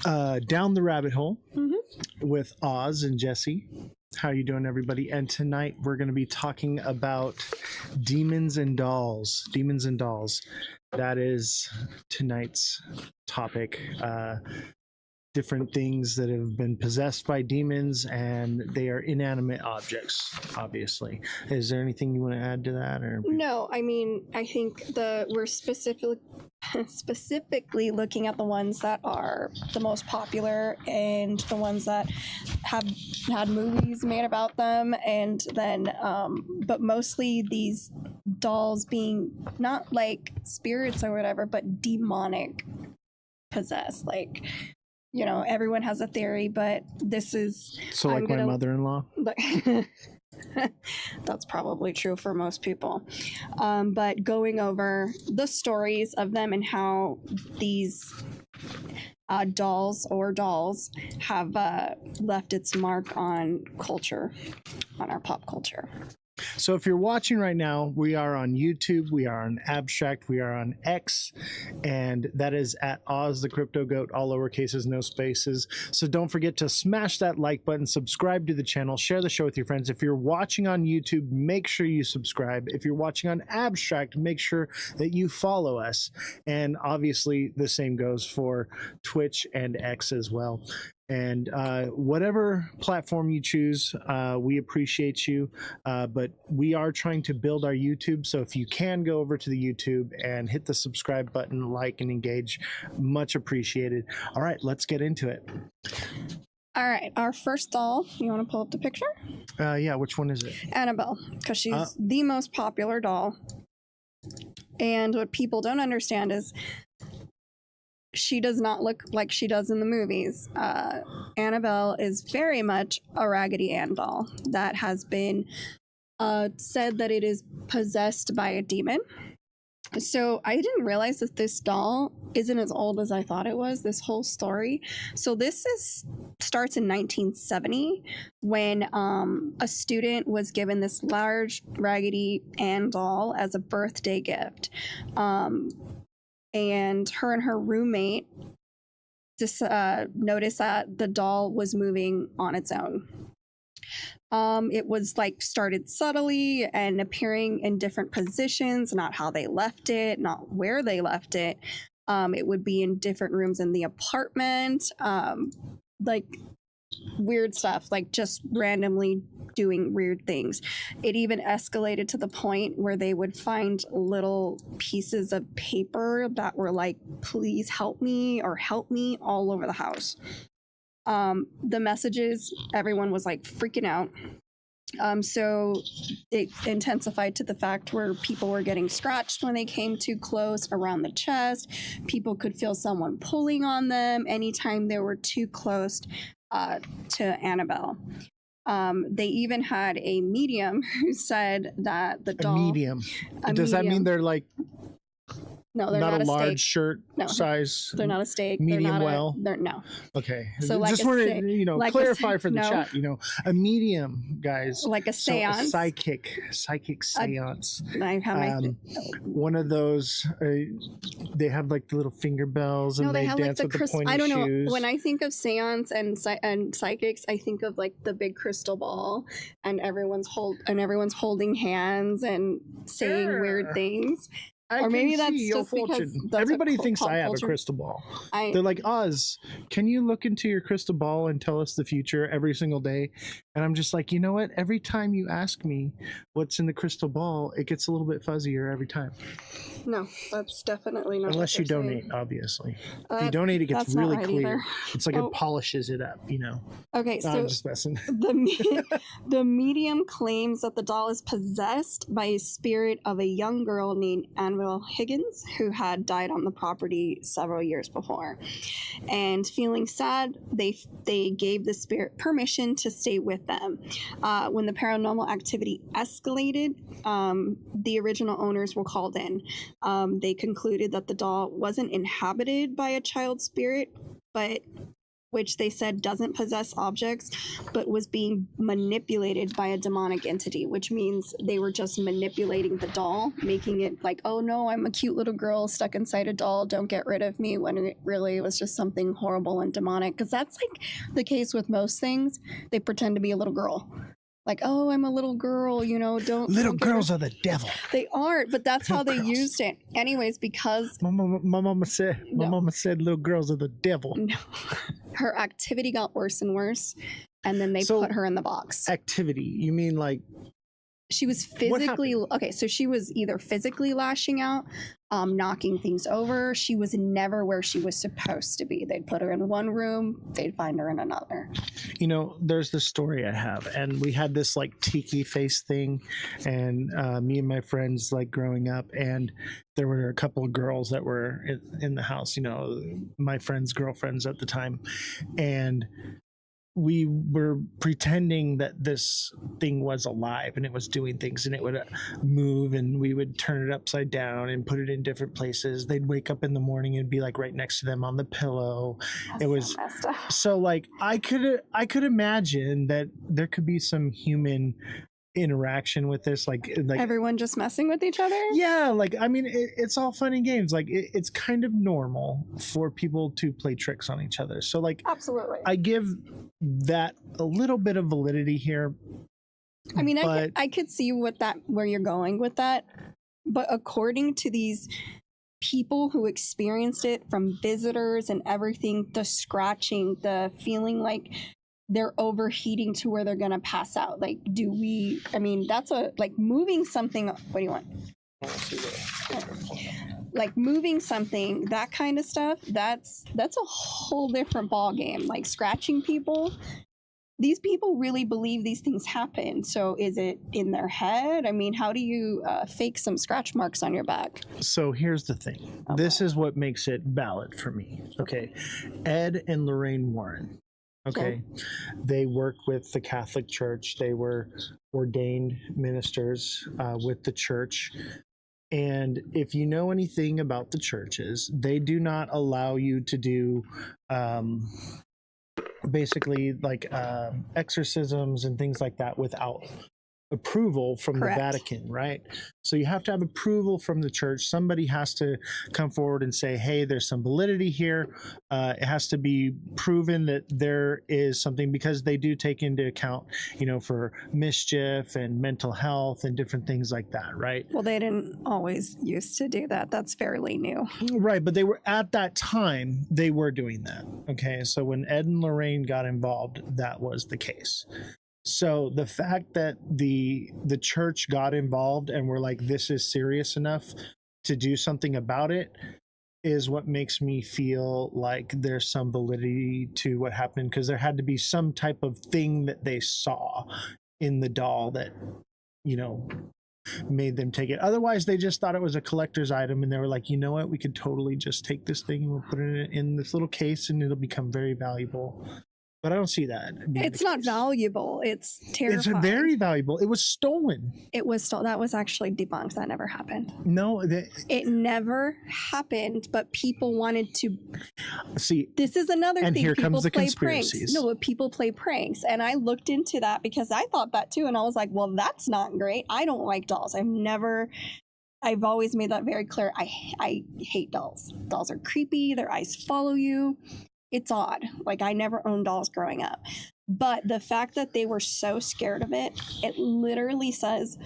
Down the Rabbit Hole Mm-hmm. with Oz and Jesse. How you doing, everybody? And tonight we're going to be talking about demons and dolls. Demons and dolls. That is tonight's topic. Different things that have been possessed by demons, and they are inanimate objects, obviously. Is there anything you want to add to that? Or No, I mean, I think we're specifically looking at the ones that are the most popular and the ones that have had movies made about them, and then but mostly these dolls being not like spirits or whatever, but demonic possessed. Like, you know, everyone has a theory, but this is so like my mother-in-law. That's probably true for most people. But going over the stories of them and how these dolls have left its mark on culture, on our pop culture. So if you're watching right now, we are on YouTube, we are on Abstract, we are on X, and that is at Ozthecryptogoat, all lowercases, no spaces. So don't forget to smash that like button, subscribe to the channel, share the show with your friends. If you're watching on YouTube, make sure you subscribe. If you're watching on Abstract, make sure that you follow us. And obviously the same goes for Twitch and X as well. And whatever platform you choose, we appreciate you. But we are trying to build our YouTube. So if you can go over to the YouTube and hit the subscribe button, like and engage, much appreciated. All right, let's get into it. All right, our first doll, you want to pull up the picture? Yeah, which one is it? Annabelle, because she's the most popular doll. And what people don't understand is she does not look like she does in the movies. Annabelle is very much a Raggedy Ann doll that has been said that it is possessed by a demon. So I didn't realize that this doll isn't as old as I thought it was, this whole story. So this starts in 1970 when a student was given this large Raggedy Ann doll as a birthday gift. And her roommate just noticed that the doll was moving on its own. It was like started subtly and appearing in different positions, not how they left it, not where they left it. It would be in different rooms in the apartment, like weird stuff, like just randomly doing weird things. It even escalated to the point where they would find little pieces of paper that were like, please help me, or help me, all over the house. The messages, everyone was like freaking out. So it intensified to the fact where people were getting scratched when they came too close around the chest. People could feel someone pulling on them anytime they were too close to Annabelle. They even had a medium who said that the doll... A medium? Does that mean they're like... No, they're not not a large steak. shirt size. They're not a steak. Medium they're well. They're no. Okay. So like just want to like clarify for the no. chat. A medium, guys. Like a seance. So a psychic seance. I have my one of those. They have like the little finger bells, and they have dance like with the pointy I don't shoes. know. When I think of seance and psychics, I think of like the big crystal ball, and everyone's holding hands and saying weird things. Or maybe that's just because everybody thinks I have a crystal ball. They're like, Oz, can you look into your crystal ball and tell us the future every single day? And I'm just like, you know what? Every time you ask me what's in the crystal ball, it gets a little bit fuzzier every time. No, that's definitely not. Unless you donate, obviously. If you donate, it gets really clear. Either. It's like it polishes it up, Okay, so I'm just messing. The medium claims that the doll is possessed by a spirit of a young girl named Annabelle Higgins, who had died on the property several years before. And feeling sad, they gave the spirit permission to stay with them. When the paranormal activity escalated, the original owners were called in. They concluded that the doll wasn't inhabited by a child spirit, but which they said doesn't possess objects, but was being manipulated by a demonic entity, which means they were just manipulating the doll, making it like, oh no, I'm a cute little girl stuck inside a doll, don't get rid of me, when it really was just something horrible and demonic. Because that's like the case with most things. They pretend to be a little girl. Like, oh, I'm a little girl, you know, Little girls are the devil. They aren't, but that's how they Girls. used it. Anyways, because My mama said little girls are the devil. no, her activity got worse and worse, and then they put her in the box. Activity? You mean like she was physically okay? So she was either physically lashing out, knocking things over. She was never where she was supposed to be. They'd put her in one room, they'd find her in another. You know, there's this story I have, and we had this like tiki face thing, and me and my friends like growing up, and there were a couple of girls that were in the house, you know, my friends' girlfriends at the time, and we were pretending that this thing was alive and it was doing things, and it would move, and we would turn it upside down and put it in different places. They'd wake up in the morning and be like right next to them on the pillow. It was so like I could imagine that there could be some human interaction with this, like everyone just messing with each other. Yeah, like I mean it's all fun and games. Like it's kind of normal for people to play tricks on each other, so like absolutely I give that a little bit of validity here. I mean, I could see where you're going with that, but according to these people who experienced it, from visitors and everything, the scratching, the feeling like they're overheating to where they're gonna pass out. Like, I mean, that's like moving something. What do you want? Like moving something, that kind of stuff, that's a whole different ball game. Like scratching people, these people really believe these things happen. So is it in their head? I mean, how do you fake some scratch marks on your back? So here's the thing. This is what makes it valid for me. Okay. Ed and Lorraine Warren. Okay. They work with the Catholic Church. They were ordained ministers with the church. And if you know anything about the churches, they do not allow you to do basically like exorcisms and things like that without approval from the Vatican, right? So you have to have approval from the church. Somebody has to come forward and say, hey, there's some validity here. It has to be proven that there is something, because they do take into account, you know, for mischief and mental health and different things like that, right? Well, they didn't always used to do that. That's fairly new. Right, but they were, at that time, they were doing that, okay? So when Ed and Lorraine got involved, that was the case. So the fact that the church got involved and were like, this is serious enough to do something about it, is what makes me feel like there's some validity to what happened, because there had to be some type of thing that they saw in the doll that, you know, made them take it. Otherwise, they just thought it was a collector's item, and they were like, you know what, we could totally just take this thing and we'll put it in this little case and it'll become very valuable. But I don't see that. It's not valuable. It's terrifying. It's very valuable. It was stolen. It was stolen. That was actually debunked. That never happened. No. It never happened, but people wanted to. See. This is another and thing. Here people comes the play conspiracies. Pranks. No, but people play pranks. And I looked into that because I thought that too. And I was like, well, that's not great. I don't like dolls. I've always made that very clear. I hate dolls. Dolls are creepy. Their eyes follow you. It's odd. Like, I never owned dolls growing up. But the fact that they were so scared of it, it literally says,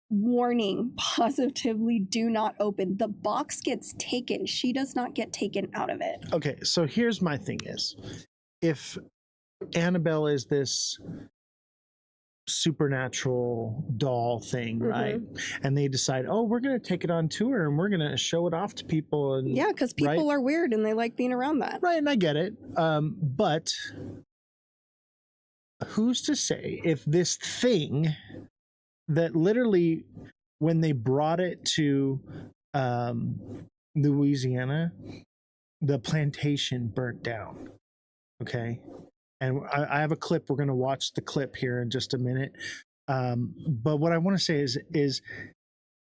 warning, positively do not open. The box gets taken. She does not get taken out of it. Okay, so here's my thing is, if Annabelle is this supernatural doll thing, right? And they decide, oh, we're going to take it on tour and we're going to show it off to people. And yeah, because people are weird and they like being around that. Right, and I get it. But who's to say if this thing that literally, when they brought it to Louisiana, the plantation burnt down, okay? And I have a clip. We're going to watch the clip here in just a minute. But what I want to say is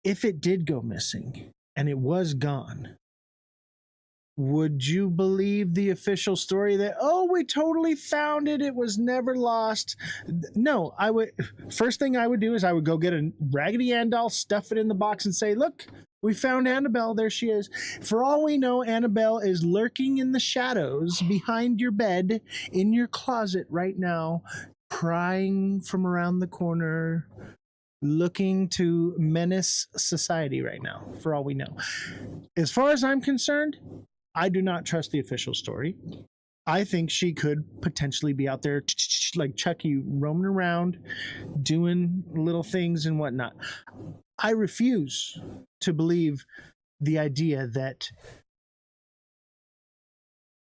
if it did go missing and it was gone, would you believe the official story that, oh, we totally found it, it was never lost? No, I would. First thing I would do is I would go get a Raggedy Ann doll, stuff it in the box, and say, look, we found Annabelle. There she is. For all we know, Annabelle is lurking in the shadows behind your bed, in your closet right now, prying from around the corner, looking to menace society right now, for all we know. As far as I'm concerned, I do not trust the official story. I think she could potentially be out there like Chucky, roaming around, doing little things and whatnot. I refuse to believe the idea that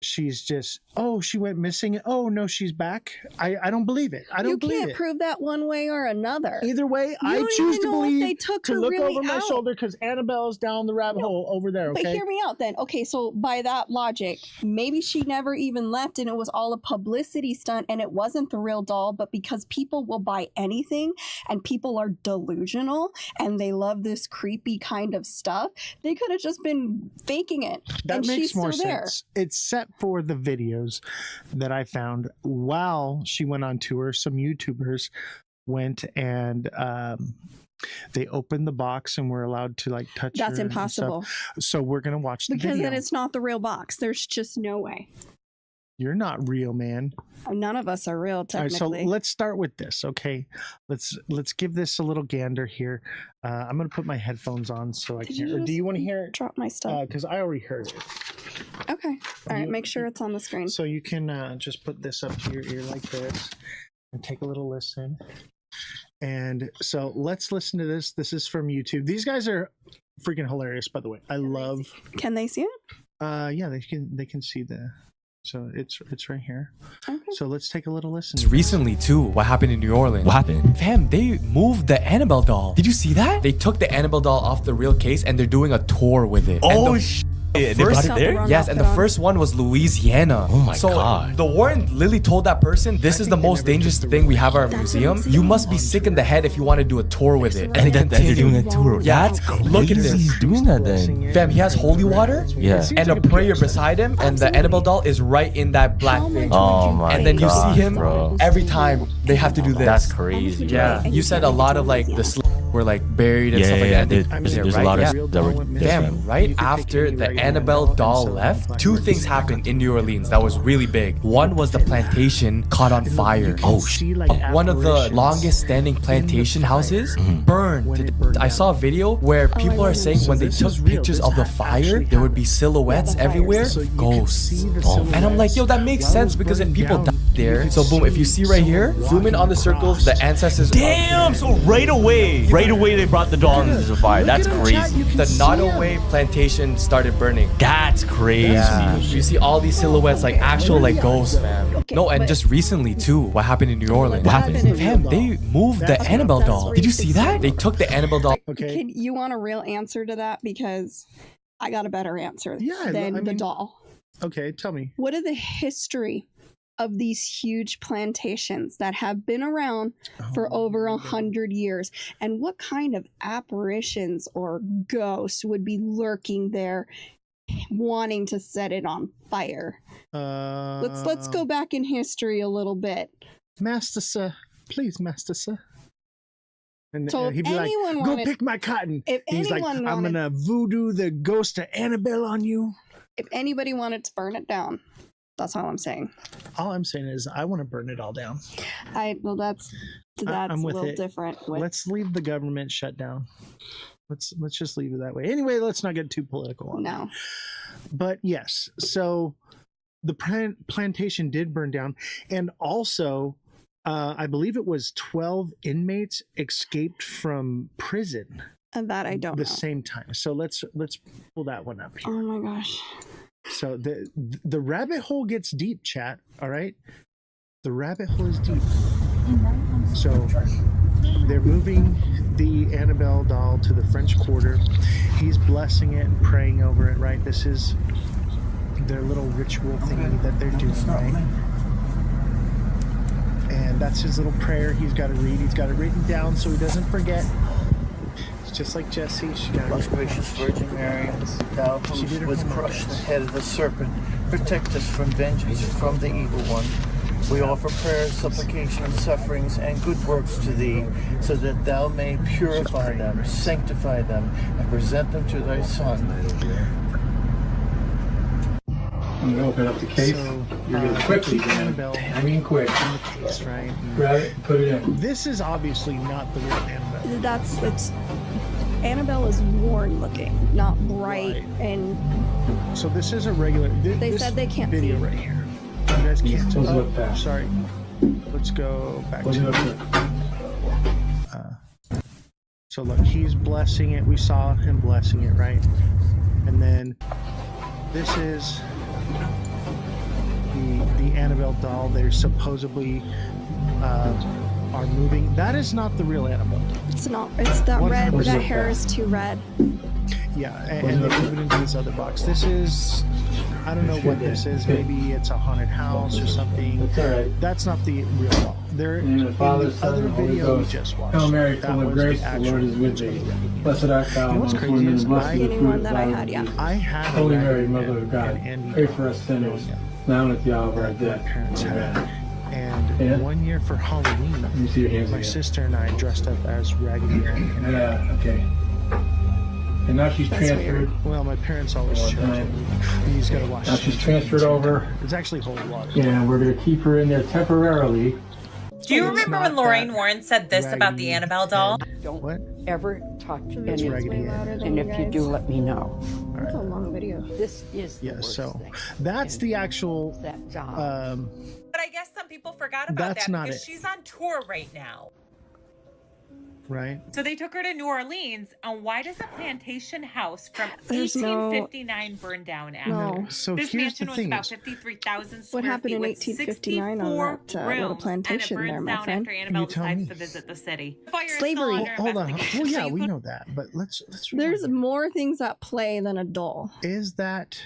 she's just, oh, she went missing. Oh, no, she's back. I don't believe it. I don't believe it. You can't prove that one way or another. Either way, I choose to believe to look over my shoulder because Annabelle's down the rabbit hole over there, okay? But hear me out then. Okay, so by that logic, maybe she never even left and it was all a publicity stunt and it wasn't the real doll, but because people will buy anything and people are delusional and they love this creepy kind of stuff, they could have just been faking it. That and makes she's more still sense. There. Except for the videos that I found while she went on tour. Some YouTubers went and they opened the box and were allowed to like touch. That's her impossible. So we're gonna watch the because video. then it's not the real box. There's just no way. You're not real, man. None of us are real, technically. All right, so let's start with this, okay? Let's give this a little gander here. I'm gonna put my headphones on so I can hear. Or do you want to hear it? Drop my stuff. Because I already heard it. Okay. All right. Make sure it's on the screen. So you can just put this up to your ear like this and take a little listen. And so let's listen to this. This is from YouTube. These guys are freaking hilarious, by the way. I love. Can they see it? Yeah, they can see the. So it's right here. Okay. So let's take a little listen. Recently too, what happened in New Orleans? What happened? Fam, they moved the Annabelle doll. Did you see that? They took the Annabelle doll off the real case and they're doing a tour with it. Oh, They brought it there? Yes, and the first one was Louisiana. Oh my God. The warrant literally told that person, this is the most dangerous thing we have at our museum. You must be sick in the head if you want to do a tour with it. And then they're doing a tour. Yeah, That's crazy. look at this. He's doing that then. Fam, he has holy water Yeah. and a prayer beside him, and the Annabelle doll is right in that black thing. Oh my And then you gosh, see him bro. every time they have to do this. That's crazy. Yeah, you said a lot of like the were like buried and stuff like that. There's a lot of that were Damn, right after the Annabelle doll left, two things happened in New Orleans that was really big. One was the plantation caught on fire. Oh shit. One of the longest standing plantation houses burned. I saw a video where people are saying when they took pictures of the fire, there would be silhouettes everywhere, ghosts. And I'm like, yo, that makes sense because if people died there. So boom, if you see right here, zoom in on the circles, the ancestors. Damn, so right away they brought the doll into the fire. That's crazy. The Nottoway plantation started burning. That's crazy. Yeah. You see all these silhouettes like actual like ghosts, fam. No, and just recently too, what happened in New Orleans? What happened? Fam, they moved the Annabelle doll. Did you see that? They took the Annabelle doll. Okay. You want a real answer to that? Because I got a better answer than the doll. Okay, tell me. What are the history of these huge plantations that have been around for over 100 years? And what kind of apparitions or ghosts would be lurking there wanting to set it on fire? Let's go back in history a little bit. Master sir, please, master sir. And So he'd if be like, anyone go wanted- pick my cotton. if He's like, anyone I'm wanted- gonna voodoo the ghost of Annabelle on you. If anybody wanted to burn it down, that's all I'm saying. All I'm saying is I want to burn it all down. That's I'm a with little it. different. Let's leave the government shut down. Let's just leave it that way. Anyway, let's not get too political on that. No. But yes, so the plantation did burn down, and also I believe it was 12 inmates escaped from prison And that I don't the know. same time. So let's pull that one up here. Oh my gosh. So the rabbit hole gets deep, chat. All right, the rabbit hole is deep. So they're moving the Annabelle doll to the French Quarter. He's blessing it and praying over it. Right, this is their little ritual thingy that they're doing. Right, and that's his little prayer. He's got to read. He's got it written down so he doesn't forget. Just like Jesse, she got Most gracious Virgin Mary, thou She did who her was homework. crushed the head of the serpent, protect us from vengeance from the evil one. We offer prayers, supplications, sufferings, and good works to thee, so that thou may purify them, sanctify them, and present them to thy Son. I'm gonna open up the case. So, You're gonna quickly, man. Annabelle I mean quick. in the case, right? Grab it and put it in. This is obviously not the real Annabelle. It's Annabelle is worn looking, not bright, Right. and So this is a regular. They this said they can't video see it. right here. You guys can't. Close it Oh, up fast. sorry. Let's go back Close it to. up quick. So look, he's blessing it. We saw him blessing it, right? And then this is the Annabelle doll. They're supposedly are moving. That is not the real Annabelle. it's not. It's that red. 100% That hair is too red. Yeah, and they move it into this other box. This is, I don't know what this is. Maybe it's a haunted house or something. It's all right. That's not the real doll. There, In the name of the Father, in the Son, other and Holy video we Ghost. just watched. Hail Mary, that full of was grace, the the Lord is with thee. Blessed art thou You know what's amongst crazy women, is and blessed is the Any fruit one of that thy I womb, had, yeah. Jesus. I had a Holy raggedy Mary, Mother Ann of God, and Andy pray for us sinners, Yeah. now and at the hour of our my death. parents had. Amen. And Yeah. one year for Halloween, Let me see your hands my again. sister and I dressed up as Raggedy Ann. Yeah, okay. And now she's That's transferred. Well, my parents always Oh, chose nice. it. He's got to watch. Now she's transferred over. It's actually whole water. And we're going to keep her in there temporarily. Do you It's remember not when Lorraine that Warren said this about the raggedy Annabelle doll? Don't What? ever touch It's any of Raggedy it. Ann. And if you do, let me know. It's a long video. This is the Yeah, worst so thing. that's And the actual. that job. But I guess some people forgot about That's that not because it. she's on tour right now. Right? So they took her to New Orleans, and why does a plantation house from There's no- 1859 burn down after? No. So This here's mansion the was thing: about is 53,000 What square happened feet in with 1859 on 64 that, little rooms, plantation and it there, burns my down friend? after Annabelle You tell decides me. to visit the city. The fire is Slavery. still Well, under hold on. investigation, Well, so yeah, you we could- know that, but let's. There's rewind. more things at play than a doll. Is that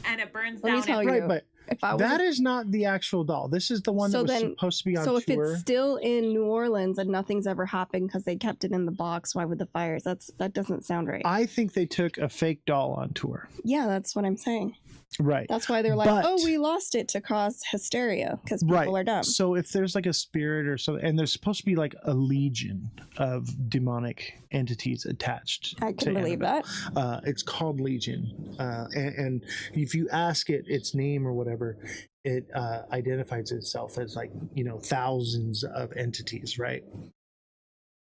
and it burns Let me down tell after you. right? But If I was that is not the actual doll. This is the one So that was then- supposed to be on so if tour. it's still in New Orleans and nothing's ever happened because they kept it in the box, why would the fires? That doesn't sound right. I think they took a fake doll on tour. Yeah, that's what I'm saying. Right. That's why they're like, But- oh, we lost it to cause hysteria because people Right. are dumb. So if there's like a spirit or something, and there's supposed to be like a legion of demonic entities attached. I to can believe Annabelle. that. It's called Legion, and if you ask it its name or whatever, it identifies itself as like thousands of entities. Right?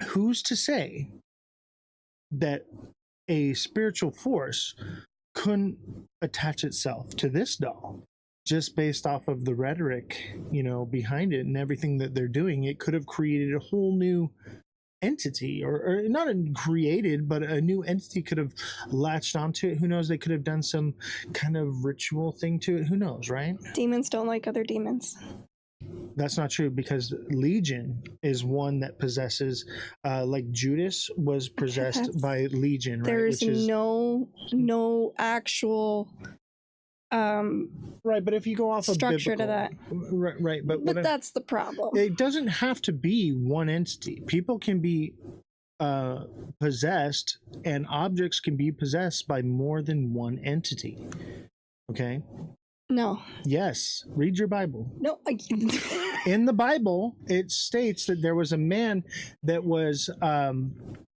Who's to say that a spiritual force couldn't attach itself to this doll? Just based off of the rhetoric, behind it and everything that they're doing, it could have created a whole new entity, or not created, but a new entity could have latched onto it. Who knows? They could have done some kind of ritual thing to it. Who knows, right? Demons don't like other demons. That's not true, because Legion is one that possesses, like Judas was possessed That's- by Legion, right? There's Which is no actual right. But if you go off of structure to biblical, that. right. But But that's the problem. it doesn't have to be one entity. People can be possessed, and objects can be possessed by more than one entity. Okay? No. Yes. Read your Bible. No. In the Bible, it states that there was a man that was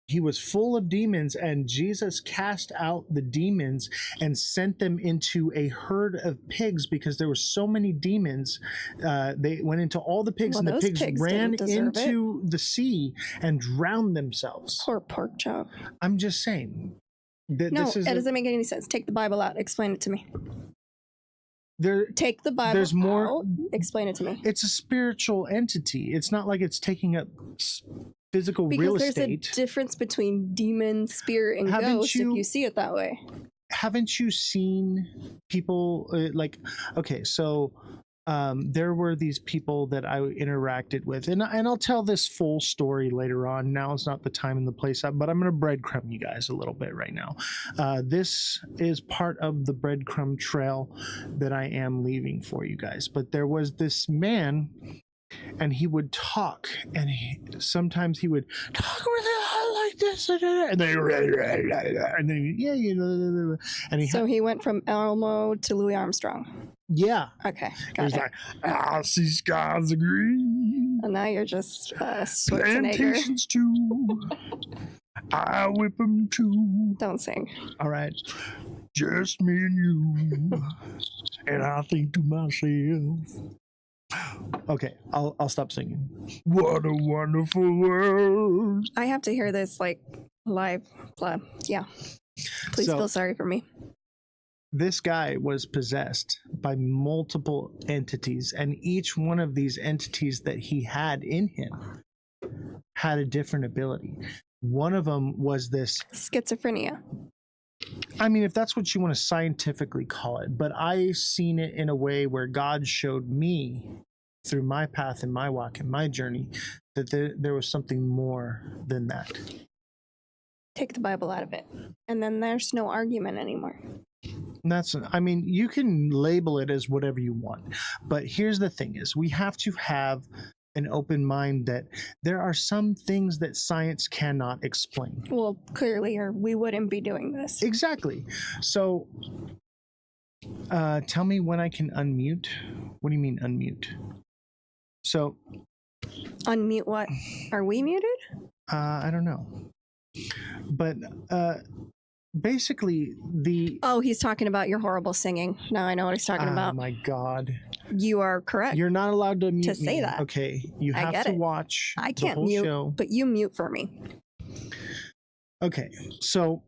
he was full of demons, and Jesus cast out the demons and sent them into a herd of pigs, because there were so many demons. They went into all the pigs, Well, and the those pigs pigs ran didn't deserve it. into the sea and drowned themselves. Poor pork chop. I'm just saying that No, this is it doesn't make any sense. Take the Bible out. Explain it to me. there. Take the Bible There's more- out. Explain it to me. It's a spiritual entity. It's not like it's taking up physical Because real there's estate. a difference between demon, spirit, and Haven't ghost you- if you see it that way. Haven't you seen people okay, so there were these people that I interacted with, and I'll tell this full story later on. Now is not the time and the place, but I'm going to breadcrumb you guys a little bit right now. This is part of the breadcrumb trail that I am leaving for you guys. But there was this man, and he would talk, and sometimes he would talk really like this, and then yeah, you know, and he went from Elmo to Louis Armstrong. yeah, Okay, he got was it. like, I see skies of green, And now you're just Schwarzenegger. plantations too. I whip them too. Don't sing. All right, just me and you, and I think to myself. Okay, I'll stop singing. What a wonderful world. I have to hear this like live. Yeah. Please So- feel sorry for me. This guy was possessed by multiple entities, and each one of these entities that he had in him had a different ability. One of them was this, Schizophrenia. I mean, if that's what you want to scientifically call it, but I seen it in a way where God showed me through my path and my walk and my journey that there was something more than that. Take the Bible out of it. And then there's no argument anymore. And that's, I mean, you can label it as whatever you want, but here's the thing is we have to have an open mind that there are some things that science cannot explain. Well, clearly, or we wouldn't be doing this. Exactly. So tell me when I can unmute. What do you mean unmute? So Unmute what? Are we muted? I don't know, but basically the Oh, he's talking about your horrible singing. Now I know what he's talking oh about. my God, You are correct. you're not allowed to mute say me. that. Okay, you I have get to it. watch I the can't whole mute, show. but you mute for me. Okay, so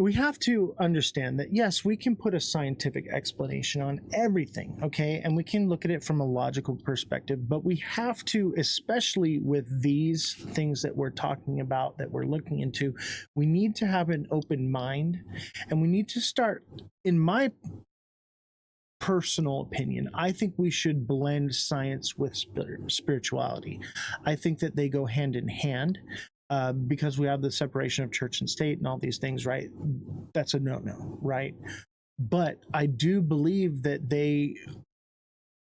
we have to understand that yes, we can put a scientific explanation on everything, okay, and we can look at it from a logical perspective, but we have to, especially with these things that we're talking about, that we're looking into, we need to have an open mind, and we need to start, in my personal opinion, I think we should blend science with spirituality. I think that they go hand in hand. Because we have the separation of church and state and all these things, right? That's a no-no, right? But I do believe that they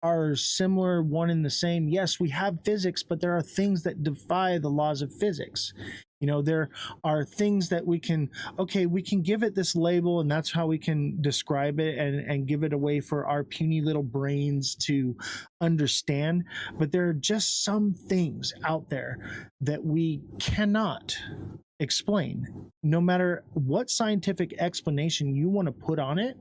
are similar, one and the same. Yes, we have physics, but there are things that defy the laws of physics. You know, there are things that we can give it this label, and that's how we can describe it and give it away for our puny little brains to understand. But there are just some things out there that we cannot explain. No matter what scientific explanation you want to put on it,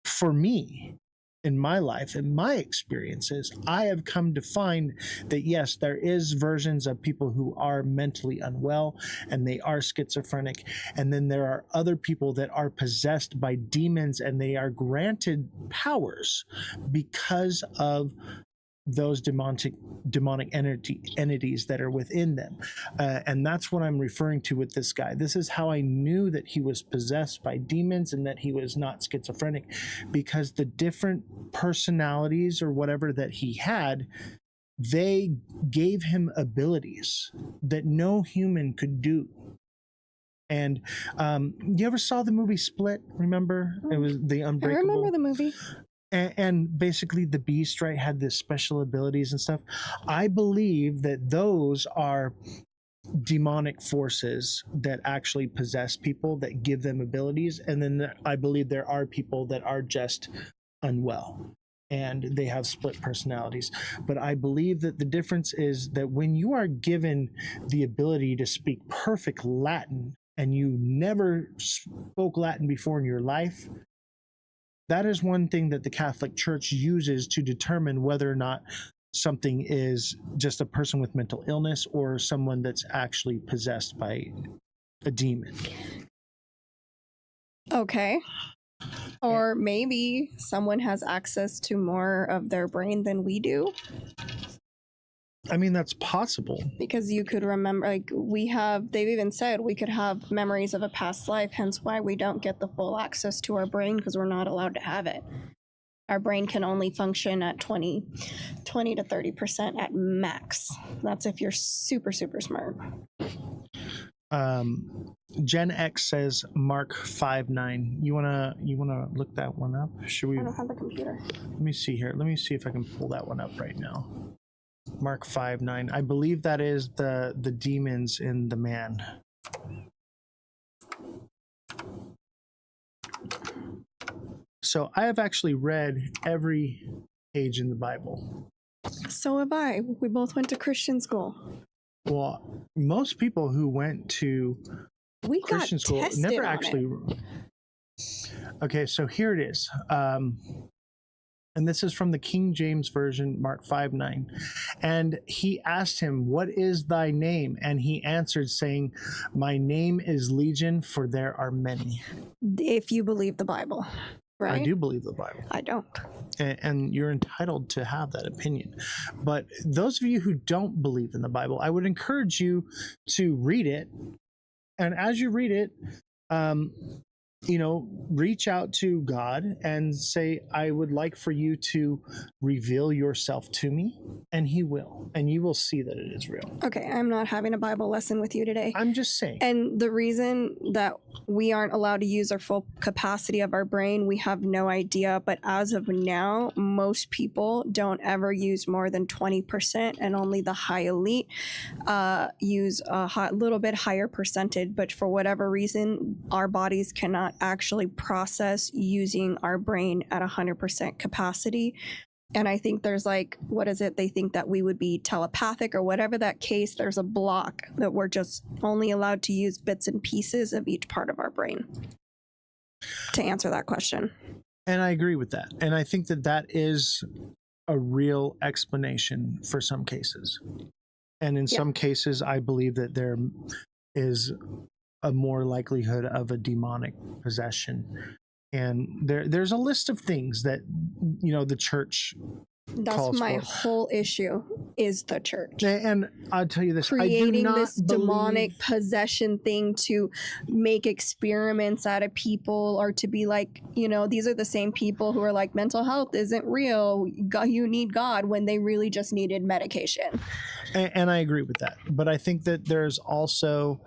for me, in my life and my experiences, I have come to find that yes, there is versions of people who are mentally unwell and they are schizophrenic, and then there are other people that are possessed by demons and they are granted powers because of those demonic entities that are within them. And that's what I'm referring to with this guy. This is how I knew that he was possessed by demons and that he was not schizophrenic, because the different personalities or whatever that he had, they gave him abilities that no human could do. And you ever saw the movie Split? Remember? It was the Unbreakable. I remember the movie. And basically the Beast, right, had this special abilities and stuff. I believe that those are demonic forces that actually possess people, that give them abilities. And then I believe there are people that are just unwell and they have split personalities. But I believe that the difference is that when you are given the ability to speak perfect Latin and you never spoke Latin before in your life, that is one thing that the Catholic Church uses to determine whether or not something is just a person with mental illness or someone that's actually possessed by a demon. Okay. Or maybe someone has access to more of their brain than we do. I mean, that's possible. Because you could remember, like, they've even said we could have memories of a past life, hence why we don't get the full access to our brain, because we're not allowed to have it. Our brain can only function at 20 to 30% at max. That's if you're super, super smart. Gen X says Mark 5'9". You wanna look that one up? Should we? I don't have the computer. Let me see here. Let me see if I can pull that one up right now. Mark 5:9. I believe that is the demons in the man. So I have actually read every page in the Bible. So have I. We both went to Christian school. Well, most people who went to We Christian got school tested never on actually. it. Okay, so here it is. And this is from the King James Version, Mark 5:9. And he asked him, "What is thy name?" And he answered, saying, "My name is Legion, for there are many." If you believe the Bible, right? I do believe the Bible. I don't. And you're entitled to have that opinion. But those of you who don't believe in the Bible, I would encourage you to read it. And as you read it, reach out to God and say, "I would like for you to reveal yourself to me," and he will, and you will see that it is real. Okay, I'm not having a Bible lesson with you today. I'm just saying. And the reason that we aren't allowed to use our full capacity of our brain, we have no idea. But as of now, most people don't ever use more than 20%, and only the high elite use a little bit higher percentage. But for whatever reason, our bodies cannot actually process using our brain at 100% capacity. And I think there's they think that we would be telepathic or whatever that case. There's a block that we're just only allowed to use bits and pieces of each part of our brain to answer that question. And I agree with that. And I think that that is a real explanation for some cases. And in some cases, I believe that there is a more likelihood of a demonic possession. And there's a list of things that, the church That's my for. whole issue is the church. And I'll tell you this, Creating I do not this demonic possession thing to make experiments out of people, or to be like, these are the same people who are like, mental health isn't real, you need God, when they really just needed medication. And I agree with that. But I think that there's also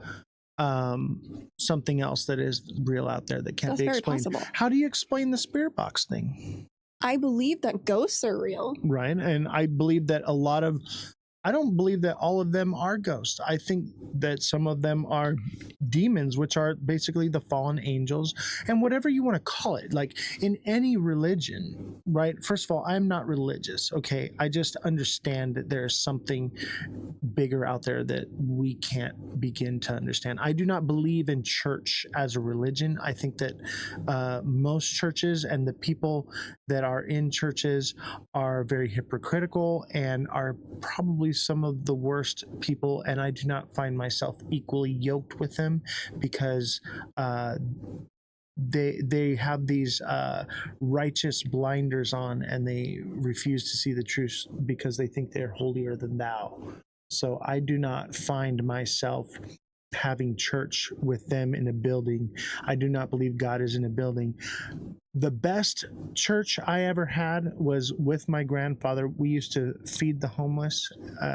something else that is real out there that can't be explained. Possible. How do you explain the spirit box thing? I believe that ghosts are real. Right. And I believe that I don't believe that all of them are ghosts. I think that some of them are demons, which are basically the fallen angels, and whatever you want to call it. Like in any religion, right? First of all, I'm not religious. Okay. I just understand that there's something bigger out there that we can't begin to understand. I do not believe in church as a religion. I think that most churches and the people that are in churches are very hypocritical and are probably some of the worst people, and I do not find myself equally yoked with them because they have these righteous blinders on, and they refuse to see the truth because they think they're holier than thou. So I do not find myself having church with them in a building. I do not believe God is in a building. The best church I ever had was with my grandfather. We used to feed the homeless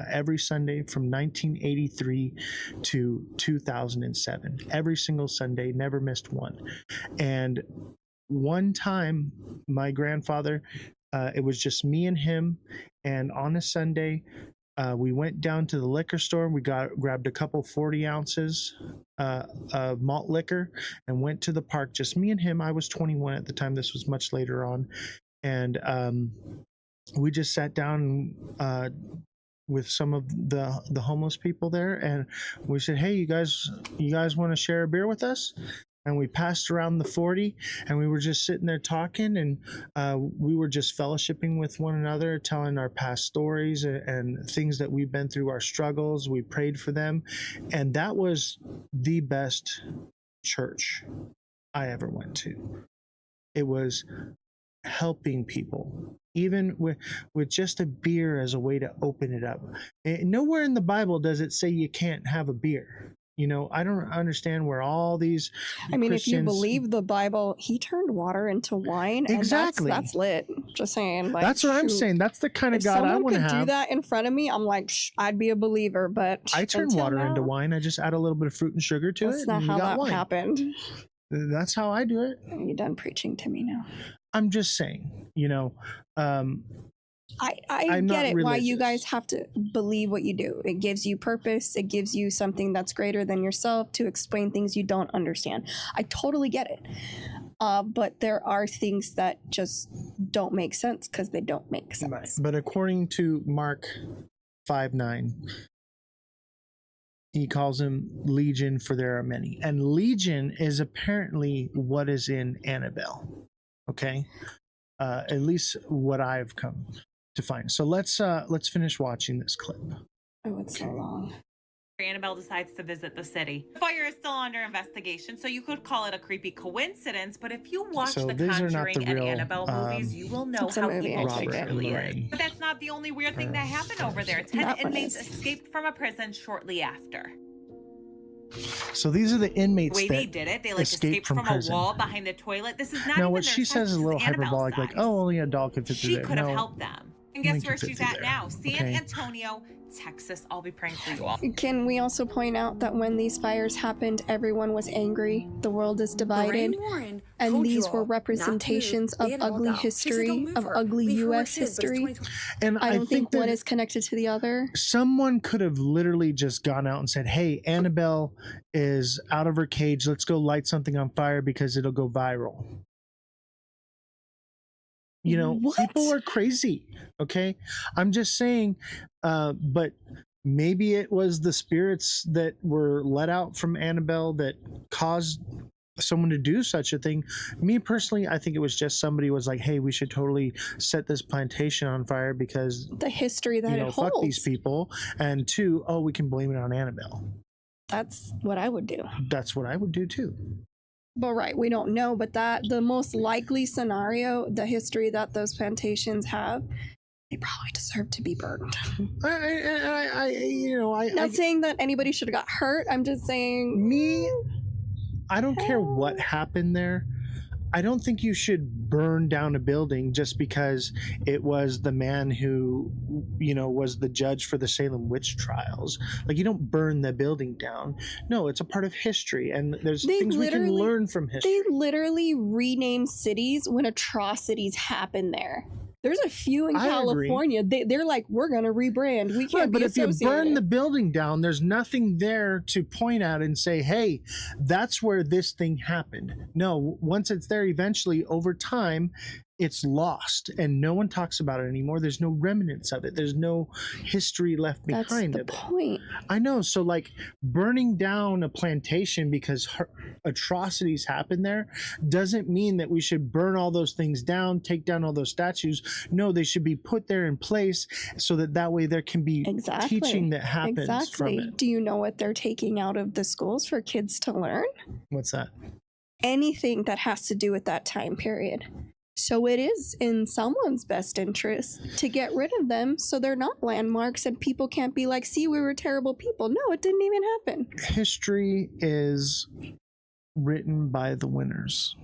every Sunday from 1983 to 2007. Every single Sunday, never missed one. And one time, my grandfather, it was just me and him, and on a Sunday, we went down to the liquor store. We grabbed a couple 40 ounces of malt liquor and went to the park. Just me and him. I was 21 at the time. This was much later on. And we just sat down with some of the homeless people there. And we said, "Hey, you guys want to share a beer with us?" And we passed around the 40, and we were just sitting there talking, and we were just fellowshipping with one another, telling our past stories and things that we've been through, our struggles. We prayed for them, and that was the best church I ever went to. It was helping people, even with just a beer as a way to open it up. Nowhere in the Bible does it say you can't have a beer. I don't understand where all these if you believe the Bible, he turned water into wine. Exactly. And that's lit. Just saying. That's what I'm saying. That's the kind of God I want to have. If someone could do that in front of me, I'm like, I'd be a believer. But I turn water into wine. I just add a little bit of fruit and sugar to it. That's not how that happened. That's how I do it. Are you done preaching to me now? I'm just saying, I I'm get not it why you religious. guys have to believe what you do. It gives you purpose. It gives you something that's greater than yourself to explain things you don't understand. I totally get it. But there are things that just don't make sense because they don't make sense. Right. But according to Mark 5:9, he calls him Legion, for there are many. And Legion is apparently what is in Annabelle. Okay? At least what I've come to find. So let's finish watching this clip. Oh, it's so long. Annabelle decides to visit the city. The fire is still under investigation, so you could call it a creepy coincidence, but if you watch So the these are not Conjuring the and real, Annabelle movies, you will know it's a how movie, evil I she take it. truly Lorraine. is. But that's not the only weird thing that happened over there. 10 That one inmates is. escaped from a prison shortly after. So these are the The inmates way that they did it, they like escaped escaped from from prison. a wall behind the toilet. This is not Now even what their she size, says is a this little Annabelle's hyperbolic, like, size. oh, only a doll could fit through She there. could have No, helped them. And only guess where could fit she's through at there. now? San Okay. Antonio, Texas. I'll be praying for you all. Can we also point out that when these fires happened, everyone was angry? The world is divided. And these were representations of ugly history, of ugly U.S. history. And I don't think that one is connected to the other. someone could have literally just gone out and said, hey, Annabelle is out of her cage. Let's go light something on fire because it'll go viral. You know, What? people are crazy. Okay. I'm just saying, but maybe it was the spirits that were let out from Annabelle that caused someone to do such a thing. Me personally, I think it was just somebody was like, hey, we should totally set this plantation on fire because, The history that you know, it fuck holds. these people. And two, oh, we can blame it on Annabelle. That's what I would do. That's what I would do too. But right, we don't know. But that the most likely scenario, the history that those plantations have, they probably deserve to be burned. Not saying that anybody should have got hurt. I'm just saying I don't care what happened there. I don't think you should burn down a building just because it was the man who, you know, was the judge for the Salem witch trials. Like, you don't burn the building down. No, it's a part of history, and there's things we can learn from history. They literally rename cities when atrocities happen there. There's a few in I agree. California. They're like, we're gonna rebrand. We can't be But if you associated. burn the building down, there's nothing there to point at and say, hey, that's where this thing happened. No, once it's there, eventually, over time, it's lost and no one talks about it anymore. There's no remnants of it. There's no history left behind That's the point. I know. So like burning down a plantation because atrocities happen there doesn't mean that we should burn all those things down, take down all those statues. No, they should be put there in place so that way there can be teaching that happens from it. Do you know what they're taking out of the schools for kids to learn? What's that? Anything that has to do with that time period. So it is in someone's best interest to get rid of them so they're not landmarks and people can't be like, see, we were terrible people. No, it didn't even happen. History is written by the winners.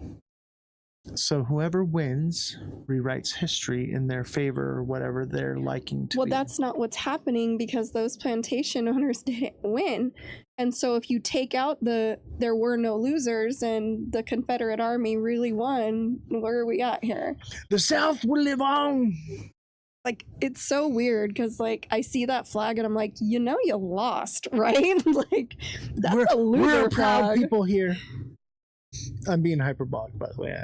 So whoever wins rewrites history in their favor or whatever they're liking to Well, be. that's not what's happening because those plantation owners didn't win. And so if you take out there were no losers and the Confederate Army really won, where are we at here? The South will live on. Like, it's so weird because, like, I see that flag and I'm like, you know, you lost, right? Like, that's a loser We're proud flag. people here. I'm being hyperbolic, by the way.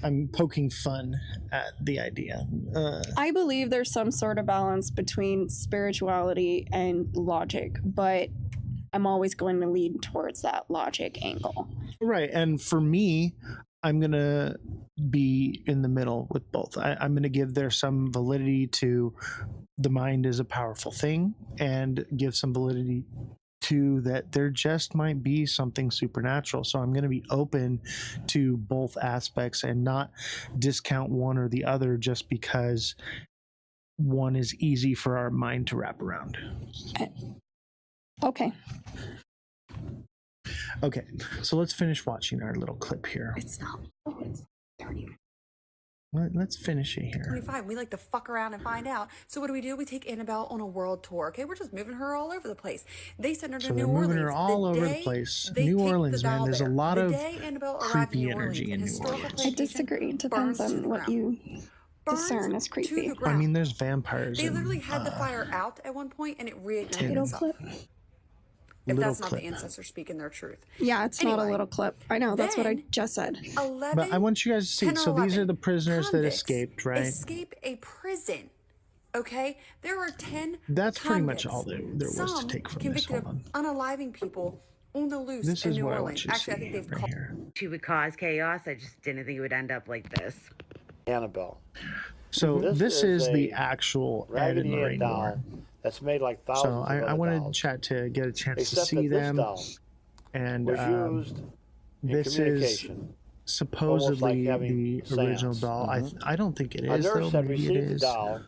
I'm poking fun at the idea. I believe there's some sort of balance between spirituality and logic, but I'm always going to lean towards that logic angle. Right. And for me, I'm going to be in the middle with both. I'm going to give there some validity to the mind is a powerful thing and give some validity to that there just might be something supernatural. So I'm going to be open to both aspects and not discount one or the other just because one is easy for our mind to wrap around. Okay. Okay, so let's finish watching our little clip here. It's not. It's 30. Let's finish it here. 25. We like to fuck around and find out. So what do? We take Annabelle on a world tour. Okay, we're just moving her all over the place. They send her to So New they're Orleans. moving her all over the place. New Orleans, man. There's a lot of creepy energy in New Orleans. I disagree. It depends on what you discern as creepy. To the I ground. mean, there's vampires. They and, literally had the fire out at one point and it reignited Little itself. clip. If little that's not clip. the ancestors speaking their truth. Yeah, it's not a Anyway, little clip. I know, that's what I then just said. 11, But I want you guys to see. 10 or So these are 11 the prisoners that convicts escaped, right? Escape a prison. Okay, there are 10. That's pretty much all convicts. there was to Some take from this. convicted Hold of on. unaliving people on the loose This in is New what I want Orleans. you to Actually, I see think they've right called. here. She would cause chaos. I just didn't think it would end up like this. Annabelle. So this is the a actual Ed and Raggedy Ann Lorraine doll Moore. that's made like So thousands of I other wanted dolls. chat to get a chance to Except see that this them. doll And was used in this is communication. supposedly having the original seance. doll. I don't think it A is, though. nurse had Maybe it received the is. doll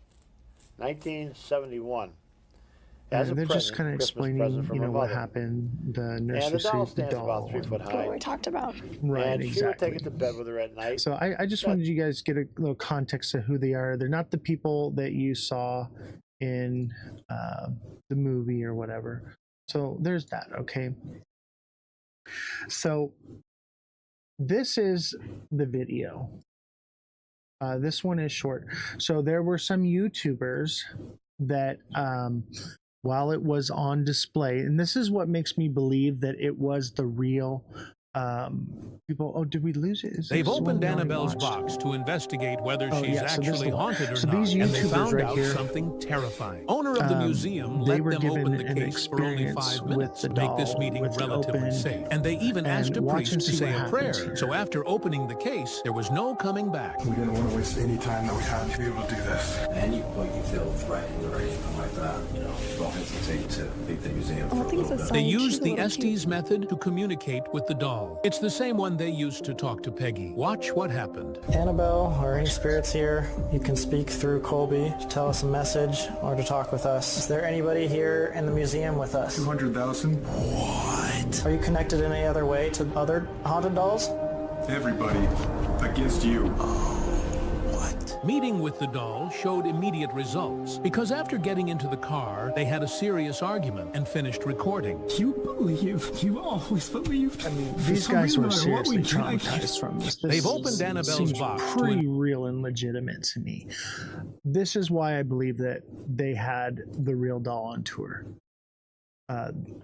1971 as a And they're just present, kind of Christmas explaining, present from her what mother. happened. The nurse And the doll received the stands about doll. 3 foot What high. we talked about. Right, And she would take exactly. it to bed with her at night. So I just wanted you guys to get a little context of who they are. They're not the people that you saw in the movie or whatever. So there's that, okay? So this is the video. This one is short. So there were some YouTubers that while it was on display, and this is what makes me believe that it was the real people. Oh, did we lose it? Is They've this one opened we already Annabelle's watched? box to investigate whether Oh, she's yeah, so this is actually the one. haunted or So not, these and they YouTubers found right out here, something terrifying. Owner of the museum they let were them given open the an case for only experience 5 with minutes the to make this doll, meeting with the relatively open, safe. And they even and asked a watch priest and to see say what a prayer. happens here. So after opening the case, there was no coming back. We didn't want to waste any time that we had to be able to do this. At any point you feel threatened or anything like that, don't hesitate to leave the museum for a think it's little a bit. They sign. used She's a the little Estes cute. method to communicate with the doll. It's the same one they used to talk to Peggy. Watch what happened. Annabelle, or any spirits here, you can speak through Colby to tell us a message or to talk with us. Is there anybody here in the museum with us? 200,000? What? Are you connected in any other way to other haunted dolls? Everybody against you. Meeting with the doll showed immediate results because after getting into the car, they had a serious argument and finished recording. You believe. You always believed. I mean, these guys were seriously traumatized from this. This They've opened Annabelle's seems box to pretty real and legitimate to me. This is why I believe that they had the real doll on tour.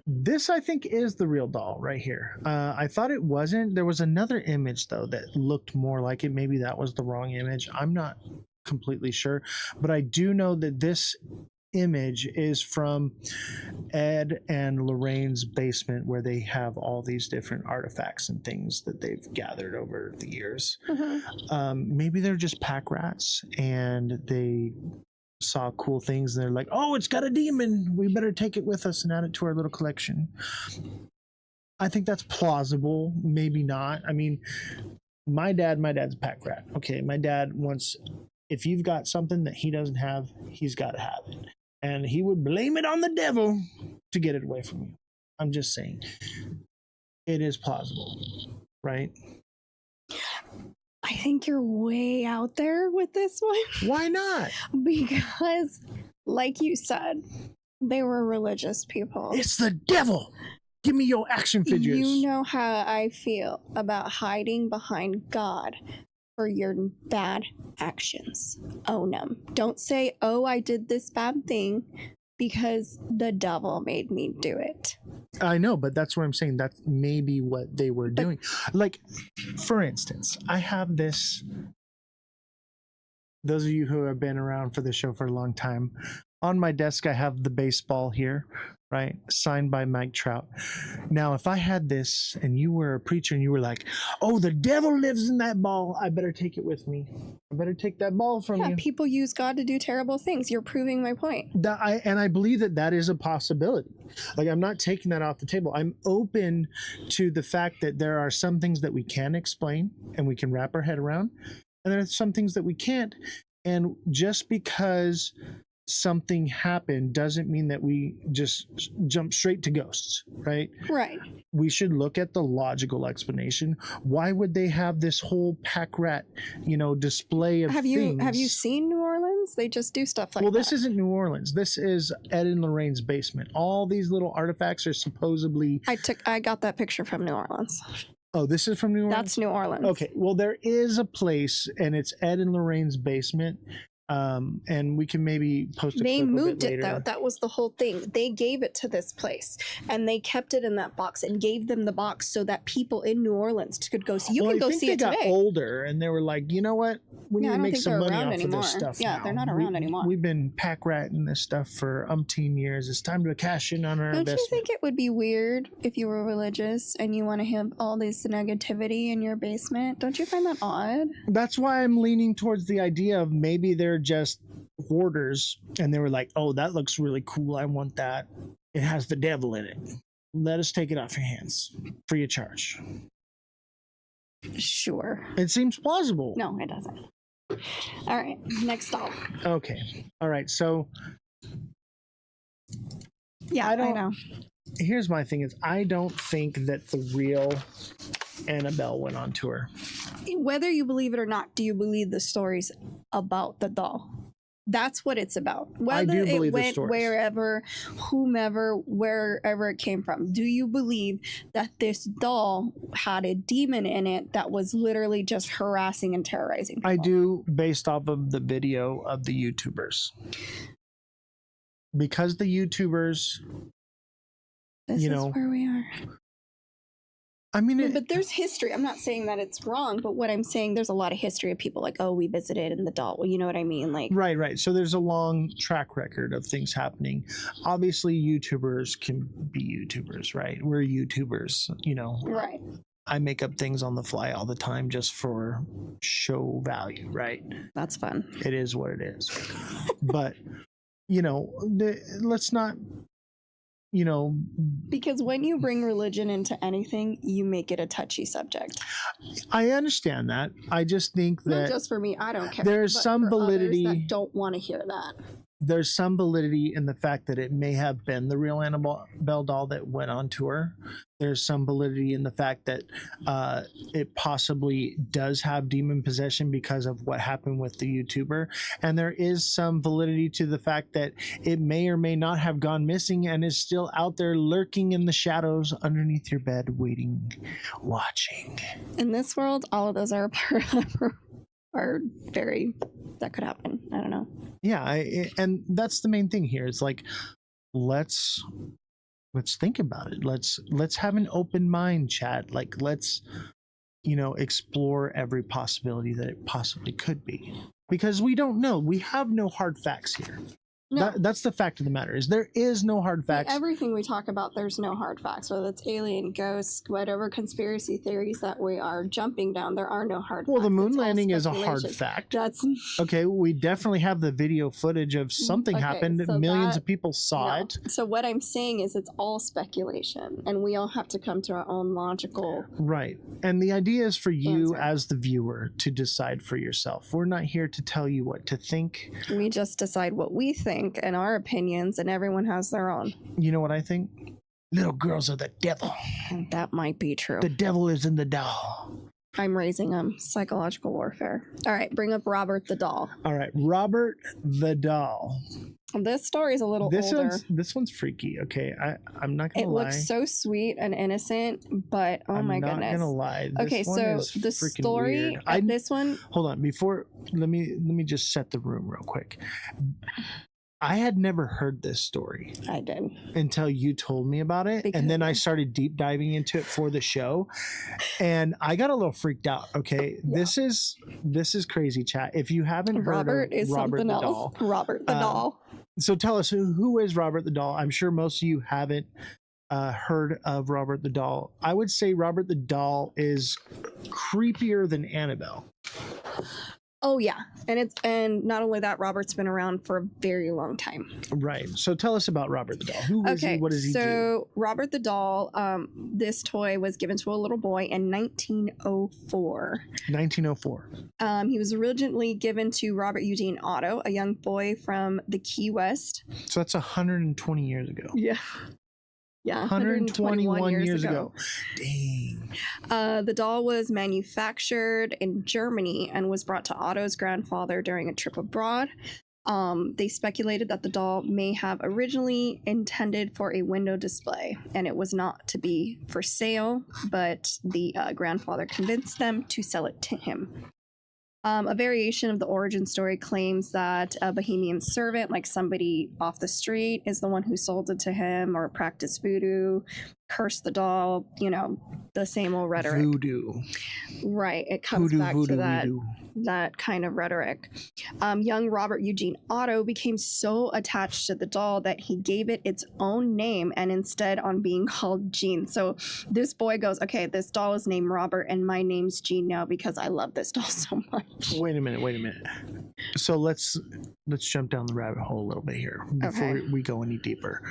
This, I think, is the real doll right here. I thought it wasn't. There was another image, though, that looked more like it. Maybe that was the wrong image. I'm not completely sure. But I do know that this image is from Ed and Lorraine's basement, where they have all these different artifacts and things that they've gathered over the years. Maybe they're just pack rats and they saw cool things and they're like, oh, it's got a demon, we better take it with us and add it to our little collection. I think that's plausible. Maybe not. I mean, my dad's a pack rat. Okay, my dad wants, if you've got something that he doesn't have, he's got to have it, and he would blame it on the devil to get it away from you. I'm just saying, it is plausible, right? I think you're way out there with this one. Why not? Because, like you said, they were religious people. It's the devil. Give me your action figures. You know how I feel about hiding behind God for your bad actions. Own them. Don't say, oh, I did this bad thing because the devil made me do it. I know, but that's what I'm saying. That's maybe what they were doing. Like, for instance, I have this. Those of you who have been around for the show for a long time, on my desk I have the baseball here, right? Signed by Mike Trout. Now, if I had this and you were a preacher and you were like, oh, the devil lives in that ball, I better take it with me. I better take that ball from you. People use God to do terrible things. You're proving my point. And I believe that is a possibility. Like, I'm not taking that off the table. I'm open to the fact that there are some things that we can explain and we can wrap our head around, and there are some things that we can't. And just because something happened doesn't mean that we just jump straight to ghosts, right? Right. We should look at the logical explanation. Why would they have this whole pack rat, display of things? Have you seen New Orleans? They just do stuff like that. Well, this isn't New Orleans. This is Ed and Lorraine's basement. All these little artifacts are supposedly. I got that picture from New Orleans. Oh, this is from New Orleans? That's New Orleans. Okay, well, there is a place, and it's Ed and Lorraine's basement, and we can maybe post a They clip moved of it it later. though. That was the whole thing. They gave it to this place, and they kept it in that box and gave them the box so that people in New Orleans could go see. You can go see it they today. got older, and they were like, you know what? We need I to don't make think some they're money around off anymore. of this stuff. Yeah, now. they're not around anymore. We've been pack ratting this stuff for umpteen years. It's time to cash in on our Don't investment. you think it would be weird if you were religious and you want to have all this negativity in your basement? Don't you find that odd? That's why I'm leaning towards the idea of maybe they're just hoarders, and they were like, oh, that looks really cool. I want that. It has the devil in it. Let us take it off your hands. Free of charge. Sure. It seems plausible. No, it doesn't. All right, next doll. Okay. All right. So Yeah, I know. here's my thing is I don't think that the real Annabelle went on tour. Whether you believe it or not, do you believe the stories about the doll? That's what it's about. Whether do it believe the went stories. wherever, whomever, wherever it came from, do you believe that this doll had a demon in it that was literally just harassing and terrorizing people? I do, based off of the video of the YouTubers. Because the YouTubers, This you is know, where we are. I mean, But there's history. I'm not saying that it's wrong, but what I'm saying, there's a lot of history of people like, oh, we visited in the doll. Well, you know what I mean? Like, right. So there's a long track record of things happening. Obviously, YouTubers can be YouTubers, right? We're YouTubers, you know. right. I make up things on the fly all the time just for show value, right? That's fun. It is what it is. But, you know, let's not, you know. Because when you bring religion into anything, you make it a touchy subject. I understand that. I just think that Not just for me, I don't care. there's but some for others validity. that don't want to hear that. There's some validity in the fact that it may have been the real Annabelle doll that went on tour. There's some validity in the fact that it possibly does have demon possession because of what happened with the YouTuber. And there is some validity to the fact that it may or may not have gone missing and is still out there lurking in the shadows underneath your bed, waiting, watching. In this world, all of those are very, that could happen. I don't know. Yeah, and that's the main thing here. It's like, let's think about it. Let's have an open mind, chat. Like, let's, you know, explore every possibility that it possibly could be, because we don't know. We have no hard facts here. No. That's the fact of the matter, is there is no hard facts. Everything we talk about, there's no hard facts, whether it's alien, ghosts, whatever conspiracy theories that we are jumping down, there are no hard facts. Well, the moon It's all landing is a hard speculation. fact. That's Okay, we definitely have the video footage of something Okay, happened. so Millions that- of people saw no. it. So what I'm saying is it's all speculation, and we all have to come to our own logical. Right. And the idea is for you Answer. as the viewer to decide for yourself. We're not here to tell you what to think. We just decide what we think and our opinions, and everyone has their own. You know what I think? Little girls are the devil. That might be true. The devil is in the doll. I'm raising them. Psychological warfare. All right, bring up Robert the doll. All right, Robert the doll. This story is a little older. This one's freaky. Okay, I'm not gonna It lie. looks so sweet and innocent, but oh my goodness. I'm not gonna lie. This Okay, one so is the freaking story, weird. this one. Hold on, before let me just set the room real quick. I had never heard this story. I did. Until you told me about it. And then I started deep diving into it for the show. And I got a little freaked out. Okay. Yeah. This is crazy, chat. If you haven't heard Robert of is Robert something the else. Doll. Robert the Doll. So tell us who is Robert the Doll? I'm sure most of you haven't heard of Robert the Doll. I would say Robert the Doll is creepier than Annabelle. Oh yeah, and not only that, Robert's been around for a very long time. Right. So tell us about Robert the Doll. Who is he? What does he do? So Robert the Doll, this toy was given to a little boy in 1904. 1904. He was originally given to Robert Eugene Otto, a young boy from the Key West. So that's 120 years ago. Yeah. Yeah, 121 years ago. Dang. The doll was manufactured in Germany and was brought to Otto's grandfather during a trip abroad. They speculated that the doll may have originally intended for a window display, and it was not to be for sale, but the grandfather convinced them to sell it to him. A variation of the origin story claims that a Bohemian servant, like somebody off the street, is the one who sold it to him, or practiced voodoo, cursed the doll, you know, the same old rhetoric. Voodoo. Right. It comes Voodoo, back voodoo, to that, voodoo. that kind of rhetoric. Young Robert Eugene Otto became so attached to the doll that he gave it its own name and instead on being called Gene. So this boy goes, okay, this doll is named Robert and my name's Gene now because I love this doll so much. Wait a minute. So let's jump down the rabbit hole a little bit here before Okay. we go any deeper.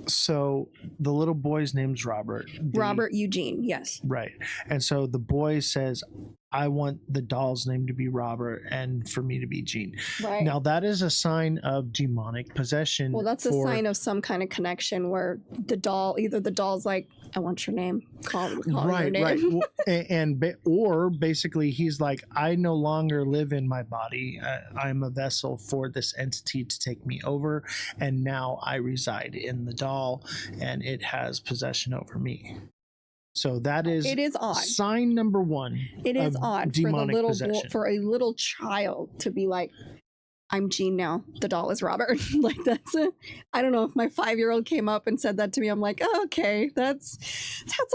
So the little boy's name's Robert. Robert Eugene, yes. Right. And so the boy says, I want the doll's name to be Robert and for me to be Gene. Right. Now that is a sign of demonic possession. Well, that's a sign of some kind of connection where the doll, either the doll's like, I want your name, call your name. Right. Or basically he's like, I no longer live in my body. I'm a vessel for this entity to take me over. And now I reside in the doll and it has possession over me. So that is, it is odd. Sign number one. It is odd for the little possession. for a little child to be like, I'm Gene now. The doll is Robert. Like that's it. I don't know if my 5-year-old came up and said that to me. I'm like, oh, okay, that's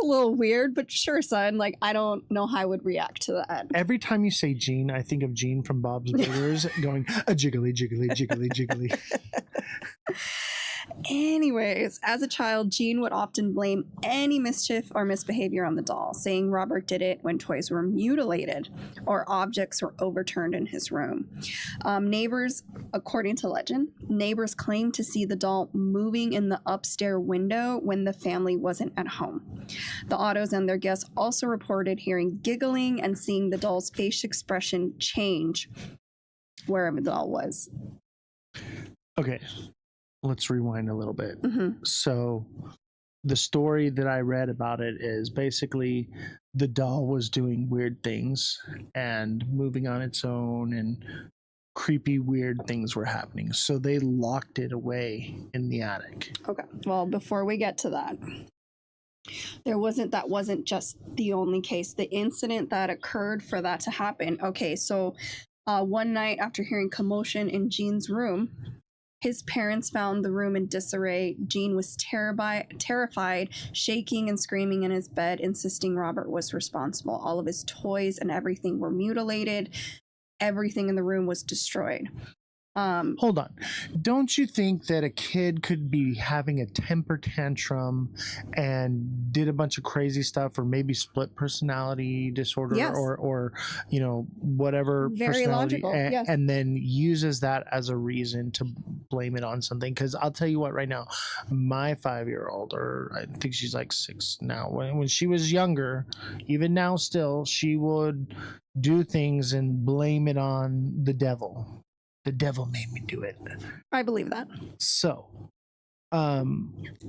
a little weird, but sure, son. Like I don't know how I would react to that. Every time you say Gene, I think of Gene from Bob's Burgers going a jiggly, jiggly, jiggly, jiggly. Anyways, as a child, Gene would often blame any mischief or misbehavior on the doll, saying Robert did it when toys were mutilated or objects were overturned in his room. Neighbors, according to legend, neighbors claimed to see the doll moving in the upstairs window when the family wasn't at home. The Ottos and their guests also reported hearing giggling and seeing the doll's face expression change wherever the doll was. Okay. Let's rewind a little bit. Mm-hmm. So the story that I read about it is basically the doll was doing weird things and moving on its own and creepy weird things were happening. So they locked it away in the attic. Okay. Well, before we get to that, that wasn't just the only case. The incident that occurred for that to happen. Okay, so one night after hearing commotion in Gene's room, his parents found the room in disarray. Gene was terrified, shaking and screaming in his bed, insisting Robert was responsible. All of his toys and everything were mutilated. Everything in the room was destroyed. Hold on. Don't you think that a kid could be having a temper tantrum and did a bunch of crazy stuff, or maybe split personality disorder, yes. or you know, whatever Very personality, logical, yes. and then uses that as a reason to blame it on something? Because I'll tell you what, right now, my 5-year-old, or I think she's like 6 now, when she was younger, even now still, she would do things and blame it on the devil. The devil made me do it. I believe that. So,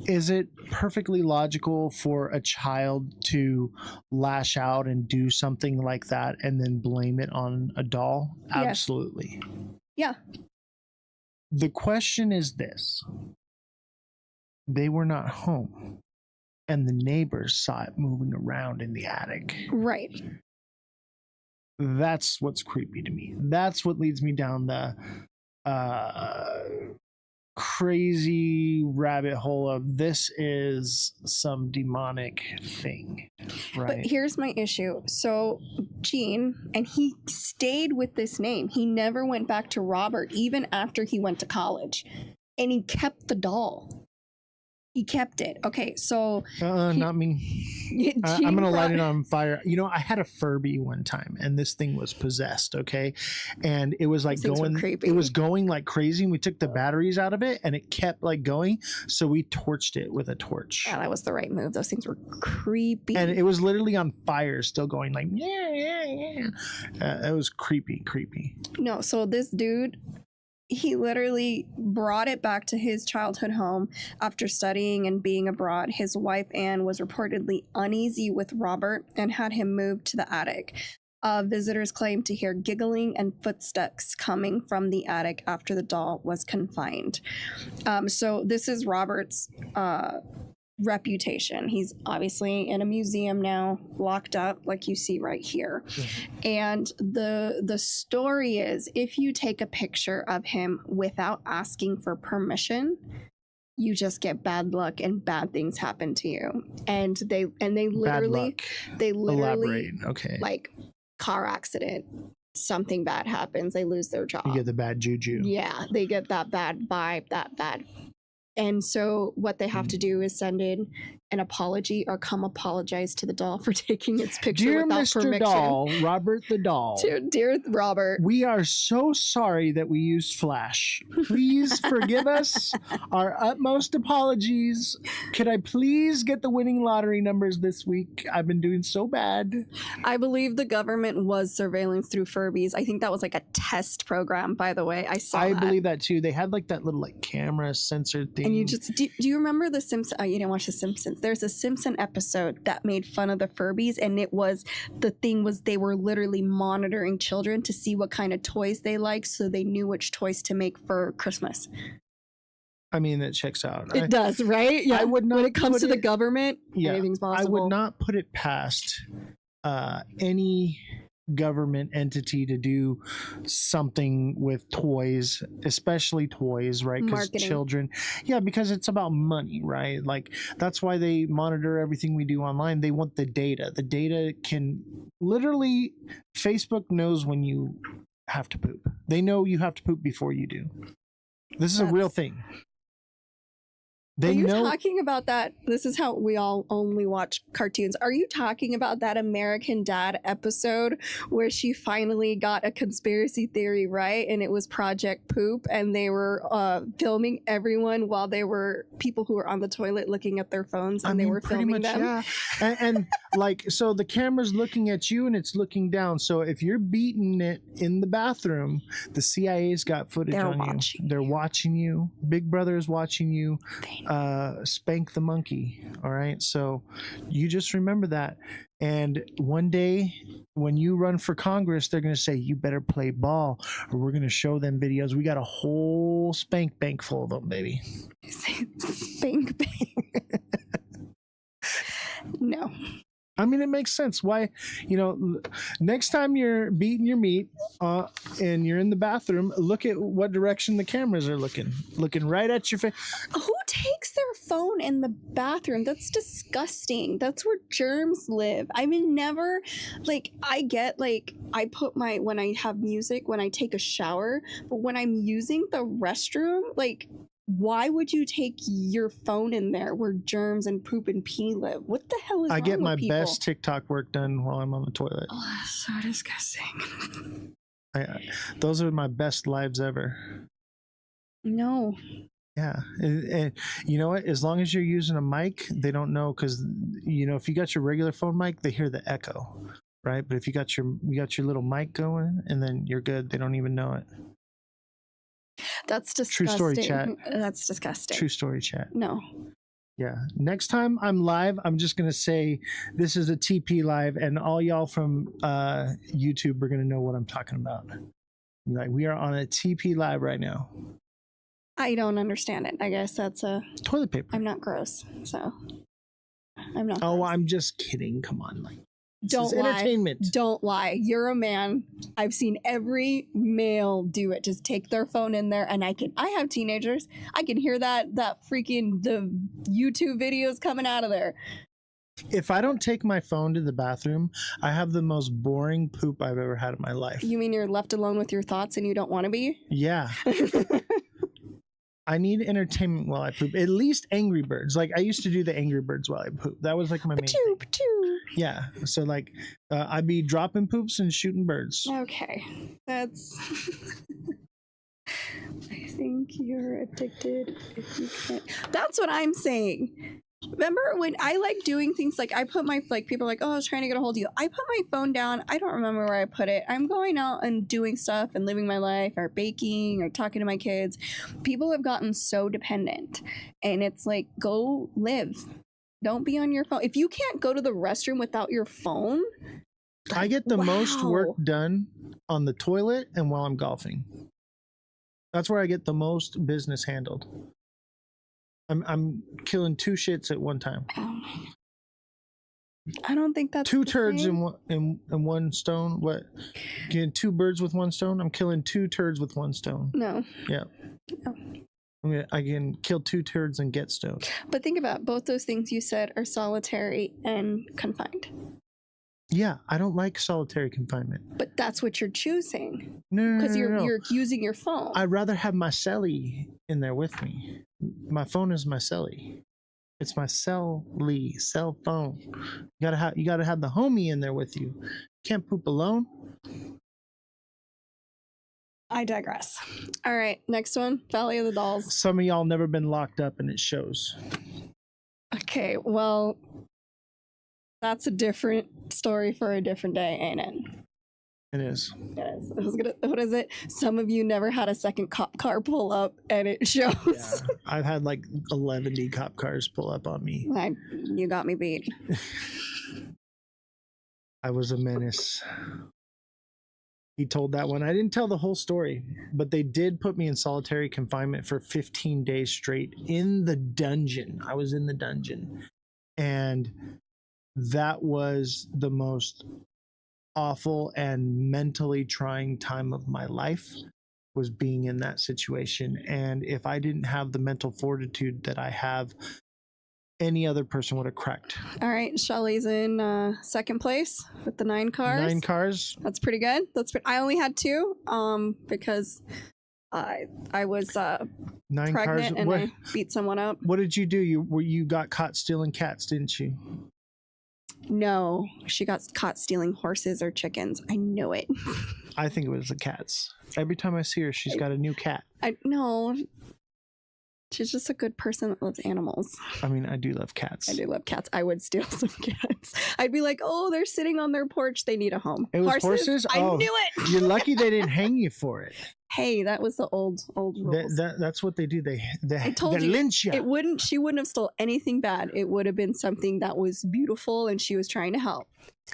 is it perfectly logical for a child to lash out and do something like that and then blame it on a doll? Yes. Absolutely. Yeah. The question is this. They were not home, and the neighbors saw it moving around in the attic. Right. That's what's creepy to me. That's what leads me down the crazy rabbit hole of this is some demonic thing, right? But here's my issue. So Gene, and he stayed with this name. He never went back to Robert, even after he went to college. And he kept the doll. He kept it. Okay, so not me. I'm gonna light it on fire. You know, I had a Furby one time, and this thing was possessed. Okay, and it was like going. It was going like crazy. And we took the batteries out of it, and it kept like going. So we torched it with a torch. Yeah, that was the right move. Those things were creepy. And it was literally on fire, still going like yeah. It was creepy. No, so this dude, he literally brought it back to his childhood home after studying and being abroad. His wife, Anne, was reportedly uneasy with Robert and had him moved to the attic. Visitors claimed to hear giggling and footsteps coming from the attic after the doll was confined. So this is Robert's reputation. He's obviously in a museum now, locked up, like you see right here. And the story is, if you take a picture of him without asking for permission, you just get bad luck and bad things happen to you. And they literally Elaborate. Okay. like car accident, something bad happens, they lose their job. You get the bad juju. Yeah, they get that bad vibe, that bad. And so what they have to do is send in an apology or come apologize to the doll for taking its picture Dear without Mr. permission. Doll, Robert the doll. Dear Robert, we are so sorry that we used Flash. Please forgive us. Our utmost apologies. Could I please get the winning lottery numbers this week? I've been doing so bad. I believe the government was surveillance through Furbies. I think that was like a test program, by the way. I believe that too. They had like that little like camera sensor thing. And you just do you remember the Simpsons? Oh, you didn't watch the Simpsons. There's a Simpson episode that made fun of the Furbies, and they were literally monitoring children to see what kind of toys they like, so they knew which toys to make for Christmas. I mean, it checks out. It does, right? Yeah. I would not. When it comes to the government, anything's possible. I would not put it past any government entity to do something with toys, especially toys, right? Because children, because it's about money, right? Like that's why they monitor everything we do online. They want the data. The data can literally, Facebook knows when you have to poop. They know you have to poop before you do. This is a real thing. Are you talking about that? This is how we all only watch cartoons. Are you talking about that American Dad episode where she finally got a conspiracy theory right, and it was Project Poop, and they were filming everyone while they were people who were on the toilet looking at their phones, and they were filming them? Yeah. and like, so the camera's looking at you and it's looking down. So if you're beating it in the bathroom, the CIA's got footage on you. They're watching you. Big Brother is watching you. Spank the monkey. All right. So you just remember that. And one day when you run for Congress, they're going to say, you better play ball, or we're going to show them videos. We got a whole spank bank full of them, baby. Spank bank. No. I mean, it makes sense. Why, next time you're beating your meat and you're in the bathroom, look at what direction the cameras are looking right at your face. Who takes their phone in the bathroom? That's disgusting. That's where germs live. I mean, never, I get, I put when I have music, when I take a shower, but when I'm using the restroom, why would you take your phone in there where germs and poop and pee live? What the hell is wrong with people? I get my best TikTok work done while I'm on the toilet. Oh, that's so disgusting. Those are my best lives ever. No. Yeah. And you know what? As long as you're using a mic, they don't know, because, if you got your regular phone mic, they hear the echo, right? But if you got your little mic going, and then you're good, they don't even know it. That's disgusting. True story, chat. That's disgusting. True story, chat. No. Yeah. Next time I'm live, I'm just going to say this is a TP live, and all y'all from YouTube are going to know what I'm talking about. We are on a TP live right now. I don't understand it. I guess that's a toilet paper. I'm not gross, so I'm not. Oh, gross. I'm just kidding. Come on, Don't lie. Entertainment. Don't lie. You're a man. I've seen every male do it. Just take their phone in there, and I have teenagers. I can hear the YouTube videos coming out of there. If I don't take my phone to the bathroom, I have the most boring poop I've ever had in my life. You mean you're left alone with your thoughts and you don't want to be? Yeah. I need entertainment while I poop. At least Angry Birds. I used to do the Angry Birds while I poop. That was my main thing. Yeah. So I'd be dropping poops and shooting birds. Okay. That's I think you're addicted if you can't. That's what I'm saying. Remember when I doing things I put my people are oh, I was trying to get a hold of you. I put my phone down. I don't remember where I put it. I'm going out and doing stuff and living my life, or baking, or talking to my kids. People have gotten so dependent, and it's go live. Don't be on your phone. If you can't go to the restroom without your phone, I get the most work Wow. done on the toilet and while I'm golfing. That's where I get the most business handled. I'm killing 2 shits at one time. I don't think that's 2 the turds same. in one stone. What? Getting 2 birds with 1 stone? I'm killing 2 turds with 1 stone. No. Yeah. No. I can kill 2 turds and get stoned. But think about both those things you said are solitary and confined. Yeah, I don't like solitary confinement. But that's what you're choosing. No, Because no. you're using your phone. I'd rather have my celly in there with me. My phone is my celly. It's my cell phone. You gotta have the homie in there with you. Can't poop alone. I digress. All right, next one, Valley of the Dolls. Some of y'all never been locked up, and it shows. Okay, well, that's a different story for a different day, ain't it? It is. It is. What is it? Some of you never had a second cop car pull up, and it shows. Yeah, I've had like 11 cop cars pull up on me. You got me beat. I was a menace. He told that one. I didn't tell the whole story, but they did put me in solitary confinement for 15 days straight in the dungeon. I was in the dungeon. And that was the most awful and mentally trying time of my life, was being in that situation. And if I didn't have the mental fortitude that I have, any other person would have cracked. All right, Shelly's in second place with the 9 cars. 9 cars. That's pretty good. I only had 2 because I was 9 pregnant cars. and What, I beat someone up. what did you do? You got caught stealing cats, didn't you? No, she got caught stealing horses or chickens. I knew it. I think it was the cats. Every time I see her, she's got a new cat. No. She's just a good person that loves animals. I mean, I do love cats. I do love cats. I would steal some cats. I'd be like, oh, they're sitting on their porch. They need a home. It was horses? I Oh, knew it. You're lucky they didn't hang you for it. Hey, that was the old rules. That's what they do. I told they you, lynch you. she wouldn't have stole anything bad. It would have been something that was beautiful and she was trying to help.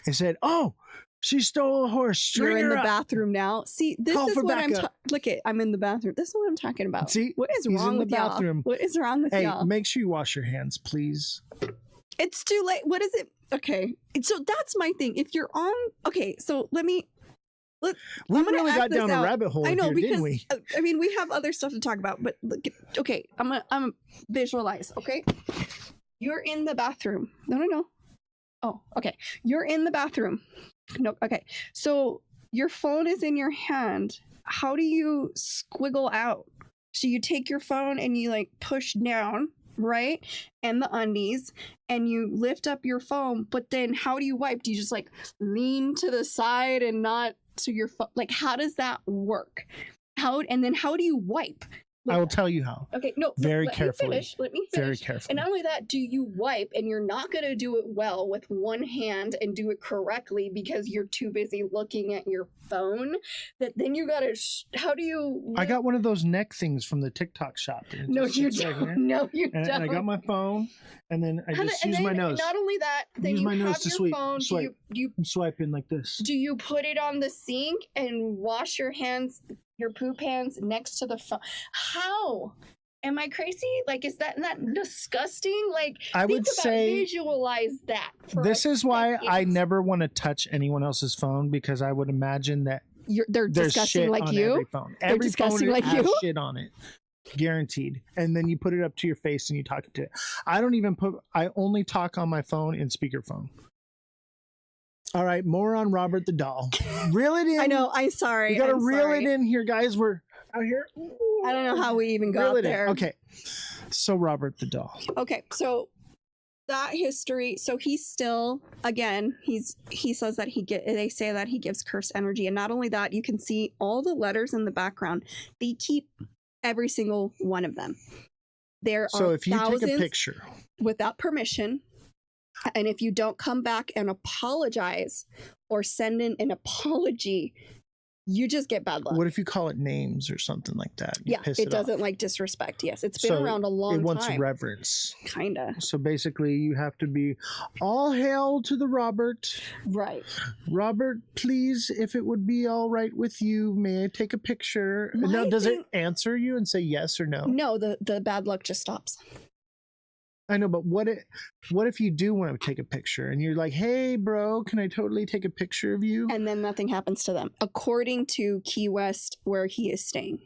They said, oh, she stole a horse. String You're in her the up. bathroom now. See, this Call is for what backup. look at. I'm in the bathroom. This is what I'm talking about. See, what is he's wrong in the with y'all? bathroom. What is wrong with Hey, y'all? make sure you wash your hands, please. It's too late. What is it? Okay, so that's my thing. If you're on, okay, so We really got down a rabbit hole I know, here, because didn't we? I mean, we have other stuff to talk about, but look, okay, I'm visualize. Okay, you're in the bathroom. No. Oh, okay. You're in the bathroom. No, okay. So your phone is in your hand. How do you squiggle out? So you take your phone and you like push down, right? And the undies, and you lift up your phone, but then how do you wipe? Do you just like lean to the side and not to your phone? Like, how does that work? And then how do you wipe? I will tell you how. Okay, no, Very let carefully. Me finish. Let me finish. Very carefully. And not only that, do you wipe, and you're not going to do it well with one hand and do it correctly because you're too busy looking at your phone. That then you got to. How do you? I got one of those neck things from the TikTok shop. And it No, just you sits right here. don't. No, you And don't. I got my phone, and then I just And use my then nose. Not only that, then Use you my have nose to your sweep. phone. Swipe. Do you I'm swiping like this. do you put it on the sink and wash your hands, your poop hands next to the phone? How? Am I crazy? Like, is that not disgusting? Like, I would say visualize that. This is why I never want to touch anyone else's phone, because I would imagine that they're there's disgusting shit like on you. every phone. They're Every disgusting phone like has you. shit on it, guaranteed. And then you put it up to your face and you talk to it. I only talk on my phone in speakerphone. All right, more on Robert the Doll. Reel it in. I know. I'm sorry. You gotta I'm reel sorry. it in here, guys. We're out here. I don't know how we even Reel got it in. there. Okay, so Robert the Doll. Okay, so that history. So he's still, again, he says that they say that he gives cursed energy, and not only that, you can see all the letters in the background. They keep every single one of them. There So are if you thousands take a picture without permission, and if you don't come back and apologize or send in an apology, you just get bad luck. What if you call it names or something like that? You Yeah, piss it doesn't off. like disrespect. Yes, it's been around a long It time. wants reverence. Kinda. So basically, you have to be all hail to the Robert. Right. Robert, please, if it would be all right with you, may I take a picture? My Now, does thing- it answer you and say yes or no? No, the bad luck just stops. I know, but what if you do want to take a picture and you're like, hey, bro, can I totally take a picture of you? And then nothing happens to them, according to Key West, where he is staying.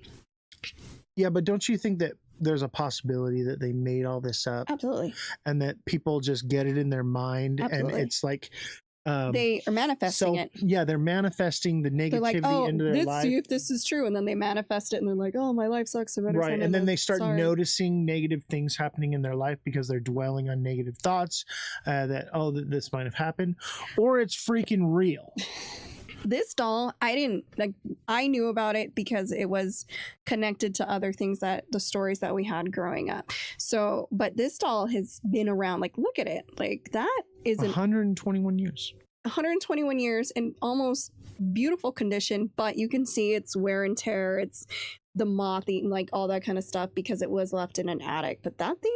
Yeah, but don't you think that there's a possibility that they made all this up? Absolutely. And that people just get it in their mind Absolutely. and it's like... they are manifesting it. Yeah, they're manifesting the negativity They're like, oh, into their let's life. see if this is true. And then they manifest it and they're like, oh, my life sucks. I better Right, send and then it. they start Sorry. noticing negative things happening in their life because they're dwelling on negative thoughts that this might have happened, or it's freaking real. This doll, I knew about it because it was connected to other things, that the stories that we had growing up. So, but this doll has been around. Like, look at it. Like, that is 121 years. 121 years in almost beautiful condition, but you can see it's wear and tear. It's the moth eating, like all that kind of stuff, because it was left in an attic. But that thing,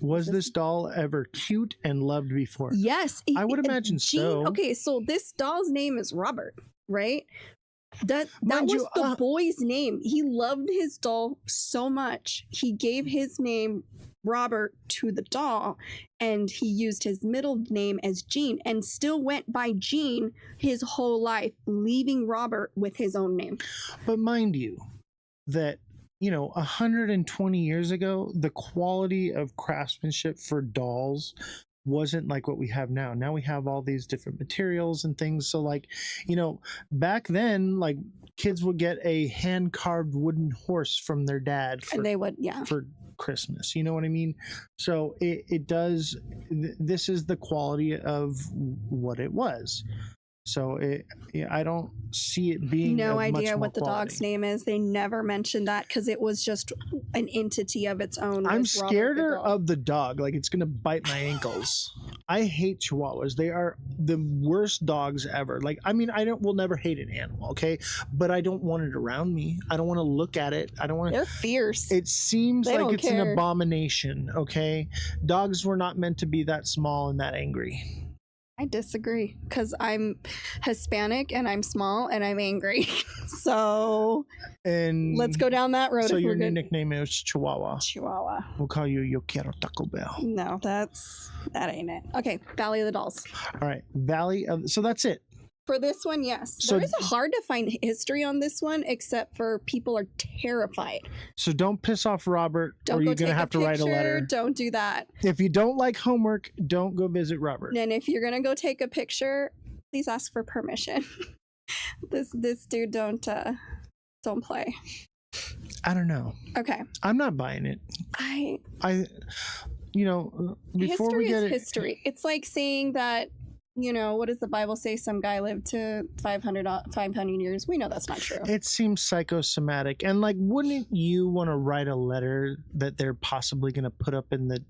was this doll ever cute and loved before? yes, I would imagine so. Okay, so this doll's name is Robert, right? That Mind was you, the boy's name. He loved his doll so much, he gave his name Robert to the doll, and he used his middle name as Gene, and still went by Gene his whole life, leaving Robert with his own name. But mind you, that 120 years ago, the quality of craftsmanship for dolls wasn't like what we have now. Now we have all these different materials and things. So like, back then, like kids would get a hand carved wooden horse from their dad And they would, for Christmas. You know what I mean? So it does. This is the quality of what it was. So I don't see it being no of much idea more what the quality. dog's name is. They never mentioned that because it was just an entity of its own. I'm was Robert scared the doll. of the dog. Like it's gonna bite my ankles. I hate Chihuahuas. They are the worst dogs ever. Like will never hate an animal, okay? But I don't want it around me. I don't want to look at it. I don't want. They're fierce. It seems They like don't it's an care. abomination. Okay, dogs were not meant to be that small and that angry. I disagree because I'm Hispanic and I'm small and I'm angry. So And let's go down that road. So if your we're new good. nickname is Chihuahua. Chihuahua. We'll call you Yo Quiero Taco Bell. No, that ain't it. Okay, Valley of the Dolls. All right, Valley of. So that's it. For this one, yes. So- There is a hard to find history on this one, except for people are terrified. So don't piss off Robert, Don't or go you're take gonna have to a write a picture. letter. Don't do that. If you don't like homework, don't go visit Robert. And if you're gonna go take a picture, please ask for permission. this dude don't play. I don't know. Okay. I'm not buying it. I before history we get is it, history. It's like saying that, what does the Bible say? Some guy lived to 500 years. We know that's not true. it seems psychosomatic. And like, wouldn't you want to write a letter that they're possibly going to put up in the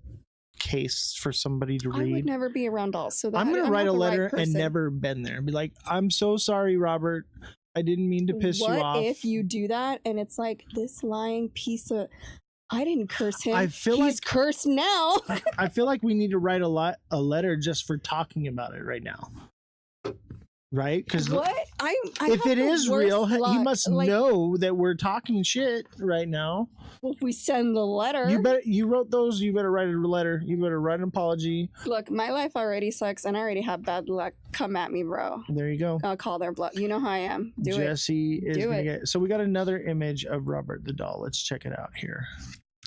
case for somebody to I would read? never be around dolls. So that I'm going to I'm write not a the right letter and person. never been there. Be like, I'm so sorry, Robert. I didn't mean to piss you off. What if you do that and it's like this lying piece of? I didn't curse him. I feel He's like- cursed now. I feel like we need to write a letter just for talking about it right now. Right? Because What? I if have it the is worst real, he luck. must Like, know that we're talking shit right now. Well, if we send the letter, You wrote those. You better write a letter. You better write an apology. look, my life already sucks, and I already have bad luck. Come at me, bro. There you go. I'll call their bluff. You know how I am. Do Jesse is Do gonna it. get. So we got another image of Robert the doll. Let's check it out here.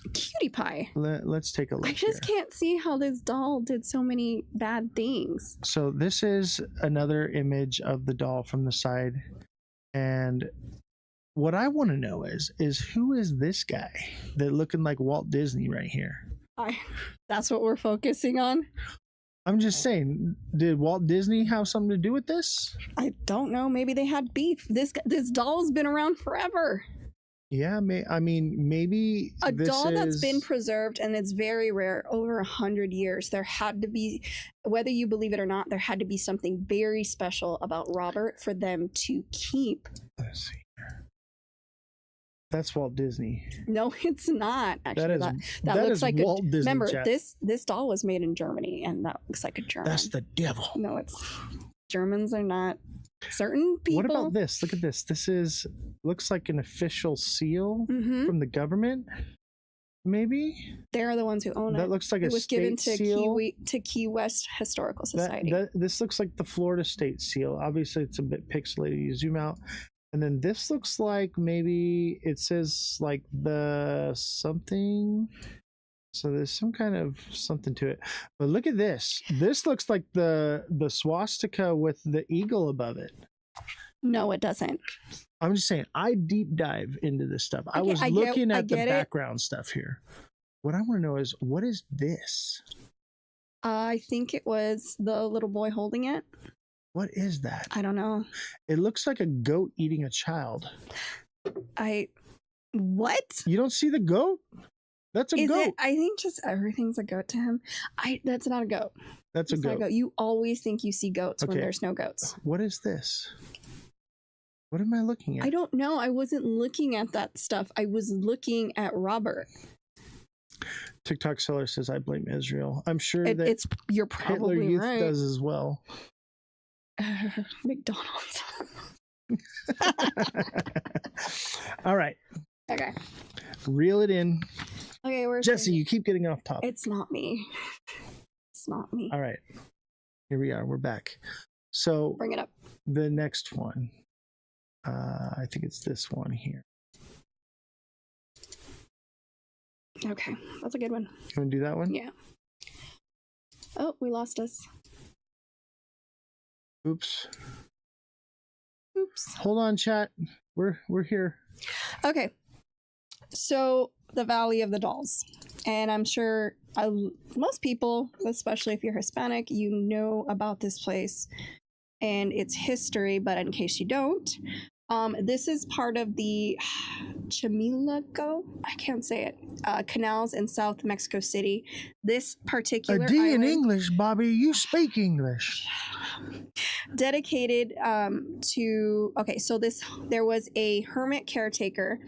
it. Cutie pie. Let's take a look. I just here. can't see how this doll did so many bad things. So this is another image of the doll from the side, and what I want to know is who is this guy that looking like Walt Disney right here? That's what we're focusing on. I'm just saying, did Walt Disney have something to do with this? I don't know. Maybe they had beef. This doll's been around forever. Yeah, I mean, maybe A this doll that's is- been preserved, and it's very rare, over 100 years. There had to be, whether you believe it or not, there had to be something very special about Robert for them to keep. Let's see here. That's Walt Disney. No, it's not. Actually, That looks is like Walt Disney. Remember, chat. this doll was made in Germany, and that looks like a German. That's the devil. No, it's Germans are not. Certain people. What about this? Look at this. This looks like an official seal from the government. Maybe they're the ones who own it. That looks like it a was state given to seal. Key West Historical Society. This looks like the Florida state seal. Obviously, it's a bit pixelated. You zoom out, and then this looks like maybe it says like the something. So there's some kind of something to it. But look at this. This looks like the swastika with the eagle above it. No, it doesn't. I'm just saying, I deep dive into this stuff. I was looking at the background stuff here. What I want to know is, what is this? I think it was the little boy holding it. What is that? I don't know. It looks like a goat eating a child. What? You don't see the goat? That's a goat. I think just everything's a goat to him. That's not a goat. That's a goat. Not a goat. You always think you see goats when there's no goats. What is this? What am I looking at? I don't know. I wasn't looking at that stuff. I was looking at Robert. TikTok seller says, I blame Israel. I'm sure that you're probably Hitler Youth right. does as well. McDonald's. All right. Okay. Reel it in. Okay, where's Jesse? You keep getting off topic. It's not me. It's not me. All right. Here we are. We're back. So bring it up. The next one. I think it's this one here. Okay, that's a good one. You want to do that one? Yeah. Oh, we lost us. Oops. Oops. Hold on, chat. We're here. Okay. So the Valley of the Dolls, and I'm sure most people, especially if you're Hispanic, you know about this place and its history. But in case you don't, this is part of the Chamilago, I can't say it, canals in South Mexico City. This particular A D island, in English, Bobby. You speak English. dedicated to, okay, so there was a hermit caretaker,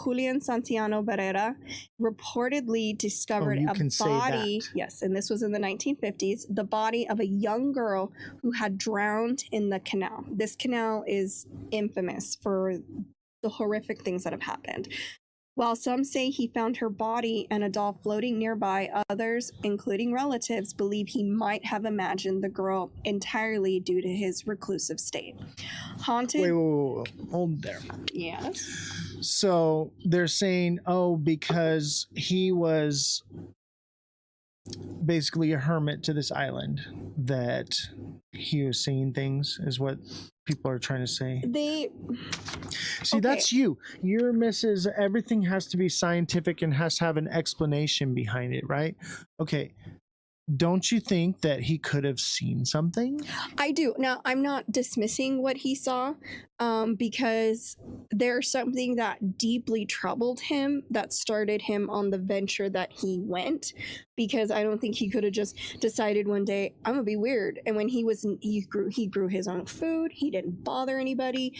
Julian Santiano Barrera, reportedly discovered a body. Yes, and this was in the 1950s, the body of a young girl who had drowned in the canal. This canal is infamous for the horrific things that have happened. While some say he found her body and a doll floating nearby, others, including relatives, believe he might have imagined the girl entirely due to his reclusive state. Haunted. Wait. Hold there. Yes. So they're saying, because he was basically a hermit to this island, that he was seeing things, is what people are trying to say. That's you. Your missus, everything has to be scientific and has to have an explanation behind it, right? Okay. Don't you think that he could have seen something? I do. Now, I'm not dismissing what he saw, because there's something that deeply troubled him that started him on the venture that he went, because I don't think he could have just decided one day, I'm gonna be weird. And when he grew his own food. He didn't bother anybody.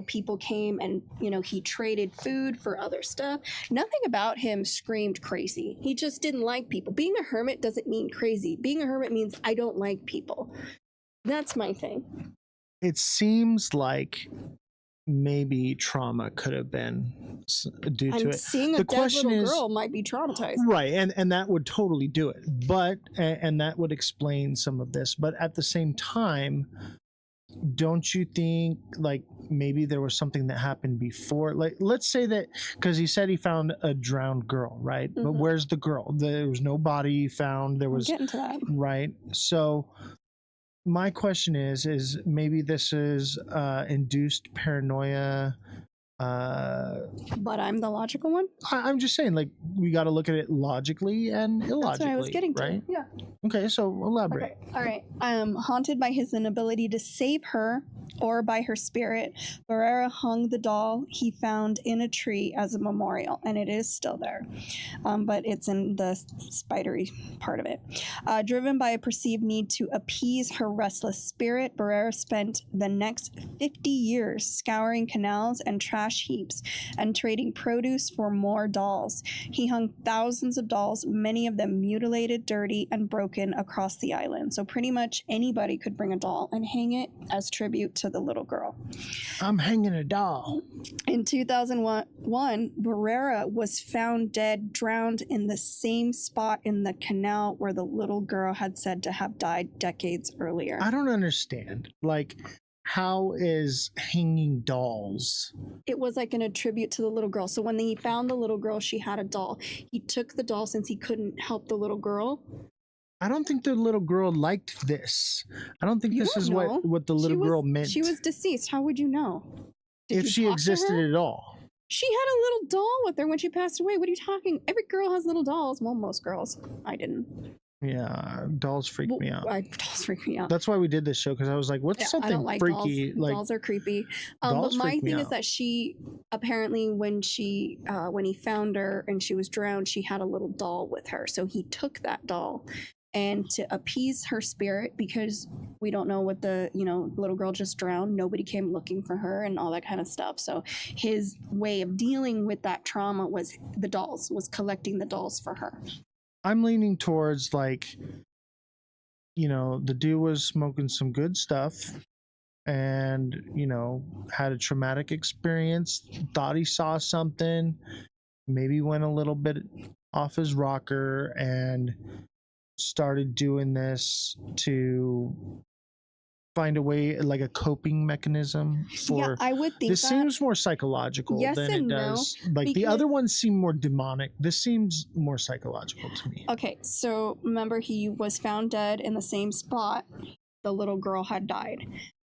People came and, he traded food for other stuff. Nothing about him screamed crazy. He just didn't like people. Being a hermit doesn't mean crazy. Being a hermit means I don't like people. That's my thing. It seems like maybe trauma could have been due to it. Seeing a dead little girl might be traumatized. Right, and that would totally do it. But and that would explain some of this. But at the same time, don't you think like maybe there was something that happened before? Like, let's say that, because he said he found a drowned girl, right? Mm-hmm. But where's the girl? There was no body found. There was, I'm getting to that. Right. So my question is maybe this is induced paranoia. But I'm the logical one? I'm just saying, like, we got to look at it logically and illogically. That's what I was getting to. Right? Yeah. Okay, so elaborate. Okay. All right. Haunted by his inability to save her or by her spirit, Barrera hung the doll he found in a tree as a memorial, and it is still there, but it's in the spidery part of it. Driven by a perceived need to appease her restless spirit, Barrera spent the next 50 years scouring canals and trash heaps and trading produce for more dolls. He hung thousands of dolls, many of them mutilated, dirty, and broken across the island. So pretty much anybody could bring a doll and hang it as tribute to the little girl. I'm hanging a doll. In 2001, Barrera was found dead, drowned in the same spot in the canal where the little girl had said to have died decades earlier. I don't understand. Like, how is hanging dolls? It was like a tribute to the little girl. So when he found the little girl, she had a doll. He took the doll since he couldn't help the little girl. I don't think the little girl liked this. I don't think this is what the little girl meant. She was deceased. How would you know? If she existed at all. She had a little doll with her when she passed away. What are you talking? Every girl has little dolls. Well, most girls. I didn't. Yeah, dolls freak me out. Dolls freak me out. That's why we did this show, because I was like, what's something I don't like freaky? Dolls. Dolls are creepy. But my thing is that she apparently, when he found her and she was drowned, she had a little doll with her. So he took that doll, and to appease her spirit, because we don't know what the little girl just drowned, nobody came looking for her and all that kind of stuff. So his way of dealing with that trauma was collecting the dolls for her. I'm leaning towards, like, the dude was smoking some good stuff and, had a traumatic experience, thought he saw something, maybe went a little bit off his rocker and started doing this to find a way, like a coping mechanism for. Yeah, I would think this that seems more psychological than it does. Like the other ones seem more demonic. This seems more psychological to me. Okay, so remember, he was found dead in the same spot the little girl had died.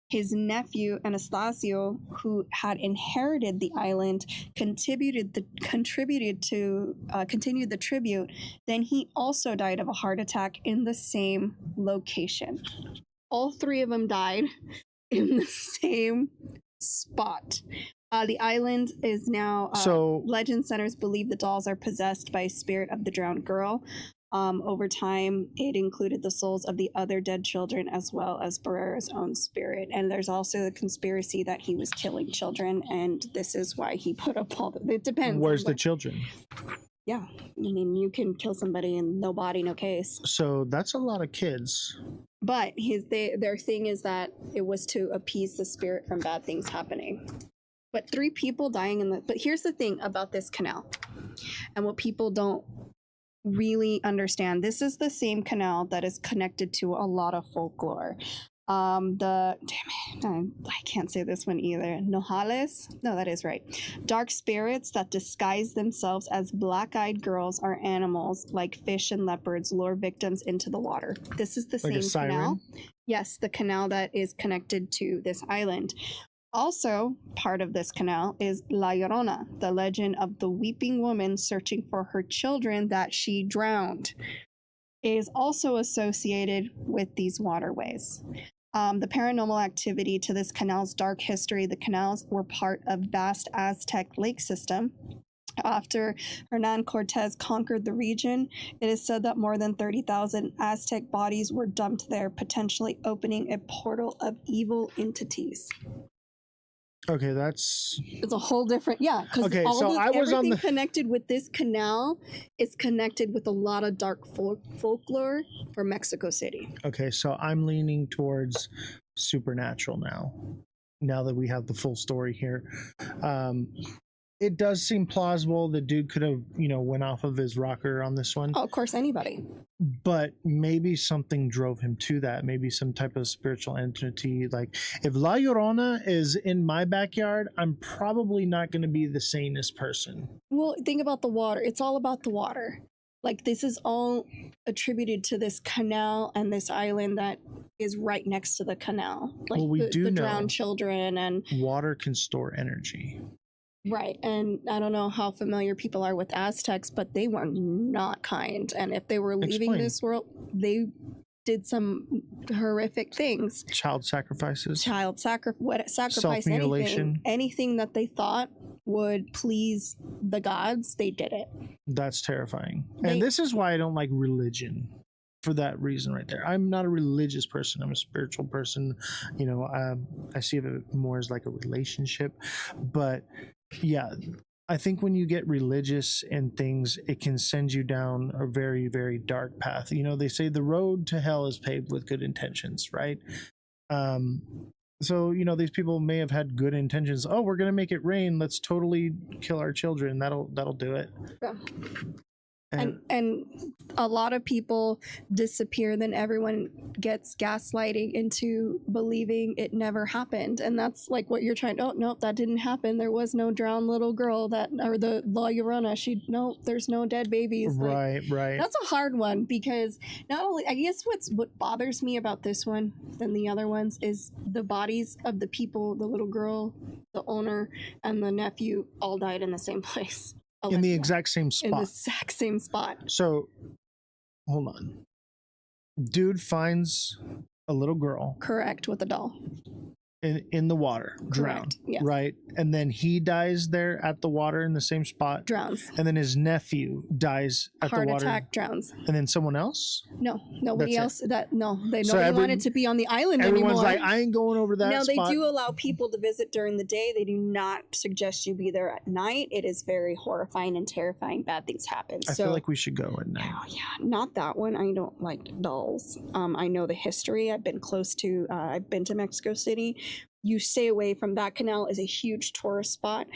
His nephew Anastasio, who had inherited the island, continued the tribute. Then he also died of a heart attack in the same location. All three of them died in the same spot. The island is now. Legend centers believe the dolls are possessed by a spirit of the drowned girl. Over time, it included the souls of the other dead children as well as Barrera's own spirit. And there's also the conspiracy that he was killing children, and this is why he put up all the. It depends. Where's the children? Yeah, I mean, you can kill somebody and no body, no case. So that's a lot of kids. But their thing is that it was to appease the spirit from bad things happening. But 3 people dying in the. But here's the thing about this canal, and what people don't really understand. This is the same canal that is connected to a lot of folklore. I can't say this one either. Nojales? No, that is right. Dark spirits that disguise themselves as black-eyed girls or animals like fish and leopards lure victims into the water. This is the like same canal. Yes, the canal that is connected to this island. Also, part of this canal is La Llorona, the legend of the weeping woman searching for her children that she drowned. It is also associated with these waterways. The paranormal activity to this canal's dark history. The canals were part of vast Aztec lake system. After Hernan Cortez conquered the region, it is said that more than 30,000 Aztec bodies were dumped there, potentially opening a portal of evil entities. Okay, it's a whole different, because everything connected with this canal is connected with a lot of dark folklore for Mexico City. Okay, so I'm leaning towards supernatural now that we have the full story here. It does seem plausible the dude could have, went off of his rocker on this one. Oh, of course, anybody. But maybe something drove him to that. Maybe some type of spiritual entity. Like, if La Llorona is in my backyard, I'm probably not going to be the sanest person. Well, think about the water. It's all about the water. Like, this is all attributed to this canal and this island that is right next to the canal. Like, we do know drowned children and water can store energy. Right, and I don't know how familiar people are with Aztecs, but they were not kind. And if they were leaving this world, they did some horrific things. Child sacrifices. Sacrifice anything that they thought would please the gods, they did it. That's terrifying. And this is why I don't like religion. For that reason right there. I'm not a religious person. I'm a spiritual person. You know, I see it more as like a relationship. But yeah, I think when you get religious and things, it can send you down a very, very dark path. You know, they say the road to hell is paved with good intentions, right? So, you know, these people may have had good intentions. Oh, we're going to make it rain. Let's totally kill our children. That'll do it. Yeah. And a lot of people disappear, then everyone gets gaslighting into believing it never happened. And that's like what you're trying to, oh, nope, that didn't happen. There was no drowned little girl or the La Llorona. Nope, there's no dead babies. Right. That's a hard one because not only, I guess what bothers me about this one than the other ones is the bodies of the people, the little girl, the owner, and the nephew all died in the same place. In the exact same spot. In the exact same spot. So, hold on. Dude finds a little girl. Correct, with a doll. In the water, drowned, yes. Right? And then he dies there at the water in the same spot. Drowns. And then his nephew dies at the water. Heart attack, drowns. And then someone else? No, nobody else. Nobody So wanted to be on the island everyone's anymore. Like, I ain't going over that No, spot. they do allow people to visit during the day. They do not suggest you be there at night. It is very horrifying and terrifying. Bad things happen. I feel like we should go at night. Yeah, not that one. I don't like dolls. I know the history. I've been to Mexico City. You stay away from that. Canal is a huge tourist spot.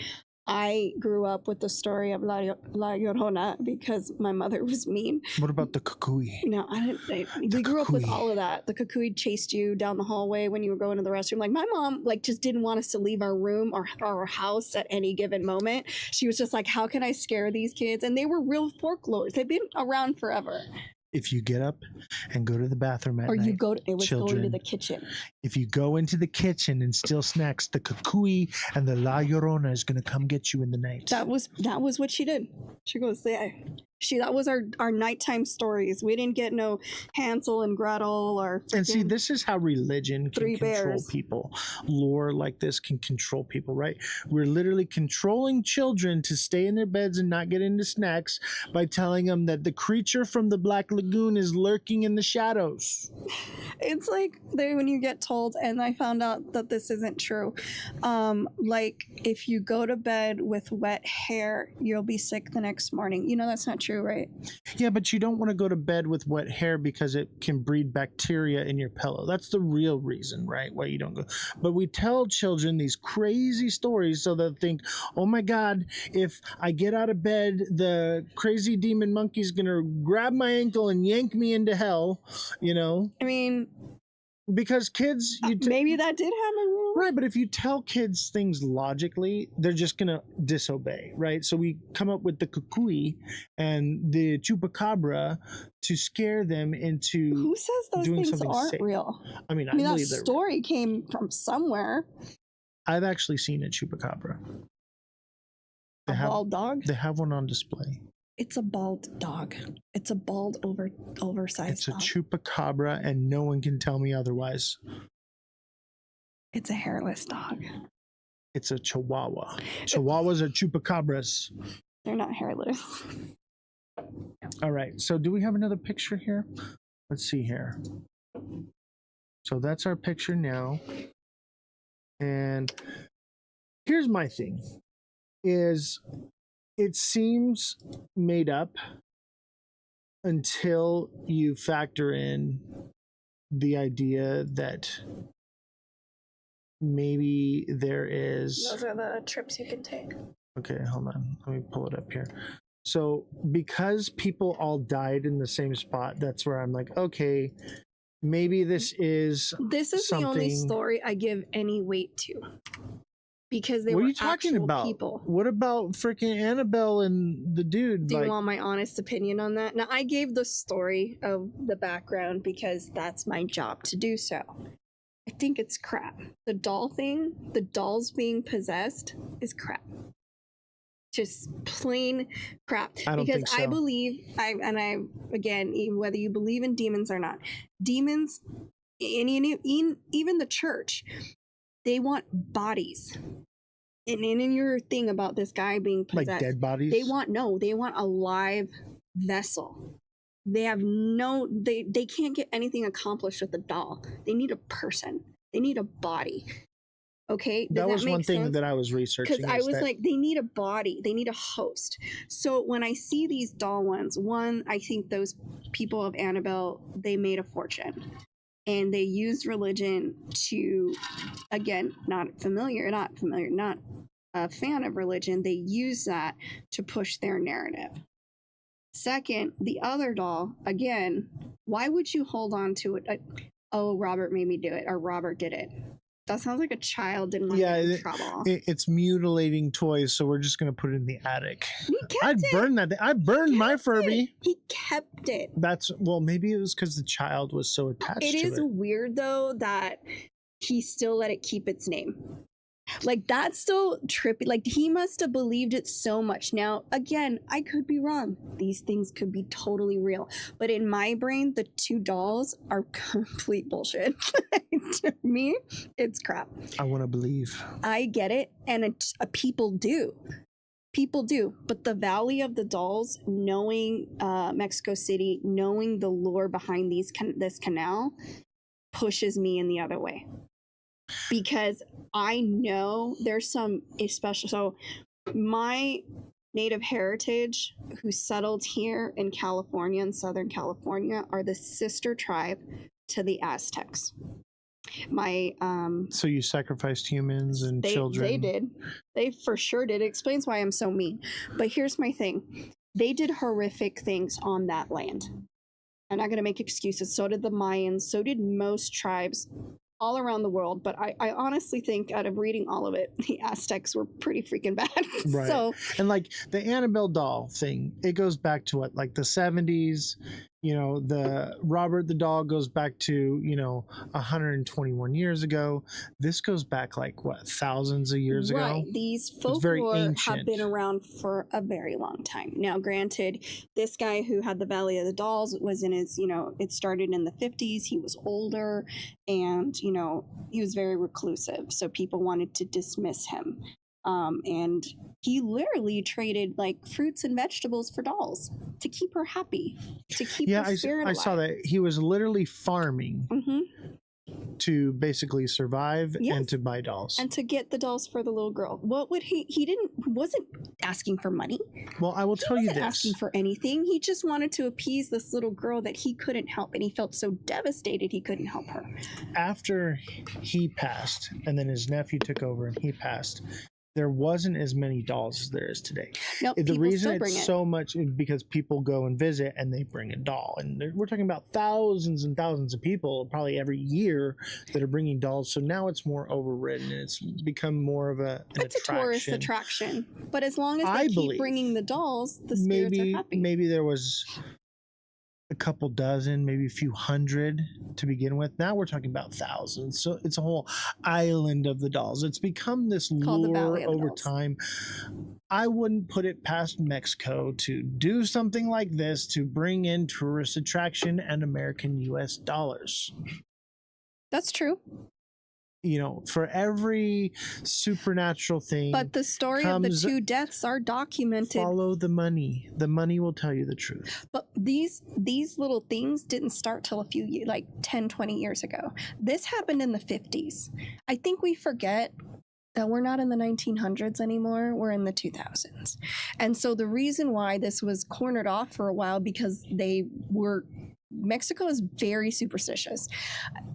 I grew up with the story of La Llorona because my mother was mean. What about the cucuy? No, we grew up with all of that. The cucuy chased you down the hallway when you were going to the restroom. Like my mom, just didn't want us to leave our room or our house at any given moment. She was just like, "How can I scare these kids?" And they were real folklores. They've been around forever. If you get up and go to the bathroom at night, going to the kitchen. If you go into the kitchen and steal snacks, the cucuy and the La Llorona is going to come get you in the night. That was what she did. She goes, that was our nighttime stories. We didn't get no Hansel and Gretel or. And see, this is how religion can control bears. people. Lore like this can control people, right? We're literally controlling children to stay in their beds and not get into snacks by telling them that the creature from the Black Lagoon is lurking in the shadows. It's like when you get told, and I found out that this isn't true. Like if you go to bed with wet hair, you'll be sick the next morning. You know that's not true, right? Yeah, but you don't want to go to bed with wet hair because it can breed bacteria in your pillow. That's the real reason, right? Why you don't go. But we tell children these crazy stories so they'll think, oh my God, if I get out of bed, the crazy demon monkey's going to grab my ankle and yank me into hell, you know? I mean, because kids, maybe that did happen. Right, but if you tell kids things logically, they're just gonna disobey, right? So we come up with the cucuy and the chupacabra to scare them into who says those doing things aren't safe. real? I mean, I that believe story came from somewhere. I've actually seen a chupacabra. A bald dog? They have one on display. It's a bald dog. It's a bald, oversized dog. It's a chupacabra, and no one can tell me otherwise. It's a hairless dog. It's a chihuahua. Chihuahuas are chupacabras. They're not hairless. All right. So do we have another picture here? Let's see here. So that's our picture now. And here's my thing. Is it seems made up until you factor in the idea that maybe there is... Those are the trips you can take. Okay, hold on. Let me pull it up here. So because people all died in the same spot, that's where I'm like, okay, maybe this is the only story I give any weight to. Because they what were are you talking about? People. What about freaking Annabelle and the dude? Do you want my honest opinion on that? Now, I gave the story of the background because that's my job to do so. I think it's crap. The doll thing, the dolls being possessed, is crap. Just plain crap. I don't because think so. I believe, again, whether you believe in demons or not, demons, and even the church, they want bodies. And in your thing about this guy being possessed, like dead bodies, they want a live vessel. They have they can't get anything accomplished with a doll. They need a person. They need a body. Okay, that was one thing that I was researching. Because I was like, they need a body, they need a host. So when I see these doll ones, one, I think those people of Annabelle, they made a fortune, and they used religion to, again, not a fan of religion. They use that to push their narrative. Second, the other doll, again, why would you hold on to it? Oh, Robert made me do it, or Robert did it. That sounds like a child didn't want to get in trouble. It's mutilating toys, so we're just going to put it in the attic. I'd burn that thing. I burned my Furby. He kept it. Maybe it was because the child was so attached to it. It is weird, though, that he still let it keep its name. Like, that's still trippy. Like, he must have believed it so much. Now, again, I could be wrong. These things could be totally real. But in my brain, the two dolls are complete bullshit. To me, it's crap. I want to believe. I get it. And people do. People do. But the Valley of the Dolls, knowing Mexico City, knowing the lore behind this canal, pushes me in the other way. Because I know there's some especially, so my native heritage who settled here in California, in Southern California, are the sister tribe to the Aztecs. So you sacrificed humans and children. They did. They for sure did. It explains why I'm so mean. But here's my thing. They did horrific things on that land. I'm not going to make excuses. So did the Mayans. So did most tribes all around the world, but I honestly think, out of reading all of it, the Aztecs were pretty freaking bad. Right. So, and like the Annabelle doll thing, it goes back to what, like the 70s. You know, the Robert the doll goes back to, 121 years ago. This goes back like what, thousands of years ago? These folklore have been around for a very long time. Now, granted, this guy who had the Valley of the Dolls was in his, it started in the 50s. He was older, and, he was very reclusive. So people wanted to dismiss him. And he literally traded like fruits and vegetables for dolls to keep her happy, to keep her spirit alive. I saw that he was literally farming to basically survive and to buy dolls and to get the dolls for the little girl. What would he wasn't asking for money. Well, I will tell you this. He wasn't asking for anything. He just wanted to appease this little girl that he couldn't help, and he felt so devastated he couldn't help her. After he passed, and then his nephew took over and he passed, there wasn't as many dolls as there is today. Nope, the reason it's so much is because people go and visit and they bring a doll. And we're talking about thousands and thousands of people probably every year that are bringing dolls. So now it's more overridden, and it's become more of an attraction. A tourist attraction. But as long as they keep bringing the dolls, the spirits are happy. Maybe there was a couple dozen, maybe a few hundred to begin with. Now we're talking about thousands. So it's a whole island of the dolls. It's become this lure over time. I wouldn't put it past Mexico to do something like this to bring in tourist attraction and American US dollars. That's true. For every supernatural thing. But the story of the two deaths are documented. Follow the money. The money will tell you the truth. But these little things didn't start till a few years, like 10, 20 years ago. This happened in the 50s. I think we forget that we're not in the 1900s anymore. We're in the 2000s. And so the reason why this was cornered off for a while, because Mexico is very superstitious.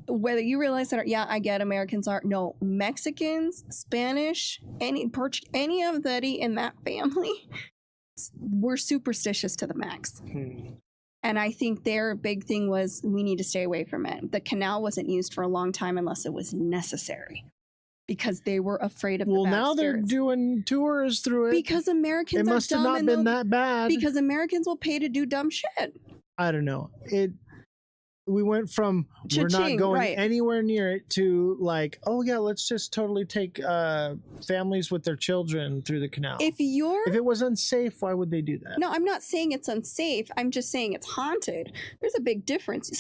Whether you realize that, I get Americans are. No, Mexicans, Spanish, any of that in that family were superstitious to the max. And I think their big thing was, we need to stay away from it. The canal wasn't used for a long time unless it was necessary, because they were afraid of the bad now spirits. They're doing tours through it. Because Americans it must have not been that bad. Because Americans will pay to do dumb shit. I don't know. we went from we're not Cha-ching, going right. anywhere near it to like, oh yeah, let's just totally take families with their children through the canal. If it was unsafe, why would they do that? No, I'm not saying it's unsafe. I'm just saying it's haunted. There's a big difference.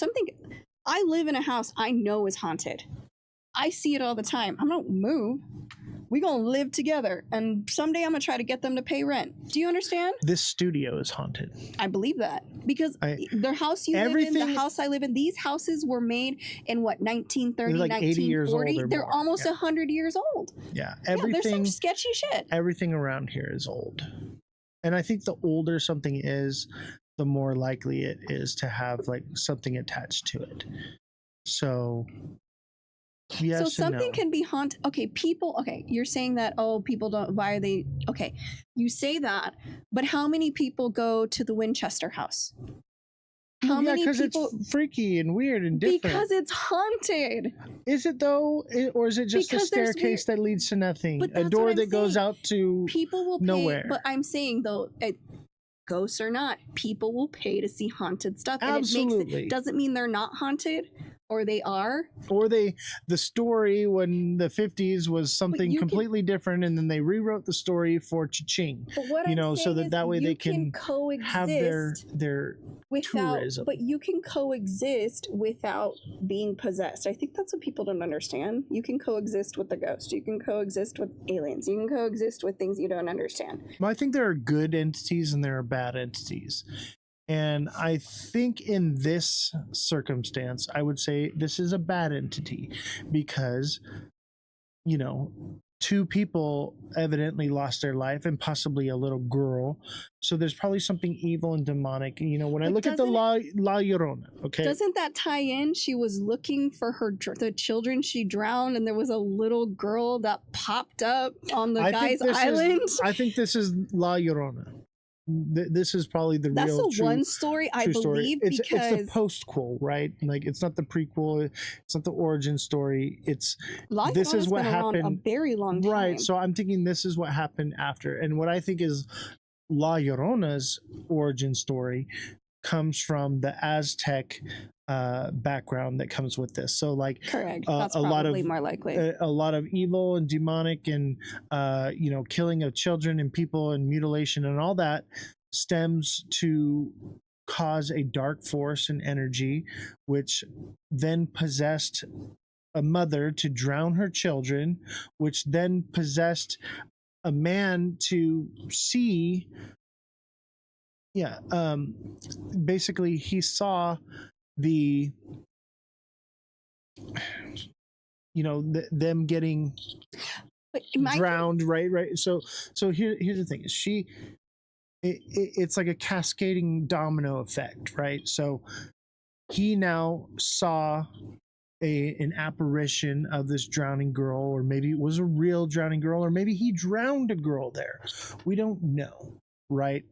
I live in a house I know is haunted. I see it all the time. I'm not move. We gonna live together, and someday I'm gonna try to get them to pay rent. Do you understand? This studio is haunted. I believe that because the house you live in, the house I live in, these houses were made in what 1930, like 80 years old 1940. or They're more. almost 100 years old. Yeah, There's everything. some sketchy shit. Everything around here is old, and I think the older something is, the more likely it is to have like something attached to it. So. Yes, so something no. can be haunted. Okay, people. Okay, you're saying that. Oh, people don't. Why are they? Okay, you say that, but how many people go to the Winchester house? How many because people? It's freaky and weird and different. Because it's haunted. Is it though, or is it just Because a there's staircase that leads to nothing? But A that's door what I'm that goes saying. out to People will pay, nowhere. But I'm saying though, ghosts or not, people will pay to see haunted stuff. And Absolutely. doesn't mean they're not haunted, or they are. Or the story when the 50s was something completely different, and then they rewrote the story for cha-ching. But what you I'm know, so saying that is way you they can coexist have their without, tourism. but you can coexist without being possessed. I think that's what people don't understand. You can coexist with the ghost. You can coexist with aliens. You can coexist with things you don't understand. Well, I think there are good entities and there are bad entities. And I think in this circumstance, I would say this is a bad entity because, you know, two people evidently lost their life and possibly a little girl. So there's probably something evil and demonic. You know, when I look at the La Llorona, okay? Doesn't that tie in? She was looking for the children she drowned, and there was a little girl that popped up on the guy's island. I think this is La Llorona. This is probably the That's real the one story I believe it's because the postquel, right? Like it's not the prequel, it's not the origin story. It's this is what happened a very long time. Right. So I'm thinking this is what happened after. And what I think is La Llorona's origin story comes from the Aztec background that comes with this. So like correct. That's a lot of more likely. A lot of evil and demonic and you know, killing of children and people and mutilation and all that stems to cause a dark force and energy which then possessed a mother to drown her children, which then possessed a man to see basically he saw the, you know, them getting drowned, right? So here's the thing: is it's like a cascading domino effect, right? So he now saw an apparition of this drowning girl, or maybe it was a real drowning girl, or maybe he drowned a girl there. We don't know, right?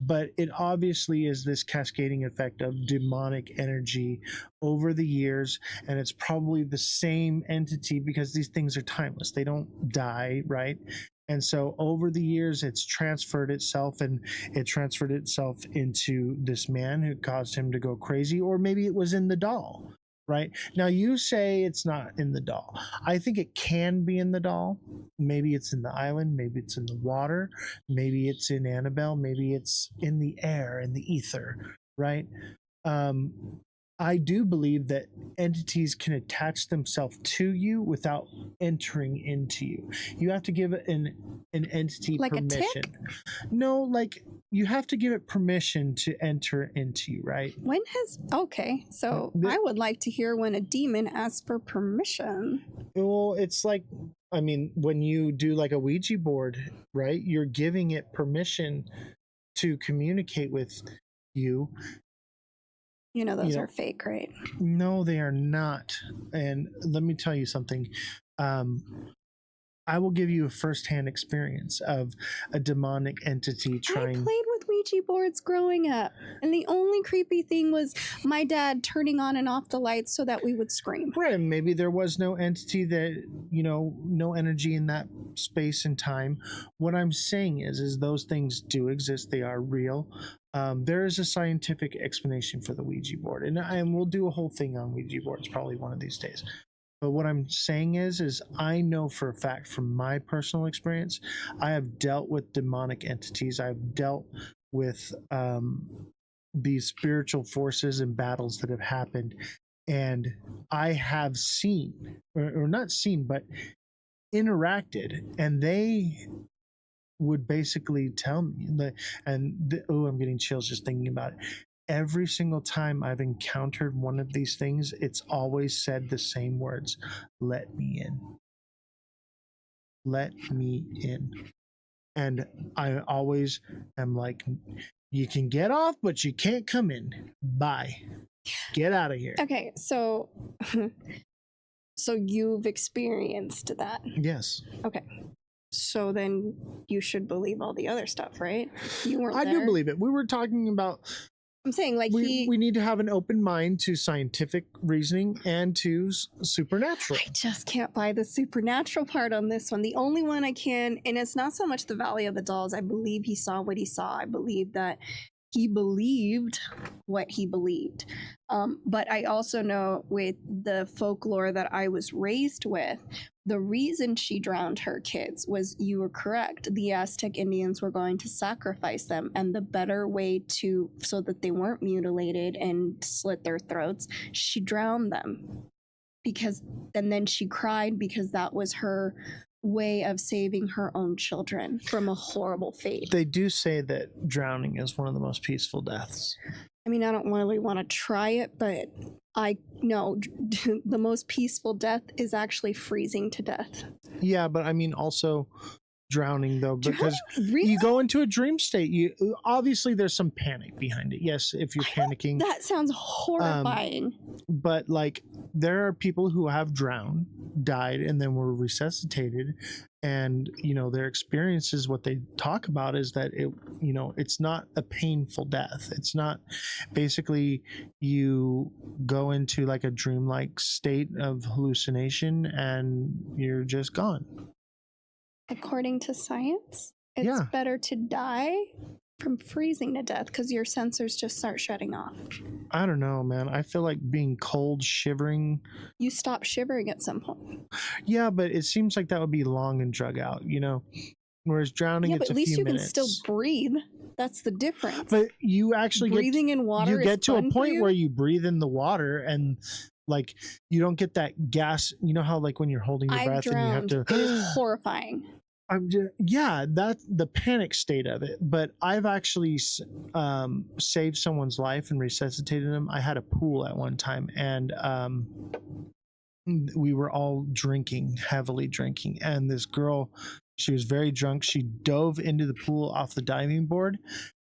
But it obviously is this cascading effect of demonic energy over the years, and it's probably the same entity because these things are timeless. They don't die, right? And so over the years, it's transferred itself, and it transferred itself into this man who caused him to go crazy, or maybe it was in the doll. Right now, you say it's not in the doll. I think it can be in the doll. Maybe it's in the island. Maybe it's in the water. Maybe it's in Annabelle. Maybe it's in the air, in the ether. Right. I do believe that entities can attach themselves to you without entering into you. You have to give an entity like permission. A tick? No, like you have to give it permission to enter into you, right? So I would like to hear when a demon asks for permission. Well, it's like, I mean, when you do like a Ouija board, right? You're giving it permission to communicate with you. You know, those are fake, right? No, they are not. And let me tell you something. I will give you a firsthand experience of a demonic entity trying. I played with Ouija boards growing up, and the only creepy thing was my dad turning on and off the lights so that we would scream. Right. Maybe there was no entity that, you know, no energy in that space and time. What I'm saying is those things do exist. They are real. There is a scientific explanation for the Ouija board, and we'll do a whole thing on Ouija boards probably one of these days. But what I'm saying is I know for a fact from my personal experience, I have dealt with demonic entities. I've dealt with these spiritual forces and battles that have happened, and I have seen, or not seen, but interacted, and they would basically tell me that, I'm getting chills just thinking about it. Every single time I've encountered one of these things, it's always said the same words: let me in. Let me in. And I always am like, you can get off, but you can't come in. Bye. Get out of here. Okay, so you've experienced that. Yes. Okay. So then you should believe all the other stuff, right? You weren't I there. do believe it. We were talking about, I'm saying, like, we need to have an open mind to scientific reasoning and to supernatural. I just can't buy the supernatural part on this one. The only one I can, and it's not so much the Valley of the Dolls. I believe he saw what he saw. I believe that he believed what he believed. But I also know with the folklore that I was raised with, the reason she drowned her kids was, you were correct, the Aztec Indians were going to sacrifice them, and the better way so that they weren't mutilated and slit their throats, she drowned them. And then she cried because that was her way of saving her own children from a horrible fate. They do say that drowning is one of the most peaceful deaths. I mean, I don't really want to try it, but I know the most peaceful death is actually freezing to death. Yeah, but I mean also drowning though, because really? you go into a dream state. You obviously there's some panic behind it. Yes, if you're panicking. That sounds horrifying. But like there are people who have drowned, died, and then were resuscitated, and their experiences, what they talk about is that it's not a painful death. It's not, basically you go into like a dreamlike state of hallucination and you're just gone. According to science, it's better to die from freezing to death because your sensors just start shutting off. I don't know, man. I feel like being cold, shivering. You stop shivering at some point. Yeah, but it seems like that would be long and drug out, Whereas drowning, it's a few minutes. At least you can still breathe. That's the difference. But you actually breathing in water. You get to a point you? where you breathe in the water and like you don't get that gas. You know how like when you're holding your breath drowned. and you have to. It is horrifying. That's the panic state of it. But I've actually saved someone's life and resuscitated them. I had a pool at one time, and we were all heavily drinking, and this girl, she was very drunk. She dove into the pool off the diving board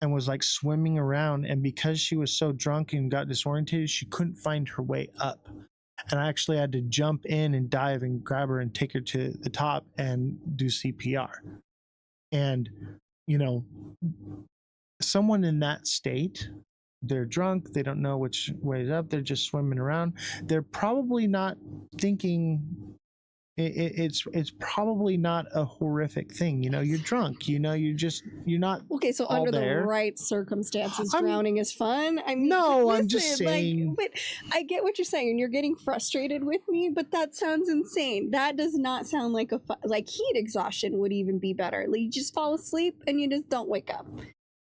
and was like swimming around, and because she was so drunk and got disorientated, she couldn't find her way up. And I actually had to jump in and dive and grab her and take her to the top and do CPR. And, someone in that state, they're drunk, they don't know which way is up, they're just swimming around. They're probably not thinking, it's probably not a horrific thing. You're drunk, you're not okay. So all under there. The right circumstances, drowning is fun. I mean, no, listen, I'm just saying. But I get what you're saying, and you're getting frustrated with me. But that sounds insane. That does not sound like like heat exhaustion would even be better. Like you just fall asleep and you just don't wake up.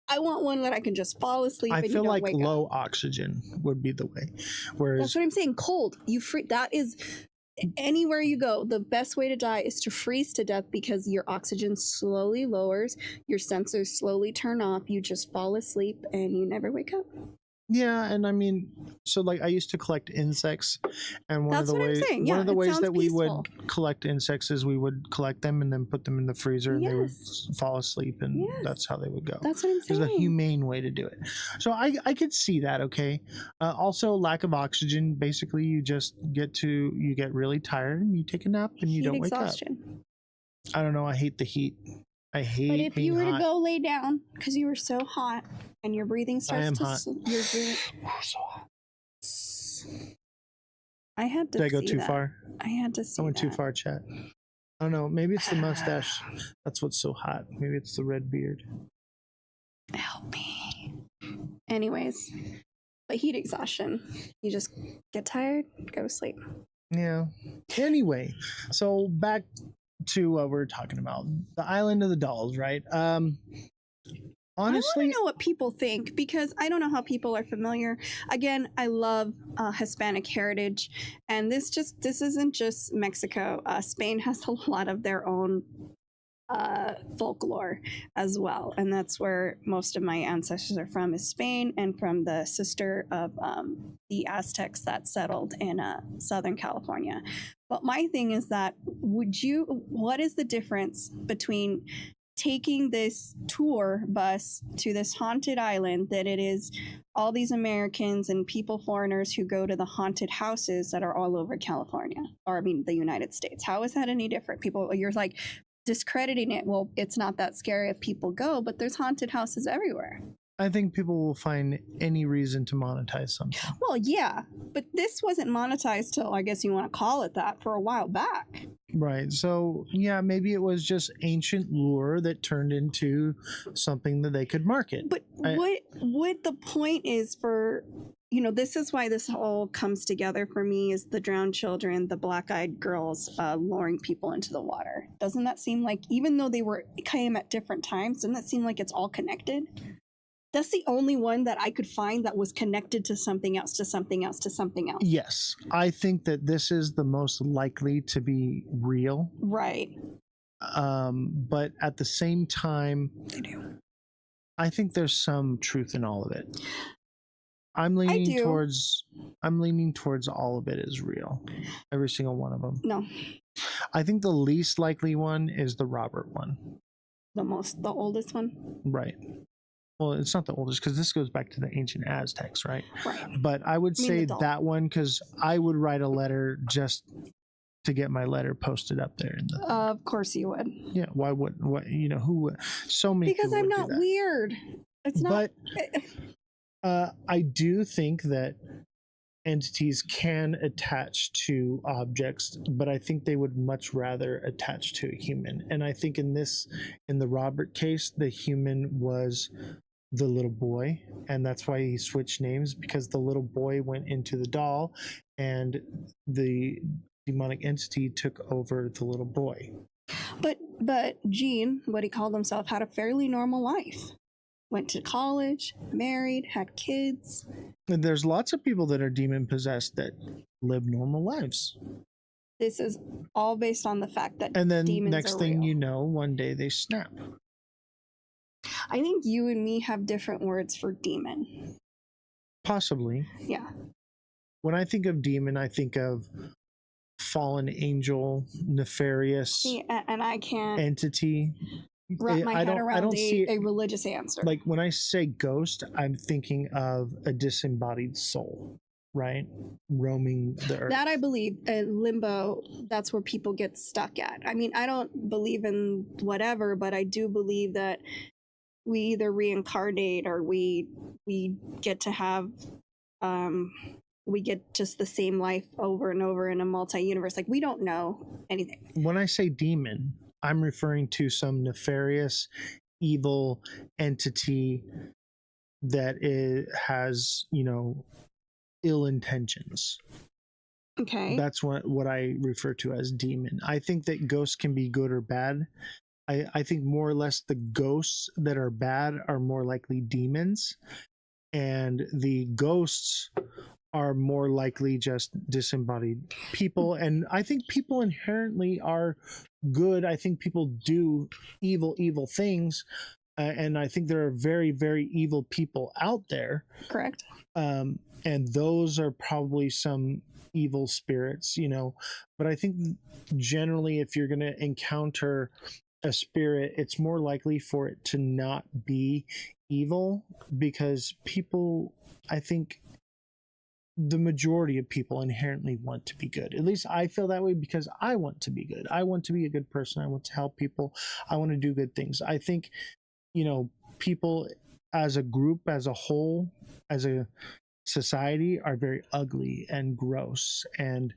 I want one that I can just fall asleep. I and feel you don't like wake low up. oxygen would be the way. Whereas That's what I'm saying. Cold. That is. Anywhere you go, the best way to die is to freeze to death because your oxygen slowly lowers, your sensors slowly turn off, you just fall asleep and you never wake up. Yeah, and I mean, so like I used to collect insects, and one of the ways that we would collect insects is we would collect them and then put them in the freezer, and they would fall asleep, and that's how they would go. That's what I'm saying. It's a humane way to do it. So I could see that. Okay. Also, lack of oxygen. Basically, you get really tired and you take a nap and you don't wake up. I don't know. I hate the heat. I hate. But if you were hot. to go lay down because you were so hot and your breathing starts to, you're doing. So hot. I had to. Did I go see too that. far? I had to see. I went too far, chat. I don't know. Maybe it's the mustache. That's what's so hot. Maybe it's the red beard. Help me. Anyways, but heat exhaustion. You just get tired, go to sleep. Yeah. Anyway, so back to what we're talking about, the Island of the Dolls, right? Honestly, I want to know what people think because I don't know how people are familiar. Again, I love Hispanic heritage, and this isn't just Mexico. Spain has a lot of their own folklore as well, and that's where most of my ancestors are from, is Spain, and from the sister of the Aztecs that settled in Southern California. But my thing is that what is the difference between taking this tour bus to this haunted island that it is all these Americans and foreigners who go to the haunted houses that are all over California, or I mean the United States? How is that any different? You're like discrediting it. Well, it's not that scary if people go, but there's haunted houses everywhere. I think people will find any reason to monetize something. Well, yeah, but this wasn't monetized till, I guess you want to call it that, for a while back. Right. So, yeah, maybe it was just ancient lure that turned into something that they could market. But what the point is for, this is why this all comes together for me, is the drowned children, the black-eyed girls luring people into the water. Doesn't that seem like, even though came at different times, doesn't that seem like it's all connected? That's the only one that I could find that was connected to something else, to something else, to something else. Yes, I think that this is the most likely to be real. Right. But at the same time, I think there's some truth in all of it. I'm leaning towards all of it is real. Every single one of them. No. I think the least likely one is the Robert one. The oldest one? Right. Well, it's not the oldest because this goes back to the ancient Aztecs, right? Right. But I would say that one, because I would write a letter just to get my letter posted up there. Of course you would. Yeah. Why would? Who would? So many. Because I'm not weird. It's not. But I do think that entities can attach to objects, but I think they would much rather attach to a human. And I think in the Robert case, the human was the little boy, and that's why he switched names, because the little boy went into the doll and the demonic entity took over the little boy. But Gene, what he called himself, had a fairly normal life. Went to college, married, had kids. And there's lots of people that are demon possessed that live normal lives. This is all based on the fact that and then demons next are thing real. you know, one day they snap. I think you and me have different words for demon. Possibly. Yeah. When I think of demon, I think of fallen angel, nefarious and I can't entity. Wrap my head around a religious answer. Like when I say ghost, I'm thinking of a disembodied soul, right? Roaming the earth. That I believe. Limbo, that's where people get stuck at. I mean, I don't believe in whatever, but I do believe that we either reincarnate or we get to have we get just the same life over and over in a multi-universe. Like, we don't know anything. When I say demon, I'm referring to some nefarious, evil entity that has, ill intentions. Okay. That's what I refer to as demon. I think that ghosts can be good or bad. I think more or less the ghosts that are bad are more likely demons, and the ghosts are more likely just disembodied people. And I think people inherently are good. I think people do evil things. And I think there are very, very evil people out there. Correct. And those are probably some evil spirits, But I think generally if you're going to encounter a spirit, it's more likely for it to not be evil, because people, I think, the majority of people inherently want to be good. At least I feel that way, because I want to be good. I want to be a good person. I want to help people. I want to do good things. I think, people as a group, as a whole, as a society are very ugly and gross and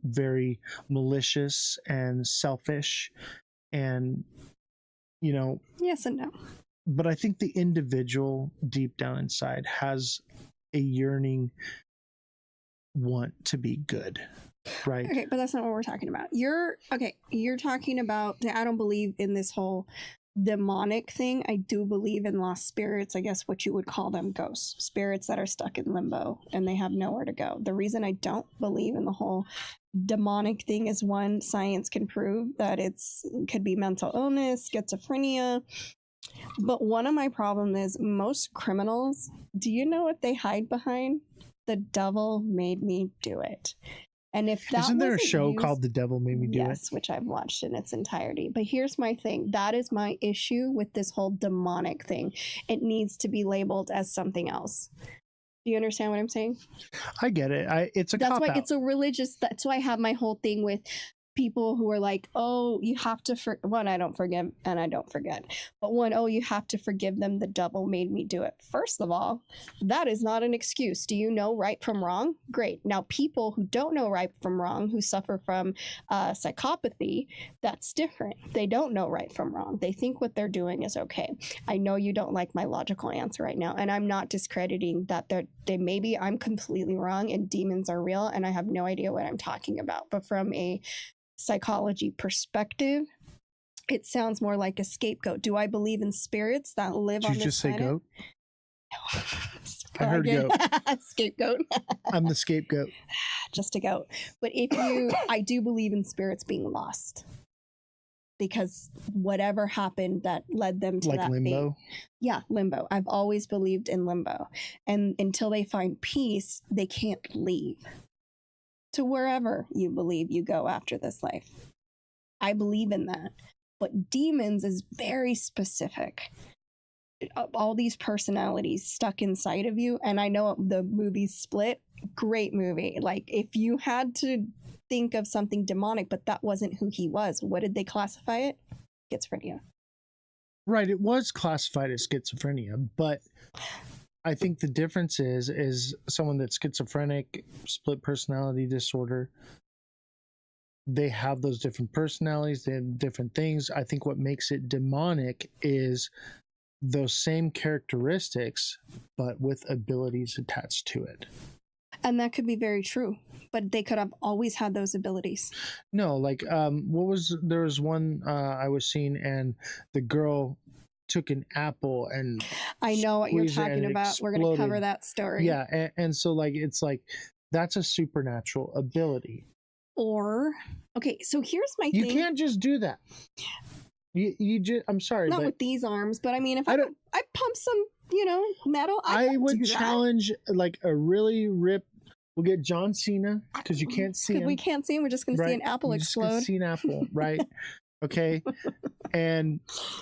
very malicious and selfish. And, yes and no. but I think the individual deep down inside has a yearning want to be good, right? Okay, but that's not what we're talking about. You're talking about, I don't believe in this whole demonic thing. I do believe in lost spirits, I guess what you would call them, ghosts, spirits that are stuck in limbo and they have nowhere to go. The reason I don't believe in the whole demonic thing is, one, science can prove that it could be mental illness, schizophrenia. But one of my problems is most criminals, do you know what they hide behind? The devil made me do it. And if that isn't there a show called The Devil Made Me Do It? Yes, which I've watched in its entirety. But here's my thing. That is my issue with this whole demonic thing. It needs to be labeled as something else. Do you understand what I'm saying? I get it. It's a that's cop why out. it's a religious. That's why I have my whole thing with people who are like, oh, you have to one, I don't forgive and I don't forget, but one, oh, you have to forgive them, the devil made me do it. First of all, that is not an excuse. Do you know right from wrong? Great. Now people who don't know right from wrong, who suffer from psychopathy, that's different. They don't know right from wrong. They think what they're doing is okay. I know you don't like my logical answer right now, and I'm not discrediting that maybe I'm completely wrong and demons are real and I have no idea what I'm talking about, but from a psychology perspective, it sounds more like a scapegoat. Do I believe in spirits that live on this planet? Did you just say goat? I heard goat. Scapegoat. I'm the scapegoat. Just a goat. But I do believe in spirits being lost, because whatever happened that led them to that limbo. Yeah, limbo. I've always believed in limbo, and until they find peace, they can't leave to wherever you believe you go after this life. I believe in that. But demons is very specific. All these personalities stuck inside of you. And I know the movie Split, great movie. Like, if you had to think of something demonic, but that wasn't who he was, what did they classify it? Schizophrenia. Right, it was classified as schizophrenia, but I think the difference is someone that's schizophrenic, split personality disorder, they have those different personalities, they have different things. I think what makes it demonic is those same characteristics, but with abilities attached to it. And that could be very true, but they could have always had those abilities. No, like there was one I was seeing, and the girl took an apple and I know what you're talking about. We're going to cover that story. Yeah, and so like it's like that's a supernatural ability. Or okay, so here's my thing. You can't just do that. You just, I'm sorry, not but with these arms, but I mean, if I pump some, metal, I would challenge like a really ripped. We'll get John Cena, because you can't see him. We can't see him. We're just going to see an apple explode. Just see an apple, right? Okay. And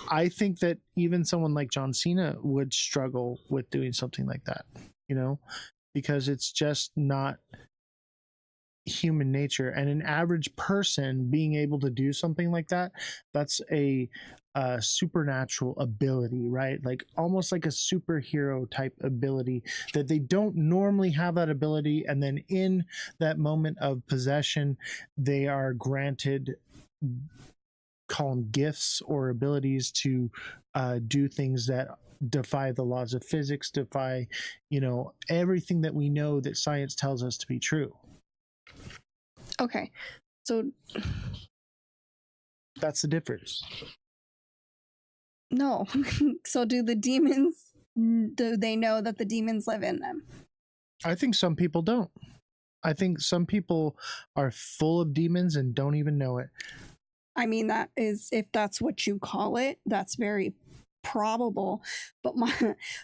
I think that even someone like John Cena would struggle with doing something like that, because it's just not human nature. And an average person being able to do something like that, that's a supernatural ability, right? Like almost like a superhero type ability that they don't normally have that ability. And then in that moment of possession, they are granted, call them gifts or abilities to do things that defy the laws of physics, defy, everything that we know that science tells us to be true. Okay. So that's the difference. No. So do the demons, do they know that the demons live in them? I think some people don't. I think some people are full of demons and don't even know it. I mean, that is, if that's what you call it, that's very probable. But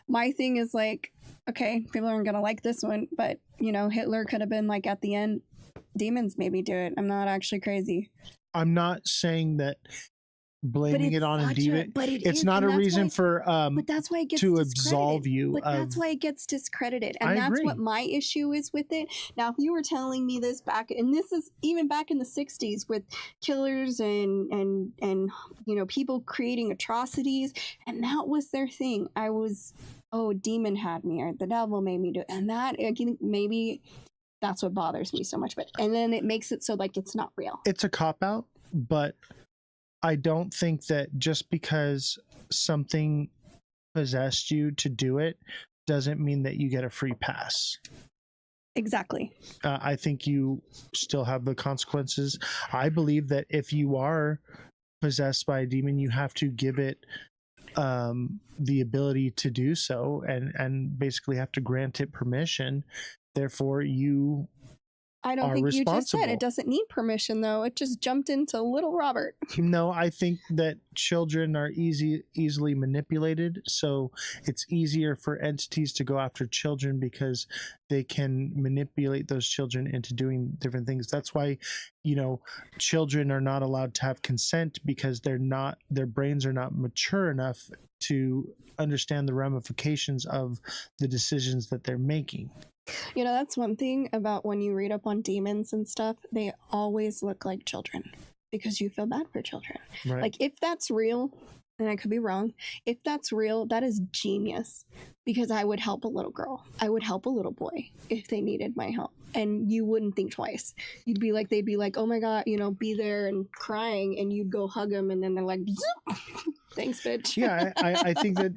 my thing is like, okay, people aren't going to like this one, but Hitler could have been like at the end, demons maybe do it. I'm not actually crazy. I'm not saying that blaming it on a demon, it's not a reason for but that's why it gets to absolve you. But that's why it gets discredited, and that's what my issue is with it. Now, if you were telling me this back, and this is even back in the 60s with killers and people creating atrocities, and that was their thing, I was, demon had me, or the devil made me do it, and that maybe that's what bothers me so much. But and then it makes it so like it's not real. It's a cop out, but I don't think that just because something possessed you to do it doesn't mean that you get a free pass. Exactly. I think you still have the consequences. I believe that if you are possessed by a demon, you have to give it the ability to do so, and basically have to grant it permission. Therefore, you I don't are think you just said responsible. it doesn't need permission, though. It just jumped into little Robert. No, I think that children are easily manipulated, so it's easier for entities to go after children because they can manipulate those children into doing different things. That's why, you know, children are not allowed to have consent, because their brains are not mature enough to understand the ramifications of the decisions that they're making. You know, that's one thing about when you read up on demons and stuff, they always look like children because you feel bad for children. Right. Like, if that's real, and I could be wrong, if that's real, that is genius, because I would help a little girl. I would help a little boy if they needed my help. And you wouldn't think twice. You'd be like, they'd be like, oh my God, you know, be there and crying, and you'd go hug them, and then they're like, zoop. Thanks, bitch. Yeah, I think that,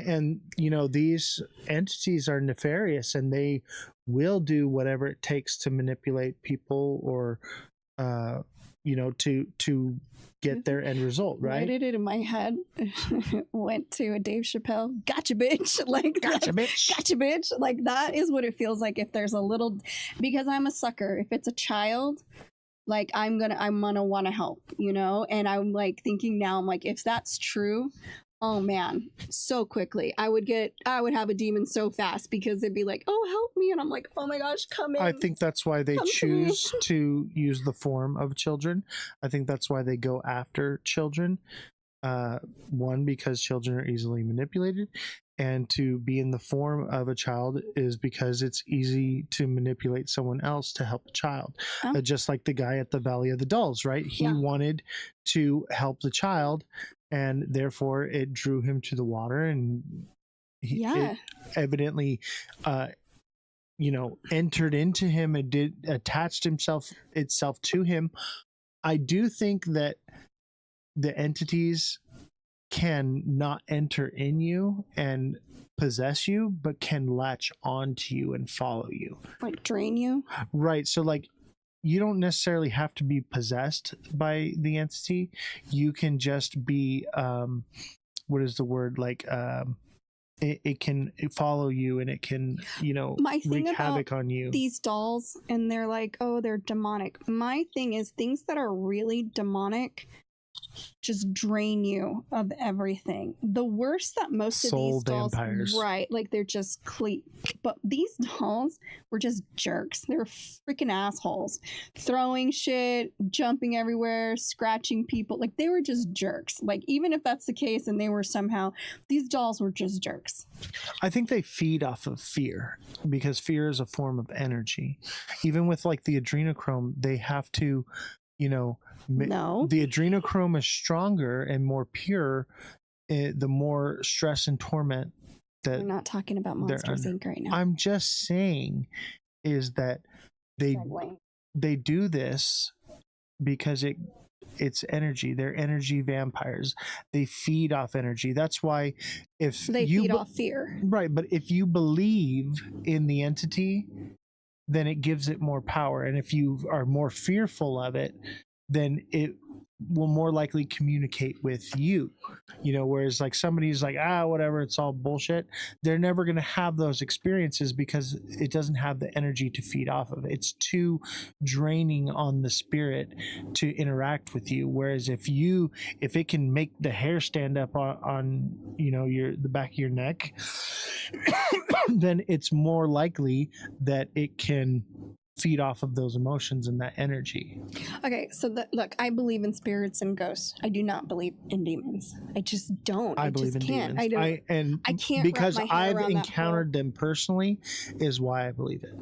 and you know, these entities are nefarious, and they will do whatever it takes to manipulate people, or you know, to get their end result, Why right? did it in my head went to a Dave Chappelle, gotcha bitch, like Gotcha bitch, gotcha bitch, like that is what it feels like if there's a little, because I'm a sucker. If it's a child, like I'm gonna want to help, you know. And I'm like thinking now, I'm like, if that's true, oh man, so quickly I would have a demon so fast, because it'd be like, oh help me, and I'm like, oh my gosh, come in. I think that's why they Come to choose to use the form of children. I think that's why they go after children. One, because children are easily manipulated, and to be in the form of a child is because it's easy to manipulate someone else to help a child. Just like the guy at the Valley of the Dolls, right? He wanted to help the child, and therefore it drew him to the water, and it evidently you know, entered into him and attached itself to him. I do think that the entities can not enter in you and possess you, but can latch onto you and follow you, like drain you. Right. So like, you don't necessarily have to be possessed by the entity. You can just be what is the word, like it can follow you, and it can, you know, my thing wreak about havoc on you. These dolls, and they're like, oh, they're demonic. My thing is, things that are really demonic just drain you of everything. The worst that most of these dolls, vampires, right? Like they're just but these dolls were just jerks. They're freaking assholes, throwing shit, jumping everywhere, scratching people. Like they were just jerks. Like even if that's the case, and they were somehow, these dolls were just jerks. I think they feed off of fear, because fear is a form of energy. Even with like the adrenochrome, they have to, you know, the adrenochrome is stronger and more pure the more stress and torment that we're not talking about Monsters Inc. right now. I'm just saying is that they do this because it's energy. They're energy vampires. They feed off energy. That's why if they feed off fear, right? But if you believe in the entity, then it gives it more power. And if you are more fearful of it, then it will more likely communicate with you, you know, whereas like somebody's like, whatever, it's all bullshit. They're never going to have those experiences because it doesn't have the energy to feed off of. It's too draining on the spirit to interact with you. Whereas if it can make the hair stand up on you know, the back of your neck, then it's more likely that it can feed off of those emotions and that energy. Okay, so look, I believe in spirits and ghosts. I do not believe in demons. I just don't. I believe just in can't. demons. I can't, because I've encountered them personally, is why I believe it.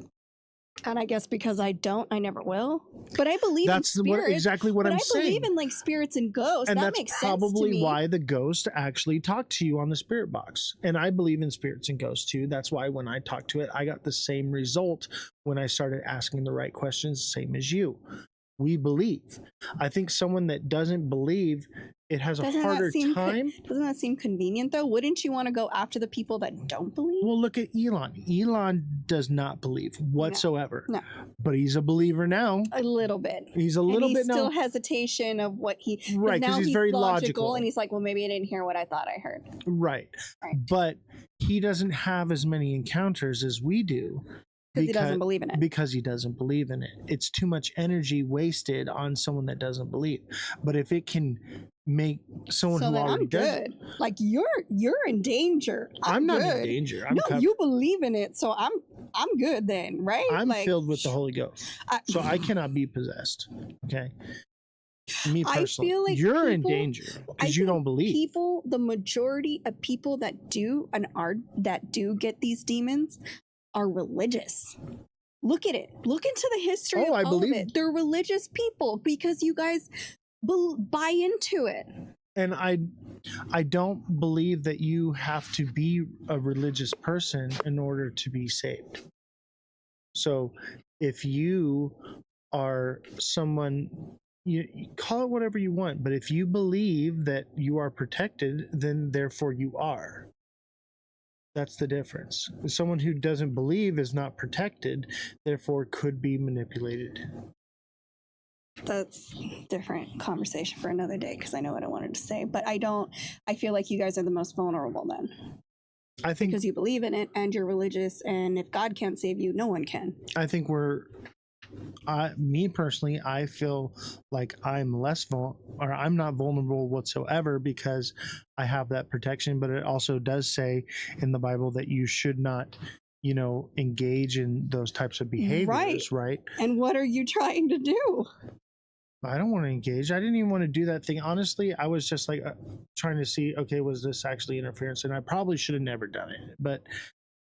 And I guess because I don't, I never will. But I believe in spirits. Exactly what I'm saying. I believe in like spirits and ghosts. And that that's makes sense to probably me. why the ghost actually talked to you on the spirit box. And I believe in spirits and ghosts too. That's why when I talked to it, I got the same result when I started asking the right questions, same as you. we believe. I think someone that doesn't believe, it has a harder time. Doesn't that seem convenient though? Wouldn't you want to go after the people that don't believe? Well, look at Elon. Elon does not believe whatsoever. No. But he's a believer now. A little bit. He's a little bit still now. hesitation of what he. Right, because he's very logical. and he's like, well, maybe I didn't hear what I thought I heard. Right. But he doesn't have as many encounters as we do. Because he doesn't believe in it. Because he doesn't believe in it. It's too much energy wasted on someone that doesn't believe. But if it can make someone who already does, like you're in danger. I'm not in danger. You believe in it, so I'm good then, right? I'm filled with the Holy Ghost, so I cannot be possessed. Okay. Me personally, I feel like you're in danger because you don't believe. People, the majority of people that do get these demons are religious. Look at it. Look into the history of all of it. They're religious people because you guys buy into it. And I don't believe that you have to be a religious person in order to be saved. So if you are someone, you call it whatever you want, but if you believe that you are protected, then therefore you are. That's the difference. Someone who doesn't believe is not protected, therefore could be manipulated. That's a different conversation for another day because I know what I wanted to say, but I feel like you guys are the most vulnerable then. I think because you believe in it and you're religious, and if God can't save you, no one can. I think me personally, I feel like I'm I'm not vulnerable whatsoever because I have that protection, but it also does say in the Bible that you should not, engage in those types of behaviors, right? And what are you trying to do? I don't want to engage. I didn't even want to do that thing. Honestly, I was just like trying to see, okay, was this actually interference? And I probably should have never done it, but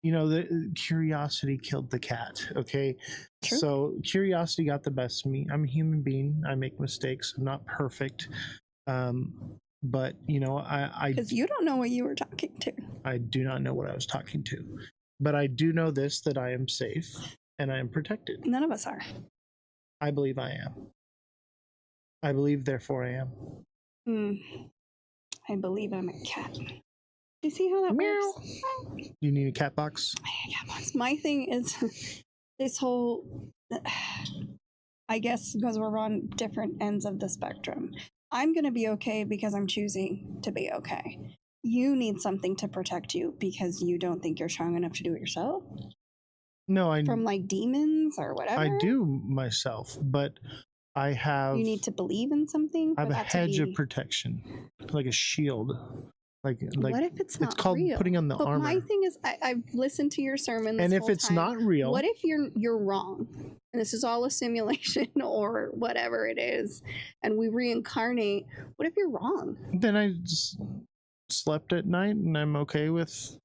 the curiosity killed the cat. Okay. True. So curiosity got the best of me. I'm a human being. I make mistakes. I'm not perfect. But I because you don't know what you were talking to. I do not know what I was talking to, but I do know this, that I am safe and I am protected. None of us are. I believe I am. I believe, therefore I am. I believe I'm a cat. You see how that works? You need a cat box? Cat box. My thing is this whole, I guess because we're on different ends of the spectrum. I'm going to be okay because I'm choosing to be okay. You need something to protect you because you don't think you're strong enough to do it yourself? No, from like demons or whatever? I do myself, but I have... You need to believe in something? I have a hedge of protection, like a shield. Like what if it's not it's called real? Putting on the but armor. My thing is, I've listened to your sermon this and if whole it's time. not real, what if you're wrong, and this is all a simulation or whatever it is, and we reincarnate? What if you're wrong? Then I just slept at night, and I'm okay with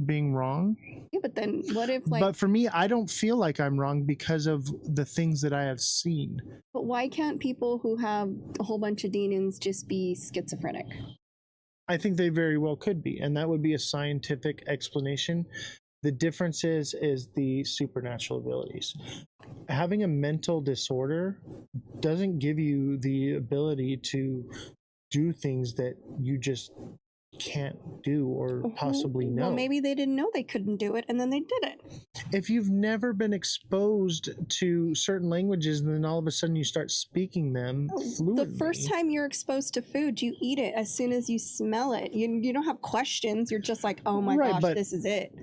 being wrong. Yeah, but then what if But for me, I don't feel like I'm wrong because of the things that I have seen. But why can't people who have a whole bunch of demons just be schizophrenic? I think they very well could be, and that would be a scientific explanation. The difference is the supernatural abilities. Having a mental disorder doesn't give you the ability to do things that you just can't do or possibly know. Well, maybe they didn't know they couldn't do it, and then they did it. If you've never been exposed to certain languages and then all of a sudden you start speaking them fluently. The first time you're exposed to food, you eat it as soon as you smell it. You don't have questions. You're just like, oh my gosh, this is it.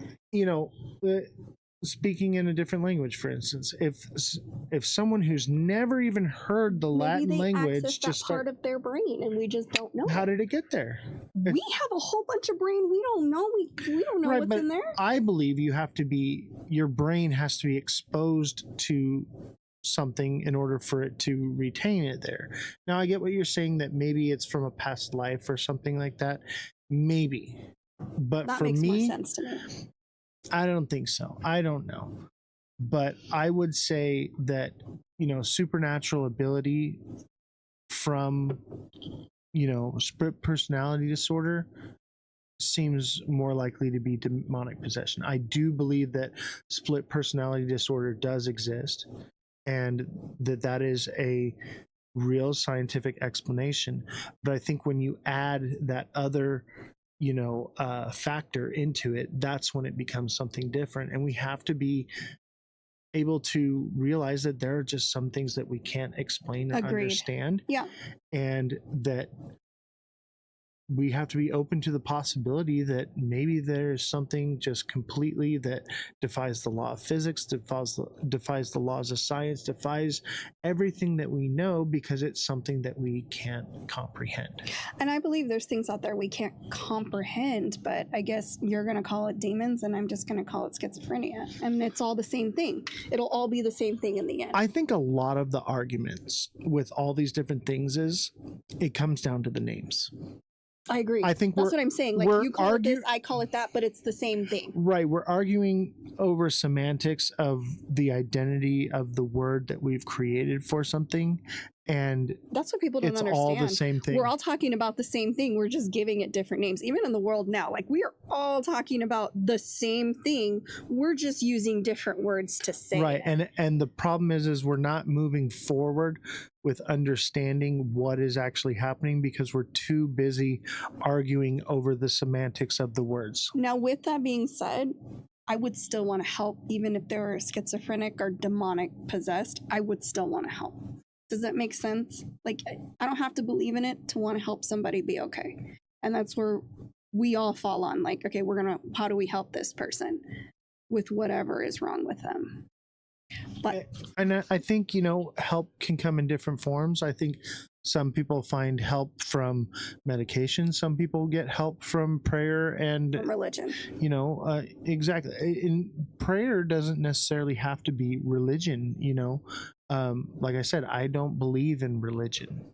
Speaking in a different language, for instance, if someone who's never even heard the Latin language just part of their brain, and we just don't know. How did it get there? We have a whole bunch of brain. We don't know. We don't know what's in there. I believe your brain has to be exposed to something in order for it to retain it there. Now I get what you're saying, that maybe it's from a past life or something like that. Maybe, but that for makes me, more sense to me. I don't think so. I don't know. But I would say that, supernatural ability from, split personality disorder seems more likely to be demonic possession. I do believe that split personality disorder does exist. and that is a real scientific explanation. But I think when you add that other factor into it, that's when it becomes something different. And we have to be able to realize that there are just some things that we can't explain or understand. Yeah. And that we have to be open to the possibility that maybe there's something just completely that defies the law of physics, defies the laws of science, defies everything that we know, because it's something that we can't comprehend. And I believe there's things out there we can't comprehend, but I guess you're going to call it demons and I'm just going to call it schizophrenia. And it's all the same thing. It'll all be the same thing in the end. I think a lot of the arguments with all these different things is it comes down to the names. I agree. I think that's what I'm saying. Like, you call it this, I call it that, but it's the same thing. Right. We're arguing over semantics of the identity of the word that we've created for something. And that's what people don't understand. It's all the same thing. We're all talking about the same thing. We're just giving it different names. Even in the world now, like, we are all talking about the same thing. We're just using different words to say right. it. And the problem is we're not moving forward with understanding what is actually happening because we're too busy arguing over the semantics of the words. Now, with that being said, I would still want to help. Even if they were schizophrenic or demonic possessed, I would still want to help. Does that make sense? Like, I don't have to believe in it to want to help somebody be okay. And that's where we all fall on. Like, okay, how do we help this person with whatever is wrong with them? But and I think, help can come in different forms. I think some people find help from medication. Some people get help from prayer and religion. Exactly. And prayer doesn't necessarily have to be religion, like I said, I don't believe in religion.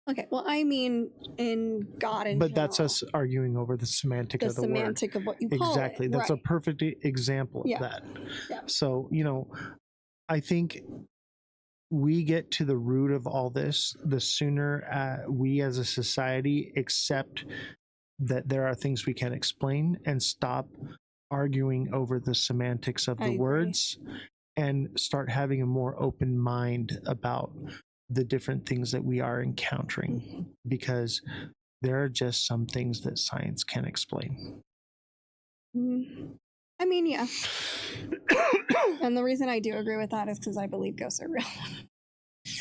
Okay, well, I mean in God in But general. that's us arguing over the semantic of the word. The semantic of what you call exactly. it. That's right. a perfect example of that. Yeah. So, I think we get to the root of all this, the sooner we as a society accept that there are things we can't explain and stop arguing over the semantics of the words and start having a more open mind about the different things that we are encountering, because there are just some things that science can't explain. I mean, yeah. And the reason I do agree with that is because I believe ghosts are real.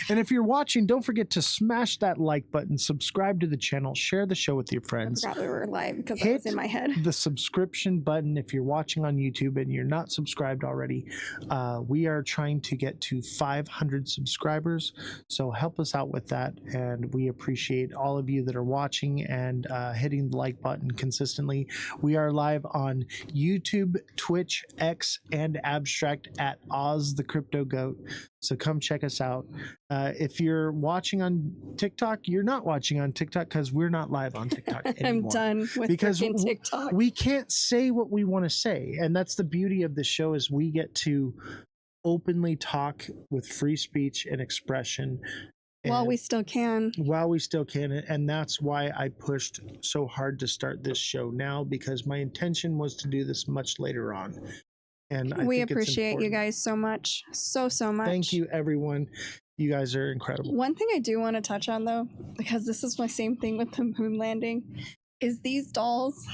And if you're watching, don't forget to smash that like button, subscribe to the channel, share the show with your friends. I forgot we were live because that was in my head. The subscription button if you're watching on YouTube and you're not subscribed already. We are trying to get to 500 subscribers, so help us out with that. And we appreciate all of you that are watching and hitting the like button consistently. We are live on YouTube, Twitch, X, and Abstract at Ozthecryptogoat. So come check us out. If you're watching on TikTok, you're not watching on TikTok because we're not live on TikTok anymore. I'm done with freaking TikTok. We can't say what we want to say. And that's the beauty of the show, is we get to openly talk with free speech and expression. While we still can. While we still can. And that's why I pushed so hard to start this show now, because my intention was to do this much later on. And we appreciate you guys so much. So much. Thank you, everyone. You guys are incredible. One thing I do want to touch on, though, because this is my same thing with the moon landing, is these dolls,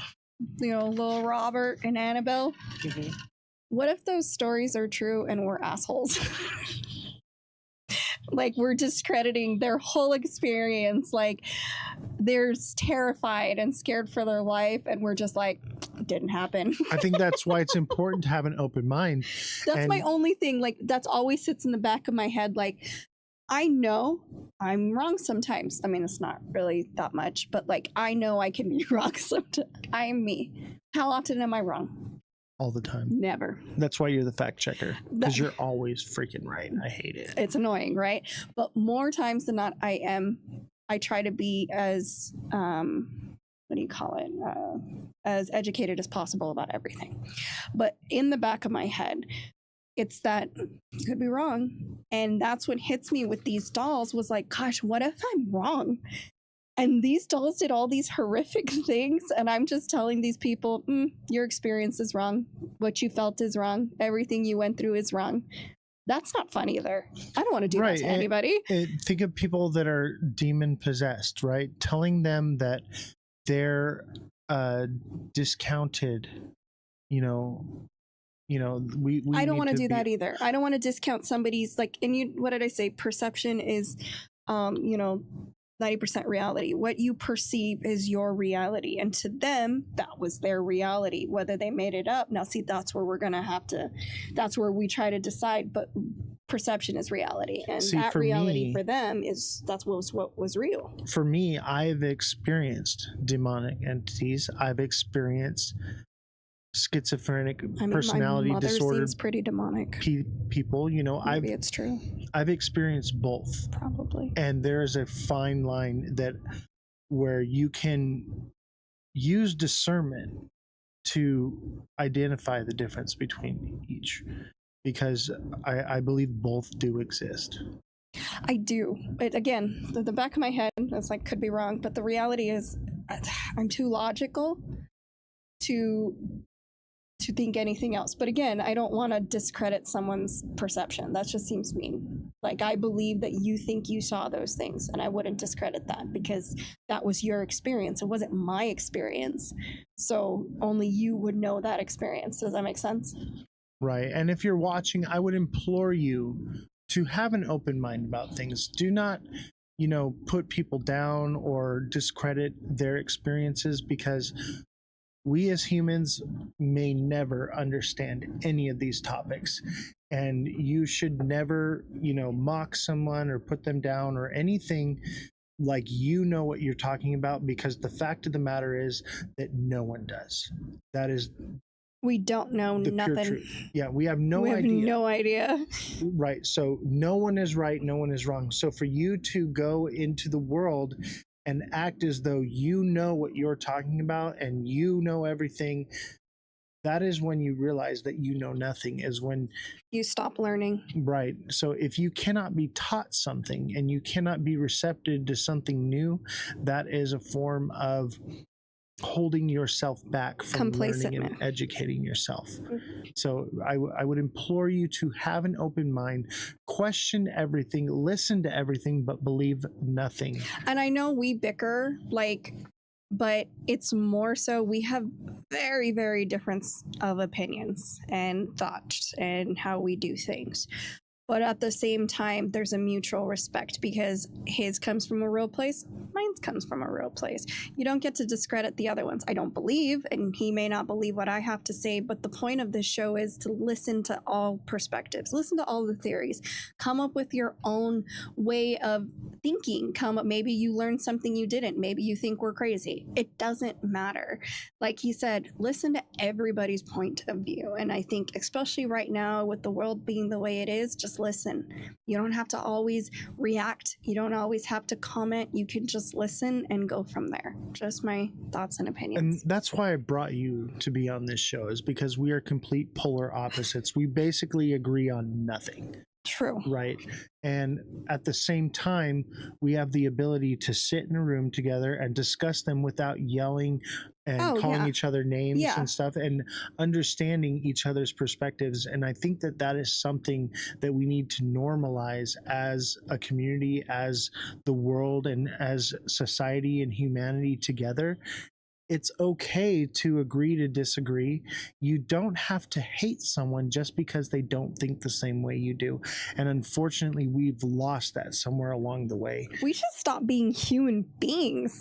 little Robert and Annabelle. Mm-hmm. What if those stories are true and we're assholes? Like, we're discrediting their whole experience. Like, they're terrified and scared for their life, and we're just like, it didn't happen. I think that's why it's important to have an open mind. That's my only thing. Like, that's always sits in the back of my head. Like, I know I'm wrong sometimes. I mean, it's not really that much, but like, I know I can be wrong sometimes. I'm me. How often am I wrong? All the time. Never. That's why you're the fact checker, because you're always freaking right. I hate it. It's annoying, right? But more times than not, I try to be as as educated as possible about everything. But in the back of my head, it's that I could be wrong. And that's what hits me with these dolls, was like, gosh, what if I'm wrong? And these dolls did all these horrific things, and I'm just telling these people, your experience is wrong. What you felt is wrong. Everything you went through is wrong. That's not fun either. I don't want to do that to anybody. Think of people that are demon possessed, right? Telling them that they're discounted, we I don't want to do that either. I don't want to discount somebody's what did I say? Perception is 90% reality. What you perceive is your reality, and to them that was their reality, whether they made it up. Now see, that's where that's where we try to decide, but perception is reality, and that reality for them that's what was real. For me, I've experienced demonic entities. I've experienced schizophrenic personality my mother disorder. Seems pretty demonic. People, maybe it's true. I've experienced both, probably, and there's a fine line where you can use discernment to identify the difference between each, because I believe both do exist. I do, but again, the back of my head, it's could be wrong, but the reality is, I'm too logical to think anything else. But again, I don't want to discredit someone's perception. That just seems mean. I believe that you think you saw those things, and I wouldn't discredit that because that was your experience. It wasn't my experience. So only you would know that experience. Does that make sense? Right. And if you're watching, I would implore you to have an open mind about things. Do not, put people down or discredit their experiences, because we as humans may never understand any of these topics, and you should never, mock someone or put them down or anything like what you're talking about, because the fact of the matter is that no one does. That is, we don't know nothing. Yeah, we have no idea. We have no idea. Right. So no one is right, no one is wrong. So for you to go into the world and act as though you know what you're talking about and you know everything, that is when you realize that you know nothing, is when you stop learning. Right. So if you cannot be taught something and you cannot be receptive to something new, that is a form of holding yourself back from learning and educating yourself. So I would implore you to have an open mind, question everything, listen to everything, but believe nothing. And I know we bicker, but it's more so we have very, very different of opinions and thoughts and how we do things. But at the same time, there's a mutual respect, because his comes from a real place, mine comes from a real place. You don't get to discredit the other ones. I don't believe, and he may not believe what I have to say, but the point of this show is to listen to all perspectives, listen to all the theories, come up with your own way of thinking. Maybe you learned something you didn't. Maybe you think we're crazy. It doesn't matter. Like he said, listen to everybody's point of view. And I think especially right now with the world being the way it is, just listen. You don't have to always react. You don't always have to comment. You can just listen and go from there. Just my thoughts and opinions. And that's why I brought you to be on this show, is because we are complete polar opposites. We basically agree on nothing. True. Right. And at the same time, we have the ability to sit in a room together and discuss them without yelling and calling each other names and stuff, and understanding each other's perspectives. And I think that that is something that we need to normalize as a community, as the world, and as society and humanity together. It's okay to agree to disagree. You don't have to hate someone just because they don't think the same way you do. And unfortunately, we've lost that somewhere along the way. We should stop being human beings.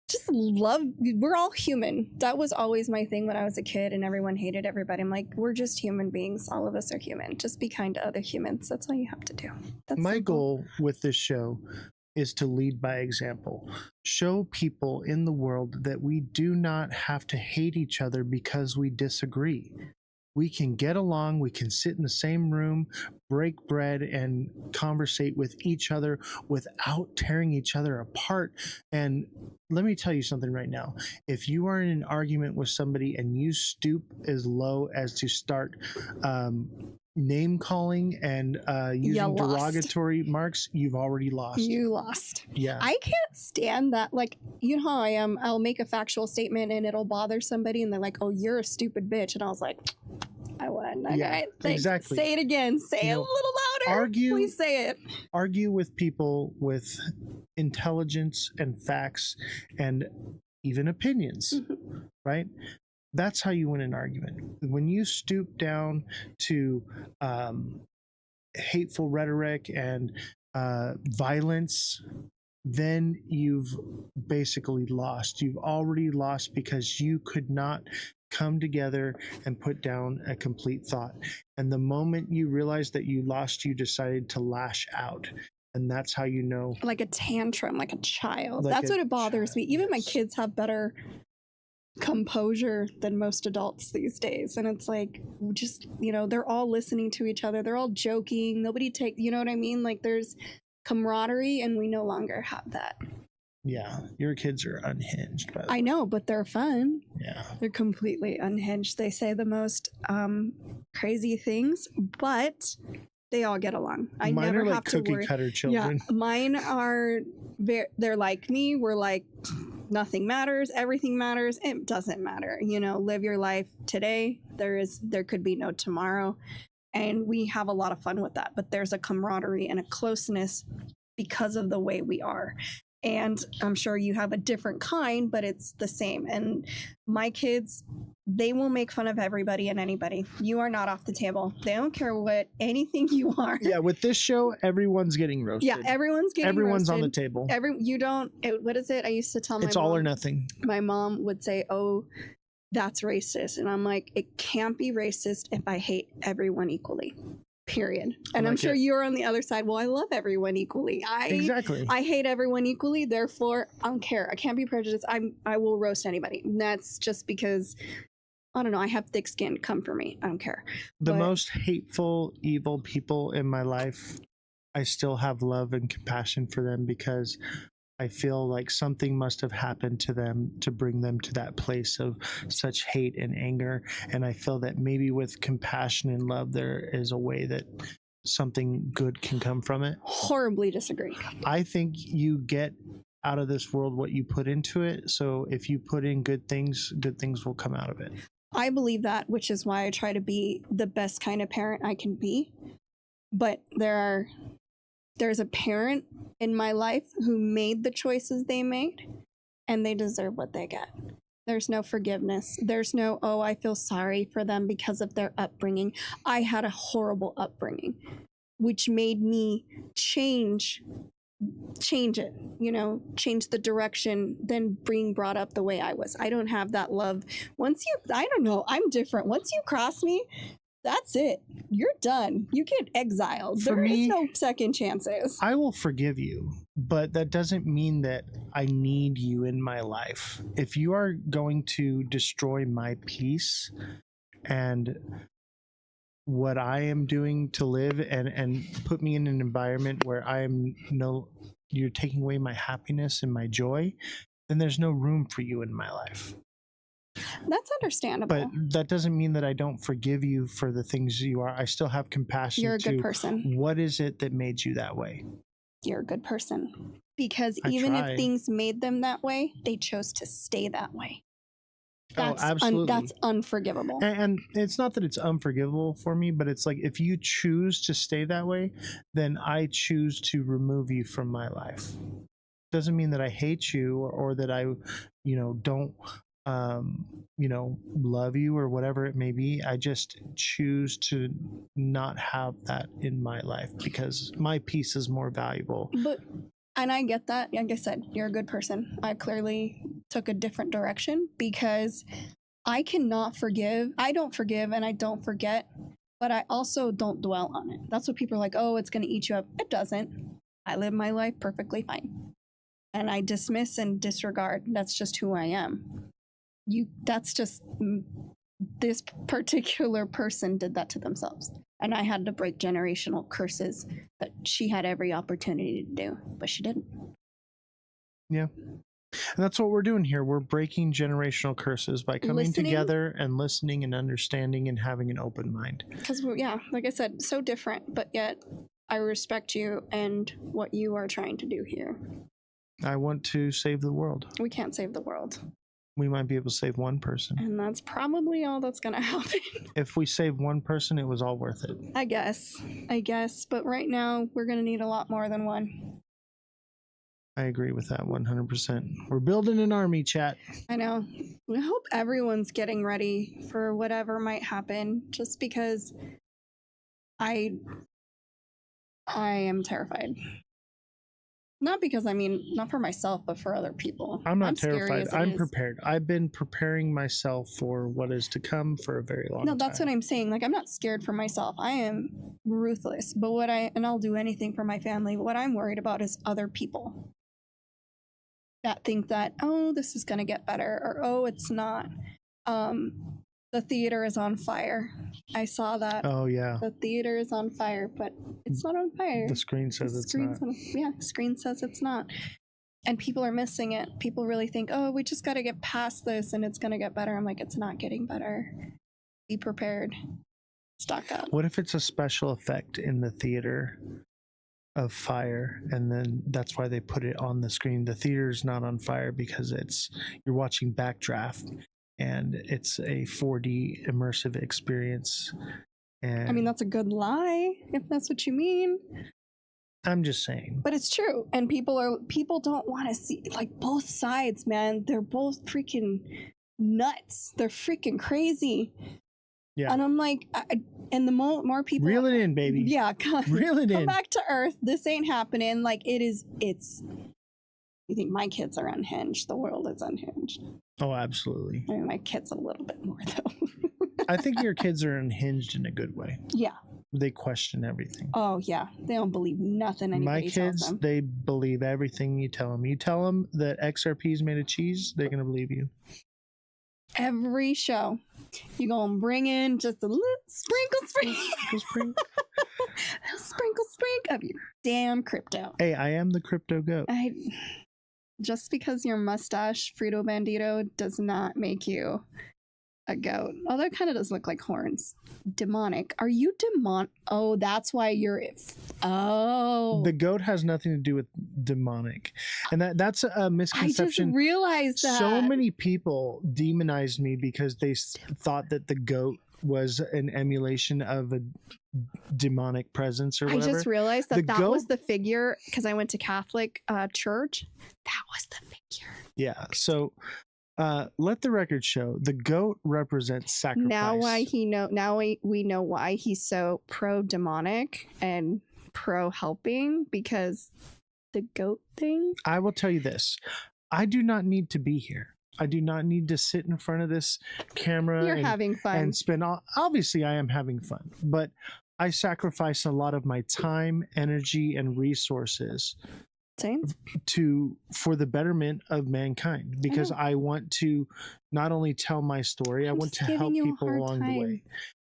Just love. We're all human. That was always my thing when I was a kid and everyone hated everybody. I'm like, we're just human beings. All of us are human. Just be kind to other humans. That's all you have to do. That's my simple. goal with this show is to lead by example. Show people in the world that we do not have to hate each other because we disagree. We can get along, we can sit in the same room, break bread, and conversate with each other without tearing each other apart. And let me tell you something right now. If you are in an argument with somebody and you stoop as low as to start name calling and using derogatory marks, you've already lost. You lost. Yeah. I can't stand that. You know how I am. I'll make a factual statement and it'll bother somebody and they're like, oh, you're a stupid bitch. And I was like, I fun. Okay? Yeah, exactly. Say it again. Say it a little louder. Please say it. Argue with people with intelligence and facts and even opinions, right? That's how you win an argument. When you stoop down to hateful rhetoric and violence, then you've basically lost. You've already lost because you could not come together and put down a complete thought. And the moment you realized that you lost, you decided to lash out. And that's how you know. Like a tantrum, like a child. Like That's a what it bothers me. Even my kids have better composure than most adults these days. And it's like, just, they're all listening to each other. They're all joking. Nobody you know what I mean? Like there's camaraderie, and we no longer have that. Yeah, your kids are unhinged, by the way. I know, but they're fun. Yeah. They're completely unhinged. They say the most crazy things, but they all get along. I Mine never are like have to cookie worry. cutter children. Yeah, mine are. They're like me. We're like, nothing matters. Everything matters. It doesn't matter. Live your life today. There could be no tomorrow, and we have a lot of fun with that. But there's a camaraderie and a closeness because of the way we are. And I'm sure you have a different kind, but it's the same. And my kids, they will make fun of everybody and anybody. You are not off the table. They don't care anything you are. Yeah, with this show, everyone's getting roasted. Yeah, everyone's roasted. On the table. What is it? I used to tell my mom. It's all or nothing. My mom would say, "Oh, that's racist." And I'm like, it can't be racist if I hate everyone equally. Period. And I'm sure you're on the other side. Well, I love everyone equally. Exactly. I hate everyone equally. Therefore, I don't care. I can't be prejudiced. I will roast anybody. And that's just because, I don't know, I have thick skin. Come for me. I don't care. The most hateful, evil people in my life, I still have love and compassion for them because I feel like something must have happened to them to bring them to that place of such hate and anger. And I feel that maybe with compassion and love, there is a way that something good can come from it. Horribly disagree. I think you get out of this world what you put into it. So if you put in good things will come out of it. I believe that, which is why I try to be the best kind of parent I can be. But there's a parent in my life who made the choices they made, and they deserve what they get. There's no forgiveness. There's no, oh, I feel sorry for them because of their upbringing. I had a horrible upbringing, which made me change it, change the direction, then being brought up the way I was. I don't have that love. I don't know, I'm different. Once you cross me, that's it. You're done. You get exiled. There is no second chances. I will forgive you, but that doesn't mean that I need you in my life. If you are going to destroy my peace and what I am doing to live and put me in an environment where you're taking away my happiness and my joy, then there's no room for you in my life. That's understandable. But that doesn't mean that I don't forgive you for the things you are. I still have compassion. You're a good person. What is it that made you that way? You're a good person. Because even if things made them that way, they chose to stay that way. Absolutely. That's unforgivable. And it's not that it's unforgivable for me, but it's like if you choose to stay that way, then I choose to remove you from my life. Doesn't mean that I hate you or that I, don't love you or whatever it may be. I just choose to not have that in my life because my peace is more valuable. And I get that. Like I said, you're a good person. I clearly took a different direction because I cannot forgive. I don't forgive and I don't forget, but I also don't dwell on it. That's what people are like, oh, it's going to eat you up. It doesn't. I live my life perfectly fine. And I dismiss and disregard. That's just who I am. That's just this particular person did that to themselves. And I had to break generational curses that she had every opportunity to do, but she didn't. Yeah. And that's what we're doing here. We're breaking generational curses by coming together and listening and understanding and having an open mind. Because, like I said, so different, but yet I respect you and what you are trying to do here. I want to save the world. We can't save the world. We might be able to save one person. And that's probably all that's going to happen. If we save one person, it was all worth it. I guess. But right now, we're going to need a lot more than one. I agree with that 100%. We're building an army, chat. I know. We hope everyone's getting ready for whatever might happen, just because I am terrified. Not because, not for myself, but for other people. I'm not terrified. I'm prepared. I've been preparing myself for what is to come for a very long time. No, that's what I'm saying. Like, I'm not scared for myself. I am ruthless. But I'll do anything for my family. What I'm worried about is other people that think that, oh, this is going to get better, or, oh, it's not. The theater is on fire. I saw that. Oh, yeah. The theater is on fire, but it's not on fire. The screen says it's not. Screen says it's not. And people are missing it. People really think, oh, we just got to get past this and it's going to get better. I'm like, it's not getting better. Be prepared. Stock up. What if it's a special effect in the theater of fire, and then that's why they put it on the screen? The theater's not on fire because you're watching backdraft. And it's a 4D immersive experience. And that's a good lie, if that's what you mean. I'm just saying. But it's true. And people don't want to see, like, both sides, man. They're both freaking nuts. They're freaking crazy. Yeah. And I'm like, and the more people... Reel it in, baby. Yeah. Reel it in. Come back to earth. This ain't happening. Like, it's... You think my kids are unhinged? The world is unhinged. Oh, absolutely. My kids a little bit more, though. I think your kids are unhinged in a good way. Yeah. They question everything. Oh, yeah. They don't believe nothing anybody tells them. They believe everything you tell them. You tell them that XRP is made of cheese, they're going to believe you. Every show, you're going to bring in just a little sprinkle of your damn crypto. Hey, I am the crypto goat. Just because your mustache, Frito Bandito, does not make you a goat. Although it kind of does look like horns. Demonic. Are you demonic? Oh, that's why you're... Oh. The goat has nothing to do with demonic. And that's a misconception. I just realized that. So many people demonized me because they thought that the goat was an emulation of a demonic presence or whatever. I just realized that was the figure, because I went to Catholic church. That was the figure. Yeah. So let the record show the goat represents sacrifice. Now we know why he's so pro demonic and pro helping, because the goat thing. I will tell you this. I do not need to be here. I do not need to sit in front of this camera. You're having fun. And spend obviously I am having fun, but I sacrifice a lot of my time, energy, and resources for the betterment of mankind, because I want to not only tell my story, I want to help people along the way.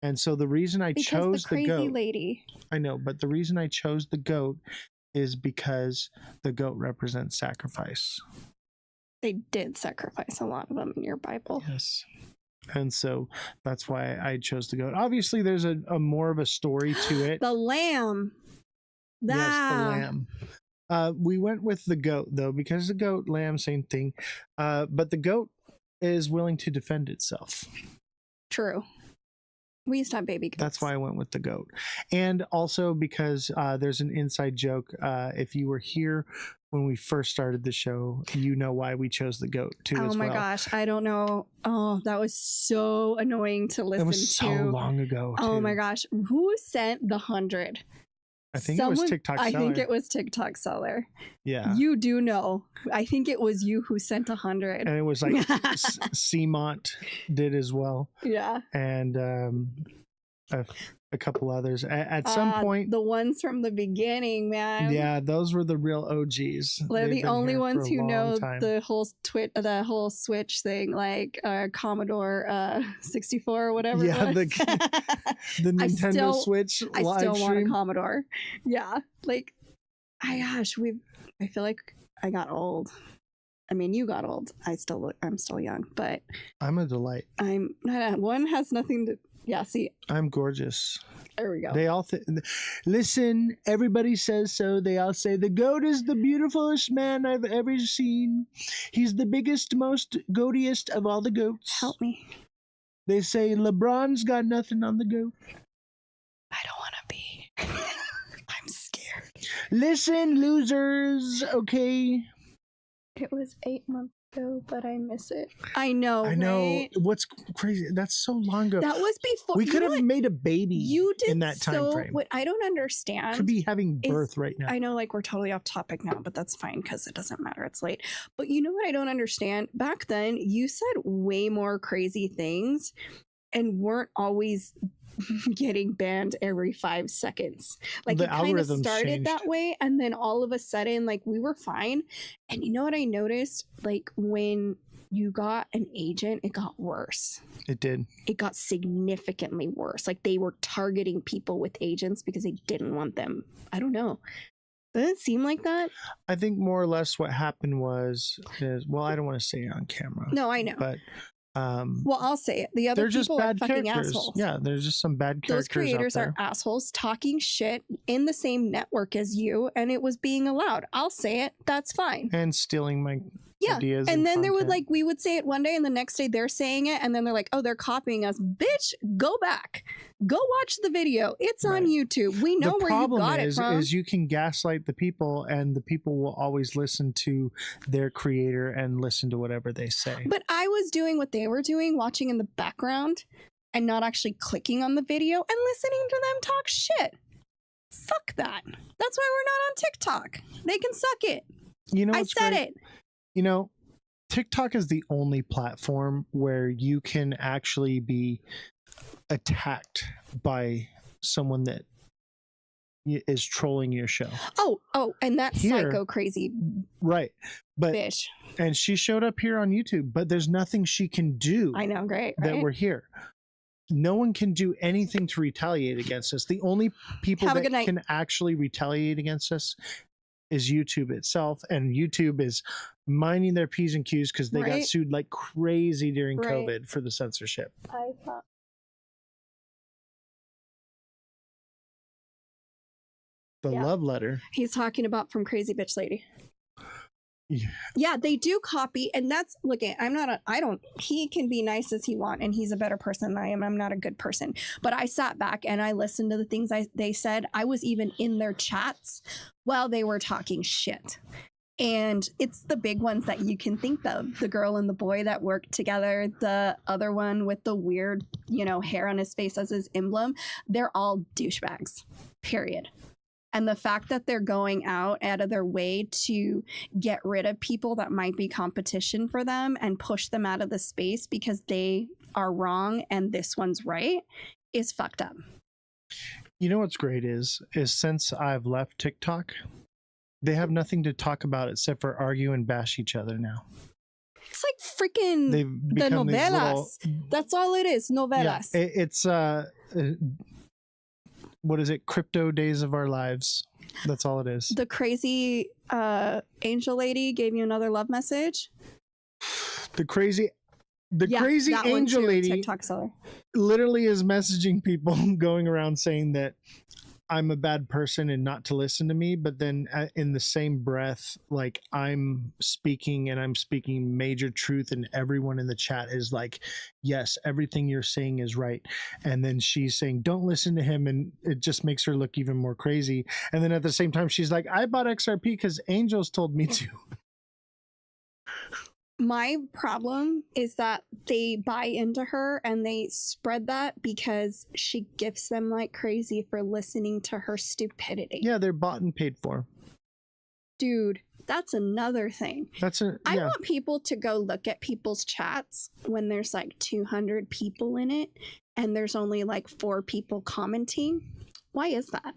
And so the reason I chose the goat, lady. I know, but the reason I chose the goat is because the goat represents sacrifice. They did sacrifice a lot of them in your Bible. Yes. And so that's why I chose the goat. Obviously, there's a more of a story to it. The lamb. Yes, the lamb. We went with the goat, though, because the goat, lamb, same thing. But the goat is willing to defend itself. True. We used to have baby goats. That's why I went with the goat. And also because there's an inside joke. If you were here when we first started the show, you know why we chose the goat too. Oh my gosh, I don't know. Oh, that was so annoying to listen to. It was so long ago. Too. Oh my gosh, who sent the 100? I think it was TikTok Seller. I think it was TikTok Seller. Yeah. You do know. I think it was you who sent 100. And it was like Seamont did as well. Yeah. And a couple others. At some point, the ones from the beginning, man. Yeah, those were the real OGs. They're the only ones who know the whole Switch thing, like Commodore 64 or whatever. Yeah, the Nintendo Switch live I still stream. want a Commodore. Yeah, like, I feel like I got old. I mean, you got old. I'm still young, but I'm a delight. One has nothing to. Yeah, see, I'm gorgeous. there we go. They all listen. Everybody says so. They all say the goat is the beautifulest man I've ever seen. He's the biggest, most goatiest of all the goats. Help me. They say LeBron's got nothing on the goat. I don't want to be. I'm scared. Listen, losers. Okay. It was 8 months ago, but I miss it. I know. I know. Right? What's crazy? That's so long ago. That was before. We you could know have what? made a baby You did in that time so. frame. What I don't understand Could be having birth is- right now. I know, like we're totally off topic now, but that's fine because it doesn't matter. It's late. But you know what I don't understand? Back then, you said way more crazy things, and weren't always getting banned every 5 seconds. Like The it kind of algorithms started changed. that way, and then all of a sudden, like we were fine. And you know what I noticed? Like when you got an agent, it got worse. It did. It got significantly worse. Like they were targeting people with agents because they didn't want them. I don't know. Doesn't it seem like that? I think more or less what happened is, well, I don't want to say it on camera. No, I know. But Well, I'll say it. The other they're just people are bad fucking characters. assholes. Yeah, there's just some bad characters. Those creators out are there. assholes talking shit in the same network as you, and it was being allowed. I'll say it. That's fine. And stealing my Yeah. ideas. And then there would content. we would say it one day, and the next day they're saying it, and then they're like, oh, they're copying us. Bitch, go back. Go watch the video. It's on YouTube. We know the where you problem got it from. is you can gaslight the people, and the people will always listen to their creator and listen to whatever they say. But I was doing what they were doing, watching in the background and not actually clicking on the video and listening to them talk shit. Fuck that. That's why we're not on TikTok. They can suck it. You know, I what's said great? it. You know, TikTok is the only platform where you can actually be attacked by someone that is trolling your show. Oh, and that Here- psycho crazy Right. But bitch. and she showed up here on YouTube, but there's nothing she can do I know, great, that right? we're here. No one can do anything to retaliate against us. The only people Have a that good night. can actually retaliate against us is YouTube itself, and YouTube is minding their P's and Q's because they got Right. sued like crazy during Right. COVID for the censorship. I thought. The Yeah. love letter. He's talking about from Crazy Bitch Lady. Yeah. Yeah, they do copy, and that's look. He can be nice as he want, and he's a better person than I am. I'm not a good person, but I sat back and I listened to the things they said. I was even in their chats while they were talking shit. And it's the big ones that you can think of. The girl and the boy that worked together, the other one with the weird, hair on his face as his emblem. They're all douchebags, period. And the fact that they're going out of their way to get rid of people that might be competition for them and push them out of the space because they are wrong and this one's right is fucked up. You know what's great is since I've left TikTok, they have nothing to talk about except for argue and bash each other now. It's like freaking They've the become these novelas. That's all it is, novelas. Yeah, it's what is it? Crypto days of our lives. That's all it is. The crazy angel lady gave you another love message. The crazy that one angel too, lady TikTok seller. literally is messaging people going around saying that I'm a bad person and not to listen to me, but then in the same breath, like I'm speaking major truth, and everyone in the chat is like, yes, everything you're saying is right. And then she's saying, don't listen to him, and it just makes her look even more crazy. And then at the same time, she's like, I bought XRP because angels told me to. My problem is that they buy into her and they spread that because she gifts them like crazy for listening to her stupidity. Yeah, they're bought and paid for. Dude, that's another thing. I want people to go look at people's chats when there's like 200 people in it and there's only like 4 people commenting. Why is that?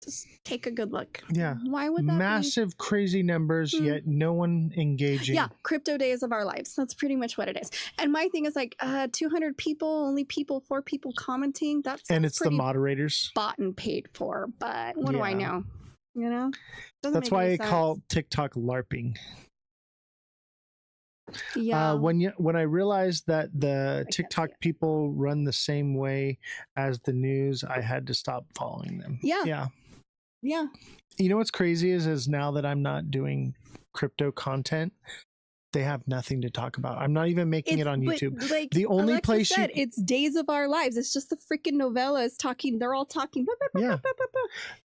Just take a good look. Yeah. Why would that be? Massive, crazy numbers, yet no one engaging. Yeah, crypto days of our lives. That's pretty much what it is. And my thing is like 200 people, only 4 people commenting. That's And it's the moderators. bought and paid for. But what do I Yeah. know? Doesn't That's make why any I sense. call TikTok LARPing. Yeah. When I realized that the TikTok people run the same way as the news, I had to stop following them. Yeah. You know what's crazy is now that I'm not doing crypto content, they have nothing to talk about. I'm not even making it on YouTube. But, like the only Alexa place said, it's days of our lives. It's just the freaking novellas talking. They're all talking.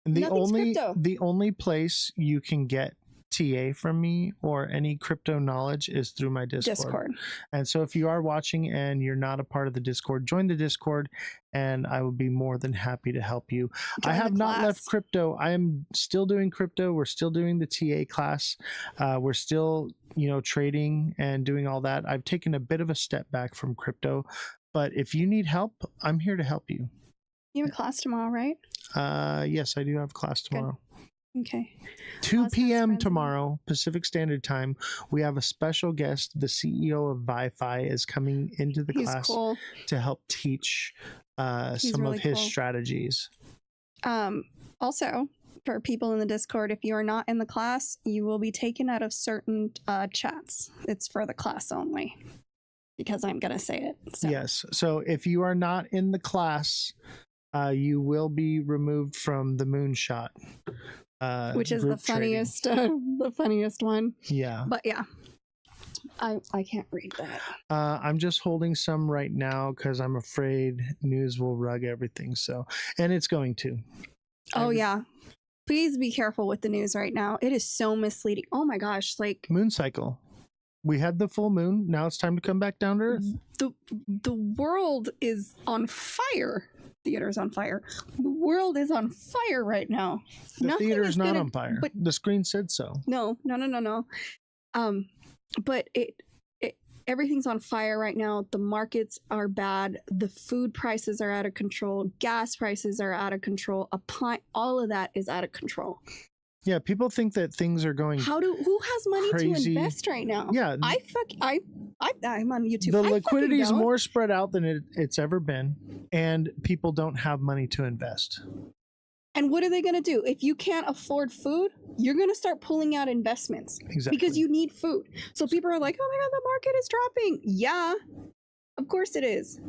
The only place you can get TA from me or any crypto knowledge is through my Discord. And so if you are watching and you're not a part of the Discord, join the Discord and I will be more than happy to help you. I have not left crypto. I am still doing crypto. We're still doing the TA class. We're still, trading and doing all that. I've taken a bit of a step back from crypto, but if you need help, I'm here to help you. You have a class tomorrow, right? Yes, I do have class tomorrow. Okay. 2 p.m. tomorrow, Pacific Standard Time. We have a special guest. The CEO of Wi-Fi is coming into the class to help teach some really of his cool. strategies. Also, for people in the Discord, if you are not in the class, you will be taken out of certain chats. It's for the class only, because I'm going to say it. So. Yes. So if you are not in the class, you will be removed from the moonshot. Which is the funniest one. Yeah. But yeah, I can't read that. I'm just holding some right now because I'm afraid news will rug everything. So, and it's going to. Oh yeah. Please be careful with the news right now. It is so misleading. Oh my gosh. Like moon cycle. We had the full moon. Now it's time to come back down to earth. The world is on fire. Theater's on fire. The world is on fire right now. The theater is not on fire. But the screen said so. No. But everything's on fire right now. The markets are bad. The food prices are out of control. Gas prices are out of control. All of that is out of control. Yeah, people think that things are going. Who has money crazy. To invest right now? Yeah, I'm on YouTube. The liquidity is more spread out than it's ever been, and people don't have money to invest. And what are they going to do? If you can't afford food, you're going to start pulling out investments. Exactly. Because you need food. So people are like, oh my God, the market is dropping. Yeah, of course it is.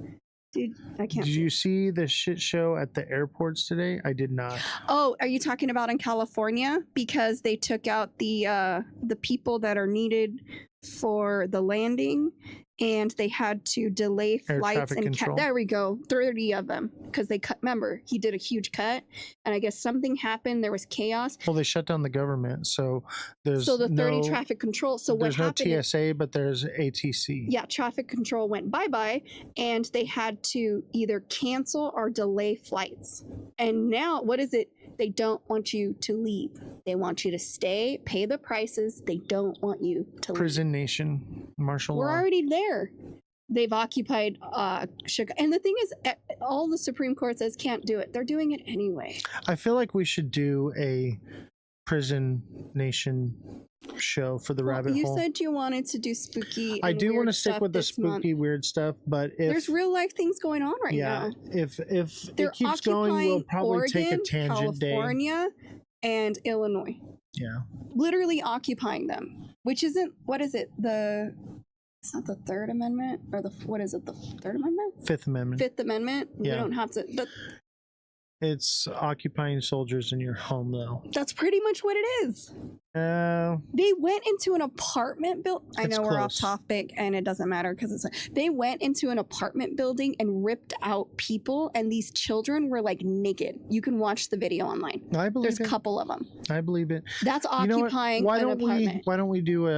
Dude, I can't. Did you see the shit show at the airports today? I did not. Oh, are you talking about in California? Because they took out the people that are needed for the landing, and they had to delay flights and there we go, 30 of them, because they cut. Remember, he did a huge cut, and I guess something happened. There was chaos. Well, they shut down the government, so there's the 30 traffic control. So what happened? There's no TSA, but there's ATC. Yeah, traffic control went bye-bye, and they had to either cancel or delay flights. And now, what is it? They don't want you to leave. They want you to stay, pay the prices. They don't want you to leave. Prison nation, martial law. We're already there. They've occupied Chicago. And the thing is, all the Supreme Court says can't do it. They're doing it anyway. I feel like we should do a prison nation show for the rabbit hole. You said you wanted to do spooky. I do want to stick with the spooky weird stuff, but if there's real life things going on right now. If it keeps going, we'll probably Oregon, take a tangent California, and Illinois. Yeah. Literally occupying them, which isn't, what is it? It's not the Third Amendment, or what is it? The Third Amendment? Fifth Amendment. Fifth Amendment. Yeah. We don't have to. It's occupying soldiers in your home, though. That's pretty much what it is. They went into an apartment building. I know we're off topic, and it doesn't matter because they went into an apartment building and ripped out people, and these children were like naked. You can watch the video online. I believe There's a couple of them. I believe it. That's occupying an apartment. Why don't we do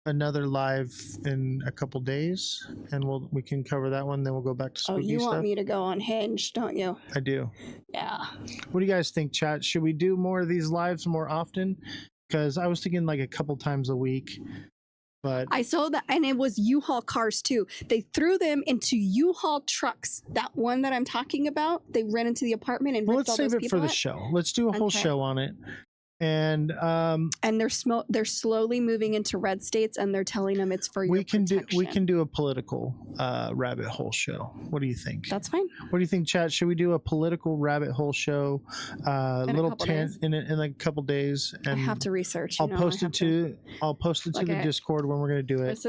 another live in a couple days, and we can cover that one, then we'll go back to spooky stuff. You want me to go on Hinge, don't you? I do. Yeah. What do you guys think, chat? Should we do more of these lives more often? Because I was thinking like a couple times a week, but I saw that, and it was U-Haul cars too. They threw them into U-Haul trucks. That one that I'm talking about, they ran into the apartment and ripped let's all save those it for people the out. show. Let's do a whole show on it. And they're slowly moving into red states, and they're telling them it's for your protection. We can do a political rabbit hole show. What do you think? That's fine. What do you think, chat? Should we do a political rabbit hole show? In like a couple days. And I have to research. I'll post it to the Discord when we're gonna do it.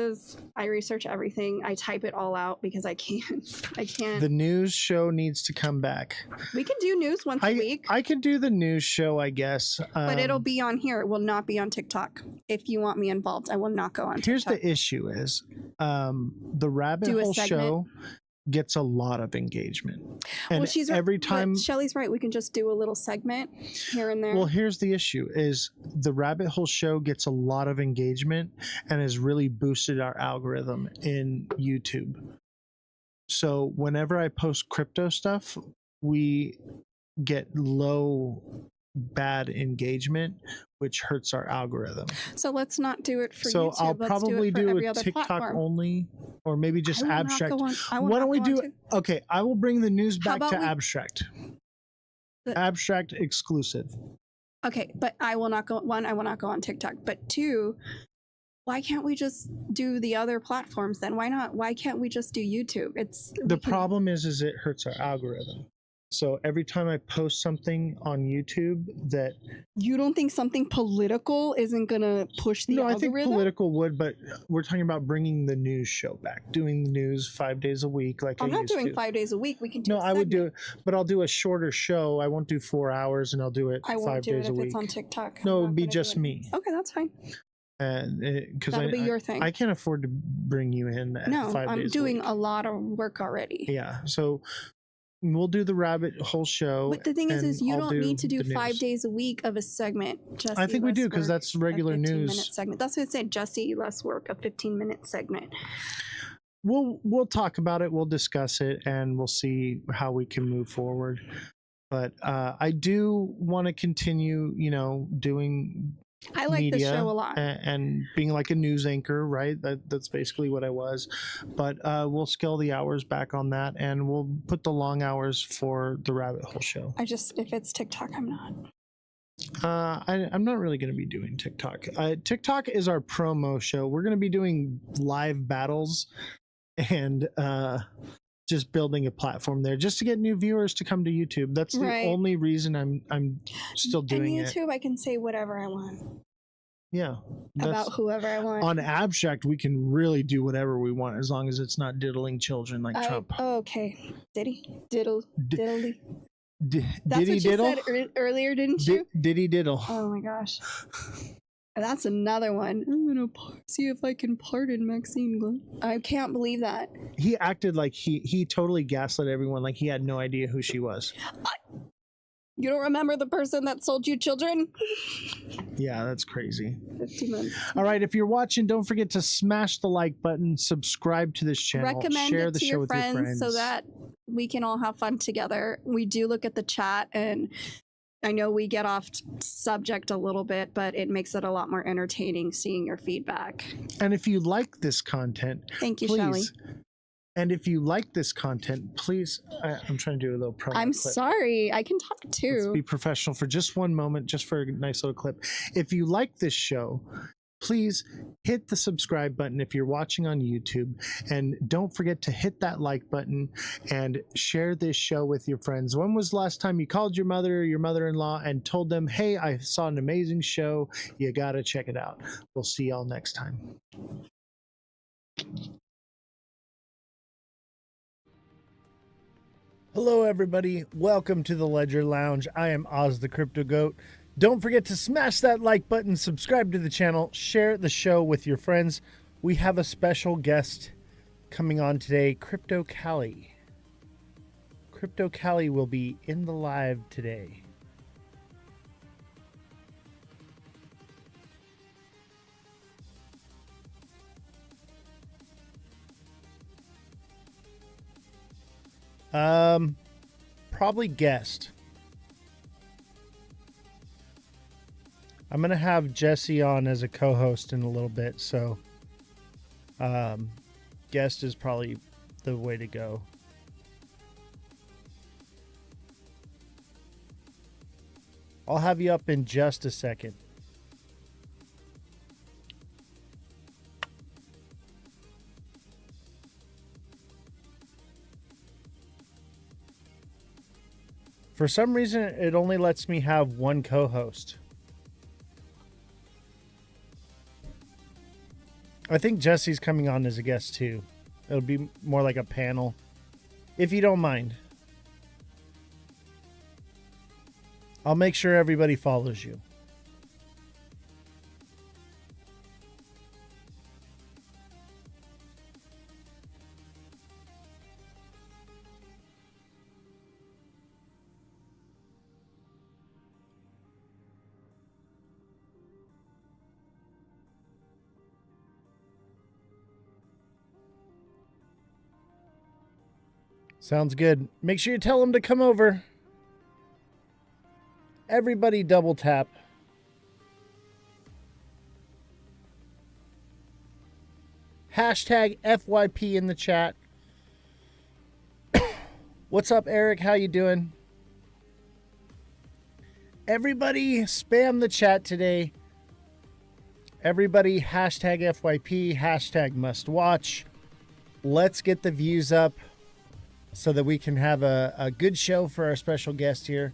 I research everything. I type it all out because I can't. The news show needs to come back. We can do news once a week. I can do the news show, I guess. But it'll be on here. It will not be on TikTok. If you want me involved, I will not go on TikTok. Here's the issue is the rabbit hole show gets a lot of engagement. And she's every time Shelly's right, we can just do a little segment here and there. Well, here's the issue is the rabbit hole show gets a lot of engagement and has really boosted our algorithm in YouTube. So whenever I post crypto stuff, we get low bad engagement, which hurts our algorithm. So let's not do it for YouTube. So I'll Let's probably do a TikTok platform. only, or maybe just abstract. Why don't we do it? Okay, I will bring the news back to abstract. Abstract exclusive. Okay, but I will not go. One, I will not go on TikTok. But two, why can't we just do the other platforms then? Why not? Why can't we just do YouTube? The problem is it hurts our algorithm. So every time I post something on YouTube that... You don't think something political isn't going to push the algorithm? No, I think political would, but we're talking about bringing the news show back, doing the news 5 days a week like I'm not doing 5 days a week. We can do I would do it, but I'll do a shorter show. I won't do 4 hours, and I'll do it 5 days a week. I won't do it if it's on TikTok. No, it would be just me. Okay, that's fine. Because That'll be your thing. I can't afford to bring you in 5 days a week. I'm doing a lot of work already. Yeah, so... We'll do the rabbit hole show. But the thing is you don't need to do 5 days a week of a segment. Jesse, I think we do because that's regular news. Segment. That's what I said. Jesse, less work, a 15-minute segment. We'll talk about it. We'll discuss it, and we'll see how we can move forward. But I do want to continue, doing. I like the show a lot. And being like a news anchor, right? That's basically what I was. But we'll scale the hours back on that, and we'll put the long hours for the rabbit hole show. If it's TikTok, I'm not. I'm not really going to be doing TikTok. TikTok is our promo show. We're going to be doing live battles and just building a platform there just to get new viewers to come to YouTube. That's the only reason I'm still doing it. On YouTube, I can say whatever I want. Yeah. About whoever I want. On abstract, we can really do whatever we want as long as it's not diddling children like Trump. Oh, okay. Diddly. That's Diddy what you diddle? said earlier, didn't you? Diddy diddle. Oh my gosh. That's another one. I'm gonna see if I can pardon Maxine Glenn. I can't believe that. He acted like he totally gaslit everyone, like he had no idea who she was. You don't remember the person that sold you children? Yeah, that's crazy. 15 months. All right, if you're watching, don't forget to smash the like button, subscribe to this channel, share it the to show your with your friends so that we can all have fun together. We do look at the chat, and I know we get off subject a little bit, but it makes it a lot more entertaining seeing your feedback. And if you like this content, thank you, please. Shelly. And if you like this content, please, I'm trying to do a little promo I'm clip. sorry, I can talk too. Let's be professional for just one moment, just for a nice little clip. If you like this show, please hit the subscribe button if you're watching on YouTube, and don't forget to hit that like button and share this show with your friends. When was the last time you called your mother or your mother-in-law and told them, hey, I saw an amazing show, you gotta check it out. We'll see y'all next time. Hello everybody, welcome to the Ledger Lounge. I am Ozthecryptogoat. Don't forget to smash that like button, subscribe to the channel, share the show with your friends. We have a special guest coming on today, Crypto Callie. Crypto Callie will be in the live today. Probably guest. I'm gonna have Jesse on as a co-host in a little bit, so guest is probably the way to go. I'll have you up in just a second. For some reason, it only lets me have one co-host. I think Jesse's coming on as a guest too. It'll be more like a panel, if you don't mind. I'll make sure everybody follows you. Sounds good. Make sure you tell them to come over. Everybody double tap. Hashtag FYP in the chat. What's up, Eric? How you doing? Everybody spam the chat today. Everybody hashtag FYP, hashtag must watch. Let's get the views up so that we can have a good show for our special guest here.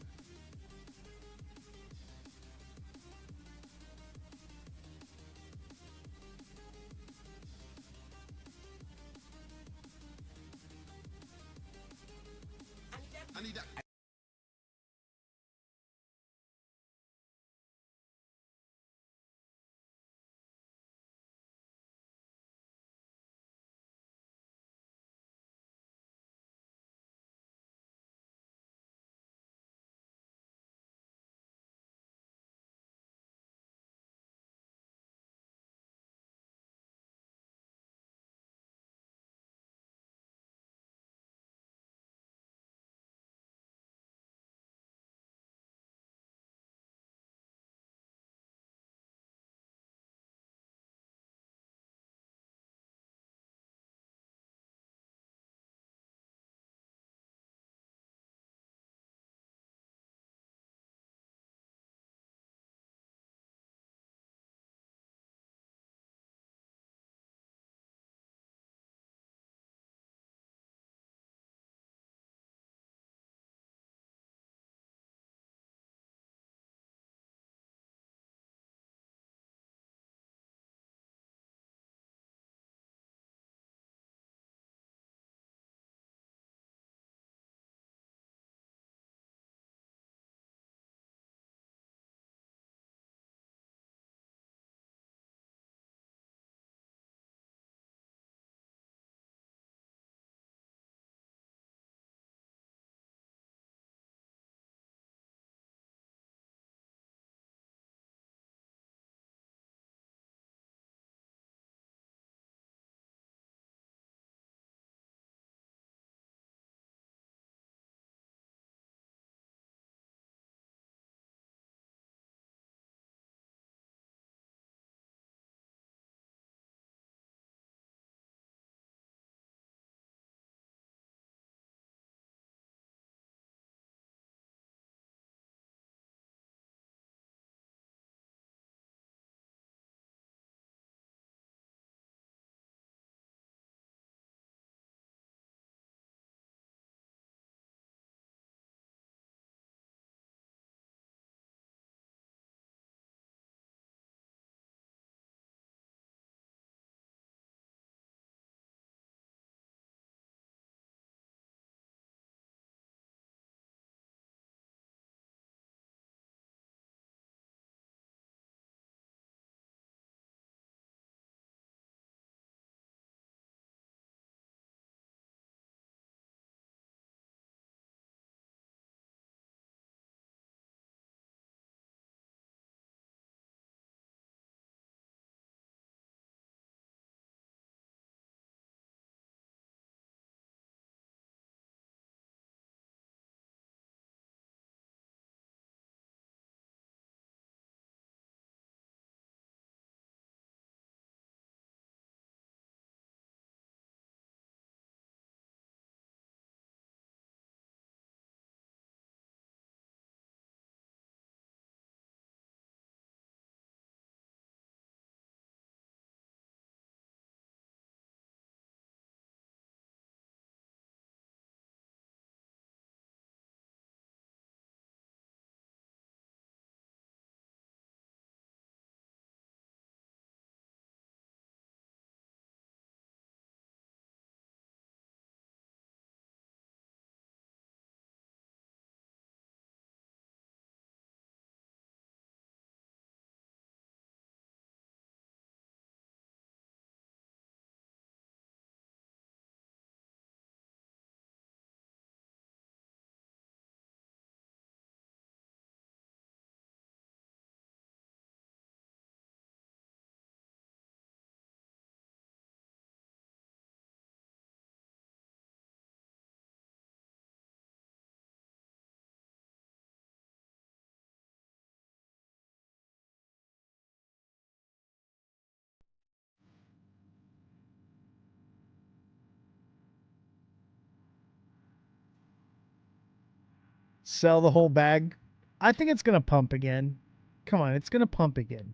Sell the whole bag. I think it's gonna pump again. Come on, it's gonna pump again.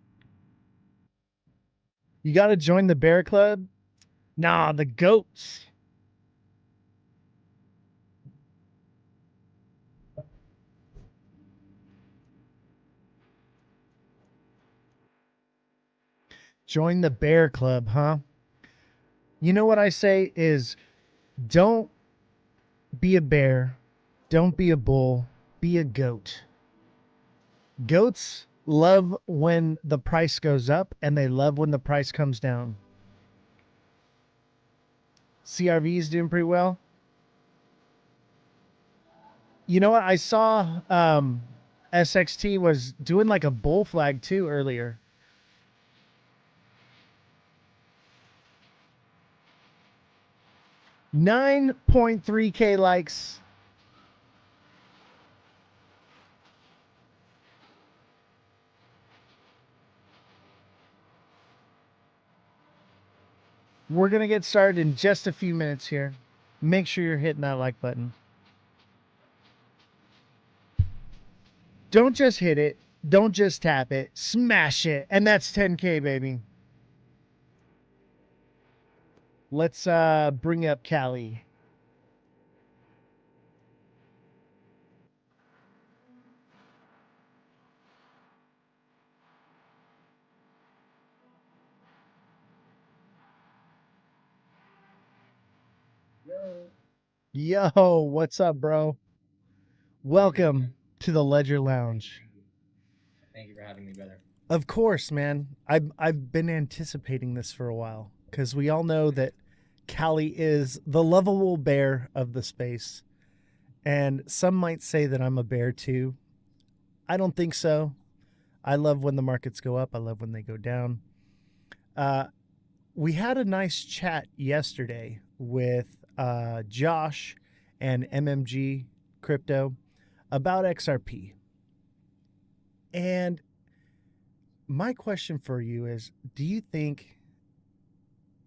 You gotta join the bear club. Nah, the goats. Join the bear club, huh? You know what I say is don't be a bear, don't be a bull, be a goat. Goats love when the price goes up and they love when the price comes down. CRV is doing pretty well. You know what? I saw SXT was doing like a bull flag too earlier. $9.3K likes. We're going to get started in just a few minutes here. Make sure you're hitting that like button. Don't just hit it. Don't just tap it. Smash it. And that's 10K, baby. Let's bring up Callie. Yo, what's up, bro? Welcome to the Ledger Lounge. Thank you for having me, brother. Of course, man. I've been anticipating this for a while because we all know that Callie is the lovable bear of the space. And some might say that I'm a bear too. I don't think so. I love when the markets go up. I love when they go down. We had a nice chat yesterday with Josh and MMG Crypto about XRP. And my question for you is, do you think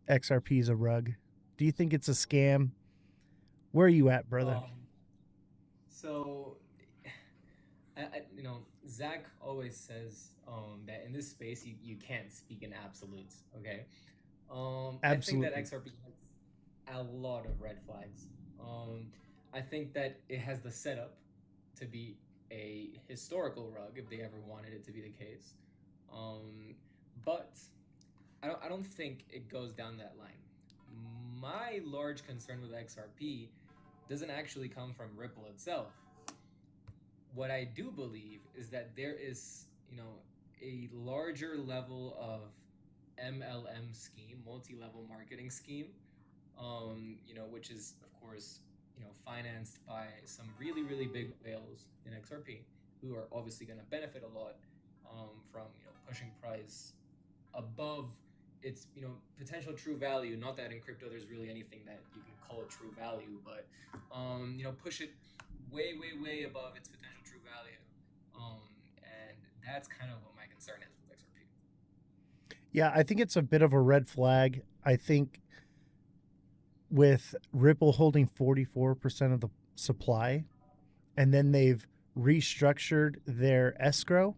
XRP is a rug? Do you think it's a scam? Where are you at, brother? So, you know, Zach always says that in this space you can't speak in absolutes. Okay. I think that XRP has a lot of red flags. I think that it has the setup to be a historical rug if they ever wanted it to be the case. But I don't think it goes down that line. My large concern with XRP doesn't actually come from Ripple itself. What I do believe is that there is, you know, a larger level of MLM scheme, multi-level marketing scheme, you know, which is of course, you know, financed by some really, really big whales in XRP who are obviously going to benefit a lot from, you know, pushing price above its, you know, potential true value. Not that in crypto there's really anything that you can call a true value, but you know, push it way, way, way above its potential true value. And that's kind of what my concern is with XRP. Yeah, I think it's a bit of a red flag. I think with Ripple holding 44% of the supply, and then they've restructured their escrow.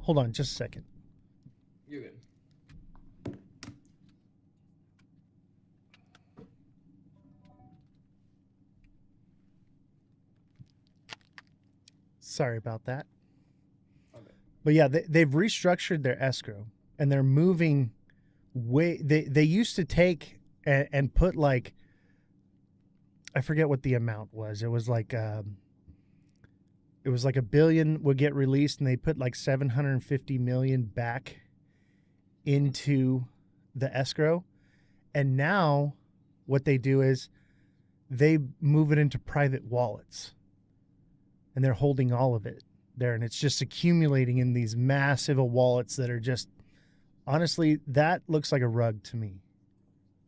Hold on just a second. You're good. Sorry about that. Okay. But yeah, they've restructured their escrow and they're moving way. They used to take and put like, I forget what the amount was. It was like $1 billion would get released and they put like 750 million back into the escrow. And now what they do is they move it into private wallets and they're holding all of it there. And it's just accumulating in these massive wallets that are just, honestly, that looks like a rug to me,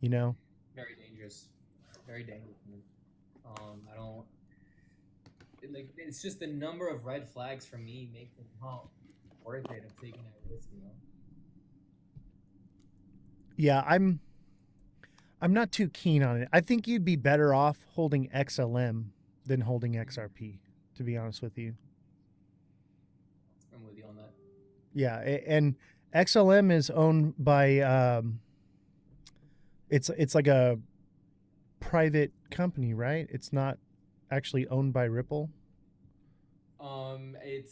you know? Very dangerous. Very dangerous. I don't, like, it's just the number of red flags for me makes it not worth it of taking that risk, you know? Yeah, I'm not too keen on it. I think you'd be better off holding XLM than holding XRP, to be honest with you. I'm with you on that. Yeah, and XLM is owned by it's like a private company, right? It's not actually owned by Ripple.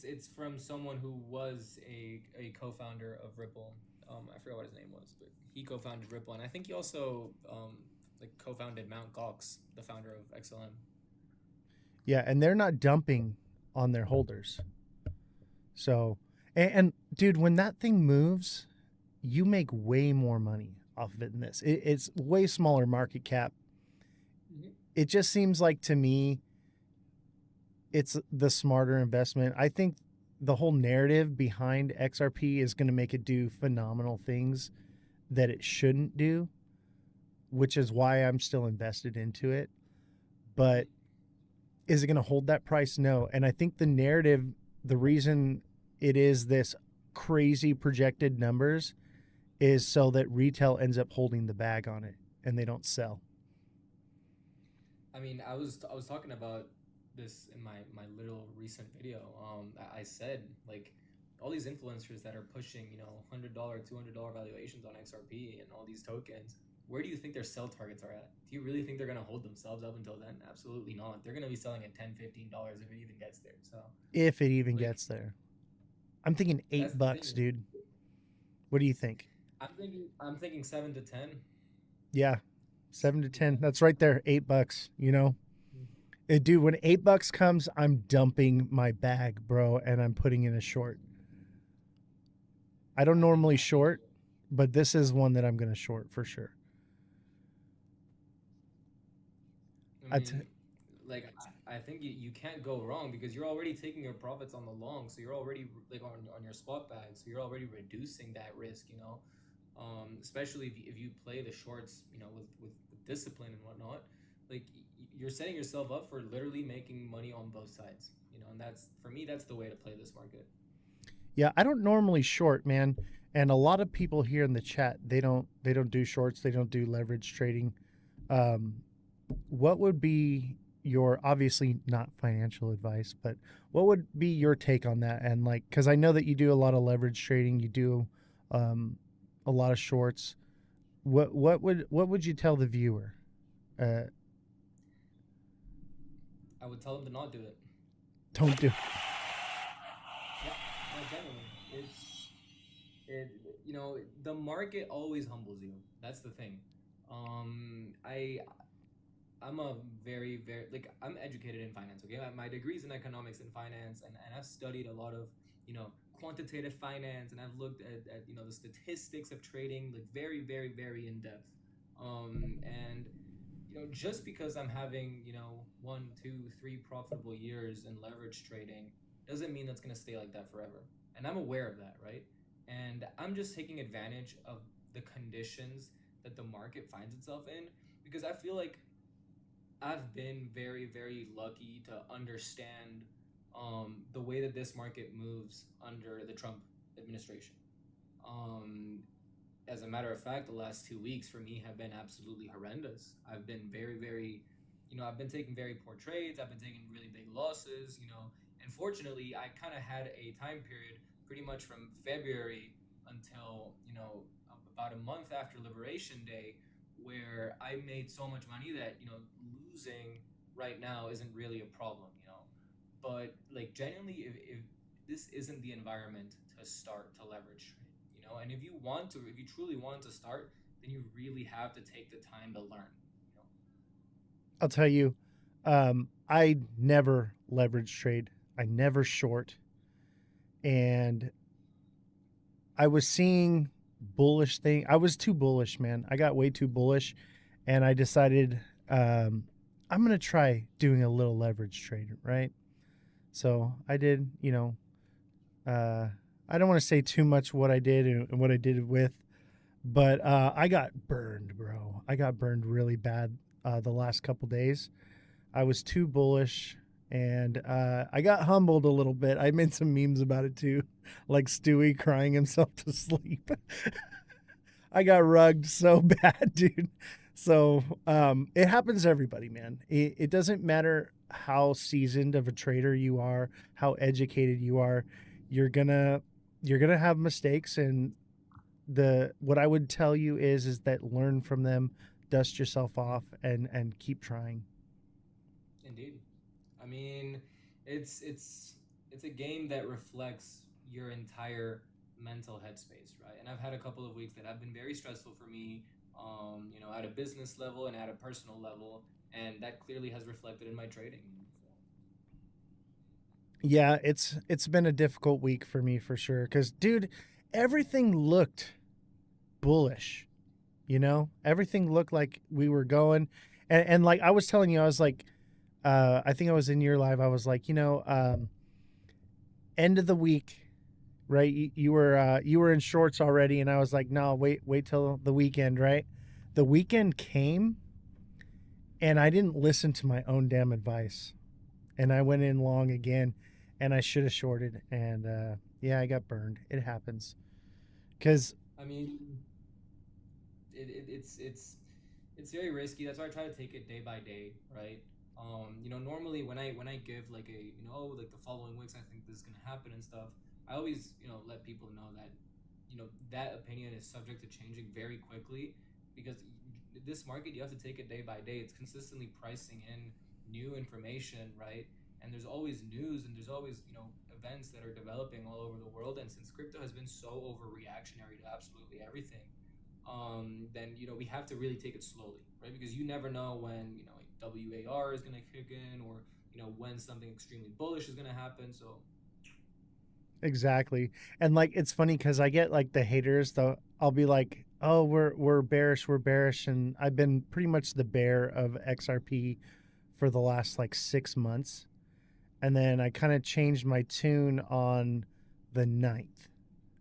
It's from someone who was a co-founder of Ripple. I forgot what his name was, but he co-founded Ripple, and I think he also like co-founded Mt. Gox, the founder of XLM. Yeah, and they're not dumping on their holders. So, and dude, when that thing moves, you make way more money off of it than this. It's way smaller market cap. Mm-hmm. It just seems like to me, it's the smarter investment. I think the whole narrative behind XRP is going to make it do phenomenal things that it shouldn't do, which is why I'm still invested into it. But is it going to hold that price? No. And I think the narrative, the reason it is this crazy projected numbers is so that retail ends up holding the bag on it and they don't sell. I mean, I was talking about this in my little recent video. I said, like, all these influencers that are pushing, $100, $200 valuations on XRP and all these tokens, where do you think their sell targets are at? Do you really think they're going to hold themselves up until then? Absolutely not. They're going to be selling at $10, $15 if it even gets there. So if it even gets there. I'm thinking $8, dude. What do you think? I'm thinking 7 to 10. Yeah. 7 to 10. That's right there. $8, Dude, when $8 comes, I'm dumping my bag, bro, and I'm putting in a short. I don't normally short, but this is one that I'm going to short for sure. I think you can't go wrong because you're already taking your profits on the long, so you're already like on your spot bag, so you're already reducing that risk, especially if you play the shorts, with discipline and whatnot. Like, you're setting yourself up for literally making money on both sides, and that's, for me, that's the way to play this market. Yeah, I don't normally short, man, and a lot of people here in the chat, they don't do shorts, they don't do leverage trading. What would be your, obviously not financial advice, but what would be your take on that? And like, because I know that you do a lot of leverage trading, you do a lot of shorts. What would you tell the viewer? I would tell them to not do it. Don't do. Yeah, no, genuinely, the market always humbles you. That's the thing. I'm a very, very, I'm educated in finance, okay? My degree's in economics and finance, and I've studied a lot of, quantitative finance, and I've looked at the statistics of trading, like, very, very, very in depth. And, just because I'm having, 1, 2, 3 profitable years in leverage trading doesn't mean that's going to stay like that forever. And I'm aware of that, right? And I'm just taking advantage of the conditions that the market finds itself in, because I feel like I've been very, very lucky to understand the way that this market moves under the Trump administration. As a matter of fact, the last 2 weeks for me have been absolutely horrendous. I've been very, very, I've been taking very poor trades. I've been taking really big losses, and fortunately I kind of had a time period pretty much from February until, about a month after Liberation Day, where I made so much money that, losing right now isn't really a problem, but like, genuinely, if this isn't the environment to start to leverage trade, and if you truly want to start, then you really have to take the time to learn. I'll tell you, I never leverage trade. I never short. And I was seeing bullish thing. I was too bullish, man. I got way too bullish, and I decided I'm going to try doing a little leverage trade, right? So I did, I don't want to say too much what I did and what I did it with, but I got burned, bro. I got burned really bad the last couple days. I was too bullish, and I got humbled a little bit. I made some memes about it too, like Stewie crying himself to sleep. I got rugged so bad, dude. So it happens to everybody, man. It doesn't matter how seasoned of a trader you are, how educated you are. You're gonna have mistakes, and what I would tell you is that learn from them, dust yourself off, and keep trying. Indeed. I mean, it's a game that reflects your entire mental headspace, right? And I've had a couple of weeks that have been very stressful for me, at a business level and at a personal level, and that clearly has reflected in my trading. Yeah, it's been a difficult week for me for sure. Cause dude, everything looked bullish. Everything looked like we were going, and like I was telling you, I was like, I think I was in your live. I was like, end of the week, right? You were in shorts already, and I was like, no, wait till the weekend, right? The weekend came, and I didn't listen to my own damn advice, and I went in long again, and I should have shorted, and yeah, I got burned. It happens, because I mean, it's very risky. That's why I try to take it day by day, right? Normally when I give like like the following weeks I think this is gonna happen and stuff, I always let people know that that opinion is subject to changing very quickly because this market you have to take it day by day. It's consistently pricing in new information, right? And there's always news and there's always events that are developing all over the world. And since crypto has been so overreactionary to absolutely everything, then we have to really take it slowly, right? Because you never know when WAR is going to kick in, or when something extremely bullish is going to happen. So exactly. And like it's funny because I get like the haters though. I'll be like, oh, we're bearish, and I've been pretty much the bear of XRP for the last like 6 months. And then I kind of changed my tune on the 9th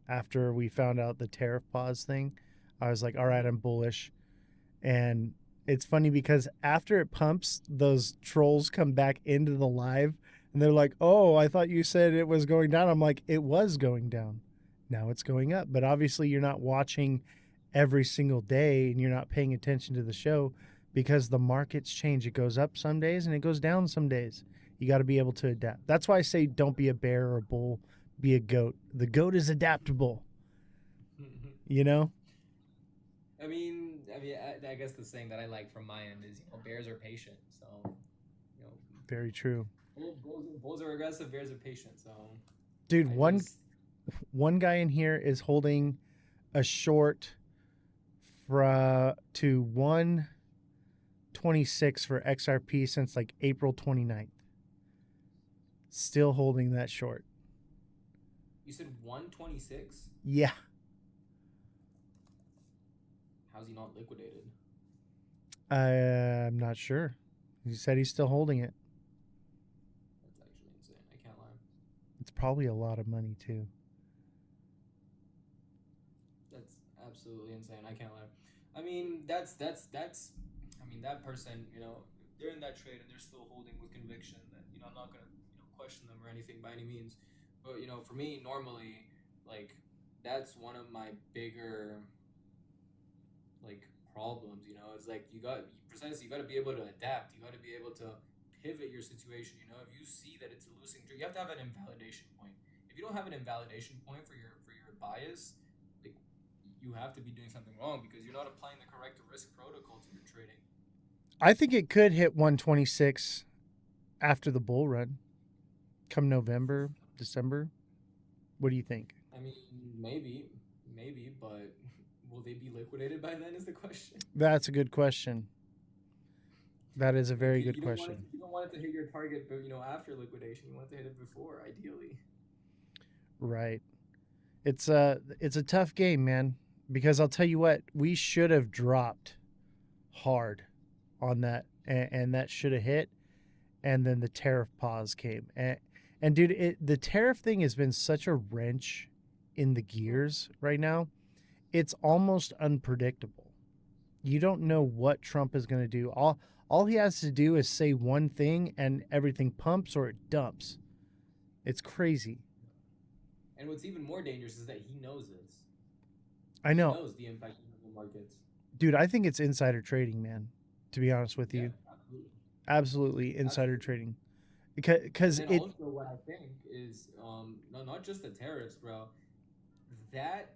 after we found out the tariff pause thing. I was like, all right, I'm bullish. And it's funny because after it pumps, those trolls come back into the live and they're like, oh, I thought you said it was going down. I'm like, it was going down. Now it's going up. But obviously, you're not watching every single day and you're not paying attention to the show because the markets change. It goes up some days and it goes down some days. You got to be able to adapt. That's why I say don't be a bear or a bull, be a goat. The goat is adaptable. I guess the saying that I like from my end is, bears are patient. So, very true. Bulls are aggressive, bears are patient. So, dude, one guy in here is holding a short to 126 for XRP since like April 29th. Still holding that short. You said 126? Yeah. How's he not liquidated? I'm not sure. He said he's still holding it. That's actually insane. I can't lie. It's probably a lot of money too. That's absolutely insane. I can't lie. I mean, that person, they're in that trade and they're still holding with conviction that, I'm not going to, question them or anything by any means. But, for me, normally, like, that's one of my bigger, like, problems, it's like you got to be able to adapt. You got to be able to pivot your situation. If you see that it's a losing trade, you have to have an invalidation point. If you don't have an invalidation point for your bias, like, you have to be doing something wrong because you're not applying the correct risk protocol to your trading. I think it could hit 126 after the bull run come November, December. What do you think? I mean, maybe, but will they be liquidated by then is the question. That's a good question. That is a very good question. You don't want it to hit your target, but after liquidation, you want it to hit it before, ideally. Right. It's a tough game, man, because I'll tell you what, we should have dropped hard on that, and that should have hit, and then the tariff pause came. And dude, the tariff thing has been such a wrench in the gears right now. It's almost unpredictable. You don't know what Trump is going to do. All he has to do is say one thing and everything pumps or it dumps. It's crazy. And what's even more dangerous is that he knows this. I know. He knows the impact of the markets. Dude, I think it's insider trading, man. To be honest with you, Absolutely. absolutely insider trading, because And then also what I think is not just the tariffs, bro. That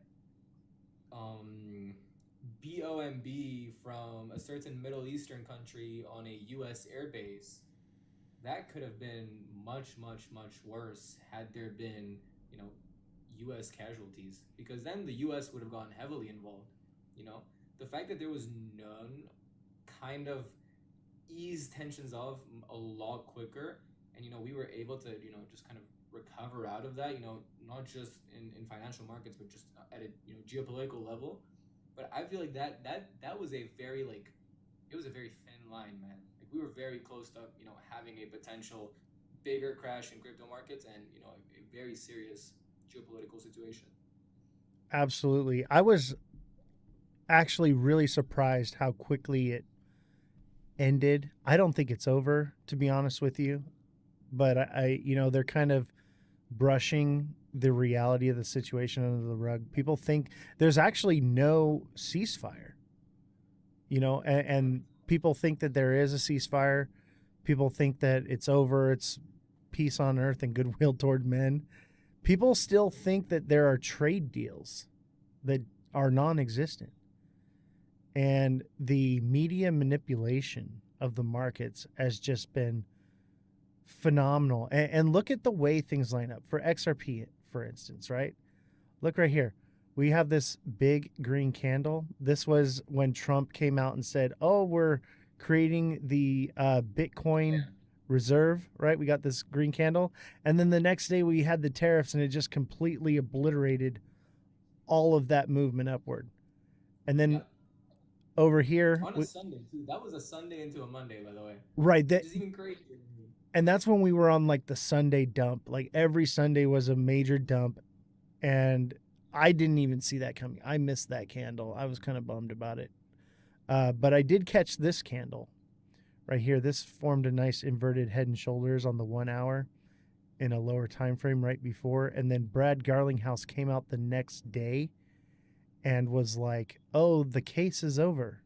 BOMB from a certain Middle Eastern country on a U.S. airbase, that could have been much, much, much worse had there been, you know, U.S. casualties, because then the U.S. would have gotten heavily involved. You know, the fact that there was none kind of eased tensions off a lot quicker, and we were able to just kind of recover out of that. Not just in financial markets, but just at a geopolitical level. But I feel like that was a very it was a very thin line, man. Like we were very close to having a potential bigger crash in crypto markets, and a very serious geopolitical situation. absolutely, I was actually really surprised how quickly it ended. I don't think it's over, to be honest with you, but they're kind of brushing the reality of the situation under the rug. People think there's actually no ceasefire, and people think that there is a ceasefire. People think that it's over, it's peace on earth and goodwill toward men. People still think that there are trade deals that are non-existent. And the media manipulation of the markets has just been phenomenal. And look at the way things line up for XRP, for instance, right? Look right here. We have this big green candle. This was when Trump came out and said, oh, we're creating the Bitcoin reserve, right? We got this green candle. And then the next day we had the tariffs, and it just completely obliterated all of that movement upward. And then over here on a Sunday too. That was a Sunday into a Monday, by the way. Right. Which is even crazier. And that's when we were on like the Sunday dump. Like every Sunday was a major dump. And I didn't even see that coming. I missed that candle. I was kind of bummed about it. But I did catch this candle right here. This formed a nice inverted head and shoulders on the 1 hour in a lower time frame right before. And then Brad Garlinghouse came out the next day and was like, oh, the case is over.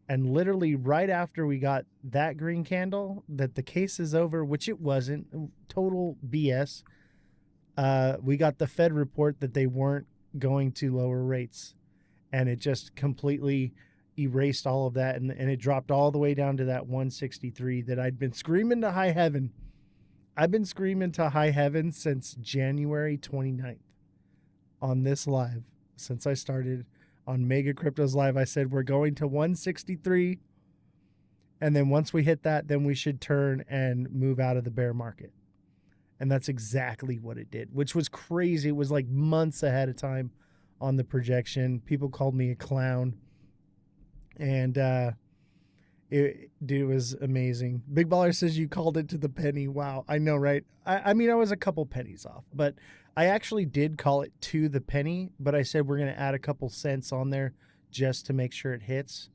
And literally right after we got that green candle, that the case is over, which it wasn't, total BS. We got the Fed report that they weren't going to lower rates. And it just completely erased all of that. And it dropped all the way down to that 163 that I'd been screaming to high heaven. I've been screaming to high heaven since January 29th on this live. Since I started on Mega Cryptos Live, I said we're going to 163. And then once we hit that, then we should turn and move out of the bear market. And that's exactly what it did, which was crazy. It was like months ahead of time on the projection. People called me a clown. And it was amazing. Big Baller says you called it to the penny. Wow. I know, right? I mean, I was a couple pennies off, but I actually did call it to the penny, but I said we're going to add a couple cents on there just to make sure it hits.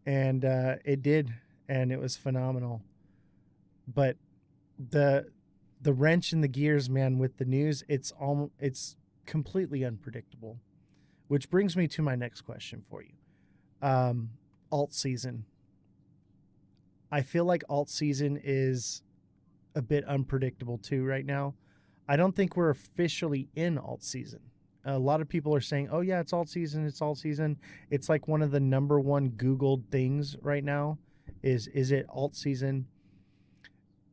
And it did, and it was phenomenal. But the wrench in the gears, man, with the news, it's completely unpredictable. Which brings me to my next question for you. Alt season. I feel like alt season is a bit unpredictable too right now. I don't think we're officially in alt season. A lot of people are saying, oh yeah, it's alt season, it's alt season. It's like one of the number one Googled things right now is it alt season?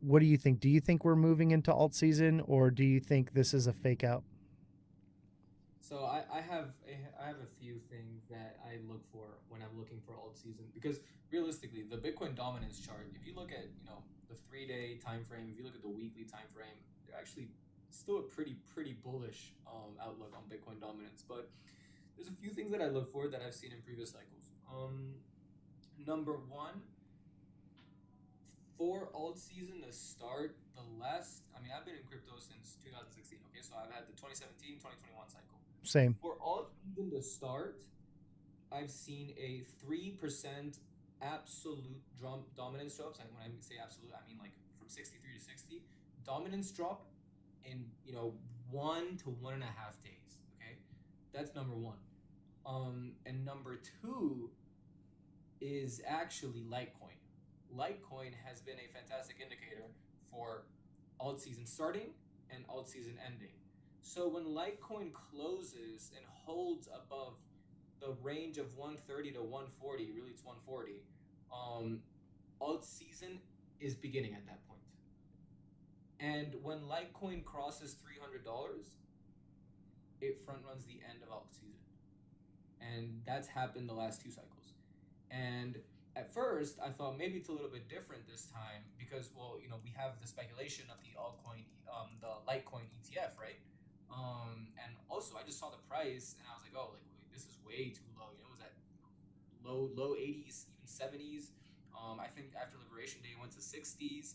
What do you think? Do you think we're moving into alt season, or do you think this is a fake out? So I have a few things that I look for when I'm looking for alt season, because realistically, the Bitcoin dominance chart, if you look at the 3-day time frame, if you look at the weekly time frame, they're actually still a pretty bullish outlook on Bitcoin dominance. But there's a few things that I look for that I've seen in previous cycles. Number one, for alt season to start, I've been in crypto since 2016. Okay, so I've had the 2017, 2021 cycle. Same. For alt season to start, I've seen a 3% absolute dominance drops. And when I say absolute, I mean like from 63 to 60 dominance drop in 1 to 1.5 days. Okay, that's number one. And number two is actually Litecoin. Litecoin has been a fantastic indicator for alt season starting and alt season ending. So when Litecoin closes and holds above the range of 130 to 140, really it's 140, alt season is beginning at that point. And when Litecoin crosses $300, it front runs the end of alt season. And that's happened the last 2 cycles. And at first, I thought maybe it's a little bit different this time because, well, you know, we have the speculation of the altcoin, the Litecoin ETF, right? And also, I just saw the price and I was like, oh, like wait, this is way too low. You know, it was at low 80s, even 70s. I think after Liberation Day, it went to 60s,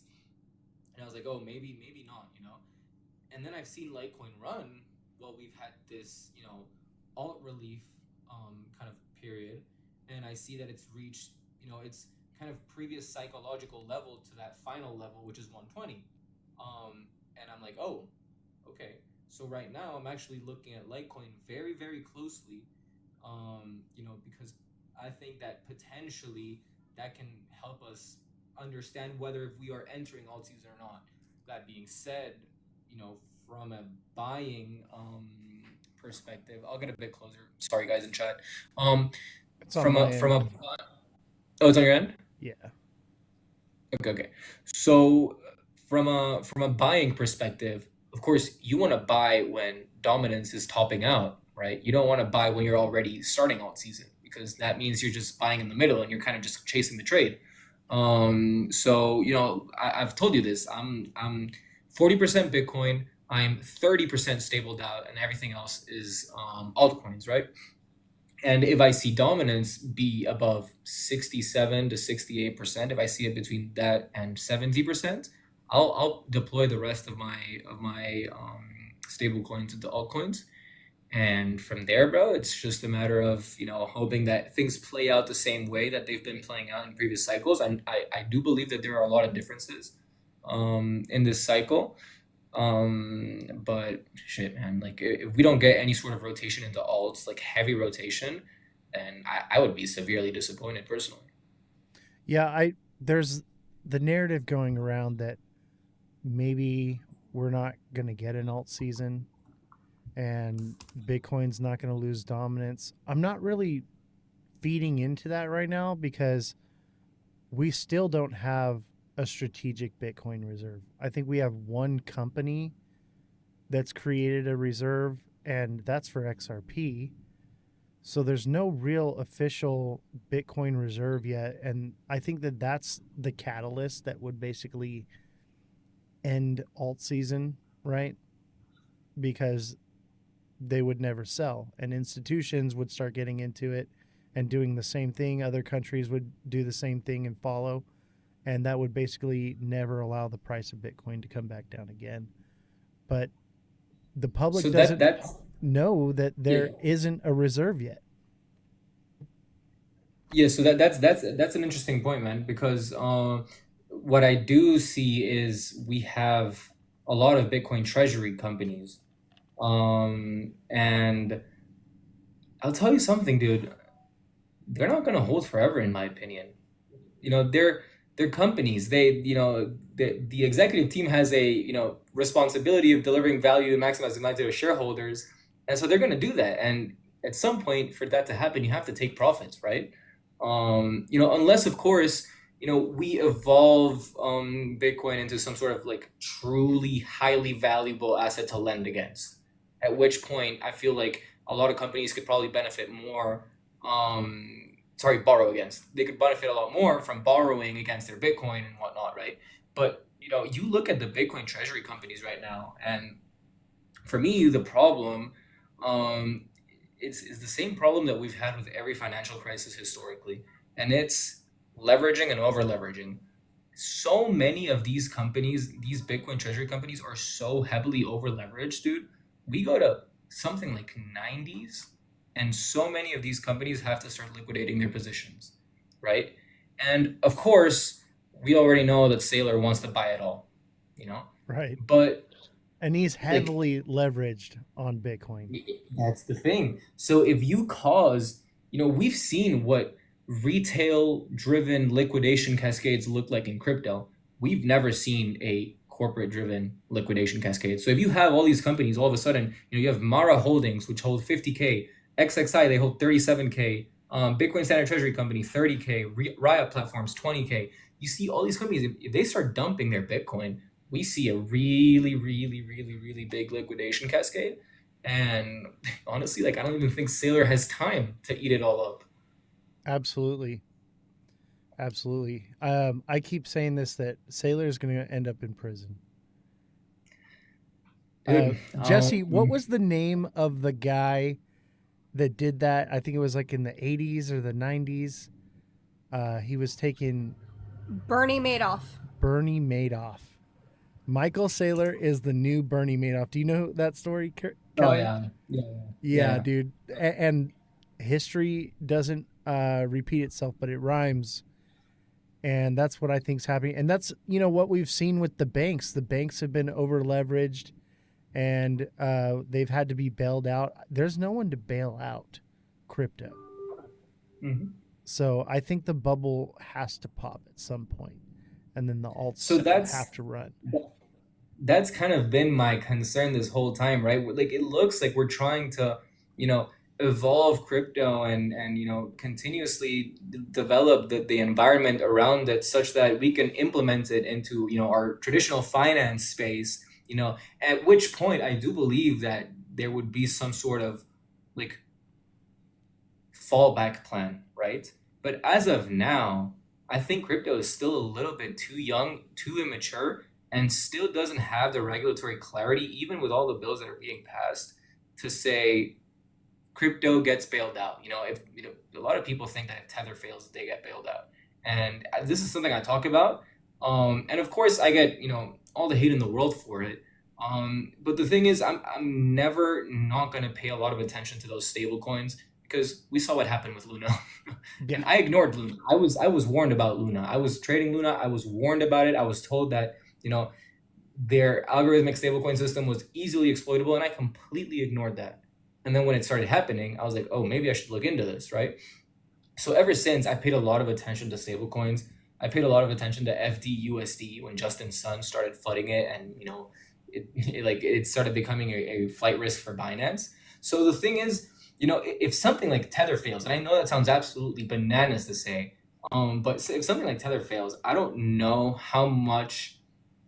and I was like, oh, maybe not, you know. And then I've seen Litecoin run. Well, we've had this, you know, alt relief kind of period, and I see that it's reached, you know, its kind of previous psychological level to that final level, which is 120. And I'm like, oh, okay. So right now I'm actually looking at Litecoin very, very closely, you know, because I think that potentially that can help us understand whether if we are entering alt season or not. That being said, you know, from a buying perspective, I'll get a bit closer. Sorry, guys in chat. It's on my from a end. oh, it's on your end. Yeah. Okay. So from a buying perspective, of course, you want to buy when dominance is topping out, right? You don't want to buy when you're already starting alt season because that means you're just buying in the middle and you're kind of just chasing the trade. So you know, I've told you this. I'm 40% Bitcoin. I'm 30% stable DAO, and everything else is altcoins, right? And if I see dominance be above 67 to 68%, if I see it between that and 70%, I'll deploy the rest of my stable coins into altcoins. And from there, bro, it's just a matter of, you know, hoping that things play out the same way that they've been playing out in previous cycles. And I do believe that there are a lot of differences in this cycle. But shit, man, like if we don't get any sort of rotation into alts, like heavy rotation, then I would be severely disappointed personally. Yeah, there's the narrative going around that maybe we're not going to get an alt season and Bitcoin's not going to lose dominance. I'm not really feeding into that right now because we still don't have a strategic Bitcoin reserve. I think we have one company that's created a reserve, and that's for XRP. So there's no real official Bitcoin reserve yet. And I think that that's the catalyst that would basically end alt season, right? Because they would never sell, and institutions would start getting into it and doing the same thing. Other countries would do the same thing and follow. And that would basically never allow the price of Bitcoin to come back down again. But the public doesn't know that there isn't a reserve yet. Yeah, so that's an interesting point, man, because what I do see is we have a lot of Bitcoin treasury companies. And I'll tell you something, dude, they're not going to hold forever, in my opinion. You know, they're companies. They, you know, the executive team has a, you know, responsibility of delivering value and maximizing value to their shareholders. And so they're going to do that. And at some point for that to happen, you have to take profits, right? You know, unless of course, you know, we evolve Bitcoin into some sort of like truly highly valuable asset to lend against. At which point I feel like a lot of companies could probably benefit more, borrow against. They could benefit a lot more from borrowing against their Bitcoin and whatnot, right? But, you know, you look at the Bitcoin treasury companies right now, and for me, the problem is the same problem that we've had with every financial crisis historically, and it's leveraging and over leveraging. So many of these companies, these Bitcoin treasury companies, are so heavily over leveraged, dude. We go to something like 90s, and so many of these companies have to start liquidating their positions, right? And of course, we already know that Saylor wants to buy it all, you know? Right. But And he's heavily leveraged on Bitcoin. That's the thing. So if you cause, we've seen what retail driven liquidation cascades look like in crypto. We've never seen a corporate driven liquidation cascade. So if you have all these companies, all of a sudden, you have Mara Holdings, which hold 50K, XXI, they hold 37K, Bitcoin Standard Treasury Company, 30K, Riot Platforms, 20K. You see all these companies, if they start dumping their Bitcoin, we see a really, really, really, really big liquidation cascade. And honestly, I don't even think Saylor has time to eat it all up. Absolutely. Absolutely. I keep saying this, that Saylor is going to end up in prison. Jesse, what was the name of the guy that did that? I think it was in the 80s or the 90s. He was taking... Bernie Madoff. Bernie Madoff. Michael Saylor is the new Bernie Madoff. Do you know that story, Kelly? Oh, yeah. Yeah, dude. And history doesn't repeat itself, but it rhymes. And that's what I think is happening. And that's, what we've seen with the banks. The banks have been over leveraged and they've had to be bailed out. There's no one to bail out crypto. Mm-hmm. So I think the bubble has to pop at some point, and then the alts have to run. That's kind of been my concern this whole time, right? It looks like we're trying to, evolve crypto and continuously develop the environment around it such that we can implement it into, our traditional finance space, at which point I do believe that there would be some sort of fallback plan, right? But as of now, I think crypto is still a little bit too young, too immature, and still doesn't have the regulatory clarity, even with all the bills that are being passed, to say crypto gets bailed out. If a lot of people think that if Tether fails, they get bailed out, and this is something I talk about. And of course, I get all the hate in the world for it. But the thing is, I'm never not going to pay a lot of attention to those stable coins, because we saw what happened with Luna. And I ignored Luna. I was warned about Luna. I was trading Luna. I was warned about it. I was told that, their algorithmic stablecoin system was easily exploitable, and I completely ignored that. And then when it started happening, I was like, oh, maybe I should look into this, right? So ever since, I paid a lot of attention to stablecoins. I paid a lot of attention to FDUSD when Justin Sun started flooding it, and it started becoming a flight risk for Binance. So the thing is, if something like Tether fails, and I know that sounds absolutely bananas to say, but if something like Tether fails, I don't know how much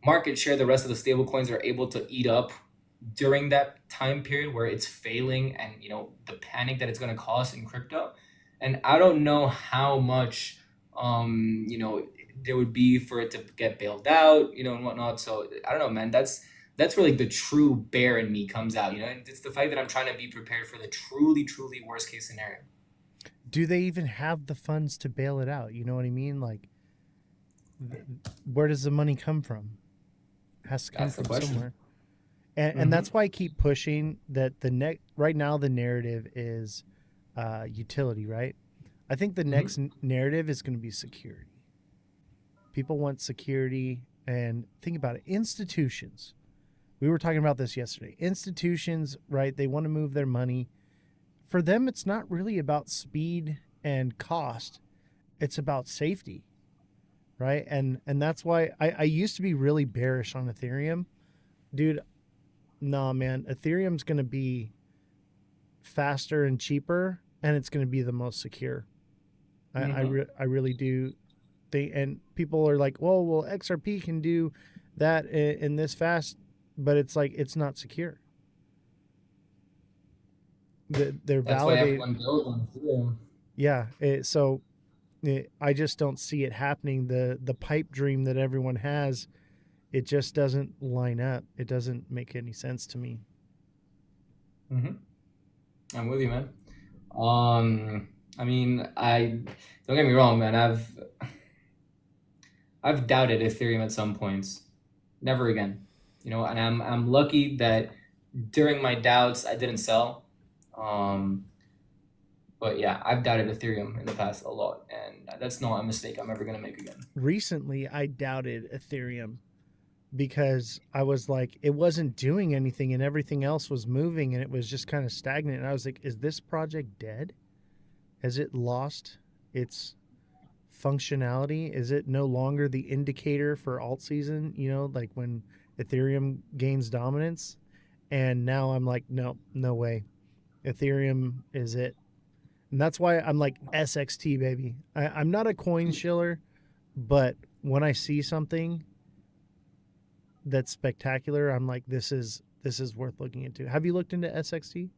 market share the rest of the stable coins are able to eat up during that time period where it's failing, and the panic that it's going to cause in crypto. And I don't know how much there would be for it to get bailed out, and whatnot. So I don't know, man. That's where the true bear in me comes out, and it's the fact that I'm trying to be prepared for the truly, truly worst case scenario. Do they even have the funds to bail it out? You know what I mean? Where does the money come from? It has to come from somewhere. And that's why I keep pushing that right now the narrative is utility, right? I think the next narrative is going to be security. People want security, and think about it. Institutions. We were talking about this yesterday. Institutions, right? They want to move their money. For them, it's not really about speed and cost. It's about safety, right? And that's why I used to be really bearish on Ethereum. Dude, nah, man. Ethereum's going to be faster and cheaper, and it's going to be the most secure. I really do think, and people are like, well, XRP can do that in this fast, but it's not secure. They're That's validated. why everyone builds on Ethereum. Yeah. I just don't see it happening. The pipe dream that everyone has, it just doesn't line up. It doesn't make any sense to me. I'm with you, man. I mean, don't get me wrong, man. I've doubted Ethereum at some points. Never again. And I'm lucky that during my doubts I didn't sell. But yeah, I've doubted Ethereum in the past a lot, and that's not a mistake I'm ever gonna make again. Recently, I doubted Ethereum, because I was like, it wasn't doing anything and everything else was moving and it was just kind of stagnant. And I was like, is this project dead? Has it lost its functionality? Is it no longer the indicator for alt season, you know, like when Ethereum gains dominance? And now I'm like, no way. Ethereum is it. And that's why I'm like SXT, baby. I'm not a coin shiller, but when I see something that's spectacular, I'm like, this is worth looking into. Have you looked into SXT?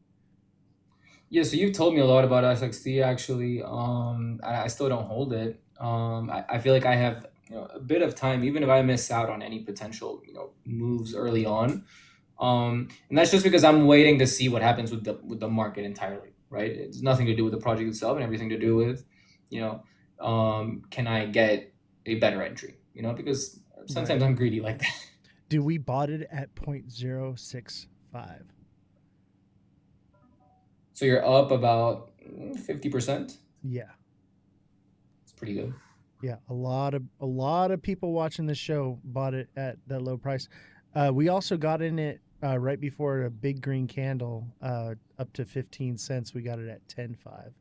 Yeah, so you've told me a lot about SXT actually. I still don't hold it. I feel like I have, a bit of time, even if I miss out on any potential, moves early on. And that's just because I'm waiting to see what happens with the market entirely, right? It's nothing to do with the project itself and everything to do with, can I get a better entry? Because sometimes I'm greedy like that. Dude, we bought it at 0.065. So you're up about 50%. Yeah. It's pretty good. Yeah, a lot of people watching this show bought it at that low price. We also got in it right before a big green candle, up to 15 cents. We got it at 10.5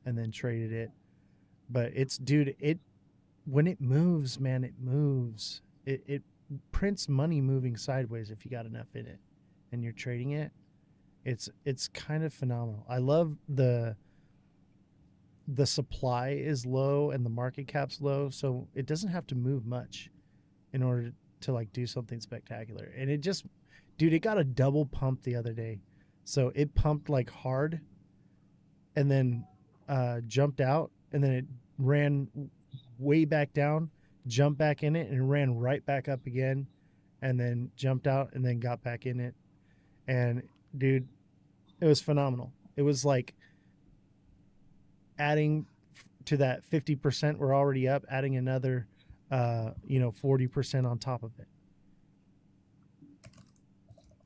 and then traded it. But when it moves, man, it moves. It prints money moving sideways if you got enough in it and you're trading it. It's kind of phenomenal. I love the supply is low and the market cap's low, so it doesn't have to move much in order to like do something spectacular. And it got a double pump the other day. So it pumped like hard and then jumped out, and then it ran way back down, jumped back in it, and ran right back up again, and then jumped out and then got back in it. And dude, it was phenomenal. It was like adding to that 50% we're already up, adding another 40% on top of it.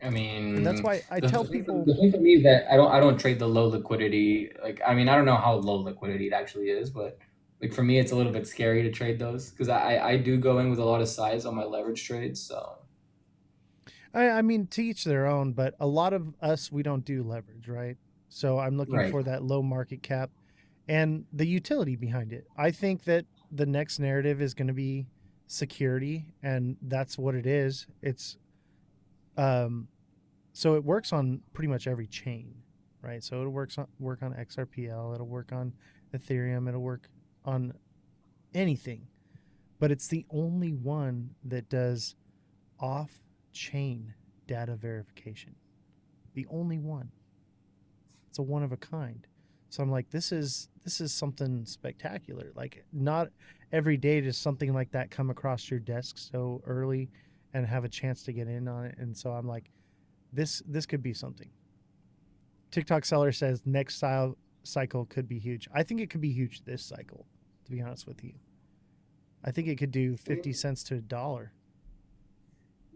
I mean, and that's why I tell people, the thing for me is that I don't trade the low liquidity. Like, I mean, I don't know how low liquidity it actually is, but like for me, it's a little bit scary to trade those because I do go in with a lot of size on my leverage trades. So I mean, to each their own, but a lot of us, we don't do leverage, right? So I'm looking for that low market cap and the utility behind it. I think that the next narrative is going to be security, and that's what it is. It's so it works on pretty much every chain, right? So it'll work on XRPL, it'll work on Ethereum, it'll work on anything, but it's the only one that does off-chain data verification. The only one. It's a one of a kind. So I'm like, this is something spectacular. Like, not every day does something like that come across your desk so early and have a chance to get in on it. And so I'm like, this could be something. TikTok Seller says next cycle could be huge. I think it could be huge this cycle, to be honest with you. I think it could do 50 cents to $1.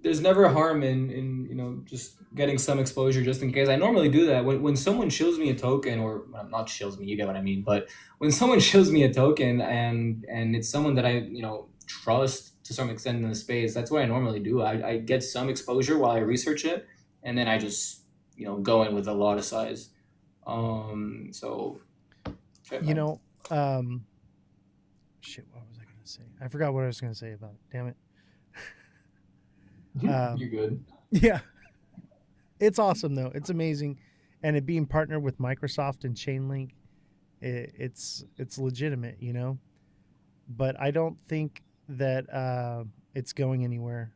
there's never harm in just getting some exposure just in case. I normally do that when someone shows me a token, or well, not shows me, you get what I mean, but when someone shows me a token and it's someone that I trust to some extent in the space, that's what I normally do. I get some exposure while I research it, and then I just go in with a lot of size. So shit, what was I gonna say? I forgot what I was gonna say about it. Damn it. You're good. Yeah, it's awesome though. It's amazing, and it being partnered with Microsoft and Chainlink, it's legitimate, But I don't think that it's going anywhere,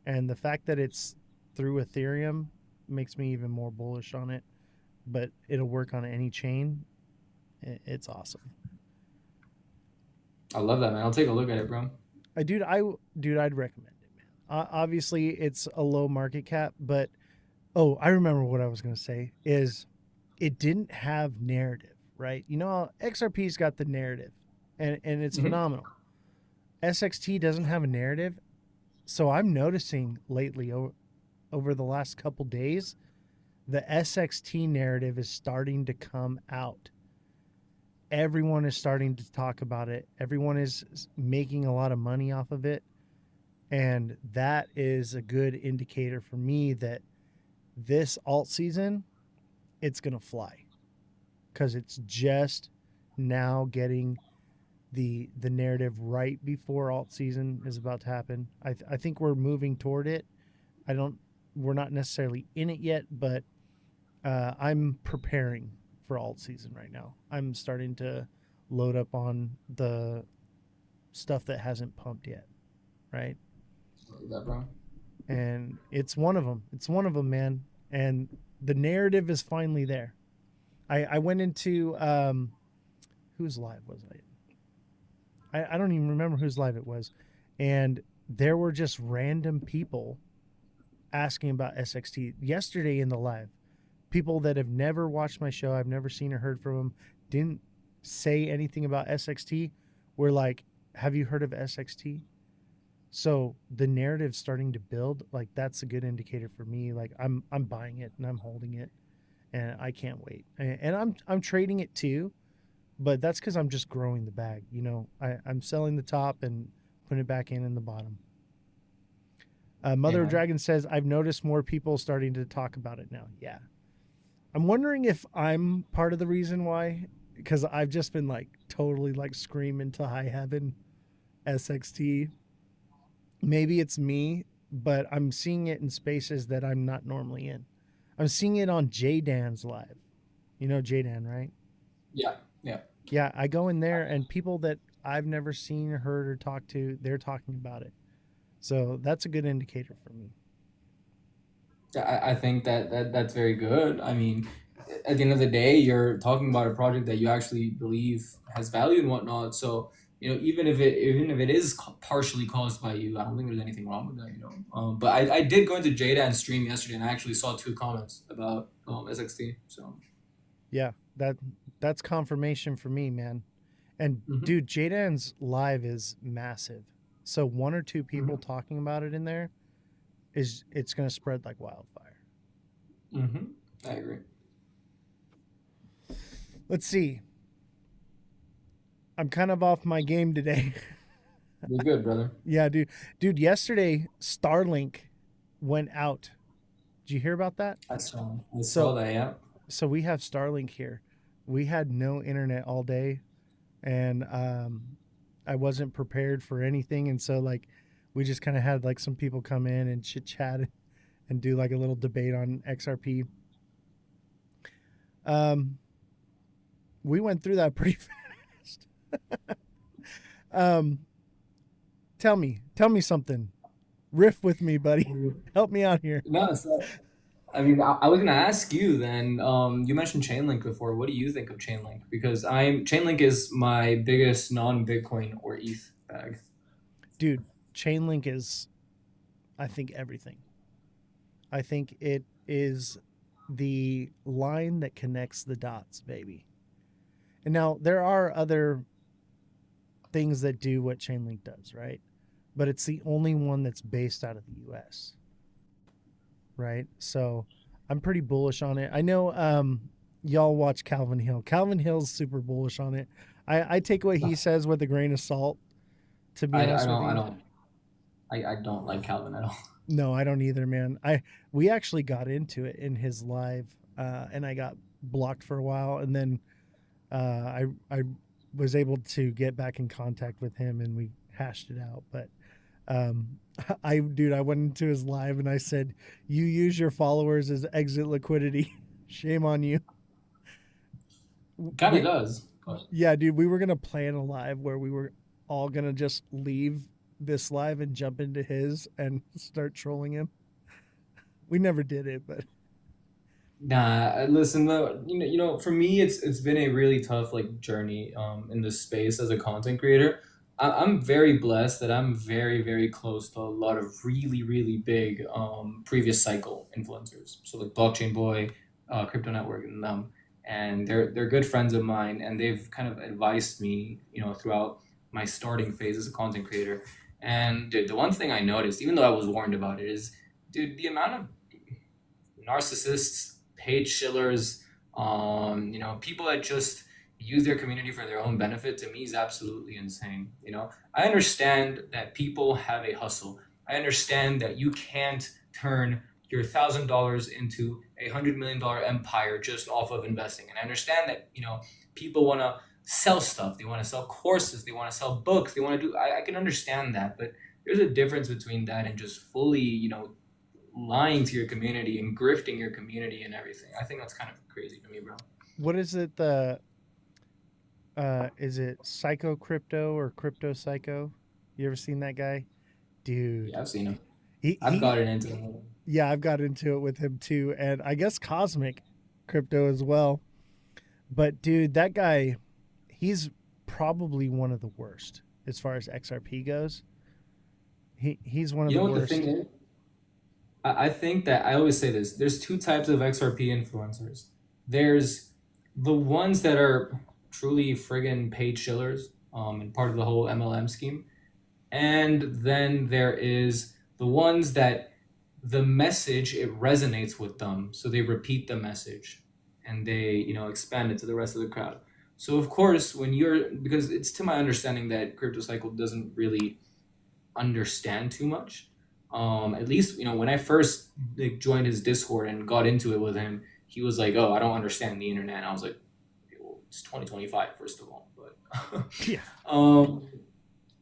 and the fact that it's through Ethereum makes me even more bullish on it. But it'll work on any chain. It's awesome. I love that, man. I'll take a look at it, bro. I'd recommend. Obviously, it's a low market cap, but I remember what I was going to say is it didn't have narrative, right? XRP's got the narrative, and it's phenomenal. SXT doesn't have a narrative, so I'm noticing lately over the last couple days, the SXT narrative is starting to come out. Everyone is starting to talk about it. Everyone is making a lot of money off of it. And that is a good indicator for me that this alt season, it's going to fly, because it's just now getting the narrative right before alt season is about to happen. I think we're moving toward it. We're not necessarily in it yet, but I'm preparing for alt season right now. I'm starting to load up on the stuff that hasn't pumped yet, right? That, bro. And it's one of them. It's one of them, man. And the narrative is finally there. I went into whose live was I don't even remember whose live it was, and there were just random people asking about SXT yesterday in the live. People that have never watched my show, I've never seen or heard from them, didn't say anything about SXT, were like, have you heard of SXT? So the narrative's starting to build. Like, that's a good indicator for me. Like, I'm buying it and I'm holding it, and I can't wait. And I'm trading it too, but that's because I'm just growing the bag. You know, I'm selling the top and putting it back in the bottom. Mother of Dragon says, I've noticed more people starting to talk about it now. Yeah. I'm wondering if I'm part of the reason why, because I've just been like totally like screaming to high heaven SXT. Maybe it's me, but I'm seeing it in spaces that I'm not normally in. I'm seeing it on J-Dan's live. You know J-Dan, right? Yeah, yeah. Yeah, I go in there and people that I've never seen or heard or talked to, they're talking about it. So that's a good indicator for me. I think that's very good. I mean, at the end of the day, you're talking about a project that you actually believe has value and whatnot. So, you know, even if it is partially caused by you, I don't think there's anything wrong with that. You know, but I did go into Jada's stream yesterday, and I actually saw 2 comments about SXT. So yeah, that's confirmation for me, man. And dude, Jdan's live is massive. So 1 or 2 people talking about it in there, it's going to spread like wildfire. I agree. Let's see. I'm kind of off my game today. You're good, brother. Yeah, dude. Yesterday, Starlink went out. Did you hear about that? I saw that. Yeah. So we have Starlink here. We had no internet all day, and I wasn't prepared for anything, and so like we just kind of had like some people come in and chit chat and do like a little debate on XRP. We went through that pretty fast. Tell me something. Riff with me, buddy. Help me out here. No, I mean, I was gonna ask you then. You mentioned Chainlink before. What do you think of Chainlink? Because Chainlink is my biggest non-Bitcoin or ETH bag. Dude, Chainlink is, I think, everything. I think it is the line that connects the dots, baby. And now there are other things that do what Chainlink does, right? But it's the only one that's based out of the US. Right? So I'm pretty bullish on it. I know y'all watch Calvin Hill. Calvin Hill's super bullish on it. I take what he says with a grain of salt, to be honest with you. I don't like Calvin at all. No, I don't either, man. We actually got into it in his live, and I got blocked for a while, and then I was able to get back in contact with him, and we hashed it out. But I went into his live and I said, "You use your followers as exit liquidity. Shame on you." Kind of does. But... Yeah, dude, we were gonna plan a live where we were all gonna just leave this live and jump into his and start trolling him. We never did it, but nah. Listen, though, you know, for me, it's been a really tough like journey in this space as a content creator. I'm very blessed that I'm very, very close to a lot of really, really big previous cycle influencers. So like Blockchain Boy, Crypto Network, and them, and they're good friends of mine, and they've kind of advised me, you know, throughout my starting phase as a content creator. And dude, the one thing I noticed, even though I was warned about it, is, dude, the amount of narcissists, paid shillers, you know, people that just use their community for their own benefit, to me is absolutely insane. You know, I understand that people have a hustle. I understand that you can't turn your $1,000 into $100 million empire just off of investing. And I understand that, people want to sell stuff. They want to sell courses. They want to sell books. They want to do, I can understand that, but there's a difference between that and just fully, lying to your community and grifting your community and everything. I think that's kind of crazy to me, bro. What is it? Is it Psycho Crypto or Crypto Psycho? You ever seen that guy? Dude. Yeah, I've seen him. I've gotten into him. Yeah, I've got into it with him too. And I guess Cosmic Crypto as well. But dude, that guy, he's probably one of the worst as far as XRP goes. He's one of the worst. You know what the thing is? I think that I always say this. There's two types of XRP influencers. There's the ones that are truly friggin' paid shillers and part of the whole MLM scheme. And then there is the ones that the message, it resonates with them. So they repeat the message and they, expand it to the rest of the crowd. So of course, because it's to my understanding that Crypto Cycle doesn't really understand too much. At least, when I first joined his Discord and got into it with him, he was like, "Oh, I don't understand the internet." And I was like, okay, well, it's 2025, first of all. But yeah.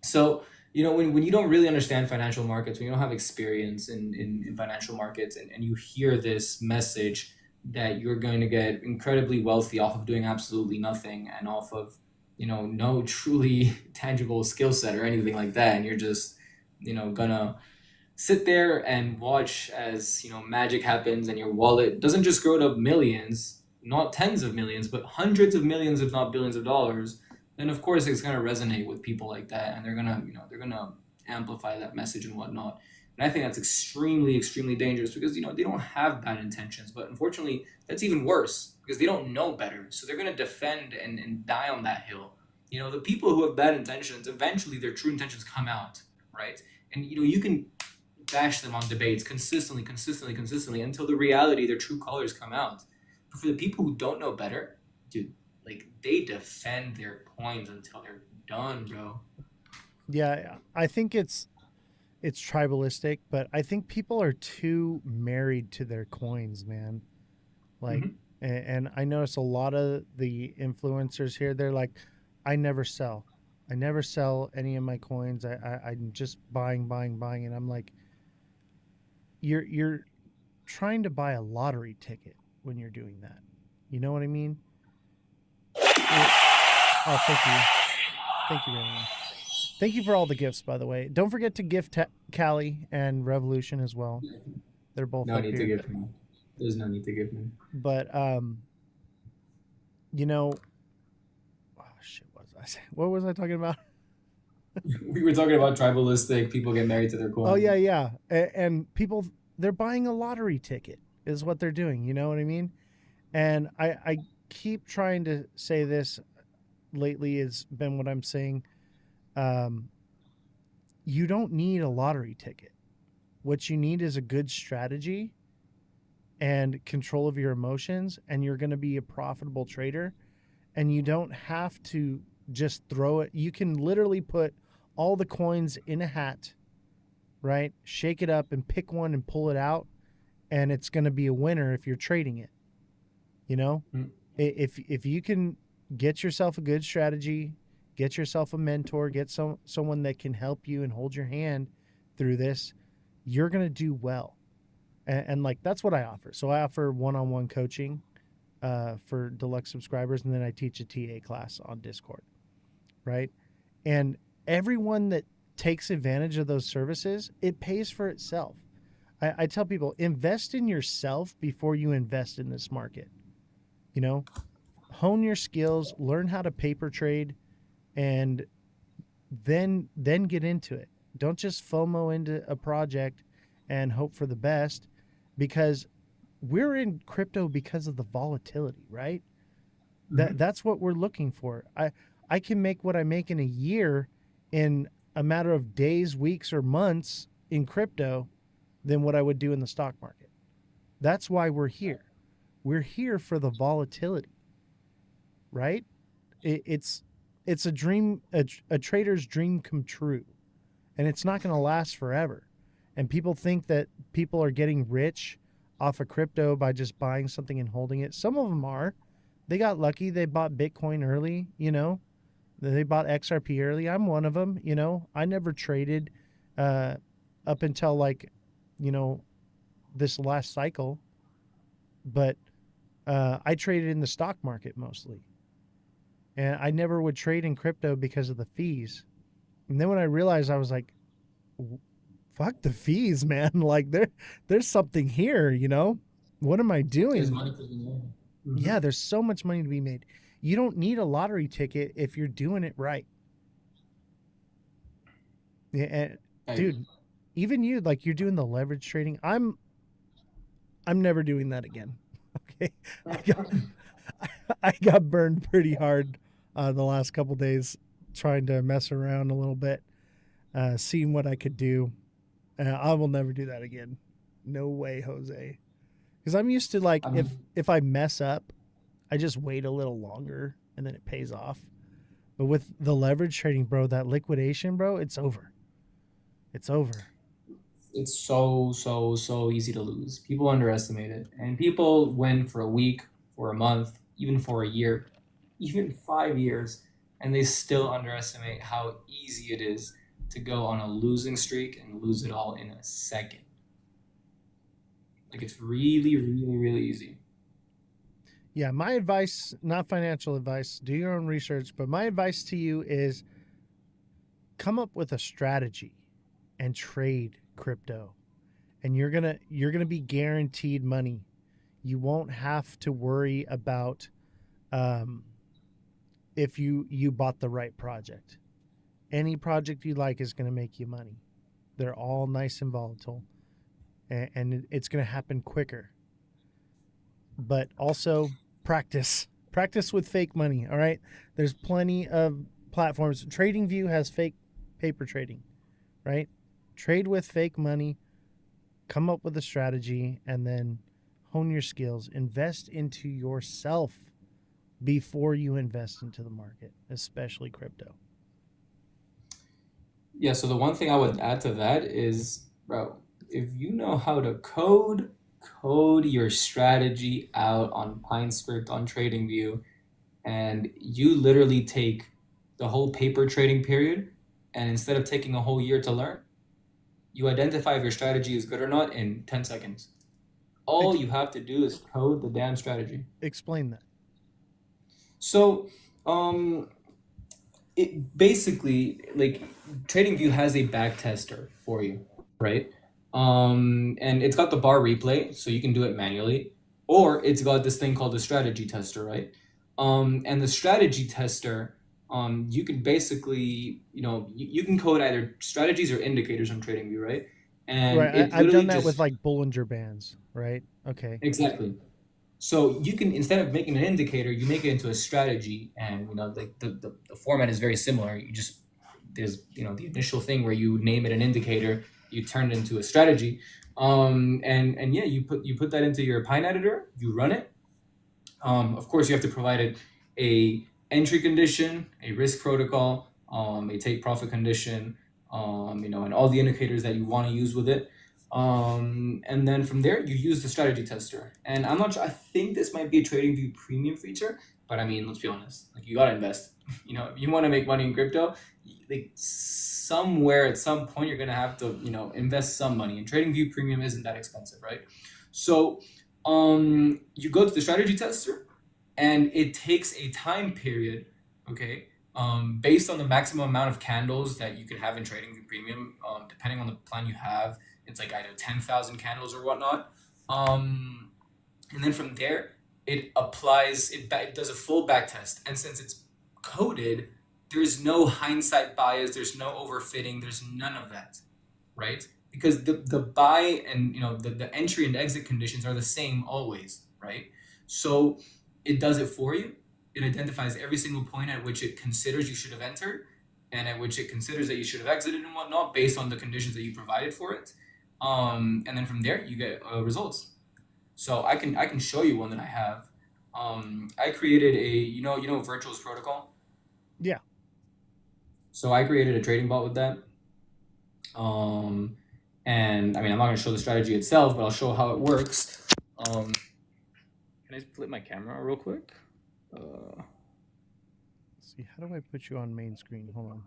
So, when you don't really understand financial markets, when you don't have experience in financial markets and you hear this message that you're going to get incredibly wealthy off of doing absolutely nothing and off of, no truly tangible skill set or anything like that, and you're just, gonna sit there and watch as magic happens and your wallet doesn't just grow to millions, not tens of millions, but hundreds of millions, if not billions of dollars, then of course it's going to resonate with people like that, and they're gonna amplify that message and whatnot. And I think that's extremely, extremely dangerous because they don't have bad intentions, but unfortunately that's even worse because they don't know better, so they're going to defend and die on that hill. The people who have bad intentions, eventually their true intentions come out, right? And you can bash them on debates consistently until the reality, their true colors come out. But for the people who don't know better, dude, they defend their coins until they're done, bro. Yeah, I think it's tribalistic, but I think people are too married to their coins, man. And I notice a lot of the influencers here, they're like, I never sell any of my coins. I'm just buying. And I'm like, you're trying to buy a lottery ticket when you're doing that. You know what I mean? Oh, thank you. Thank you very much. Thank you for all the gifts, by the way. Don't forget to gift Callie and Revolution as well. They're both no up need here. To gift me. There's no need to gift me. But what was I talking about? We were talking about tribalistic people get married to their coins. Oh yeah. And people, they're buying a lottery ticket is what they're doing. You know what I mean? And I keep trying to say this lately has been what I'm saying. You don't need a lottery ticket. What you need is a good strategy and control of your emotions, and you're going to be a profitable trader. And you don't have to just throw it. You can literally put all the coins in a hat, right? Shake it up and pick one and pull it out, and it's going to be a winner if you're trading it. If you can get yourself a good strategy, get yourself a mentor, get someone that can help you and hold your hand through this, you're going to do well. And that's what I offer. So I offer one-on-one coaching for deluxe subscribers, and then I teach a TA class on Discord, right? And everyone that takes advantage of those services, it pays for itself. I tell people, invest in yourself before you invest in this market. Hone your skills, learn how to paper trade, and then get into it. Don't just FOMO into a project and hope for the best, because we're in crypto because of the volatility, right? That's what we're looking for. I can make what I make in a year in a matter of days, weeks, or months in crypto than what I would do in the stock market. That's why we're here. We're here for the volatility, right? It's a dream, a trader's dream come true, and it's not going to last forever. And people think that people are getting rich off of crypto by just buying something and holding it. Some of them are. They got lucky. They bought Bitcoin early, you know. They bought XRP early. I'm one of them, you know. I never traded up until like, you know, this last cycle. But I traded in the stock market mostly. And I never would trade in crypto because of the fees. And then when I realized, I was like, fuck the fees, man. Like there's something here, you know? What am I doing? There's money to be made. Mm-hmm. Yeah, there's so much money to be made. You don't need a lottery ticket if you're doing it right. Yeah, and dude, even you, like you're doing the leverage trading. I'm never doing that again. Okay. I got burned pretty hard the last couple days trying to mess around a little bit, seeing what I could do. I will never do that again. No way, Jose. Because I'm used to like if I mess up, I just wait a little longer and then it pays off. But with the leverage trading, bro, that liquidation, bro, it's over. It's over. It's so easy to lose. People underestimate it. And people win for a week, for a month, even for a year, even 5 years, and they still underestimate how easy it is to go on a losing streak and lose it all in a second. Like it's really, really, really easy. Yeah, my advice, not financial advice, do your own research, but my advice to you is come up with a strategy and trade crypto. And you're going to be guaranteed money. You won't have to worry about if you bought the right project. Any project you like is going to make you money. They're all nice and volatile, and it's going to happen quicker. But also practice with fake money. All right. There's plenty of platforms. TradingView has fake paper trading, right? Trade with fake money, come up with a strategy, and then hone your skills. Invest into yourself before you invest into the market, especially crypto. Yeah, so the one thing I would add to that is, bro, if you know how to code your strategy out on PineScript, on TradingView, and you literally take the whole paper trading period, and instead of taking a whole year to learn, you identify if your strategy is good or not in 10 seconds. All you have to do is code the damn strategy. Explain that. So, it basically, like, TradingView has a back tester for you, right? And it's got the bar replay, so you can do it manually, or it's got this thing called the strategy tester, right? And the strategy tester, you can basically, you can code either strategies or indicators on TradingView, right? And right, I've done that with like Bollinger Bands, right? Okay. Exactly. So you can, instead of making an indicator, you make it into a strategy, and the format is very similar. There's the initial thing where you name it an indicator, you turn it into a strategy, and yeah, you put that into your Pine editor, you run it. Of course, you have to provide it a entry condition, a risk protocol, a take profit condition, and all the indicators that you want to use with it. And then from there, you use the strategy tester. And I'm not sure, I think this might be a TradingView premium feature, but I mean, let's be honest, like you gotta invest. If you want to make money in crypto, like somewhere at some point you're gonna have to, invest some money. And TradingView premium isn't that expensive, right? So you go to the strategy tester, and it takes a time period, okay, based on the maximum amount of candles that you can have in TradingView premium, depending on the plan you have. It's like either 10,000 candles or whatnot. And then from there, it does a full back test. And since it's coded, there's no hindsight bias, there's no overfitting, there's none of that, right? Because the buy and the entry and exit conditions are the same always, right? So it does it for you. It identifies every single point at which it considers you should have entered and at which it considers that you should have exited and whatnot based on the conditions that you provided for it. And then from there you get results. So I can show you one that I have. I created a Virtual's protocol. Yeah. So I created a trading bot with that. And I mean, I'm not going to show the strategy itself, but I'll show how it works. Can I flip my camera real quick? Let's see, how do I put you on main screen? Hold on.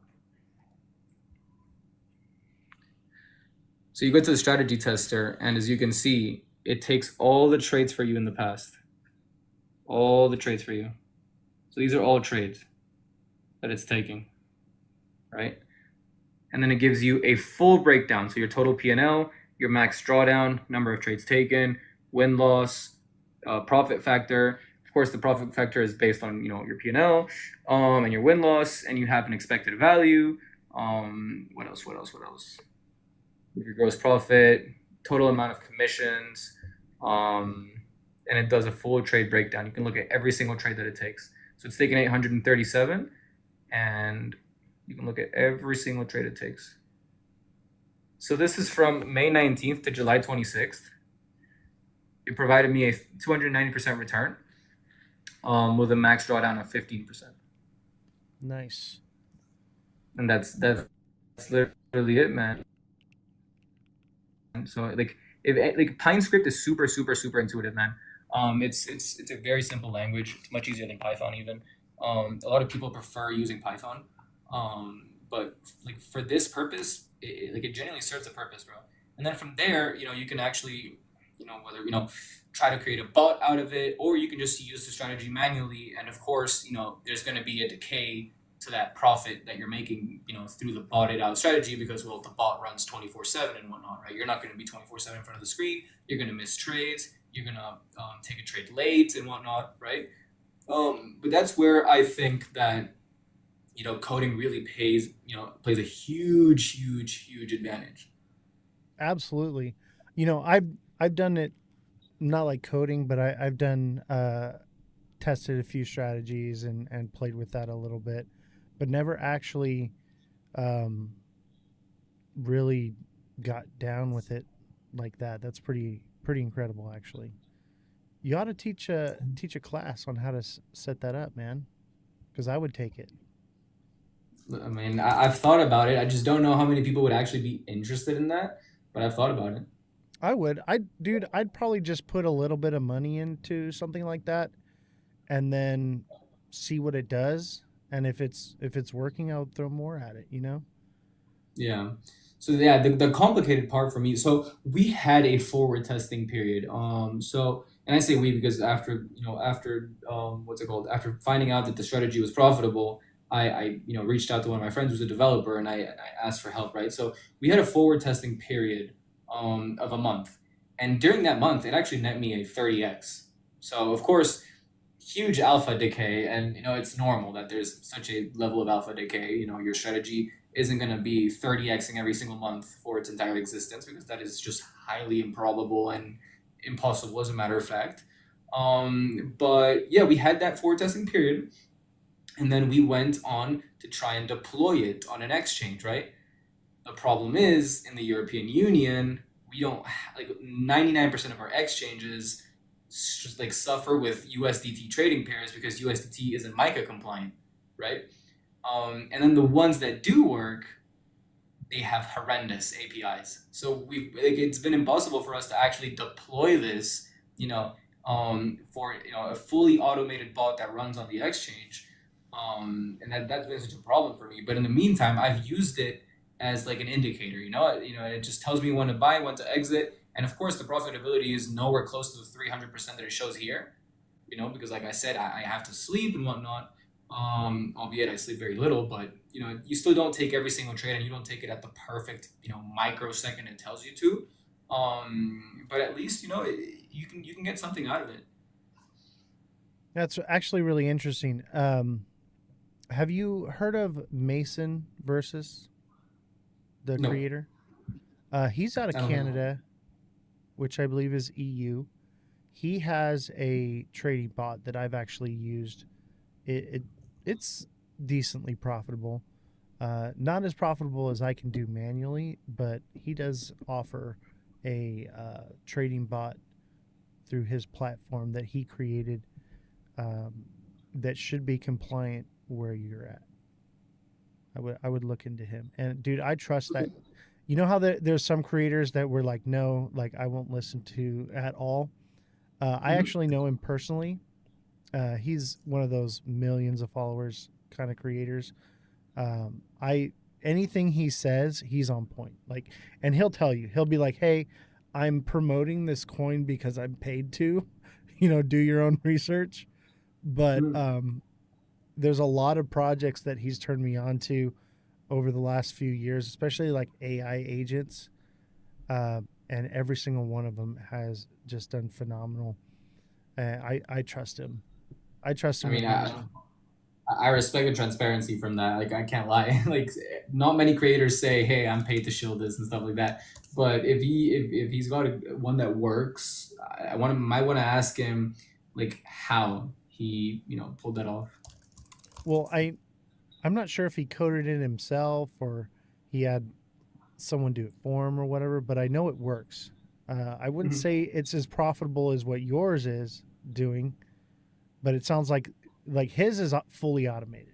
So you go to the strategy tester, and as you can see, it takes all the trades for you in the past. All the trades for you. So these are all trades that it's taking, right? And then it gives you a full breakdown. So your total P&L, your max drawdown, number of trades taken, win-loss, profit factor. Of course, the profit factor is based on your P&L and your win-loss, and you have an expected value. What else? Your gross profit, total amount of commissions, and it does a full trade breakdown. You can look at every single trade that it takes. So it's taken 837, and you can look at every single trade it takes. So this is from May 19th to July 26th. It provided me a 290% return with a max drawdown of 15%. Nice. And that's literally it, man. So like PineScript is super intuitive, man. It's a very simple language. It's much easier than Python even. A lot of people prefer using Python, but like for this purpose, it genuinely serves a purpose, bro. And then from there, you can actually, whether try to create a bot out of it, or you can just use the strategy manually. And of course, there's going to be a decay to that profit that you're making, through the botted out strategy, because the bot runs 24/7 and whatnot, right? You're not going to be 24/7 in front of the screen. You're going to miss trades. You're going to take a trade late and whatnot, right? But that's where I think that coding really plays a huge advantage. Absolutely. I've done it, not like coding, but I've done tested a few strategies and played with that a little bit, but never actually really got down with it like that. That's pretty incredible, actually. You ought to teach a class on how to set that up, man, because I would take it. I mean, I've thought about it. I just don't know how many people would actually be interested in that, but I've thought about it. I would. I'd probably just put a little bit of money into something like that and then see what it does. And if it's working, I'll throw more at it, Yeah. So yeah, the complicated part for me, so we had a forward testing period. And I say we because after finding out that the strategy was profitable, I reached out to one of my friends who's a developer, and I asked for help, right? So we had a forward testing period of a month. And during that month, it actually net me a 30x. So of course, huge alpha decay, and it's normal that there's such a level of alpha decay. Your strategy isn't going to be 30xing every single month for its entire existence, because that is just highly improbable and impossible, as a matter of fact. But yeah, we had that forward testing period, and then we went on to try and deploy it on an exchange, right? The problem is, in the European Union, we don't 99% of our exchanges just suffer with USDT trading pairs because USDT isn't MiCA compliant, right? And then the ones that do work, they have horrendous APIs. So it's been impossible for us to actually deploy this, for a fully automated bot that runs on the exchange. And that's been such a problem for me. But in the meantime, I've used it as an indicator. It just tells me when to buy, when to exit. And of course, the profitability is nowhere close to the 300% that it shows here, because like I said, I have to sleep and whatnot. Albeit I sleep very little, but you still don't take every single trade, and you don't take it at the perfect microsecond it tells you to. But at least you can get something out of it. That's actually really interesting. Have you heard of Mason Versus, the creator? He's out of Canada, which I believe is EU. He has a trading bot that I've actually used. It's decently profitable. Not as profitable as I can do manually, but he does offer a trading bot through his platform that he created that should be compliant where you're at. I would look into him. And dude, I trust that you know how there's some creators that were like, no, like I won't listen to at all. I actually know him personally. He's one of those millions of followers kind of creators. I anything he says, he's on point. Like, and he'll tell you, he'll be like, "Hey, I'm promoting this coin because I'm paid to, do your own research." But there's a lot of projects that he's turned me on to over the last few years, especially like AI agents. And every single one of them has just done phenomenal. I trust him. I trust him. I mean, I respect the transparency from that. Like, I can't lie. Like, not many creators say, "Hey, I'm paid to show this" and stuff like that. But if he's got one that works, might want to ask him like how he pulled that off. Well, I'm not sure if he coded it himself or he had someone do it for him or whatever, but I know it works. I wouldn't say it's as profitable as what yours is doing, but it sounds like his is fully automated,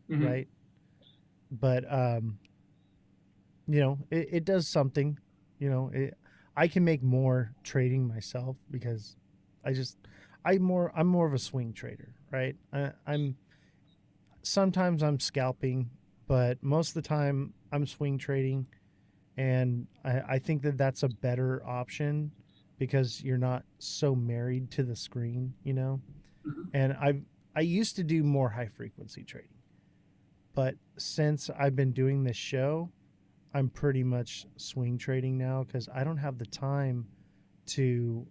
right? But it does something. I can make more trading myself because I'm more of a swing trader, right? Sometimes I'm scalping, but most of the time I'm swing trading, and I think that that's a better option because you're not so married to the screen, And I used to do more high frequency trading, but since I've been doing this show, I'm pretty much swing trading now because I don't have the time to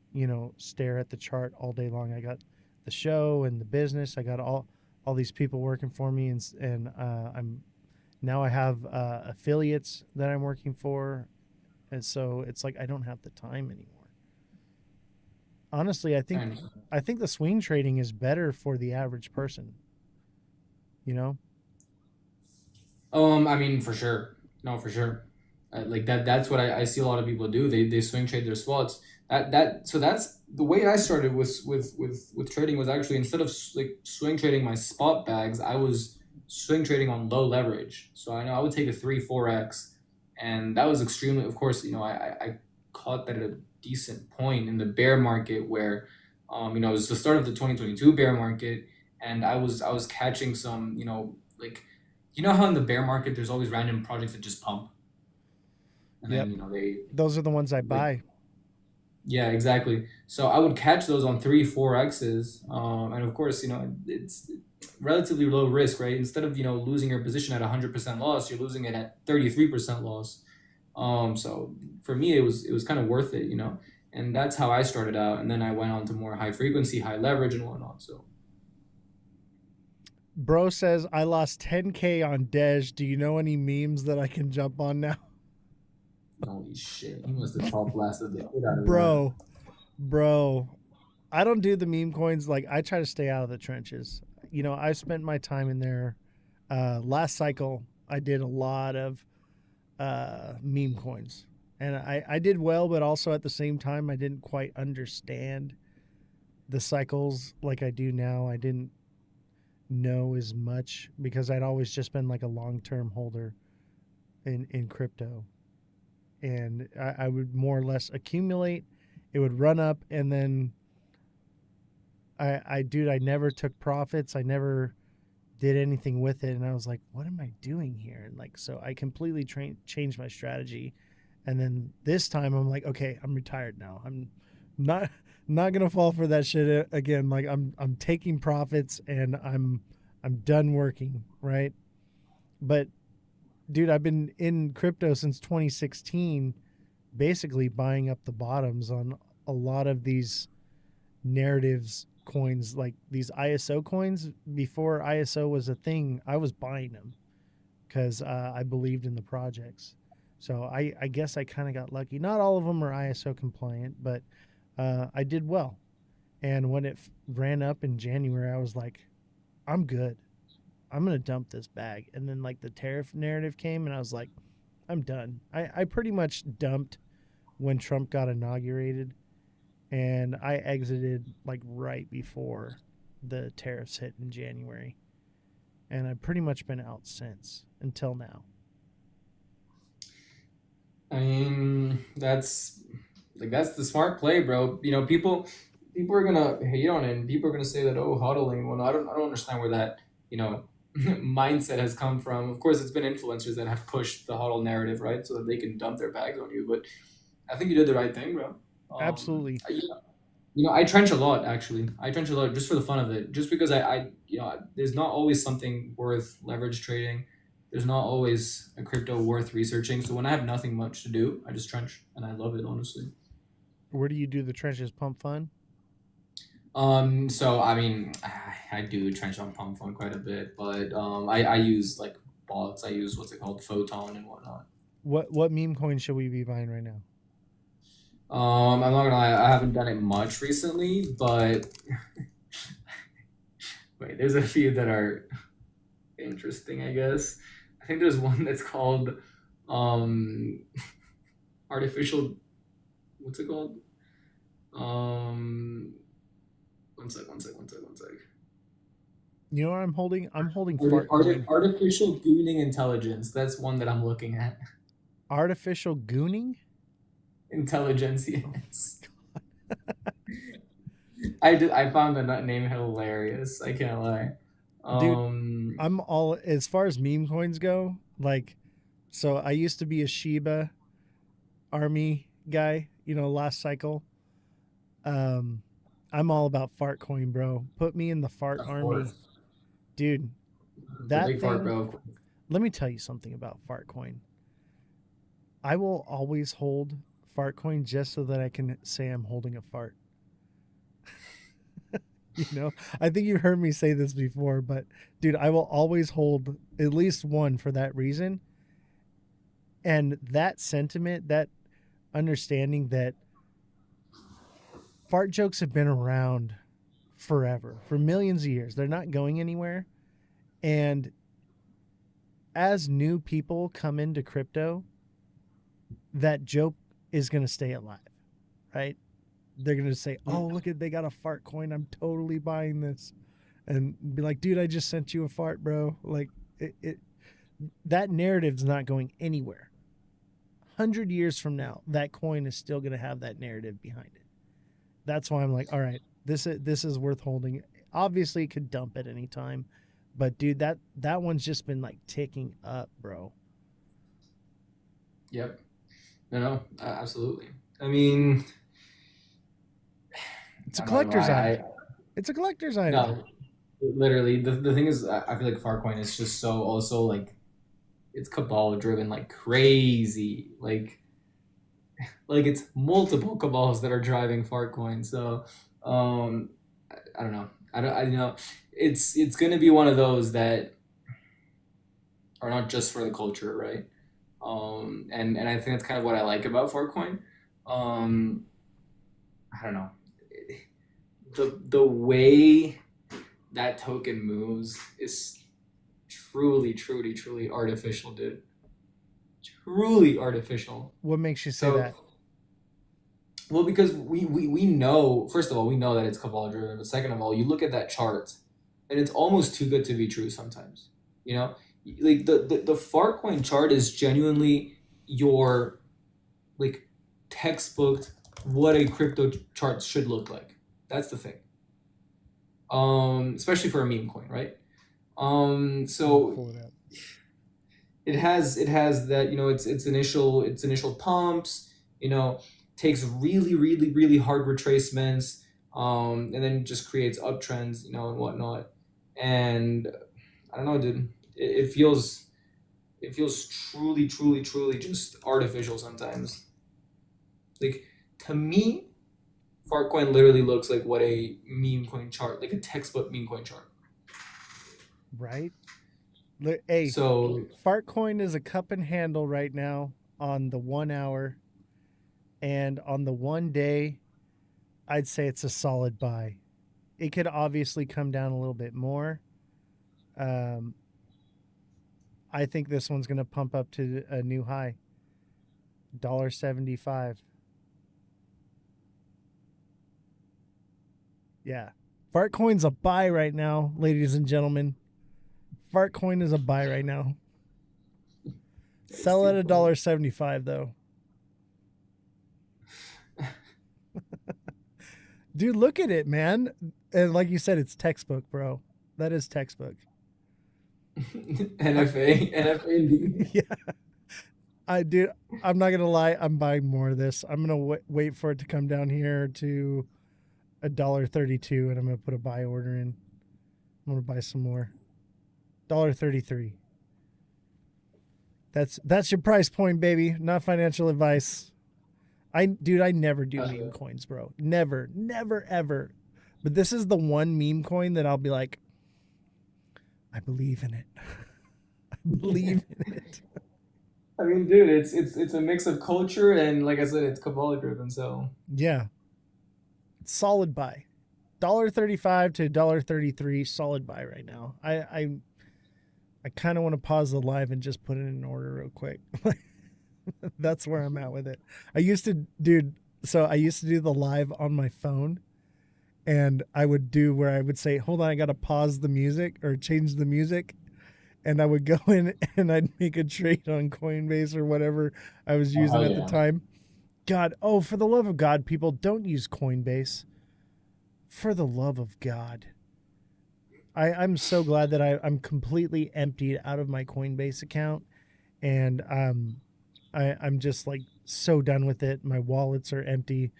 stare at the chart all day long. I got the show and the business. I got all these people working for me, and I have affiliates that I'm working for, and so it's like I don't have the time anymore. Honestly, I think the swing trading is better for the average person. I mean, for sure. No, for sure. Like that's what I see a lot of people do. They swing trade their spots. So that's the way I started with trading was actually instead of like swing trading my spot bags, I was swing trading on low leverage. So I know I would take a 3-4x, and that was extremely, of course, I caught that at a decent point in the bear market where it was the start of the 2022 bear market, and I was catching some, like, how in the bear market there's always random projects that just pump. And then, those are the ones I buy. Yeah, exactly. So I would catch those on 3-4x's, and of course, it's relatively low risk, right? Instead of losing your position at 100% loss, you're losing it at 33% loss. So for me, it was kind of worth it, and that's how I started out, and then I went on to more high frequency, high leverage, and whatnot. So. Bro says I lost 10K on Dej. Do you know any memes that I can jump on now? Holy shit! He must have top blasted the shit out of Bro, I don't do the meme coins. Like, I try to stay out of the trenches. I spent my time in there. Last cycle, I did a lot of meme coins, and I did well, but also at the same time, I didn't quite understand the cycles like I do now. I didn't know as much because I'd always just been like a long-term holder in crypto. And I would more or less accumulate. It would run up, and then I never took profits. I never did anything with it, and I was like, what am I doing here? And like, so I completely changed my strategy. And then this time I'm like, okay, I'm retired now. I'm not gonna fall for that shit again. Like, I'm taking profits, and I'm done working, right? But dude, I've been in crypto since 2016, basically buying up the bottoms on a lot of these narratives coins, like these ISO coins. Before ISO was a thing, I was buying them because I believed in the projects. So I guess I kind of got lucky. Not all of them are ISO compliant, but I did well. And when it ran up in January, I was like, I'm good. I'm going to dump this bag. And then like the tariff narrative came, and I was like, I'm done. I pretty much dumped when Trump got inaugurated, and I exited like right before the tariffs hit in January. And I've pretty much been out since until now. I mean, that's the smart play, bro. You know, people are gonna hate on it, and people are gonna say that, oh, hodling. Well, no, I don't understand where that, you know, mindset has come from. Of course, it's been influencers that have pushed the hodl narrative, right, so that they can dump their bags on you. But I think you did the right thing, bro. Absolutely. I trench a lot, actually. I trench a lot just for the fun of it, just because there's not always something worth leverage trading. There's not always a crypto worth researching. So when I have nothing much to do, I just trench, and I love it, honestly. Where do you do the trenches? Pump Fun? So I mean, I do trench on Pump Fun quite a bit, but I use like bots. I use what's it called, Photon and whatnot. What meme coin should we be buying right now? I'm not gonna lie, I haven't done it much recently, but wait, there's a few that are interesting, I guess. I think there's one that's called artificial, what's it called? One sec. You know what I'm holding? I'm holding fart coin. Artificial gooning intelligence. That's one that I'm looking at. Artificial gooning? Intelligence, yes. I found the name hilarious. I can't lie. Dude, I'm all, as far as meme coins go, like, so I used to be a Shiba army guy, you know, last cycle. I'm all about fart coin, bro. Put me in the fart army. Dude, that thing, fart, bro. Let me tell you something about fart coin. I will always hold fart coin just so that I can say I'm holding a fart. You know, I think you've heard me say this before, but dude, I will always hold at least one for that reason. And that sentiment, that understanding that fart jokes have been around forever, for millions of years. They're not going anywhere. And as new people come into crypto, that joke is going to stay alive, right? They're going to say, oh, look at, they got a fart coin. I'm totally buying this. And be like, dude, I just sent you a fart, bro. Like, that narrative's not going anywhere. 100 years from now, that coin is still going to have that narrative behind it. That's why I'm like, all right, this is worth holding. Obviously, it could dump at any time. But, dude, that one's just been, like, ticking up, bro. Yep. No, absolutely. I mean, it's a collector's item. It's a collector's item. No, literally. The thing is, I feel like Farcoin is just so also, like, it's cabal driven like crazy. Like it's multiple cabals that are driving Farcoin. So, I don't know. I you know, it's going to be one of those that are not just for the culture, right? And I think that's kind of what I like about Farcoin. I don't know. The way that token moves is truly artificial, dude. Truly artificial. What makes you say that? Well, because we know, first of all, we know that it's cabal driven, but second of all, you look at that chart and it's almost too good to be true sometimes. You know, like the Farcoin chart is genuinely your like textbook what a crypto chart should look like. That's the thing. Especially for a meme coin, right? So it has that, you know, its initial pumps, you know, takes really hard retracements, and then just creates uptrends, you know, and whatnot. And I don't know, dude. It feels truly just artificial sometimes. Like, to me, Fartcoin literally looks like what a meme coin chart, like a textbook meme coin chart. Right? Hey, so Fartcoin is a cup and handle right now on the 1 hour. And on the 1 day, I'd say it's a solid buy. It could obviously come down a little bit more. I think this one's going to pump up to a new high. $1.75. Yeah. Fartcoin's a buy right now, ladies and gentlemen. Fartcoin is a buy right now. Sell at $1.75 though. Dude, look at it, man. And like you said, it's textbook, bro. That is textbook. NFA indeed. Yeah. I'm not gonna lie. I'm buying more of this. I'm gonna wait for it to come down here to $1.32, and I'm gonna put a buy order in. I'm gonna buy some more. $1.33. That's your price point, baby. Not financial advice. I never do meme coins, bro. Never, ever. But this is the one meme coin that I'll be like, I believe in it. I believe in it. I mean, dude, it's a mix of culture and, like I said, it's Kabbalah driven. So yeah, solid buy. $1.35 to $1.33, solid buy right now. I kind of want to pause the live and just put it in order real quick. That's where I'm at with it. I used to do the live on my phone, and I would do where I would say, hold on, I got to pause the music or change the music. And I would go in and I'd make a trade on Coinbase or whatever I was using at the time. God, for the love of God, people, don't use Coinbase. For the love of God. I'm so glad that I'm completely emptied out of my Coinbase account. And I'm just like so done with it. My wallets are empty.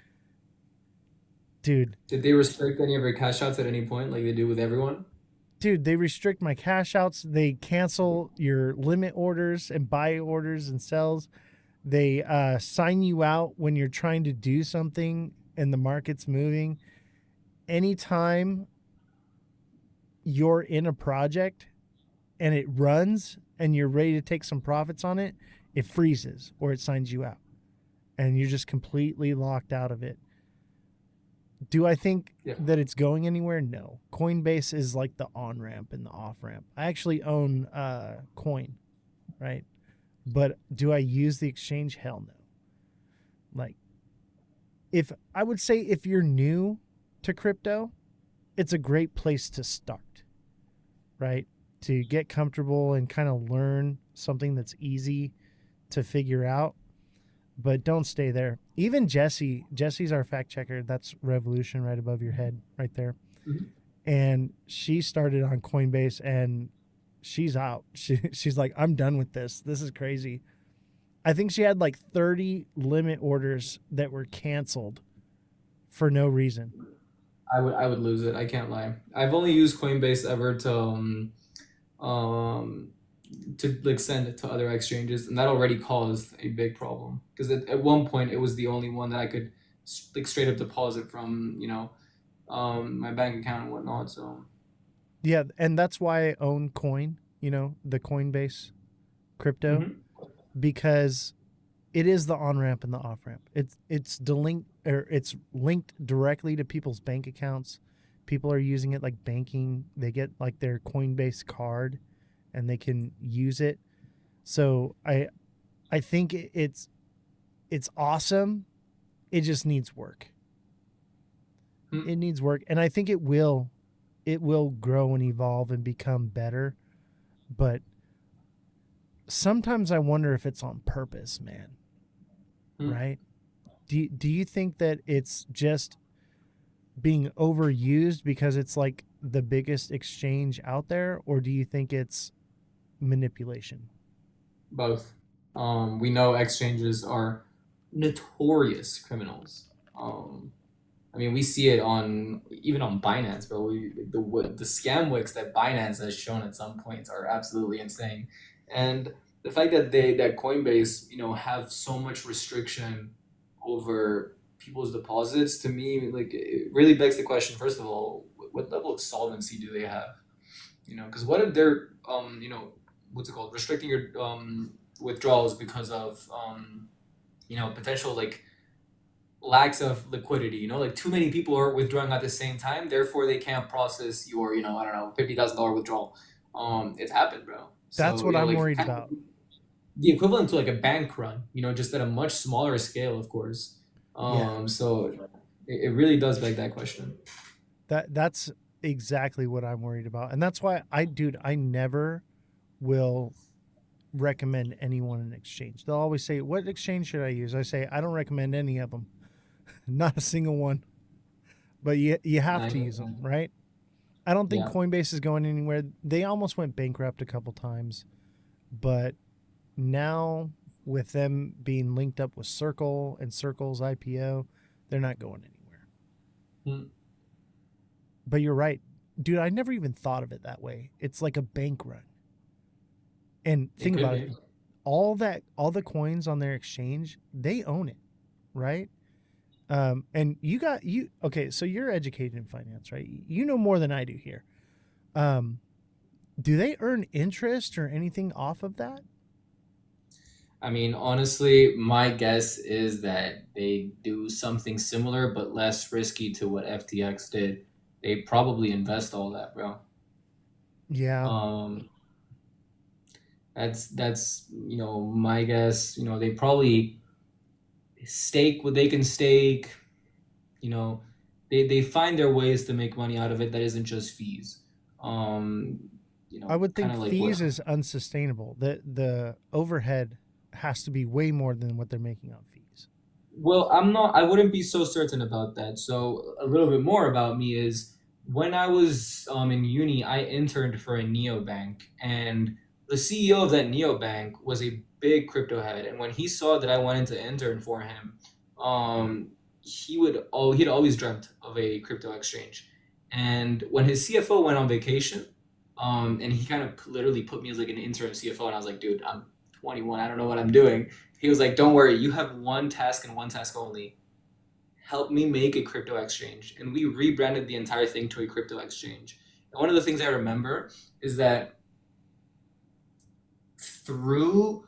Dude. Did they restrict any of your cash outs at any point like they do with everyone? Dude, they restrict my cash outs. They cancel your limit orders and buy orders and sells. They sign you out when you're trying to do something and the market's moving. Anytime you're in a project and it runs and you're ready to take some profits on it, it freezes or it signs you out. And you're just completely locked out of it. Do I think that it's going anywhere? No. Coinbase is like the on-ramp and the off-ramp. I actually own Coin, right? But do I use the exchange? Hell no. Like, I would say if you're new to crypto, it's a great place to start, right? To get comfortable and kind of learn something that's easy to figure out. But don't stay there. Even Jesse's our fact checker. That's Revolution right above your head, right there. Mm-hmm. And she started on Coinbase, and she's out. She's like, I'm done with this. This is crazy. I think she had like 30 limit orders that were canceled for no reason. I would lose it. I can't lie. I've only used Coinbase ever to like send it to other exchanges, and that already caused a big problem because at one point it was the only one that I could like straight up deposit from my bank account and whatnot. So yeah, and that's why I own Coin, the Coinbase crypto, because it is the on-ramp and the off-ramp. It's linked directly to people's bank accounts. People are using it like banking. They get like their Coinbase card and they can use it. So I think it's awesome. It just needs work. It needs work. And I think it will grow and evolve and become better. But sometimes I wonder if it's on purpose, man. Right? Do you think that it's just being overused because it's like the biggest exchange out there, or do you think it's manipulation? Both. We know exchanges are notorious criminals. I mean, we see it even on Binance, bro. The scam wicks that Binance has shown at some points are absolutely insane, and the fact that Coinbase, have so much restriction over people's deposits, to me, like, it really begs the question. First of all, what level of solvency do they have? Because what if they're restricting your withdrawals because of potential like lacks of liquidity, like too many people are withdrawing at the same time, therefore they can't process your I don't know, $50,000 withdrawal. It's happened, bro. That's what I'm worried about. The equivalent to like a bank run, just at a much smaller scale, of course. So it really does beg that question. That's exactly what I'm worried about. And that's why I never will recommend anyone an exchange. They'll always say, what exchange should I use? I say, I don't recommend any of them. Not a single one. but you have I to get use them, that. right? I don't think Yeah. Coinbase is going anywhere. They almost went bankrupt a couple times, but now with them being linked up with Circle and Circle's IPO, they're not going anywhere. Hmm. But you're right, dude. I never even thought of it that way. It's like a bank run. And think could about be. it. All the coins on their exchange, they own it, right? And okay, so you're educated in finance, right? You know more than I do here. Do they earn interest or anything off of that? I mean, honestly, my guess is that they do something similar but less risky to what FTX did. They probably invest all that, bro. Yeah. That's my guess. They probably stake what they can stake. They find their ways to make money out of it that isn't just fees. I would Kind think of like what. fees is unsustainable. The overhead has to be way more than what they're making on fees. Well, I wouldn't be so certain about that. So a little bit more about me is when I was in uni, I interned for a neobank, and the CEO of that neobank was a big crypto head. And when he saw that I wanted to intern for him, he'd always dreamt of a crypto exchange. And when his CFO went on vacation, and he kind of literally put me as like an interim CFO, and I was like, dude, I'm 21, I don't know what I'm doing. He was like, don't worry, you have one task and one task only. Help me make a crypto exchange. And we rebranded the entire thing to a crypto exchange. And one of the things I remember is that through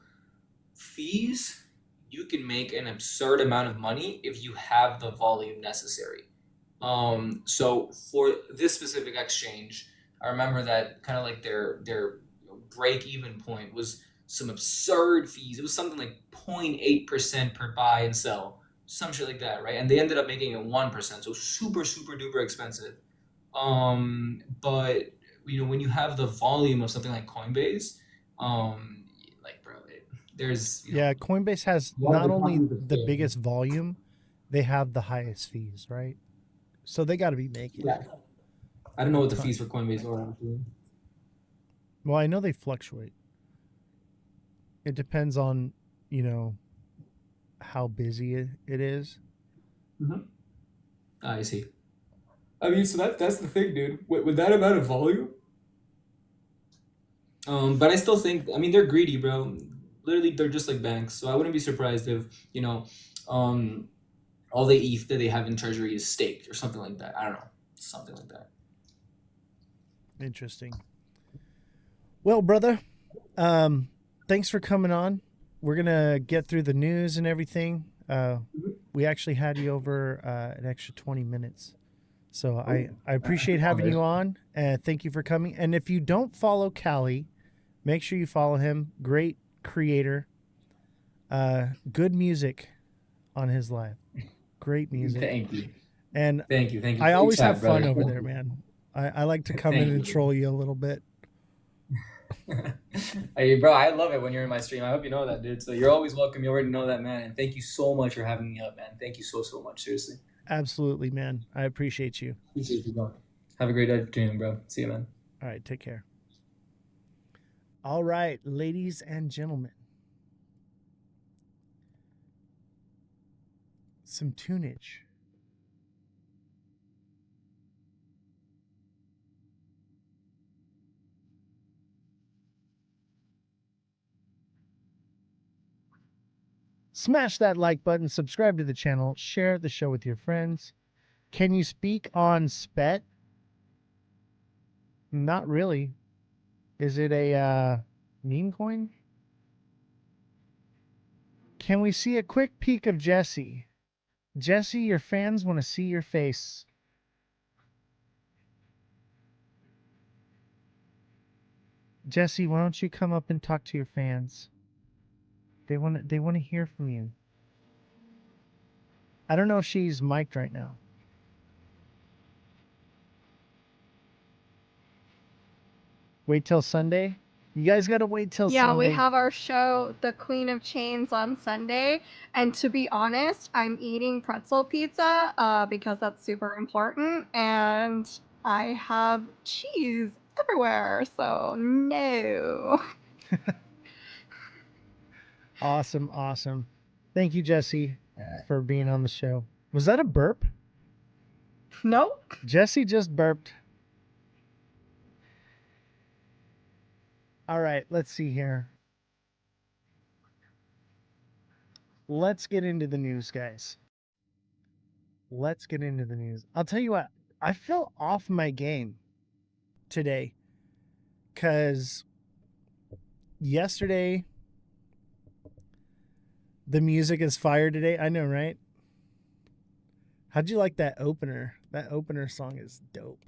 fees, you can make an absurd amount of money if you have the volume necessary. So for this specific exchange, I remember that kind of like their break even point was some absurd fees. It was something like 0.8% per buy and sell, some shit like that, right? And they ended up making it 1%, so super super duper expensive. But when you have the volume of something like Coinbase, like bro, there's Yeah, Coinbase has not only the biggest volume, they have the highest fees, right? So they got to be making it. I don't know what the fees for Coinbase are actually. Well, I know they fluctuate. It depends on, how busy it is. I see. I mean, so that's the thing, dude. With that amount of volume. But I still think, I mean, they're greedy, bro. Literally, they're just like banks. So I wouldn't be surprised if, all the ETH that they have in treasury is staked or something like that. I don't know. Something like that. Interesting. Well, brother, thanks for coming on. We're going to get through the news and everything. We actually had you over an extra 20 minutes. So I appreciate having you on, and thank you for coming. And if you don't follow Callie, make sure you follow him. Great creator. Good music on his live. Great music. Thank you. And thank you. I always have fun over there, man. I like to come in and troll you a little bit. Hey, bro, I love it when you're in my stream. I hope you know that, dude. So you're always welcome. You already know that, man. And thank you so much for having me up, man. Thank you so much. Seriously. Absolutely, man. I appreciate you. Appreciate you, bro. Have a great afternoon, bro. See you, man. All right, take care. All right, ladies and gentlemen. Some tunage. Smash that like button, subscribe to the channel, share the show with your friends. Can you speak on SPET? Not really. Is it a meme coin? Can we see a quick peek of Jesse? Jesse, your fans want to see your face. Jesse, why don't you come up and talk to your fans? They want to hear from you. I don't know if she's mic'd right now. Wait till Sunday? You guys gotta wait till Yeah, we Sunday. have our show, The Queen of Chains, on Sunday. And to be honest, I'm eating pretzel pizza because that's super important. And I have cheese everywhere. So, no. Awesome, awesome. Thank you, Jesse, for being on the show. Was that a burp? Nope. Jesse just burped. All right, let's see here. Let's get into the news, guys. Let's get into the news. I'll tell you what, I feel off my game today because yesterday the music is fire today. I know, right? How'd you like that opener? That opener song is dope.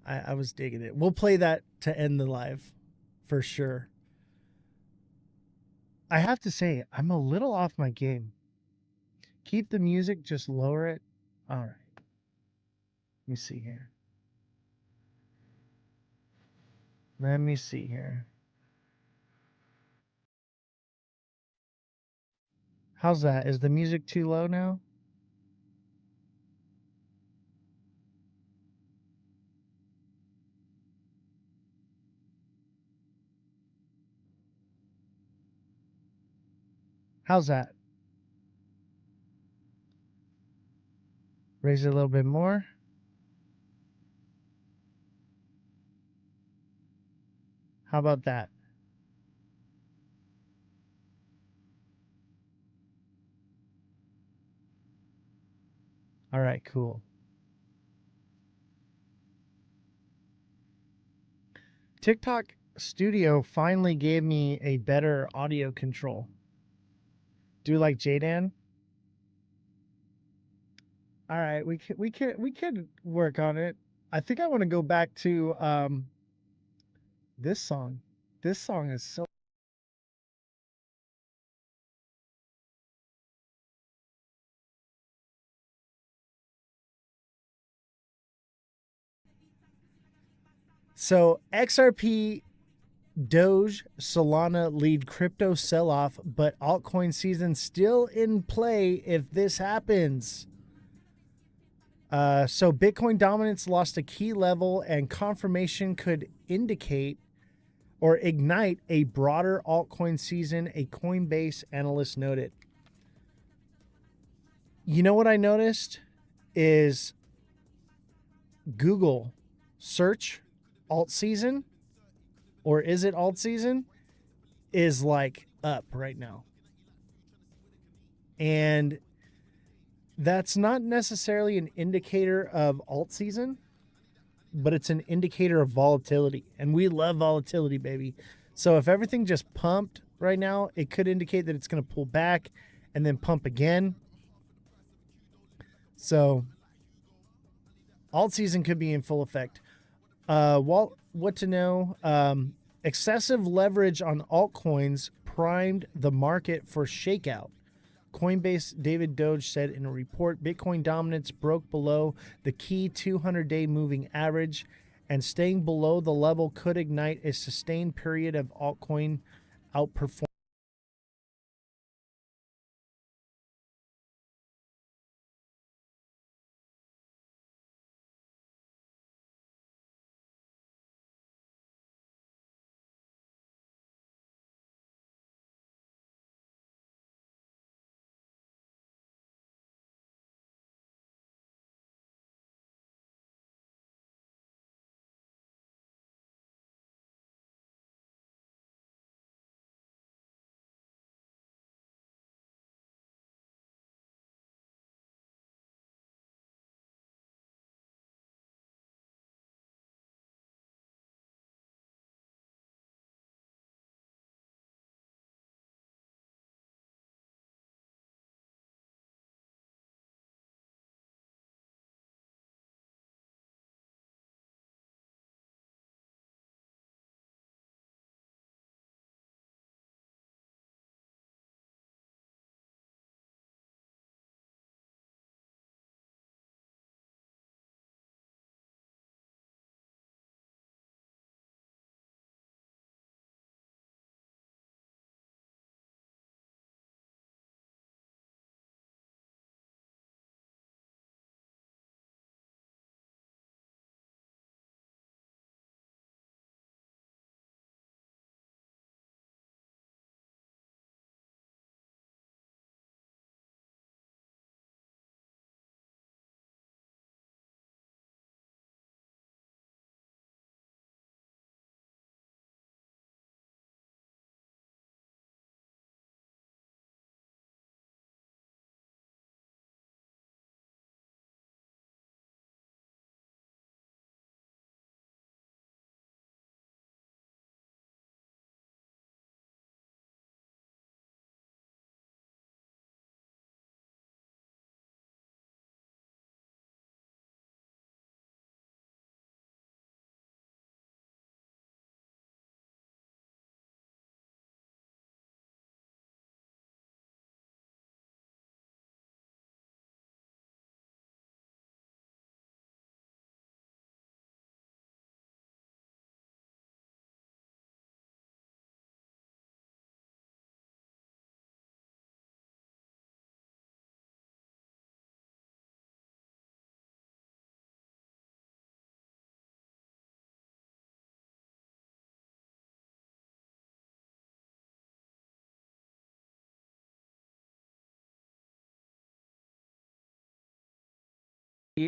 I was digging it. We'll play that to end the live for sure. I have to say, I'm a little off my game. Keep the music, just lower it. All right. Let me see here. Let me see here. How's that? Is the music too low now? How's that? Raise it a little bit more. How about that? All right, cool. TikTok Studio finally gave me a better audio control. Do you like Jdan? All right, we could work on it. I think I want to go back to this song. This song is so So XRP, Doge, Solana lead crypto sell-off, but altcoin season still in play if this happens. So Bitcoin dominance lost a key level, and confirmation could indicate or ignite a broader altcoin season, a Coinbase analyst noted. You know what I noticed is Google search alt season, or is it alt season, is like up right now. And that's not necessarily an indicator of alt season, but it's an indicator of volatility. And we love volatility, baby. So if everything just pumped right now, it could indicate that it's going to pull back and then pump again. So alt season could be in full effect. What to know? Excessive leverage on altcoins primed the market for shakeout. Coinbase David Doge said in a report, Bitcoin dominance broke below the key 200-day moving average, and staying below the level could ignite a sustained period of altcoin outperformance.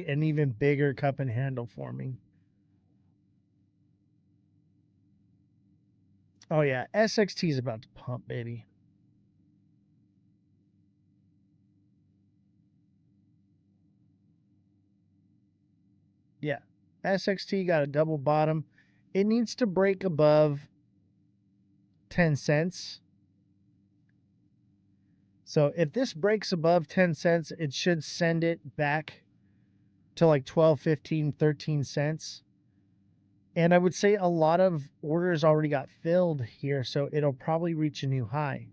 an even bigger cup and handle forming. Oh yeah, SXT is about to pump, baby. Yeah, SXT got a double bottom. It needs to break above 10 cents. So if this breaks above 10 cents, it should send it back to like 12, 15, 13 cents. And I would say a lot of orders already got filled here, so it'll probably reach a new high.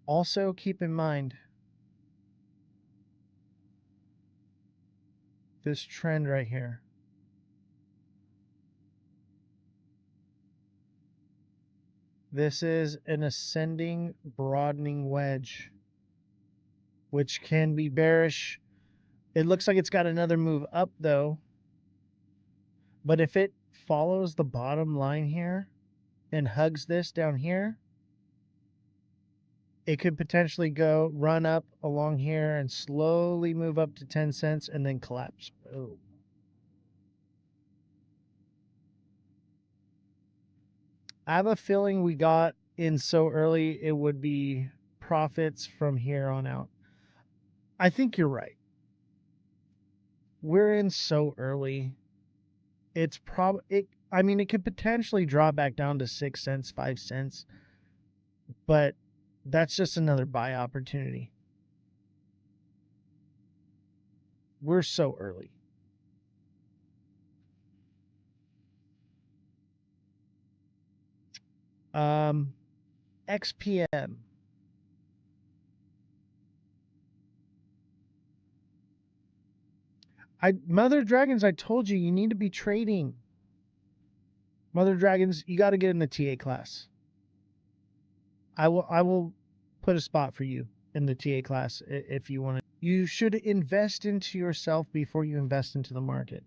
Also, keep in mind this trend right here. This is an ascending, broadening wedge, which can be bearish. It looks like it's got another move up, though. But if it follows the bottom line here and hugs this down here, it could potentially go run up along here and slowly move up to 10 cents and then collapse. Oh. I have a feeling we got in so early it would be profits from here on out. I think you're right. We're in so early. It's I mean, it could potentially drop back down to 6 cents, 5 cents, but that's just another buy opportunity. We're so early. XPM. Mother Dragons, I told you, you need to be trading. Mother Dragons, you got to get in the TA class. I will put a spot for you in the TA class if you want to. You should invest into yourself before you invest into the market.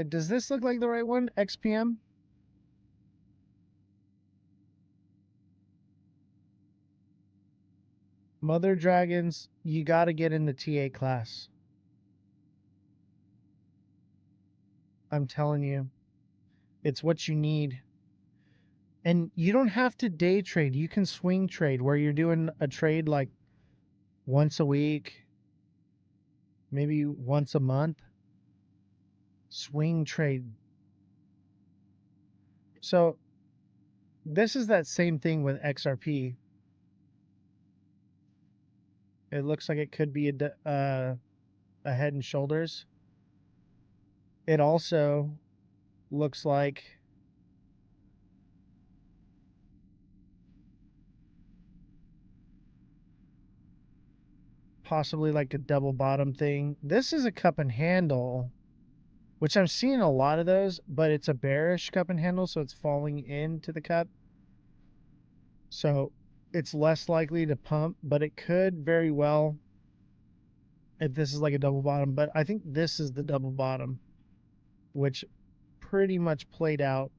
Does this look like the right one? XPM? Mother Dragons, you got to get in the TA class. I'm telling you. It's what you need. And you don't have to day trade. You can swing trade where you're doing a trade like once a week, maybe once a month. Swing trade. So this is that same thing with XRP. It looks like it could be a Head and Shoulders. It also looks like possibly like a double bottom thing. This is a cup and handle, which I'm seeing a lot of those, but it's a bearish cup and handle, so it's falling into the cup. So it's less likely to pump, but it could very well if this is like a double bottom. But I think this is the double bottom, which pretty much played out.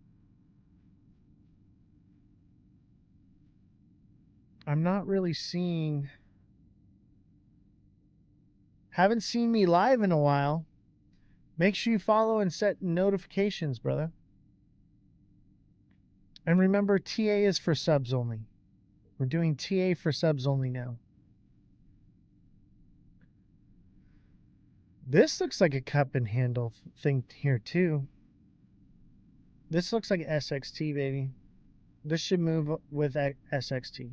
I'm not really seeing... Haven't seen me live in a while. Make sure you follow and set notifications, brother. And remember, TA is for subs only. We're doing TA for subs only now. This looks like a cup and handle thing here too. This looks like SXT, baby. This should move with SXT.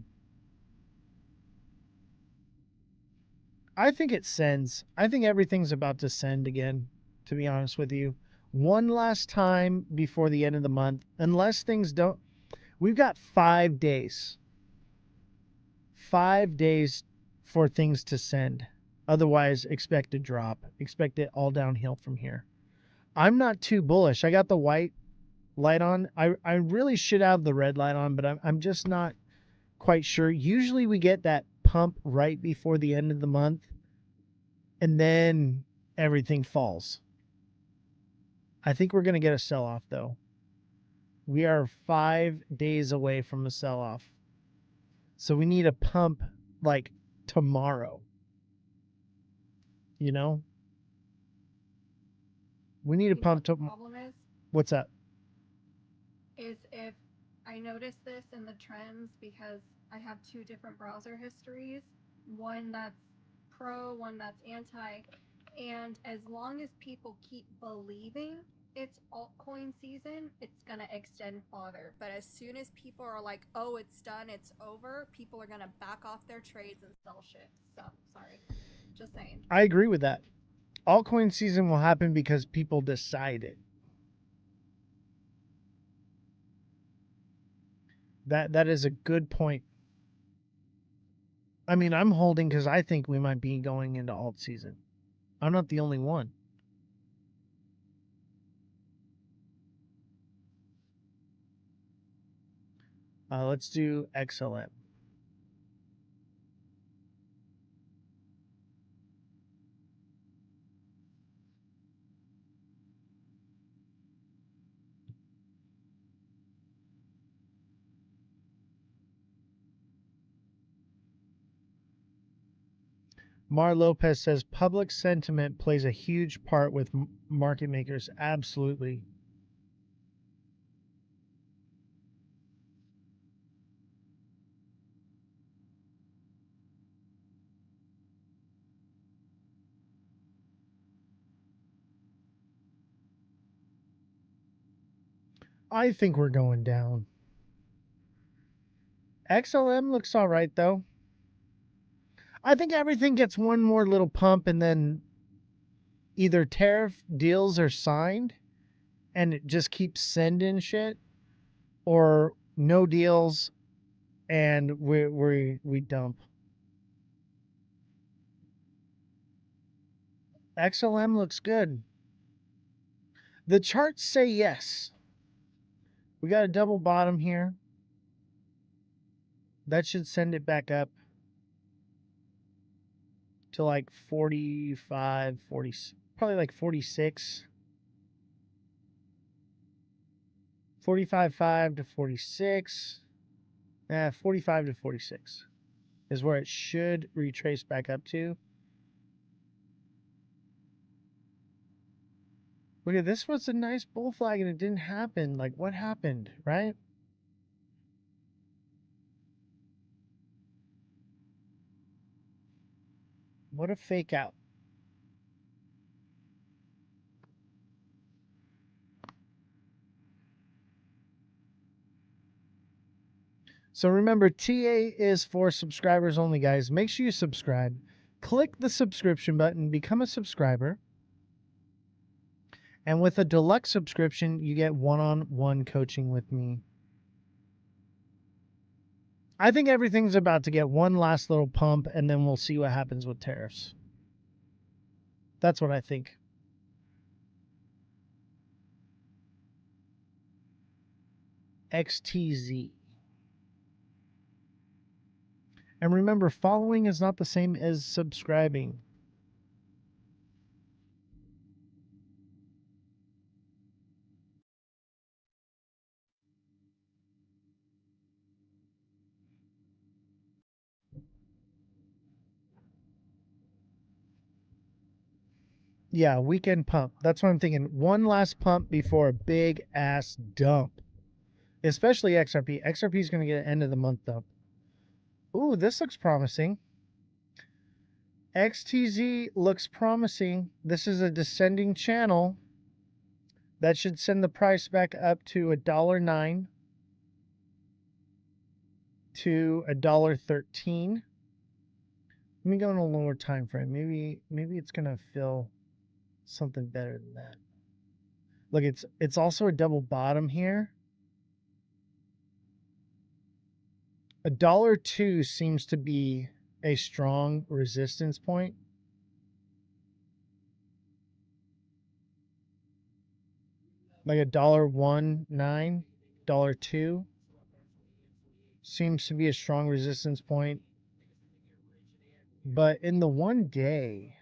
I think it sends. I think everything's about to send again, to be honest with you. One last time before the end of the month. Unless things don't... We've got 5 days. 5 days for things to send. Otherwise, expect a drop. Expect it all downhill from here. I'm not too bullish. I got the white light on. I really should have the red light on, but I'm just not quite sure. Usually we get that pump right before the end of the month, and then everything falls. I think we're going to get a sell-off, though. We are 5 days away from a sell-off. So we need a pump like tomorrow. You know? We need a pump tomorrow. Problem is What's that? if I notice this in the trends because I have two different browser histories, one that's pro, one that's anti, and as long as people keep believing it's altcoin season, it's going to extend farther. But as soon as people are like, oh, it's done, it's over, people are going to back off their trades and sell shit. So, sorry. Just saying. I agree with that. Altcoin season will happen because people decide it. That is a good point. I mean, I'm holding because I think we might be going into alt season. I'm not the only one. Let's do XLM. Mar Lopez says public sentiment plays a huge part with market makers. Absolutely. I think we're going down. XLM looks all right, though. I think everything gets one more little pump and then either tariff deals are signed and it just keeps sending shit, or no deals and we dump. XLM looks good. The charts say yes. We got a double bottom here. That should send it back up to like 45, 40, probably like 46. 45.5 to 46. 45 to 46 is where it should retrace back up to. Look at this, was a nice bull flag and it didn't happen. Like, what happened, right? What a fake out. So remember, TA is for subscribers only, guys. Make sure you subscribe. Click the subscription button, become a subscriber. And with a deluxe subscription, you get one-on-one coaching with me. I think everything's about to get one last little pump, and then we'll see what happens with tariffs. That's what I think. XTZ. And remember, following is not the same as subscribing. Yeah, weekend pump. That's what I'm thinking. One last pump before a big ass dump. Especially XRP. XRP is going to get an end of the month dump. Ooh, this looks promising. XTZ looks promising. This is a descending channel. That should send the price back up to $1.09 to $1.13. Let me go in a lower time frame. Maybe it's gonna fill something better than that. Look, it's also a double bottom here. $1.02 seems to be a strong resistance point. Like $1.19, $1.02. seems to be a strong resistance point. But in the one day,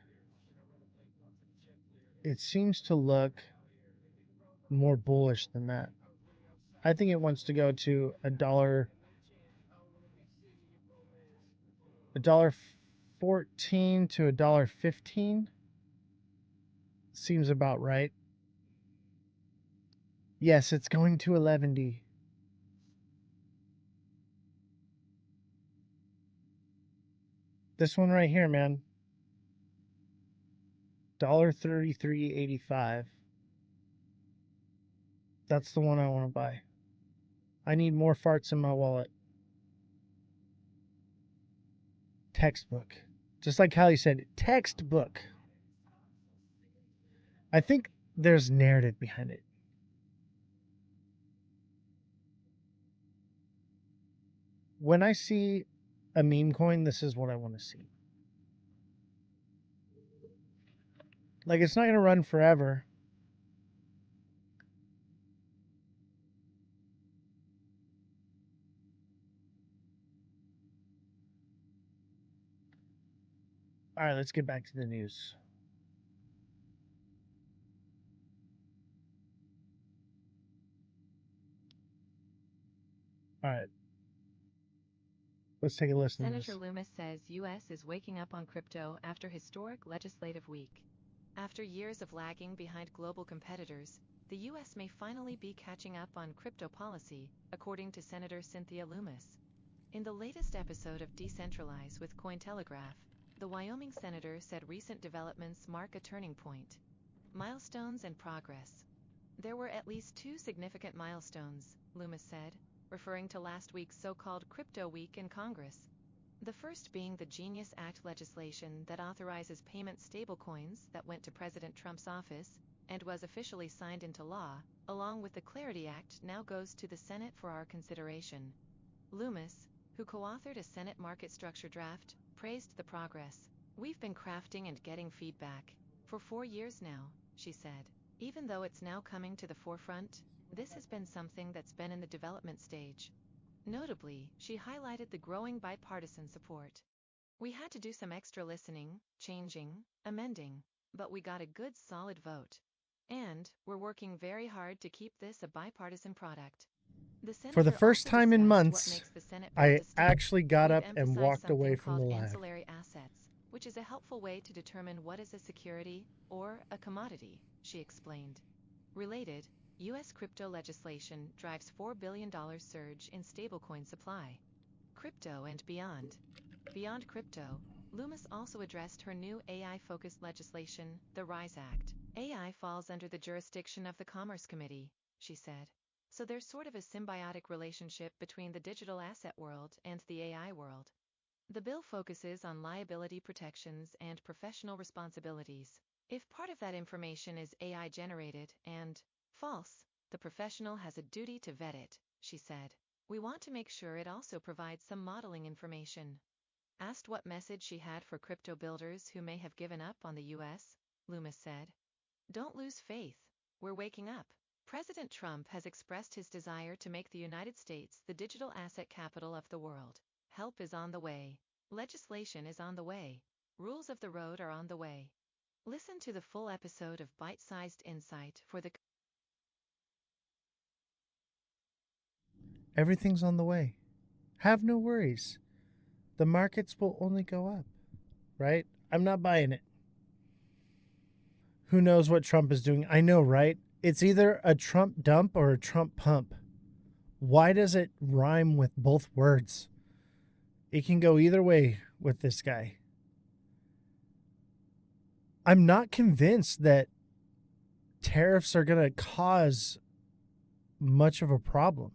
it seems to look more bullish than that. I think it wants to go to $1.14 to $1.15. Seems about right. Yes, it's going to 11D. This one right here, man. $1.3385. That's the one I want to buy. I need more farts in my wallet. Textbook. Just like Callie said, textbook. I think there's narrative behind it. When I see a meme coin, this is what I want to see. Like, it's not going to run forever. All right, let's get back to the news. All right. Let's take a listen to Senator this. Loomis says U.S. is waking up on crypto after historic legislative week. After years of lagging behind global competitors, the U.S. may finally be catching up on crypto policy, according to Senator Cynthia Loomis. In the latest episode of Decentralize with Cointelegraph, the Wyoming senator said recent developments mark a turning point. Milestones and progress. There were at least 2 significant milestones, Loomis said, referring to last week's so-called Crypto Week in Congress. The first being the Genius Act legislation that authorizes payment stablecoins that went to President Trump's office and was officially signed into law, along with the Clarity Act now goes to the Senate for our consideration. Loomis, who co-authored a Senate market structure draft, praised the progress. We've been crafting and getting feedback for 4 years now, she said. Even though it's now coming to the forefront, this has been something that's been in the development stage. Notably, she highlighted the growing bipartisan support. We had to do some extra listening, changing, amending, but we got a good solid vote. And we're working very hard to keep this a bipartisan product. For the first time in months, I actually got up and walked away from the live. Ancillary assets, which is a helpful way to determine what is a security or a commodity, she explained. Related, U.S. crypto legislation drives $4 billion surge in stablecoin supply. Crypto and beyond. Beyond crypto, Loomis also addressed her new AI-focused legislation, the RISE Act. AI falls under the jurisdiction of the Commerce Committee, she said. So there's sort of a symbiotic relationship between the digital asset world and the AI world. The bill focuses on liability protections and professional responsibilities. If part of that information is AI generated and false, the professional has a duty to vet it, she said. We want to make sure it also provides some modeling information. Asked what message she had for crypto builders who may have given up on the U.S., Loomis said, "Don't lose faith. We're waking up." President Trump has expressed his desire to make the United States the digital asset capital of the world. Help is on the way. Legislation is on the way. Rules of the road are on the way. Listen to the full episode of Bite-Sized Insight for the... Everything's on the way. Have no worries. The markets will only go up, right? I'm not buying it. Who knows what Trump is doing? I know, right? It's either a Trump dump or a Trump pump. Why does it rhyme with both words? It can go either way with this guy. I'm not convinced that tariffs are going to cause much of a problem.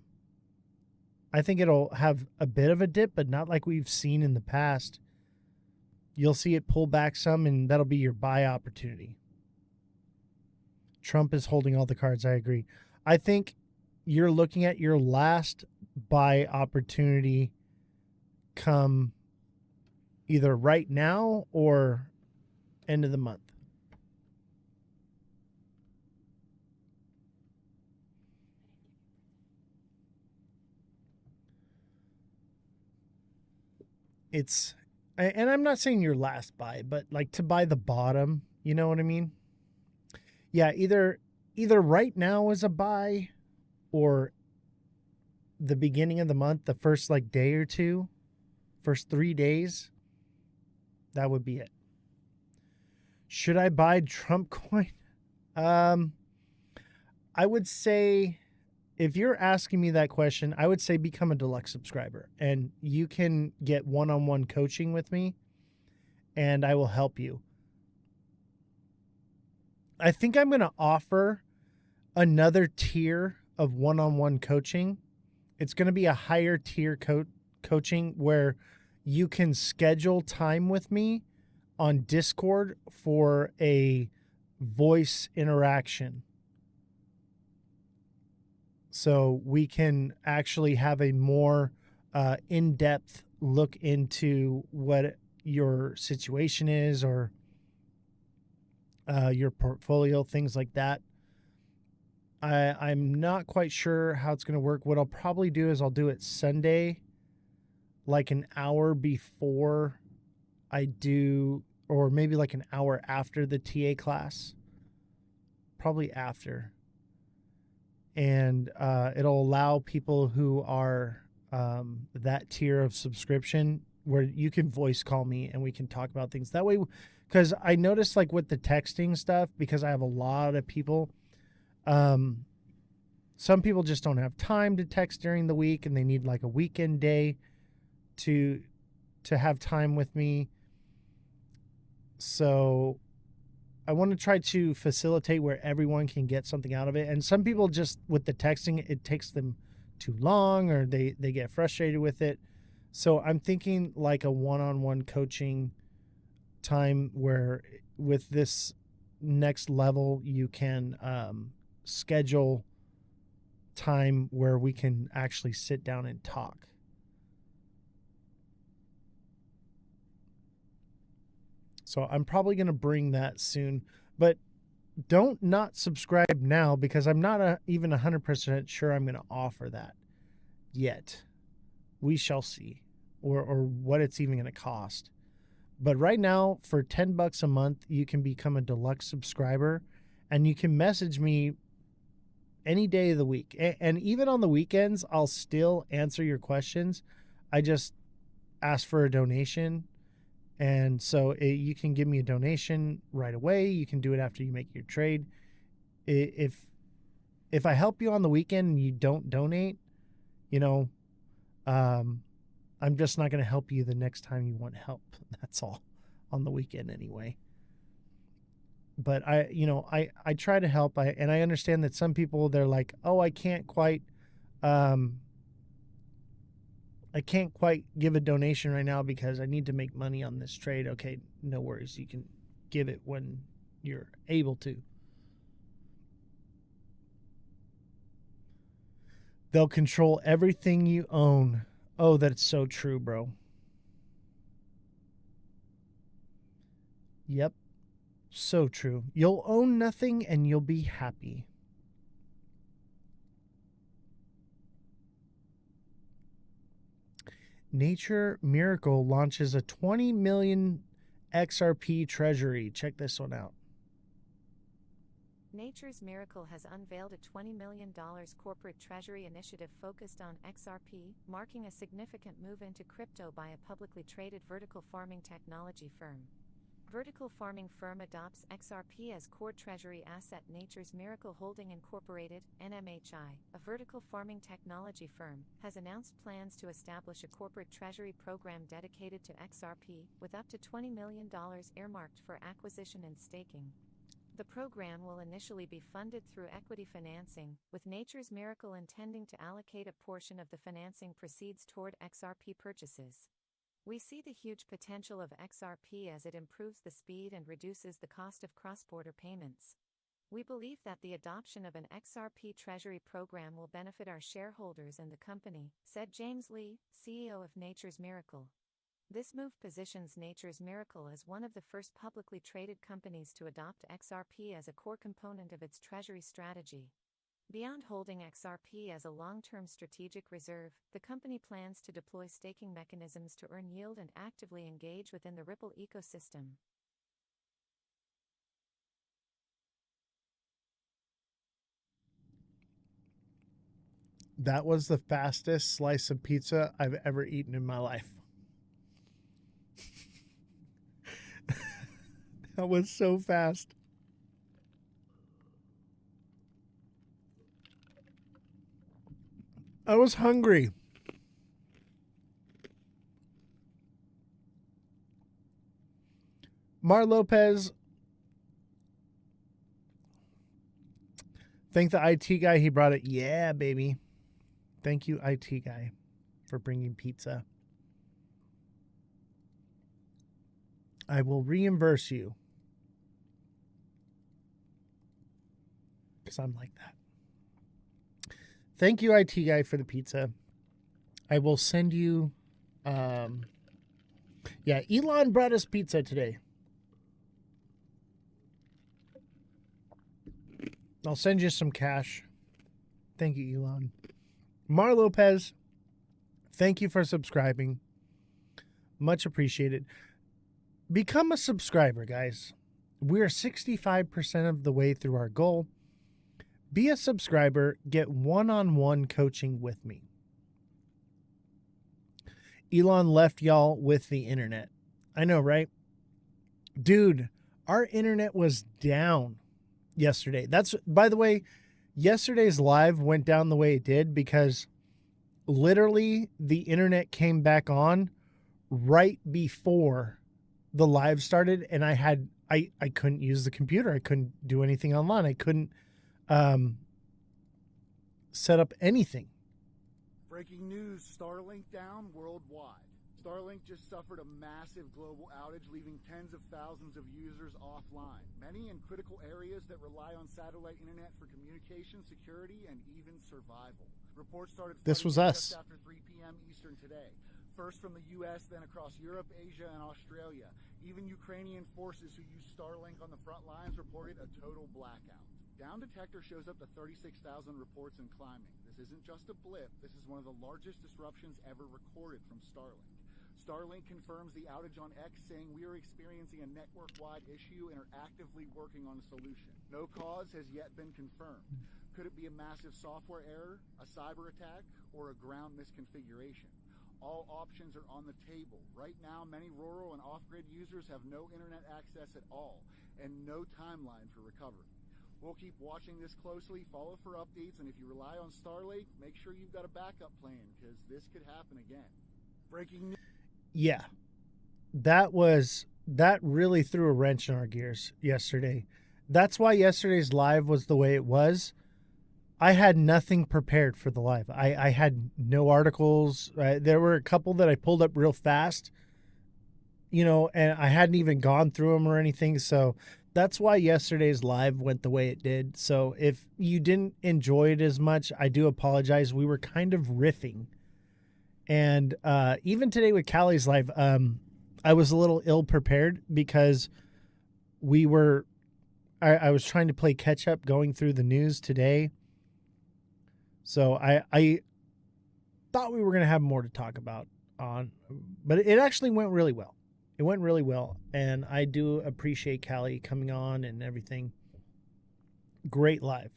I think it'll have a bit of a dip, but not like we've seen in the past. You'll see it pull back some, and that'll be your buy opportunity. Trump is holding all the cards. I agree. I think you're looking at your last buy opportunity come either right now or end of the month. it's, and I'm not saying your last buy, but like to buy the bottom, you know what I mean? Yeah, either right now is a buy, or the beginning of the month, the first like day or two, first 3 days, that would be it. Should I buy Trump coin? I would say, if you're asking me that question, I would say become a deluxe subscriber, and you can get one-on-one coaching with me, and I will help you. I think I'm going to offer another tier of one-on-one coaching. It's going to be a higher tier coaching where you can schedule time with me on Discord for a voice interaction. So we can actually have a more in-depth look into what your situation is, or your portfolio, things like that. I'm not quite sure how it's going to work. What I'll probably do is I'll do it Sunday, like an hour before I do, or maybe like an hour after the TA class. Probably after. And it'll allow people who are that tier of subscription where you can voice call me and we can talk about things that way. Because I noticed, like with the texting stuff, because I have a lot of people, some people just don't have time to text during the week, and they need like a weekend day to have time with me. So I want to try to facilitate where everyone can get something out of it. And some people, just with the texting, it takes them too long, or they get frustrated with it. So I'm thinking like a one-on-one coaching time where with this next level, you can schedule time where we can actually sit down and talk. So I'm probably going to bring that soon, but don't not subscribe now, because I'm not even 100% sure I'm going to offer that yet. We shall see, or what it's even going to cost. But right now, for $10 a month, you can become a deluxe subscriber, and you can message me any day of the week. And even on the weekends, I'll still answer your questions. I just ask for a donation. And so you can give me a donation right away. You can do it after you make your trade. If I help you on the weekend and you don't donate, I'm just not going to help you the next time you want help. That's all, on the weekend anyway. But I try to help. And I understand that some people, they're like, oh, I can't quite give a donation right now because I need to make money on this trade. Okay, no worries. You can give it when you're able to. They'll control everything you own. Oh, that's so true, bro. Yep. So true. You'll own nothing and you'll be happy. Nature Miracle launches a 20 million XRP treasury. Check this one out. Nature's Miracle has unveiled a $20 million corporate treasury initiative focused on XRP, marking a significant move into crypto by a publicly traded vertical farming technology firm. Vertical farming firm adopts XRP as core treasury asset. Nature's Miracle Holding Incorporated, NMHI, a vertical farming technology firm, has announced plans to establish a corporate treasury program dedicated to XRP, with up to $20 million earmarked for acquisition and staking. The program will initially be funded through equity financing, with Nature's Miracle intending to allocate a portion of the financing proceeds toward XRP purchases. We see the huge potential of XRP as it improves the speed and reduces the cost of cross-border payments. We believe that the adoption of an XRP treasury program will benefit our shareholders and the company, said James Lee, CEO of Nature's Miracle. This move positions Nature's Miracle as one of the first publicly traded companies to adopt XRP as a core component of its treasury strategy. Beyond holding XRP as a long-term strategic reserve, the company plans to deploy staking mechanisms to earn yield and actively engage within the Ripple ecosystem. That was the fastest slice of pizza I've ever eaten in my life. That was so fast. I was hungry. Mar Lopez, thank the IT guy. He brought it. Yeah, baby. Thank you, IT guy, for bringing pizza. I will reimburse you. Because I'm like that. Thank you, IT guy, for the pizza. I will send you... yeah, Elon brought us pizza today. I'll send you some cash. Thank you, Elon. Mar Lopez, thank you for subscribing. Much appreciated. Become a subscriber, guys. We're 65% of the way through our goal. Be a subscriber. Get one-on-one coaching with me. Elon left y'all with the internet. I know, right? Dude, our internet was down yesterday. That's, by the way, yesterday's live went down the way it did because literally the internet came back on right before the live started, and I couldn't use the computer. I couldn't do anything online. I couldn't set up anything. Breaking news, Starlink down worldwide. Starlink just suffered a massive global outage, leaving tens of thousands of users offline, many in critical areas that rely on satellite internet for communication, security, and even survival. Reports started This was flooding in us. just after 3 p.m. Eastern today. First from the U.S., then across Europe, Asia, and Australia. Even Ukrainian forces who use Starlink on the front lines reported a total blackout. Down Detector shows up to 36,000 reports and climbing. This isn't just a blip. This is one of the largest disruptions ever recorded from Starlink. Starlink confirms the outage on X, saying we are experiencing a network-wide issue and are actively working on a solution. No cause has yet been confirmed. Could it be a massive software error, a cyber attack, or a ground misconfiguration? All options are on the table. Right now, many rural and off-grid users have no internet access at all and no timeline for recovery. We'll keep watching this closely, follow for updates, and if you rely on Starlink, make sure you've got a backup plan, because this could happen again. Breaking news. Yeah. That really threw a wrench in our gears yesterday. That's why yesterday's live was the way it was. I had nothing prepared for the live. I had no articles. There were a couple that I pulled up real fast, and I hadn't even gone through them or anything. So that's why yesterday's live went the way it did. So if you didn't enjoy it as much, I do apologize. We were kind of riffing. And even today with Callie's live, I was a little ill prepared because I was trying to play catch up going through the news today. So I thought we were going to have more to talk about but it actually went really well. It went really well, and I do appreciate Callie coming on and everything. Great live.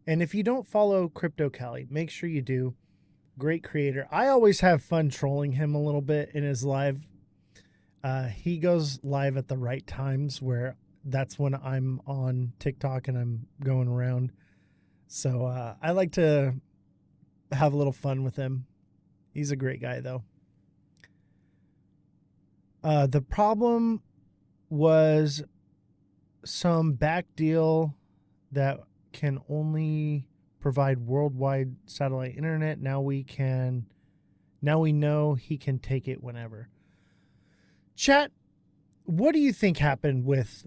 And if you don't follow Crypto Callie, make sure you do. Great creator. I always have fun trolling him a little bit in his live. He goes live at the right times where that's when I'm on TikTok and I'm going around. So I like to have a little fun with him. He's a great guy, though. The problem was some back deal that can only provide worldwide satellite internet. Now we know he can take it whenever. Chat, what do you think happened with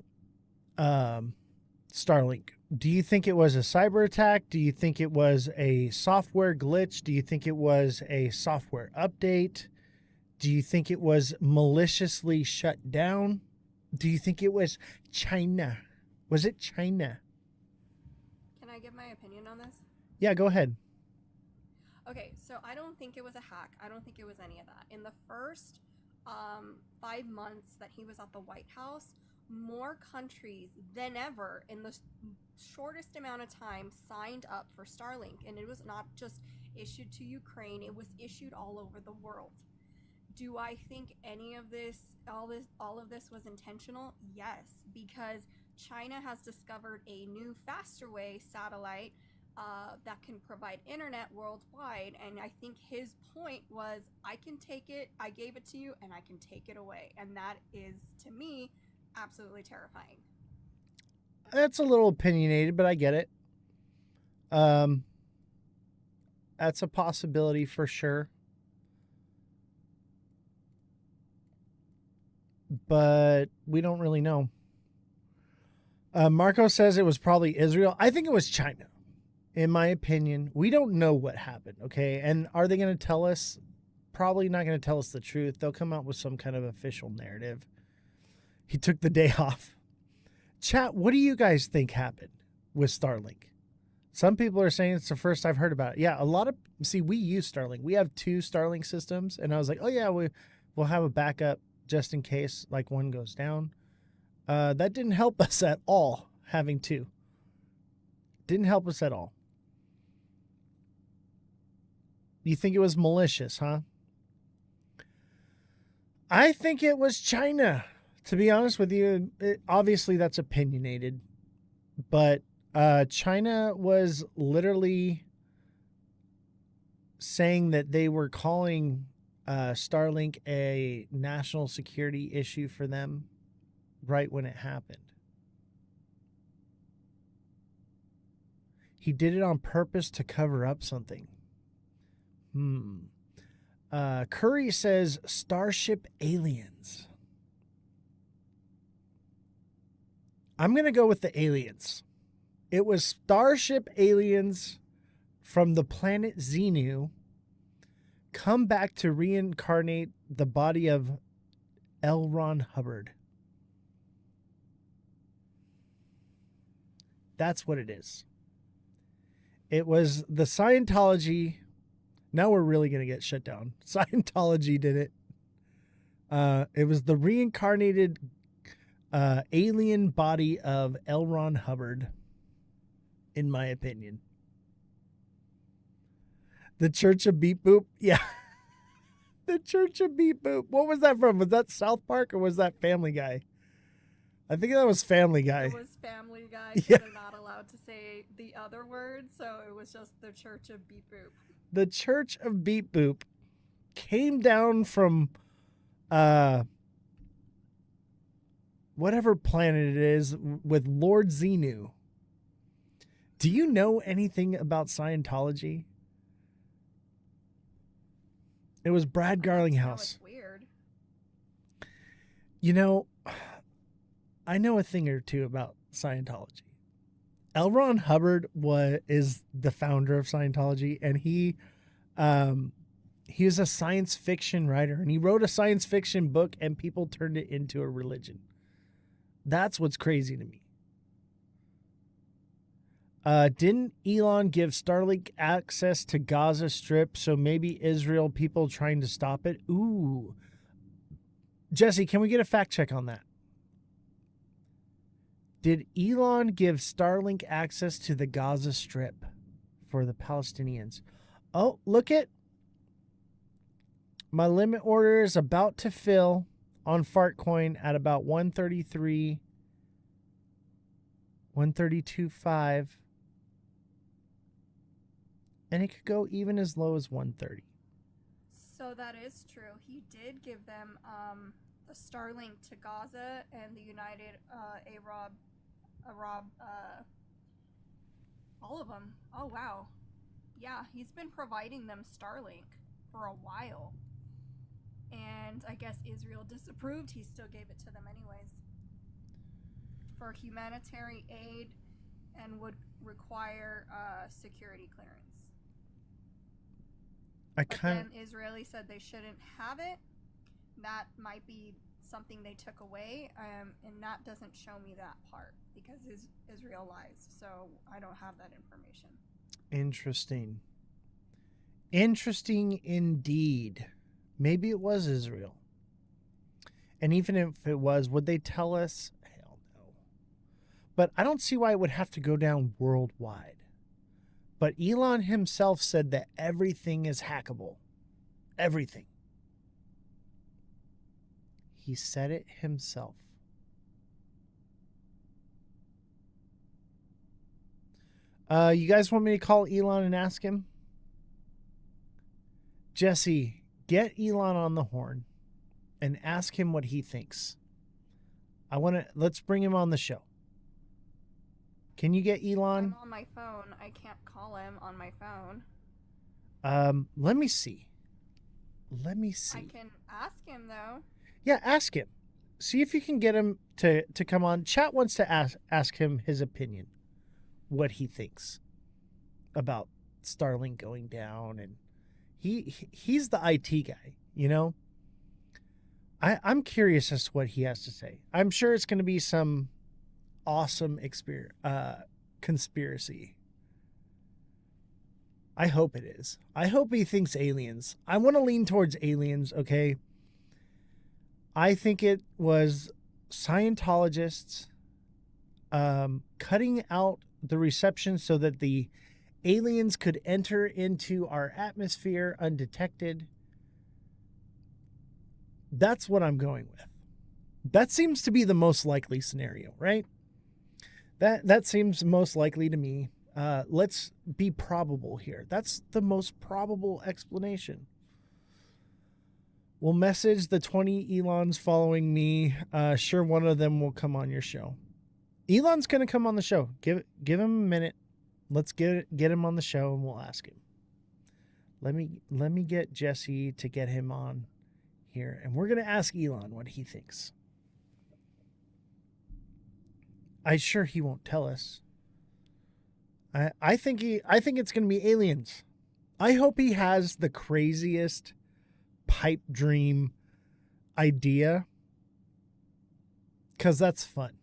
Starlink? Do you think it was a cyber attack? Do you think it was a software glitch? Do you think it was a software update? Do you think it was maliciously shut down? Do you think it was China? Was it China? Can I I give my opinion on this? Yeah, go ahead. Okay, so I don't think it was a hack. I don't think it was any of that. In the first 5 months that he was at the White House, more countries than ever in the shortest amount of time signed up for Starlink, and it was not just issued to Ukraine, it was issued all over the world. Do I think any of this, all of this was intentional? Yes, because China has discovered a new faster way satellite that can provide internet worldwide, and I think his point was, I can take it, I gave it to you, and I can take it away, and that is, to me, absolutely terrifying. That's a little opinionated, but I get it. That's a possibility for sure. But we don't really know. Marco says it was probably Israel. I think it was China, in my opinion. We don't know what happened, okay? And are they going to tell us? Probably not going to tell us the truth. They'll come out with some kind of official narrative. He took the day off. Chat, what do you guys think happened with Starlink? Some people are saying it's the first I've heard about it. Yeah, a lot of... See, we use Starlink. We have 2 Starlink systems, and I was like, oh, yeah, we'll have a backup just in case like one goes down. That didn't help us at all, having 2. Didn't help us at all. You think it was malicious, huh? I think it was China. To be honest with you, obviously that's opinionated. But China was literally saying that they were calling Starlink a national security issue for them right when it happened. He did it on purpose to cover up something. Curry says Starship Aliens. I'm going to go with the aliens. It was Starship Aliens from the planet Xenu come back to reincarnate the body of L. Ron Hubbard. That's what it is. It was the Scientology. Now we're really going to get shut down. Scientology did it. It was the reincarnated alien body of L. Ron Hubbard, in my opinion. The Church of Beep Boop? Yeah. The Church of Beep Boop. What was that from? Was that South Park or was that Family Guy? I think that was Family Guy. It was Family Guy because Yeah. they're not allowed to say the other word, so it was just the Church of Beep Boop. The Church of Beep Boop came down from whatever planet it is with Lord Xenu. Do you know anything about Scientology? It was Brad Garlinghouse. It's weird. You know, I know a thing or two about Scientology. L. Ron Hubbard is the founder of Scientology, and he is a science fiction writer, and he wrote a science fiction book, and people turned it into a religion. That's what's crazy to me. Didn't Elon give Starlink access to Gaza Strip, so maybe Israel people trying to stop it? Ooh. Jesse, can we get a fact check on that? Did Elon give Starlink access to the Gaza Strip for the Palestinians? Oh, look it. My limit order is about to fill on Fartcoin at about 133, 132.5. And it could go even as low as 130. So that is true. He did give them the Starlink to Gaza and the United Arab, all of them. Oh wow, yeah, he's been providing them Starlink for a while, and I guess Israel disapproved. He still gave it to them anyways for humanitarian aid, and would require security clearance. But then Israeli said they shouldn't have it. That might be something they took away, and that doesn't show me that part. because Israel lies. So I don't have that information. Interesting. Interesting indeed. Maybe it was Israel. And even if it was, would they tell us? Hell no. But I don't see why it would have to go down worldwide. But Elon himself said that everything is hackable. Everything. He said it himself. You guys want me to call Elon and ask him? Jesse, get Elon on the horn and ask him what he thinks. Let's bring him on the show. Can you get Elon? I'm on my phone. I can't call him on my phone. Let me see. I can ask him though. Yeah, ask him. See if you can get him to come on. Chat wants to ask him his opinion, what he thinks about Starlink going down, and he's the IT guy, you know. I'm curious as to what he has to say. I'm sure it's going to be some awesome conspiracy. I hope it is. I hope he thinks aliens. I want to lean towards aliens, okay? I think it was Scientologists cutting out the reception so that the aliens could enter into our atmosphere undetected. That's what I'm going with. That seems to be the most likely scenario, right? That seems most likely to me. Let's be probable here. That's the most probable explanation. We'll message the 20 Elons following me. Sure, one of them will come on your show. Elon's going to come on the show. Give him a minute. Let's get him on the show and we'll ask him. Let me get Jesse to get him on here, and we're going to ask Elon what he thinks. I'm sure he won't tell us. I think it's going to be aliens. I hope he has the craziest pipe dream idea, because that's fun.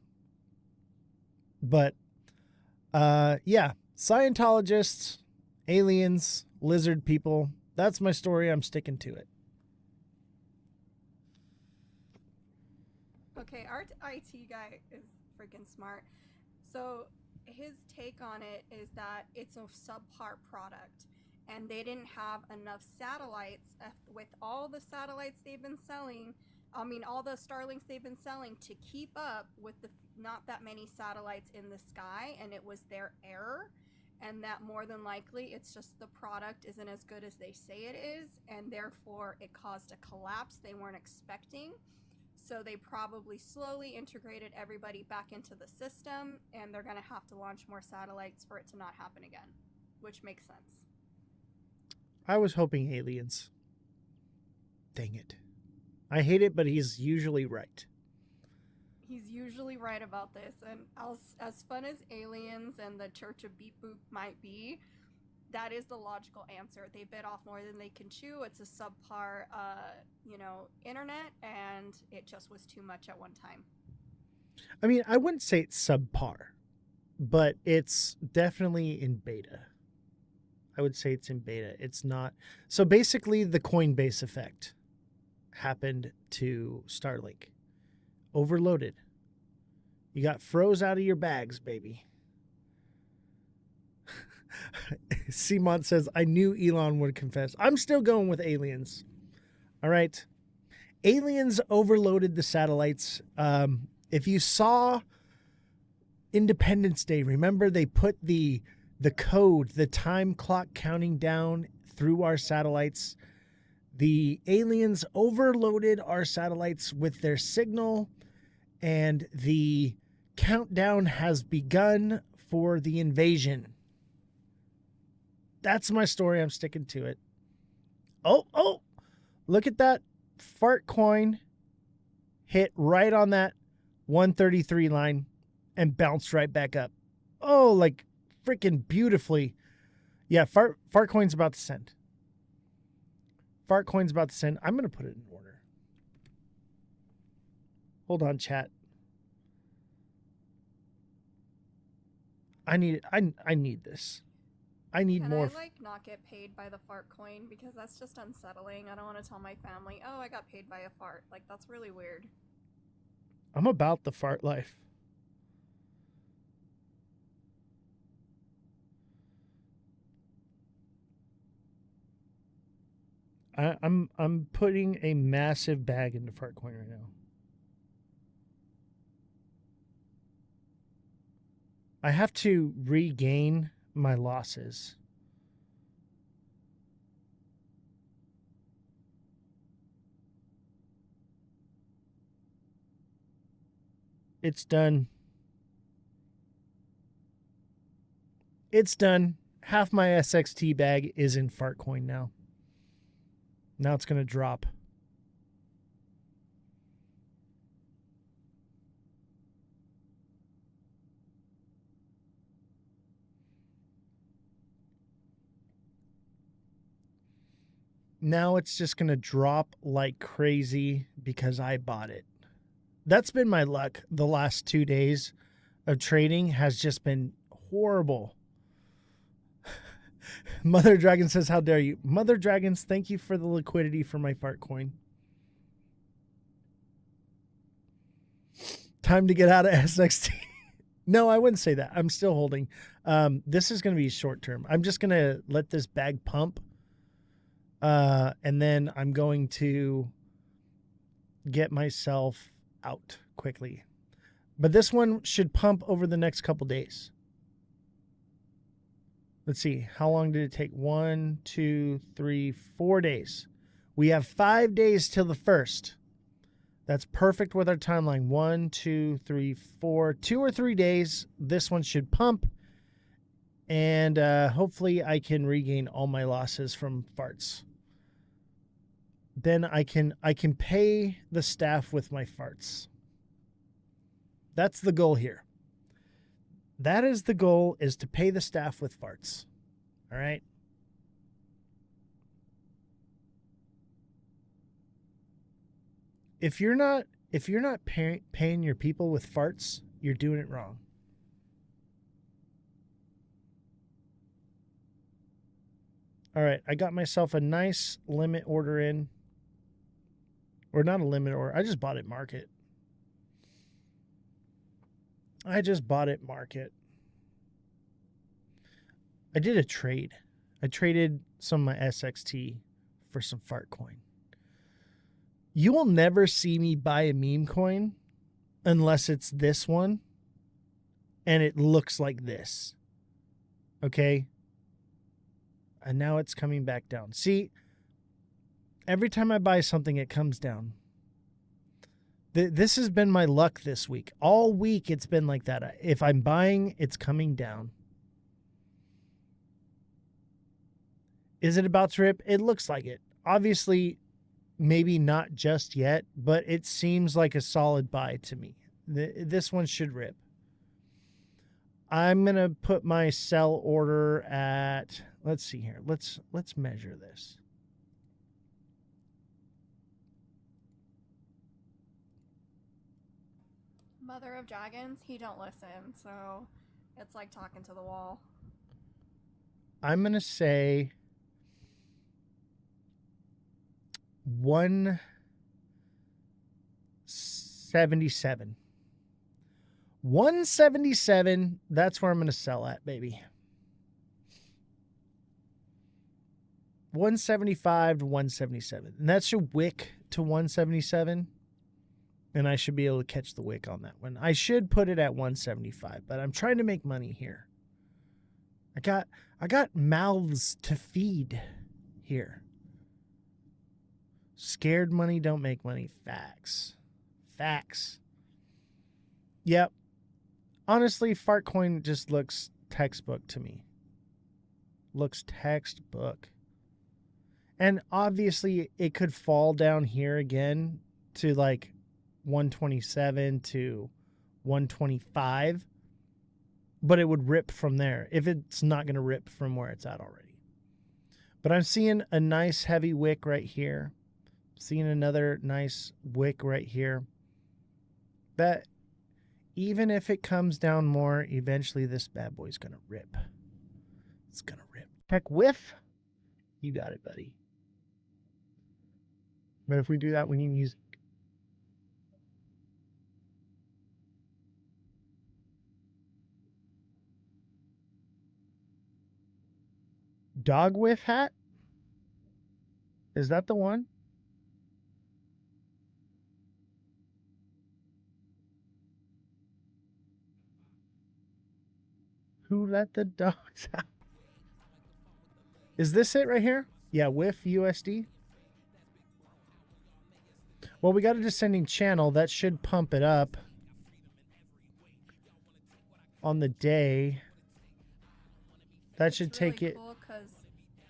But yeah, Scientologists, aliens, lizard people, that's my story. I'm sticking to it. Okay, our IT guy is freaking smart. So his take on it is that it's a subpar product, and they didn't have enough satellites with all the satellites they've been selling. I mean, all the Starlinks they've been selling to keep up with the not that many satellites in the sky, and it was their error, and that more than likely it's just the product isn't as good as they say it is, and therefore it caused a collapse they weren't expecting. So they probably slowly integrated everybody back into the system, and they're going to have to launch more satellites for it to not happen again, which makes sense. I was hoping aliens. Dang it. I hate it, but he's usually right. He's usually right about this, and as fun as aliens and the Church of Beep Boop might be, that is the logical answer. They bit off more than they can chew. It's a subpar, internet, and it just was too much at one time. I mean, I wouldn't say it's subpar, but it's definitely in beta. I would say it's in beta. It's not. So basically, the Coinbase effect happened to Starlink. Overloaded. You got froze out of your bags, baby. Simon says, I knew Elon would confess. I'm still going with aliens. All right. Aliens overloaded the satellites. If you saw Independence Day, remember they put the code, the time clock counting down through our satellites. The aliens overloaded our satellites with their signal, and the countdown has begun for the invasion. That's my story. I'm sticking to it. Oh, look at that fart coin hit right on that 133 line and bounced right back up. Oh, like freaking beautifully. Yeah, fart coin's about to send. Fart coin's about to send. I'm going to put it in order. Hold on, chat. I need this. I need Can more. I like not get paid by the fart coin, because that's just unsettling. I don't want to tell my family, oh, I got paid by a fart. Like, that's really weird. I'm about the fart life. I'm putting a massive bag into fart coin right now. I have to regain my losses. It's done. It's done. Half my SXT bag is in fart coin now. Now it's going to drop. Now it's just going to drop like crazy because I bought it. That's been my luck. The last 2 days of trading has just been horrible. Mother Dragon says, how dare you? Mother Dragons, thank you for the liquidity for my fart coin. Time to get out of SXT. No, I wouldn't say that. I'm still holding. This is going to be short term. I'm just going to let this bag pump. And then I'm going to get myself out quickly. But this one should pump over the next couple days. Let's see. How long did it take? 1, 2, 3, 4 days. We have 5 days till the 1st. That's perfect with our timeline. 1, 2, 3, 4. 2 or 3 days. This one should pump. And hopefully I can regain all my losses from farts. Then I can pay the staff with my farts. That's the goal here. That is the goal, is to pay the staff with farts. All right? If you're not paying your people with farts, you're doing it wrong. All right, I got myself a nice limit order in. Or not a limit order. I just bought it market. I did a trade. I traded some of my SXT for some fart coin. You will never see me buy a meme coin unless it's this one and it looks like this. Okay? And now it's coming back down. See, every time I buy something, it comes down. This has been my luck this week. All week, it's been like that. If I'm buying, it's coming down. Is it about to rip? It looks like it. Obviously, maybe not just yet, but it seems like a solid buy to me. This one should rip. I'm going to put my sell order at, let's see here. Let's measure this. Mother of Dragons, he don't listen, so it's like talking to the wall. I'm going to say 177. 177, that's where I'm going to sell at, baby. 175 to 177. And that should wick to 177. And I should be able to catch the wick on that one. I should put it at 175, but I'm trying to make money here. I got mouths to feed here. Scared money don't make money. Facts. Yep. Honestly, Fartcoin just looks textbook to me. Looks textbook. And obviously, it could fall down here again to like 127 to 125. But it would rip from there if it's not going to rip from where it's at already. But I'm seeing a nice heavy wick right here. Seeing another nice wick right here. That Even if it comes down more, eventually this bad boy's gonna rip. It's gonna rip. Heck, whiff. You got it, buddy. But if we do that, we need music. Dog whiff hat? Is that the one? Who let the dogs out? Is this it right here? Yeah, whiff USD. Well, we got a descending channel. That should pump it up on the day. That should It's really take it. cool because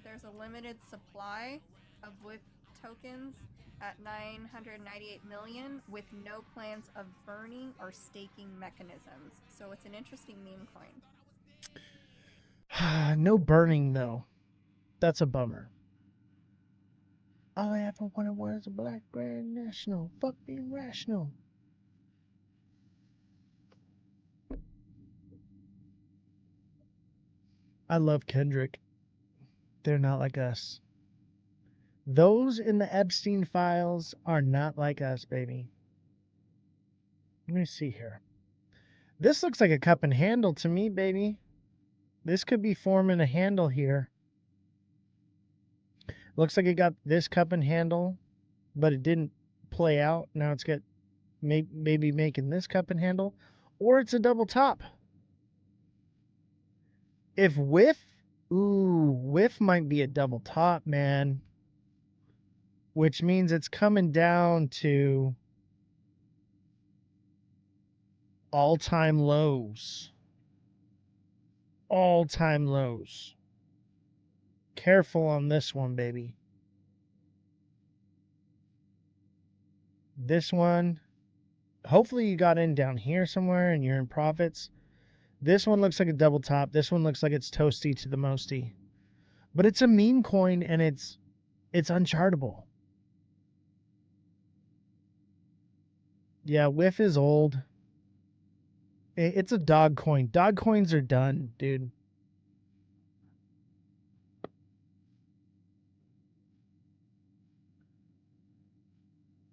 there's a limited supply of whiff tokens at 998 million with no plans of burning or staking mechanisms. So it's an interesting meme coin. No burning, though. That's a bummer. All I ever wanted was a black grand national. Fuck being rational. I love Kendrick. They're not like us. Those in the Epstein files are not like us, baby. Let me see here. This looks like a cup and handle to me, baby. This could be forming a handle here. Looks like it got this cup and handle, but it didn't play out. Now it's got maybe making this cup and handle, or it's a double top. If whiff, whiff might be a double top, man. Which means it's coming down to all-time lows. All-time lows. Careful on this one, baby. This one, hopefully you got in down here somewhere and you're in profits. This one looks like a double top. This one looks like it's toasty to the mosty. But it's a meme coin and it's unchartable. Yeah, whiff is old. It's a dog coin. Dog coins are done, dude.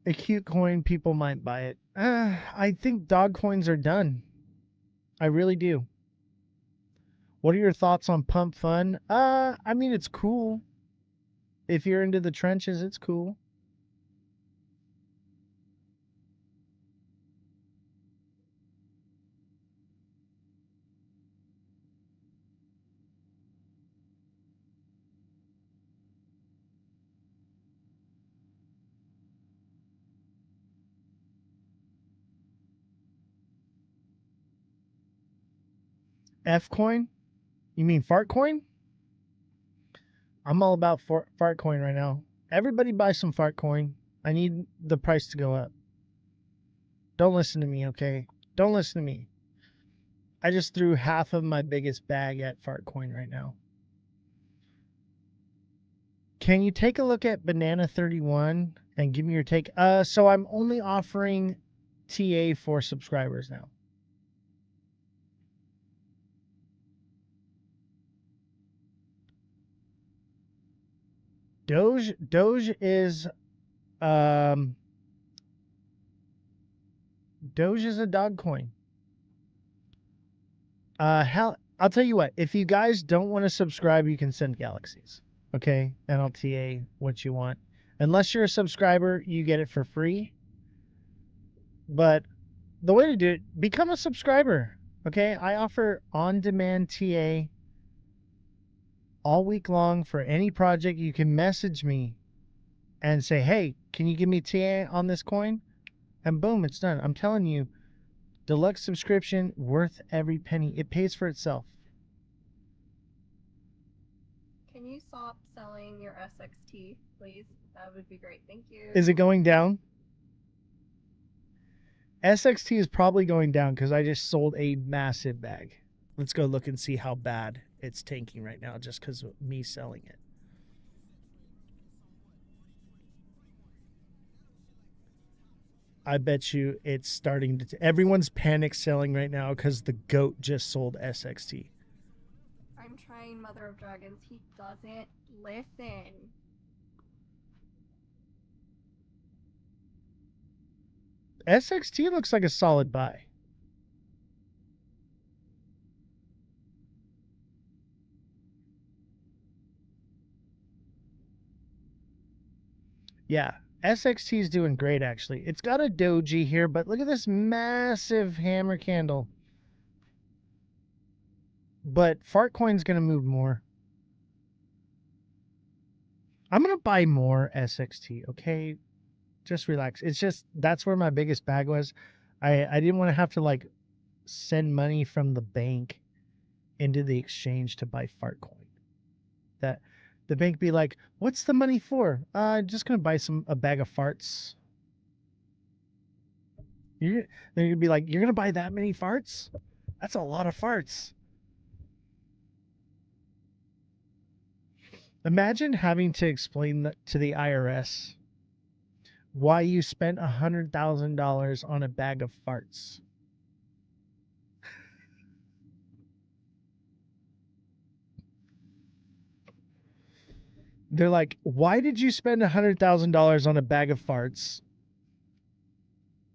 A cute coin, people might buy it. I think dog coins are done. I really do. What are your thoughts on Pump Fun? I mean, it's cool. If you're into the trenches, it's cool. F coin? You mean fart coin? I'm all about fart coin right now. Everybody buy some fart coin. I need the price to go up. Don't listen to me, okay? Don't listen to me. I just threw half of my biggest bag at fart coin right now. Can you take a look at Banana 31 and give me your take? So I'm only offering TA for subscribers now. Doge is Doge is a dog coin. Hell, I'll tell you what, if you guys don't want to subscribe, you can send galaxies. Okay? And I'll TA what you want. Unless you're a subscriber, you get it for free. But the way to do it, become a subscriber. Okay? I offer on-demand TA all week long for any project. You can message me and say, hey, can you give me TA on this coin? And boom, it's done. I'm telling you, deluxe subscription, worth every penny. It pays for itself. Can you stop selling your SXT, please? That would be great. Thank you. Is it going down? SXT is probably going down because I just sold a massive bag. Let's go look and see how bad it's tanking right now just because of me selling it. I bet you it's starting to. Everyone's panic selling right now because the goat just sold SXT. I'm trying Mother of Dragons. He doesn't listen. SXT looks like a solid buy. Yeah, SXT is doing great, actually. It's got a doji here, but look at this massive hammer candle. But Fartcoin's going to move more. I'm going to buy more SXT, okay? Just relax. It's just, that's where my biggest bag was. I didn't want to have to, like, send money from the bank into the exchange to buy Fartcoin. That the bank be like, what's the money for? Just going to buy a bag of farts. They're going to be like, you're going to buy that many farts? That's a lot of farts. Imagine having to explain to the IRS why you spent $100,000 on a bag of farts. They're like, why did you spend $100,000 on a bag of farts?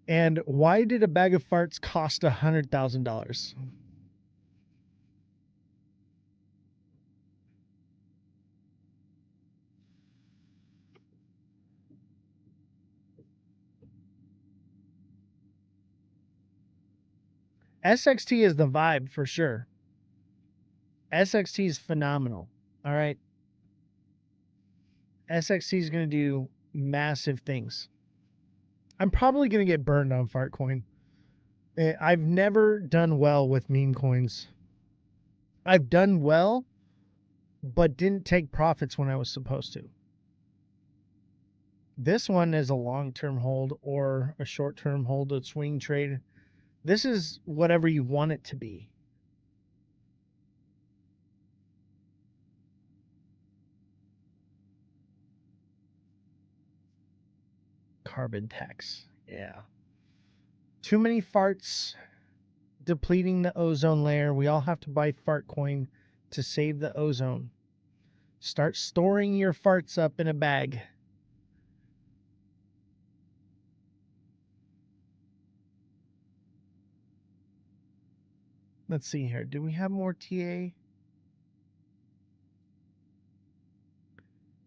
And why did a bag of farts cost $100,000? SXT is the vibe for sure. SXT is phenomenal. All right. SXT is going to do massive things. I'm probably going to get burned on Fartcoin. I've never done well with meme coins. I've done well, but didn't take profits when I was supposed to. This one is a long-term hold or a short-term hold, a swing trade. This is whatever you want it to be. Carbon tax. Yeah. Too many farts depleting the ozone layer. We all have to buy Fartcoin to save the ozone. Start storing your farts up in a bag. Let's see here. Do we have more TA?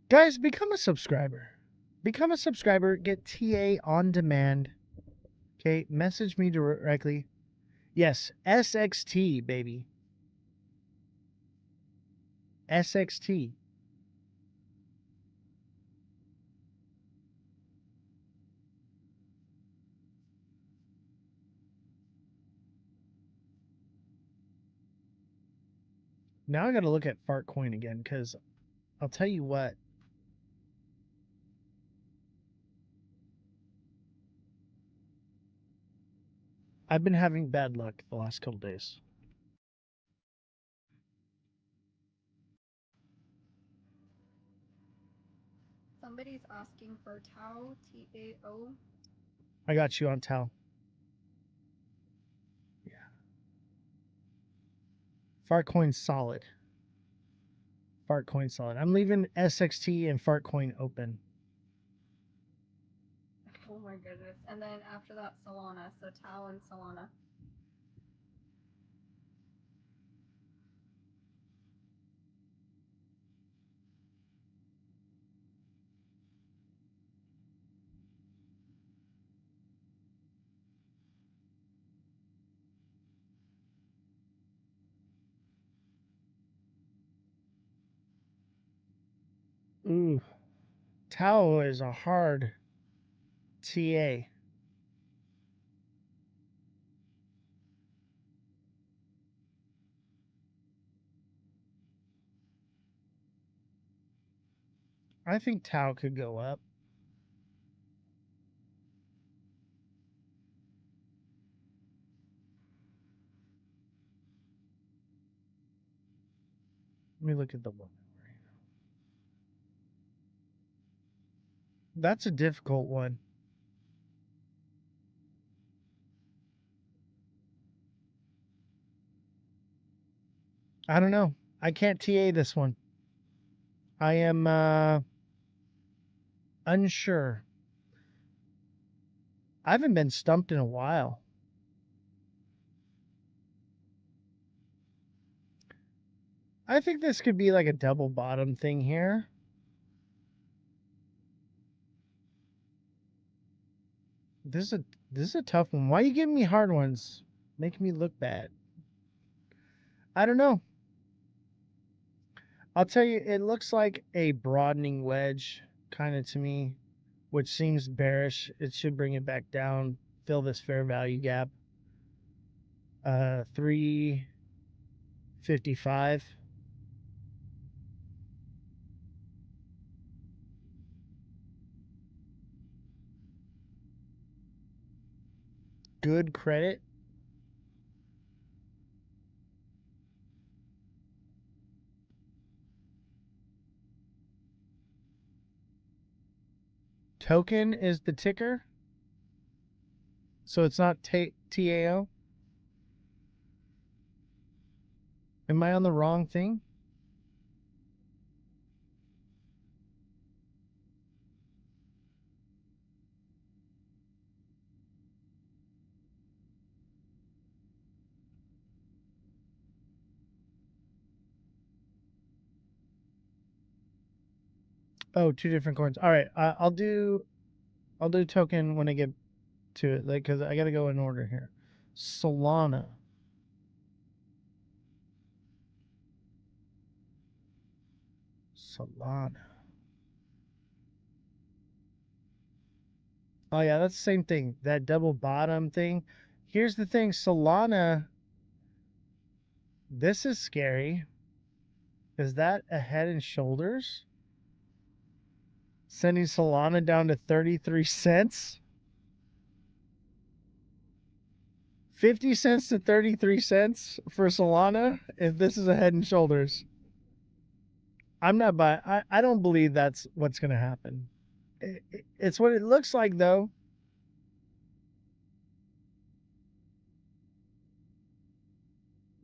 Guys, become a subscriber. Become a subscriber. Get TA on demand. Okay, message me directly. Yes, SXT, baby. SXT. Now I got to look at Fartcoin again because I'll tell you what. I've been having bad luck the last couple days. Somebody's asking for Tao, T-A-O. I got you on Tau. Yeah. Fartcoin solid. Fartcoin solid. I'm leaving SXT and Fartcoin open. Oh my goodness. And then after that, Solana. So Tao and Solana. Ooh. Tau is a hard TA. I think Tau could go up. Let me look at the one. That's a difficult one. I don't know. I can't TA this one. I am unsure. I haven't been stumped in a while. I think this could be like a double bottom thing here. This is a tough one. Why are you giving me hard ones? Making me look bad. I don't know. I'll tell you, it looks like a broadening wedge kind of to me, which seems bearish. It should bring it back down, fill this fair value gap. 355. Good credit. Token is the ticker. So it's not TAO. Am I on the wrong thing? Oh, two different coins. All right, I'll do token when I get to it, like, because I got to go in order here. Solana. Oh yeah, that's the same thing. That double bottom thing. Here's the thing, Solana. This is scary. Is that a head and shoulders? Sending Solana down to 33 cents? 50 cents to 33 cents for Solana if this is a head and shoulders. I'm not buying. I don't believe that's what's going to happen. It's what it looks like, though.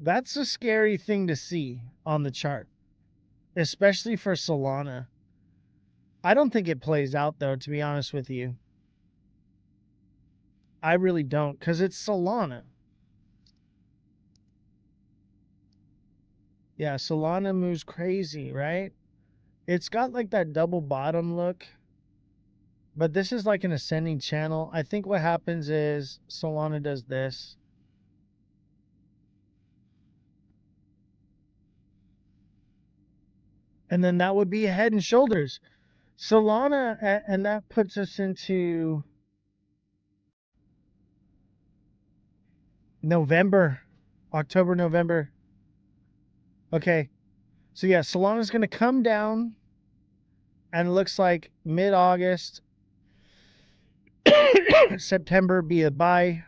That's a scary thing to see on the chart, especially for Solana. I don't think it plays out, though, to be honest with you. I really don't, because it's Solana. Yeah, Solana moves crazy, right? It's got like that double bottom look, but this is like an ascending channel. I think what happens is Solana does this. And then that would be head and shoulders. Solana, and that puts us into November, October, November. Okay. So yeah, Solana's going to come down, and it looks like mid-August, September be a buy.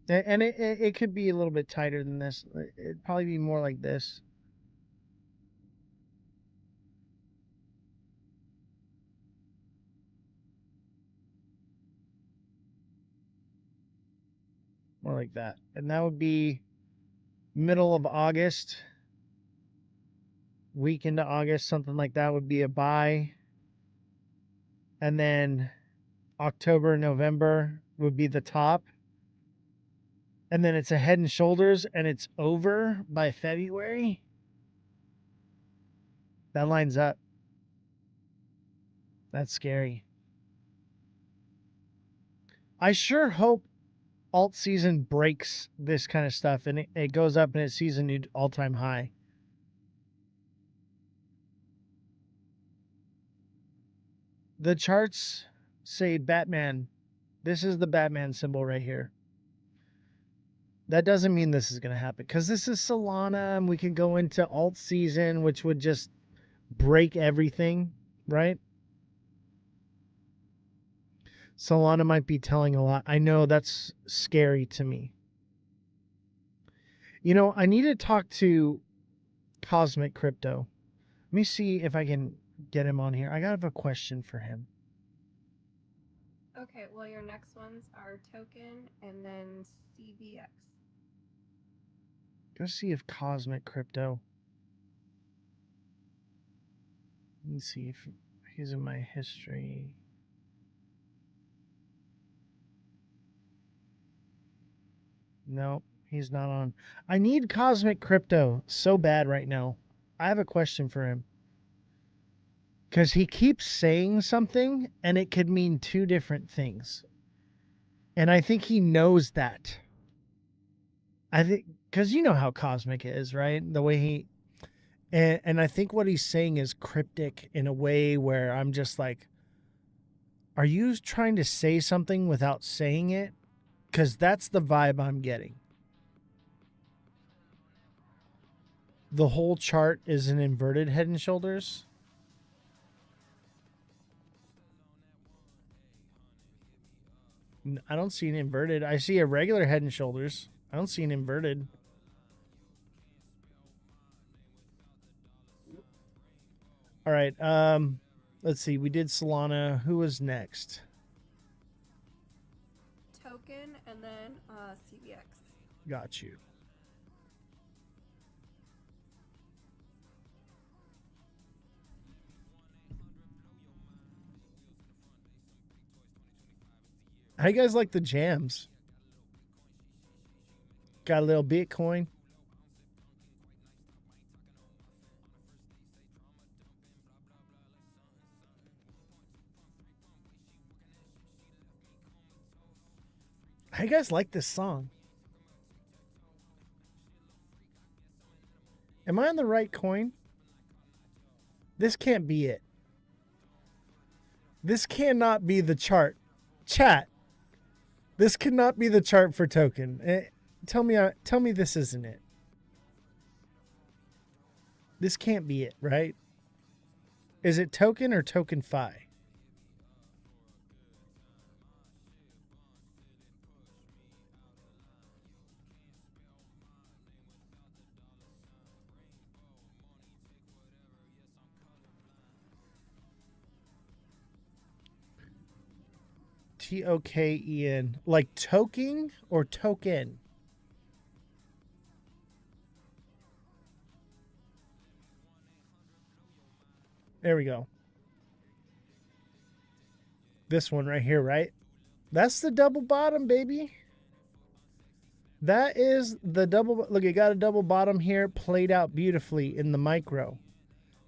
And it could be a little bit tighter than this. It'd probably be more like this. More like that. And that would be middle of August. Week into August, something like that would be a buy. And then October, November would be the top. And then it's a head and shoulders, and it's over by February. That lines up. That's scary. I sure hope alt season breaks this kind of stuff and it goes up and it sees a new all-time high. The charts say Batman. This is the Batman symbol right here. That doesn't mean this is going to happen because this is Solana and we can go into alt season, which would just break everything, right? Solana might be telling a lot. I know that's scary to me. You know, I need to talk to Cosmic Crypto. Let me see if I can get him on here. I got a question for him. Okay, well, your next ones are token and then CVX. Go see if Cosmic Crypto. Let me see if he's in my history. Nope, he's not on. I need Cosmic Crypto so bad right now. I have a question for him. Because he keeps saying something and it could mean two different things. And I think he knows that. I think, because you know how Cosmic is, right? The way he, and I think what he's saying is cryptic in a way where I'm just like, are you trying to say something without saying it? Because that's the vibe I'm getting. The whole chart is an inverted Head and Shoulders. I don't see an inverted. I see a regular Head and Shoulders. I don't see an inverted. All right. Let's see. We did Solana. Who was next? Token and then CVX. Got you. How you guys like the jams? Got a little Bitcoin. How you guys like this song? Am I on the right coin? This can't be it. This cannot be the chart. Chat. This cannot be the chart for token. Tell me this isn't it. This can't be it, right? Is it token or token fi? Token. Like toking or token? There we go. This one right here, right? That's the double bottom, baby. That is the double. Look, it got a double bottom here, played out beautifully in the micro.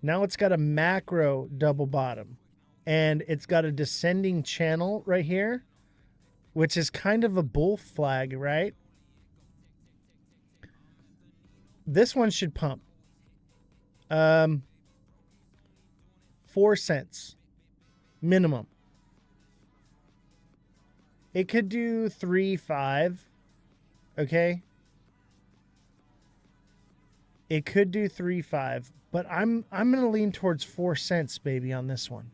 Now it's got a macro double bottom. And it's got a descending channel right here, which is kind of a bull flag, right? This one should pump. 4 cents minimum. It could do 3.5. Okay. It could do 3.5, but I'm gonna lean towards 4 cents, baby, on this one.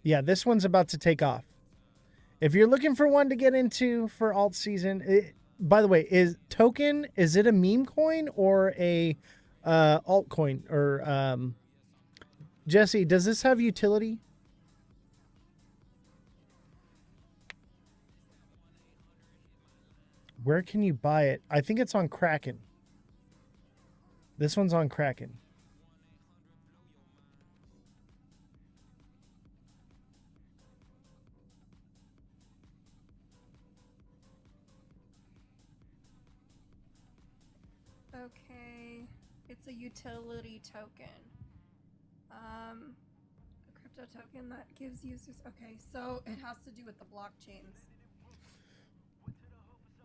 Yeah, this one's about to take off. If you're looking for one to get into for alt season, by the way, is token, is it a meme coin or a altcoin? Or Jesse, does this have utility? Where can you buy it? I think it's on Kraken. This one's on Kraken. Okay, it's a utility token. A crypto token that gives users. Okay, so it has to do with the blockchains.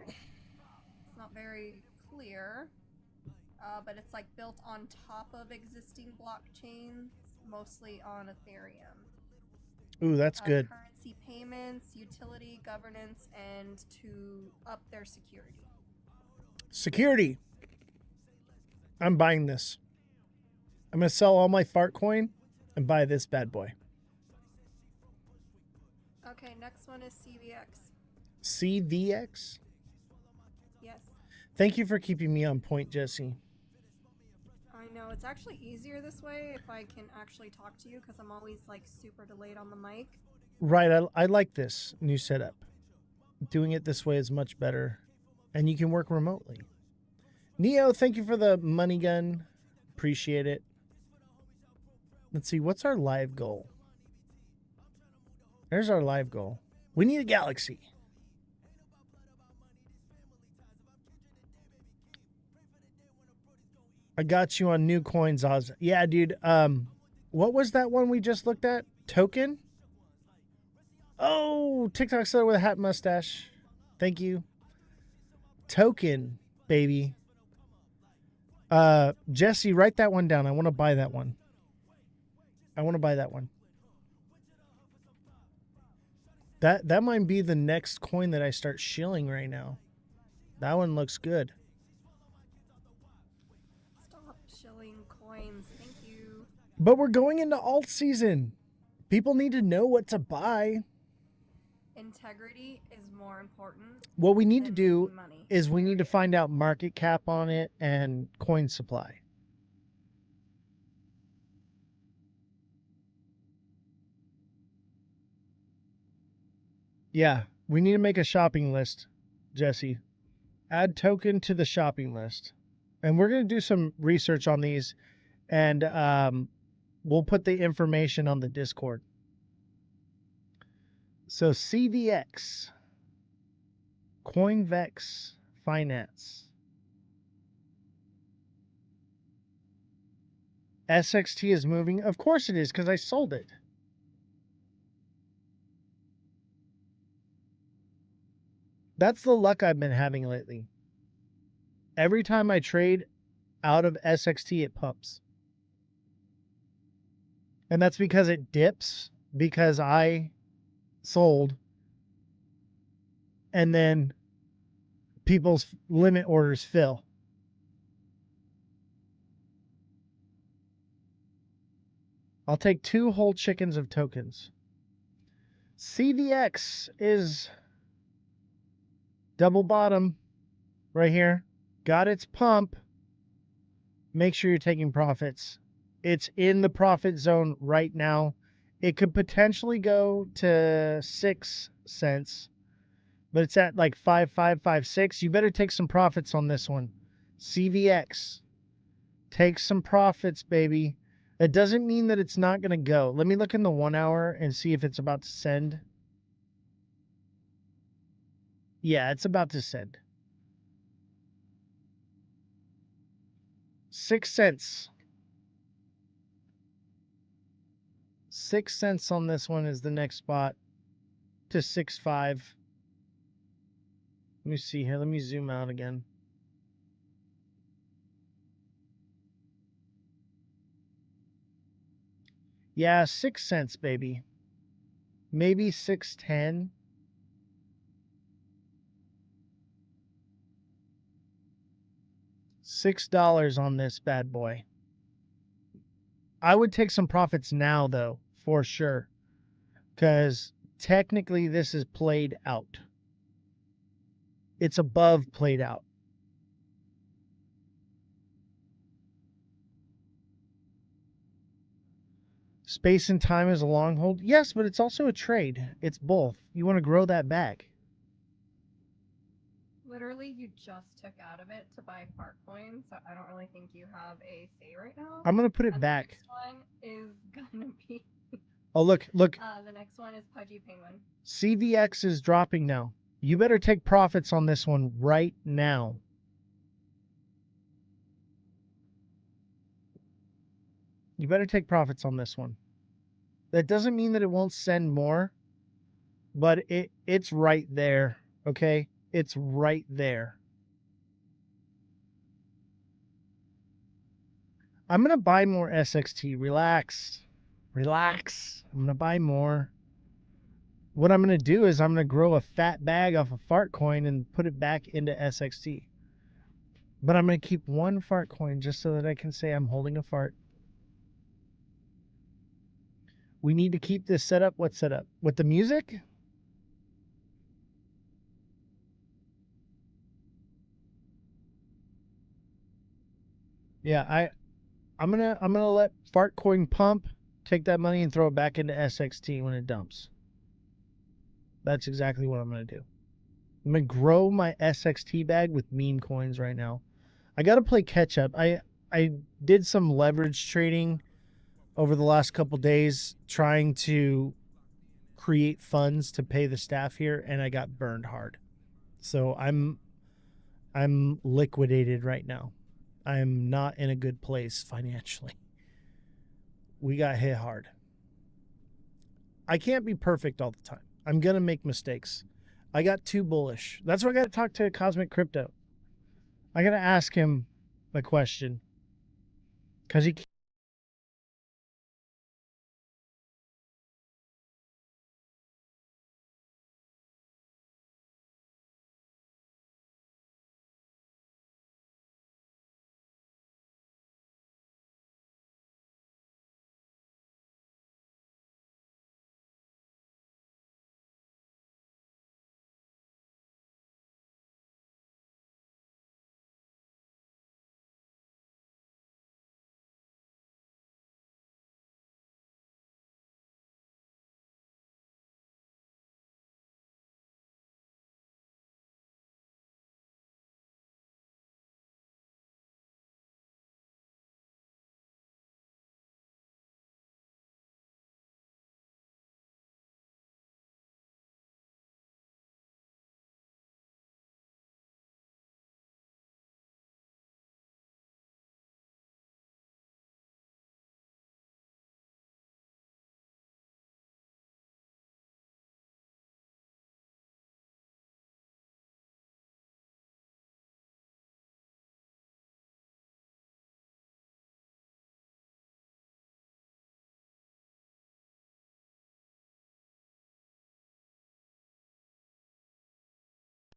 It's not very clear, but it's like built on top of existing blockchains, mostly on Ethereum. Ooh, that's good. Currency payments, utility governance, and to up their security. Security. I'm buying this. I'm going to sell all my fart coin and buy this bad boy. Okay, next one is CVX. CVX? Yes. Thank you for keeping me on point, Jesse. I know, it's actually easier this way if I can actually talk to you because I'm always like super delayed on the mic. Right, I like this new setup. Doing it this way is much better. And you can work remotely. Neo, thank you for the money gun. Appreciate it. Let's see, what's our live goal? There's our live goal. We need a galaxy. I got you on new coins, Oz. Yeah, dude. What was that one we just looked at? Token? Oh, TikTok seller with a hat mustache. Thank you. Token, baby. Jesse, write that one down. I want to buy that one. I want to buy that one. That might be the next coin that I start shilling right now. That one looks good. Stop shilling coins. Thank you. But we're going into alt season. People need to know what to buy. Integrity is more important. What we need to than do making money. is we need to find out market cap on it and coin supply. Yeah, we need to make a shopping list, Jesse. Add token to the shopping list. And we're going to do some research on these, and we'll put the information on the Discord. So CVX, CoinVex Finance. SXT is moving. Of course it is, because I sold it. That's the luck I've been having lately. Every time I trade out of SXT, it pumps. And that's because it dips, because I sold, and then people's limit orders fill. I'll take 2 whole chickens of tokens. CVX is double bottom right here. Got its pump. Make sure you're taking profits. It's in the profit zone right now. It could potentially go to 6 cents, but it's at like 5.556. You better take some profits on this one. CVX. Take some profits, baby. That doesn't mean that it's not going to go. Let me look in the 1 hour and see if it's about to send. Yeah, it's about to send. 6 cents. 6 cents on this one is the next spot to 6.5. Let me see here. Let me zoom out again. Yeah, 6 cents, baby. Maybe 6.10. $6 on this bad boy. I would take some profits now, though, for sure. Because technically this is played out. It's above played out. Space and time is a long hold. Yes, but it's also a trade. It's both. You want to grow that back. Literally, you just took out of it to buy fart coins, so I don't really think you have a say right now. I'm going to put it And back. The next one is gonna be. Oh, look. The next one is Pudgy Penguin. CVX is dropping now. You better take profits on this one right now. You better take profits on this one. That doesn't mean that it won't send more, but it's right there, okay? It's right there. I'm going to buy more SXT. Relax. Relax. I'm going to buy more. What I'm going to do is I'm going to grow a fat bag off a fart coin and put it back into SXT. But I'm going to keep 1 fart coin just so that I can say I'm holding a fart. We need to keep this set up. What set up? With the music? Yeah, I'm gonna let fart coin pump, take that money and throw it back into SXT when it dumps. That's exactly what I'm gonna do. I'm gonna grow my SXT bag with meme coins right now. I gotta play catch up. I did some leverage trading over the last couple days trying to create funds to pay the staff here, and I got burned hard. So I'm liquidated right now. I'm not in a good place financially. We got hit hard. I can't be perfect all the time. I'm gonna make mistakes. I got too bullish. That's why I gotta talk to Cosmic Crypto. I gotta ask him the question. Because he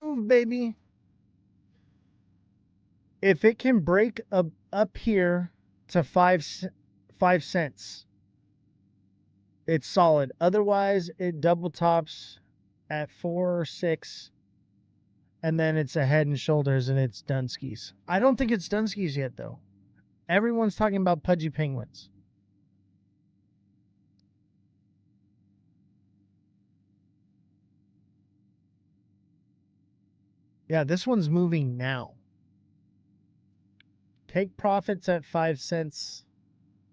move, baby. If it can break up here to 5 cents, it's solid. Otherwise, it double tops at 4 or 6, and then it's a head and shoulders, and it's Dunskies. I don't think it's Dunskies yet, though. Everyone's talking about pudgy penguins. Yeah, this one's moving now. Take profits at 5 cents.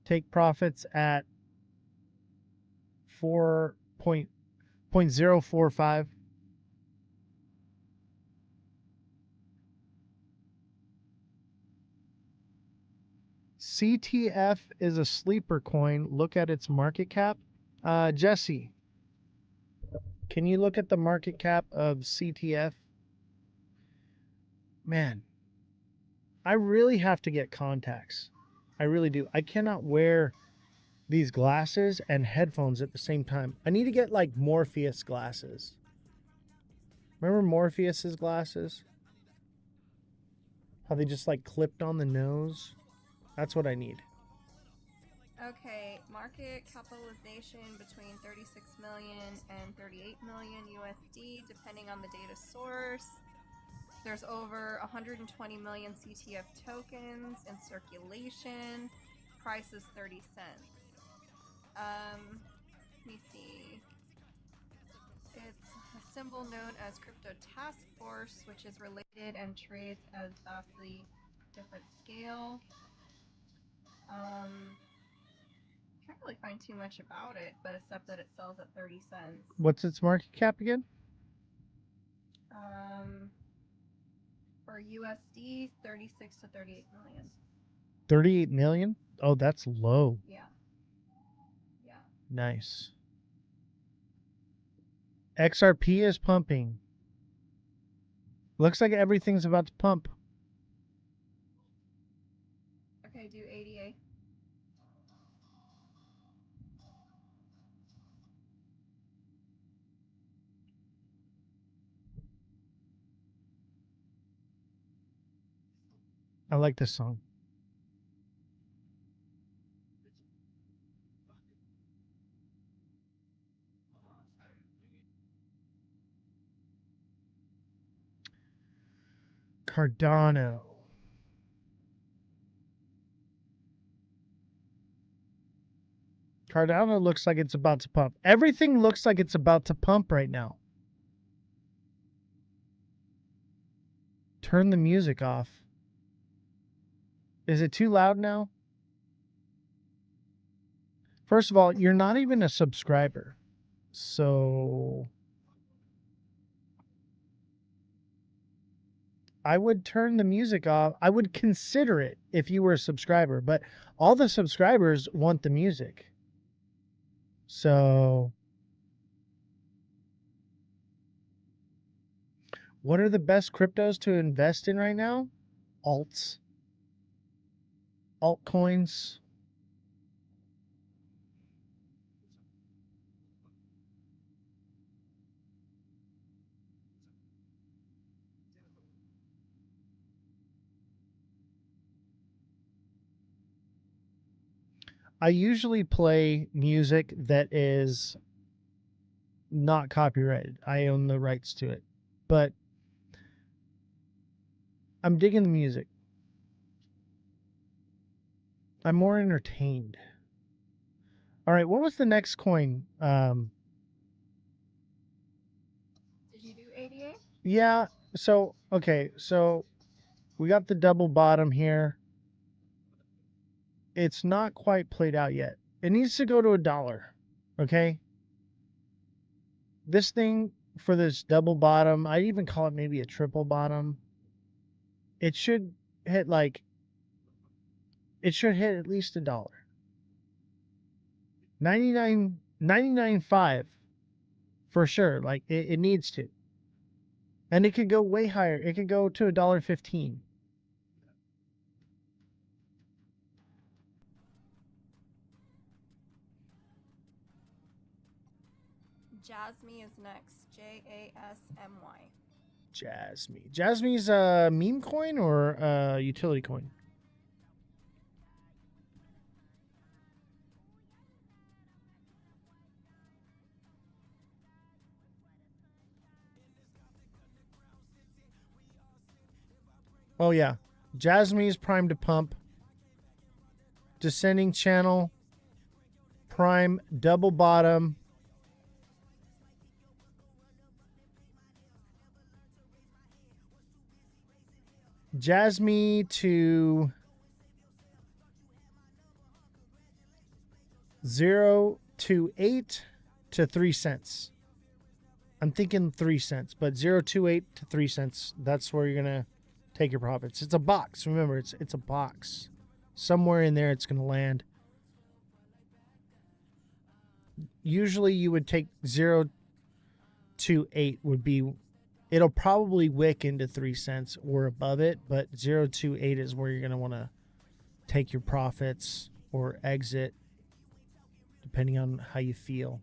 Take profits at 4.045. CTF is a sleeper coin. Look at its market cap. Jesse, can you look at the market cap of CTF? Man, I really have to get contacts. I really do. I cannot wear these glasses and headphones at the same time. I need to get like Morpheus glasses. Remember Morpheus's glasses? How they just like clipped on the nose? That's what I need. Okay, market capitalization between 36 million and 38 million USD, depending on the data source. There's over 120 million CTF tokens in circulation. Price is 30 cents. Let me see. It's a symbol known as Crypto Task Force, which is related and trades at vastly different scale. Can't really find too much about it, but except that it sells at 30 cents. What's its market cap again? For USD, 36 to 38 million. 38 million? Oh, that's low. Yeah. Yeah. Nice. XRP is pumping. Looks like everything's about to pump. Okay, do ADA. I like this song. Cardano. Cardano looks like it's about to pump. Everything looks like it's about to pump right now. Turn the music off. Is it too loud now? First of all, you're not even a subscriber. So I would turn the music off. I would consider it if you were a subscriber, but all the subscribers want the music. So what are the best cryptos to invest in right now? Alts. Altcoins. I usually play music that is not copyrighted. I own the rights to it. But I'm digging the music. I'm more entertained. All right, what was the next coin? Did you do 88? Yeah, so, okay, so we got the double bottom here. It's not quite played out yet. It needs to go to $1, okay? This thing for this double bottom, I'd even call it maybe a triple bottom. It should hit it should hit at least $1. 99.5 for sure. Like it needs to. And it could go way higher. It could go to $1.15. Jasmy is next. Jasmy. Jasmy. Jasmy's a meme coin or a utility coin? Oh yeah. Jasmy's primed to pump. Descending channel. Prime double bottom. Jasmy to 0 to 8 to 3 cents. I'm thinking 3 cents, but 0.28 to 3 cents. That's where you're gonna take your profits. It's a box. Remember, it's a box. Somewhere in there, it's gonna land. Usually, you would take 0 to 8 would be. It'll probably wick into 3 cents or above it, but 0 to 8 is where you're gonna want to take your profits or exit, depending on how you feel.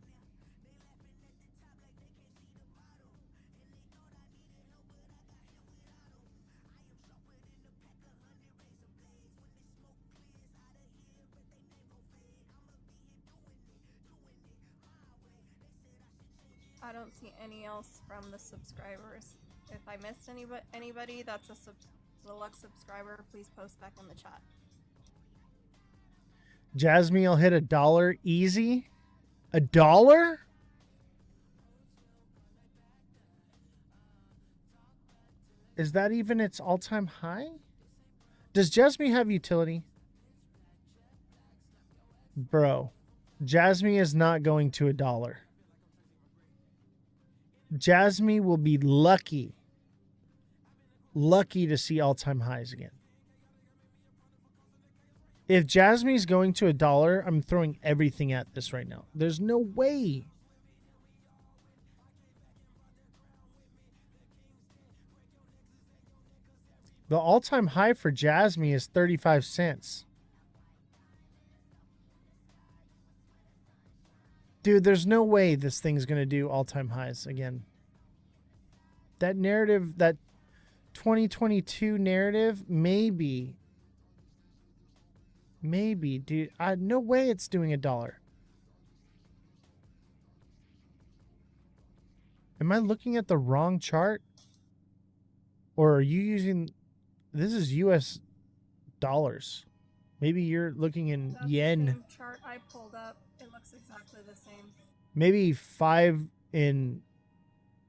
I don't see any else from the subscribers. If I missed anybody that's a deluxe subscriber, please post back in the chat. Jasmy will hit $1 easy. $1? Is that even its all-time high? Does Jasmy have utility? Bro, Jasmy is not going to $1. Jasmy will be lucky to see all-time highs again. If Jasmy's going to $1, I'm throwing everything at this right now. There's no way. The all-time high for Jasmy is 35 cents. Dude, there's no way this thing's going to do all-time highs again. That narrative, that 2022 narrative, maybe, dude. No way it's doing $1. Am I looking at the wrong chart? Or are you using... This is US dollars. Maybe you're looking in That's yen. The same chart I pulled up. It looks exactly the same. Maybe 5 in...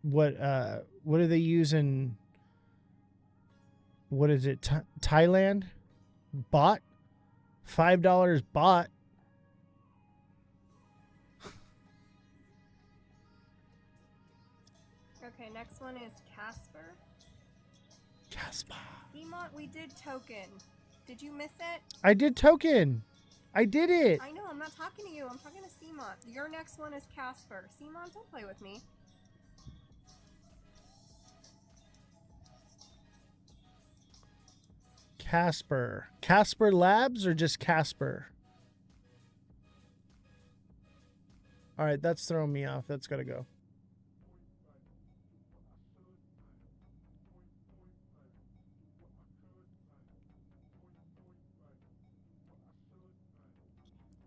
What do they use in What is it? Thailand? Bot? $5 bot. Okay, next one is Casper. Casper. Emont, we did token. Did you miss it? I did token. I did it. I know, I'm not talking to you. I'm talking to Seamont. Your next one is Casper. Seamont, don't play with me. Casper. Casper Labs or just Casper? All right, that's throwing me off. That's got to go.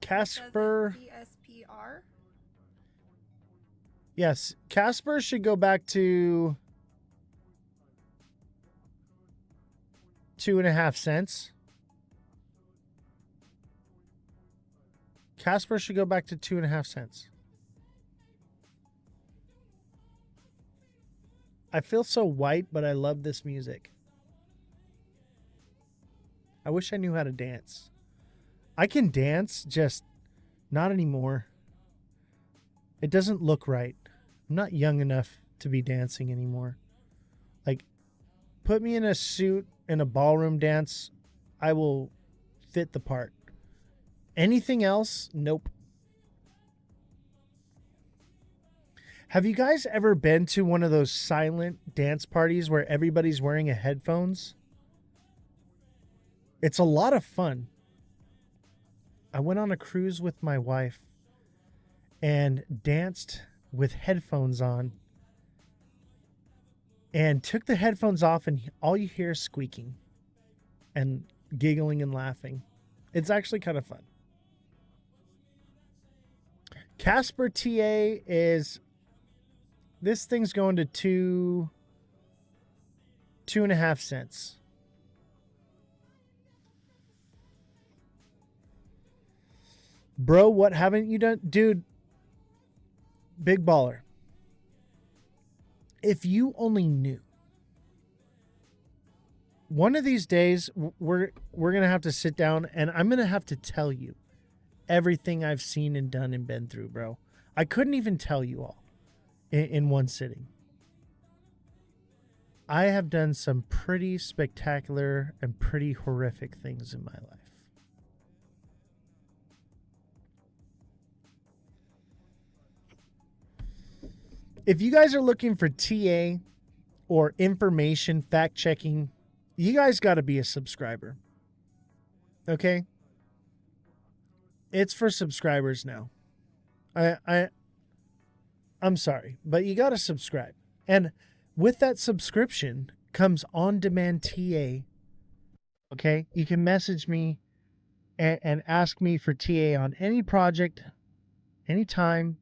Casper. CSPR. Yes, Casper should go back to 2.5 cents. Casper should go back to 2.5 cents. I feel so white, but I love this music. I wish I knew how to dance. I can dance, just not anymore. It doesn't look right. I'm not young enough to be dancing anymore. Like, put me in a suit in a ballroom dance, I will fit the part. Anything else? Nope. Have you guys ever been to one of those silent dance parties where everybody's wearing a headphones? It's a lot of fun. I went on a cruise with my wife and danced with headphones on and took the headphones off, and all you hear is squeaking and giggling and laughing. It's actually kind of fun. Casper TA is, this thing's going to 2.5 cents. Bro, what haven't you done? Dude, big baller. If you only knew. One of these days, we're going to have to sit down and I'm going to have to tell you everything I've seen and done and been through, bro. I couldn't even tell you all in one sitting. I have done some pretty spectacular and pretty horrific things in my life. If you guys are looking for TA or information, fact checking, you guys got to be a subscriber. Okay? It's for subscribers now. I'm sorry, but you got to subscribe. And with that subscription comes on-demand TA. Okay? You can message me and ask me for TA on any project, anytime.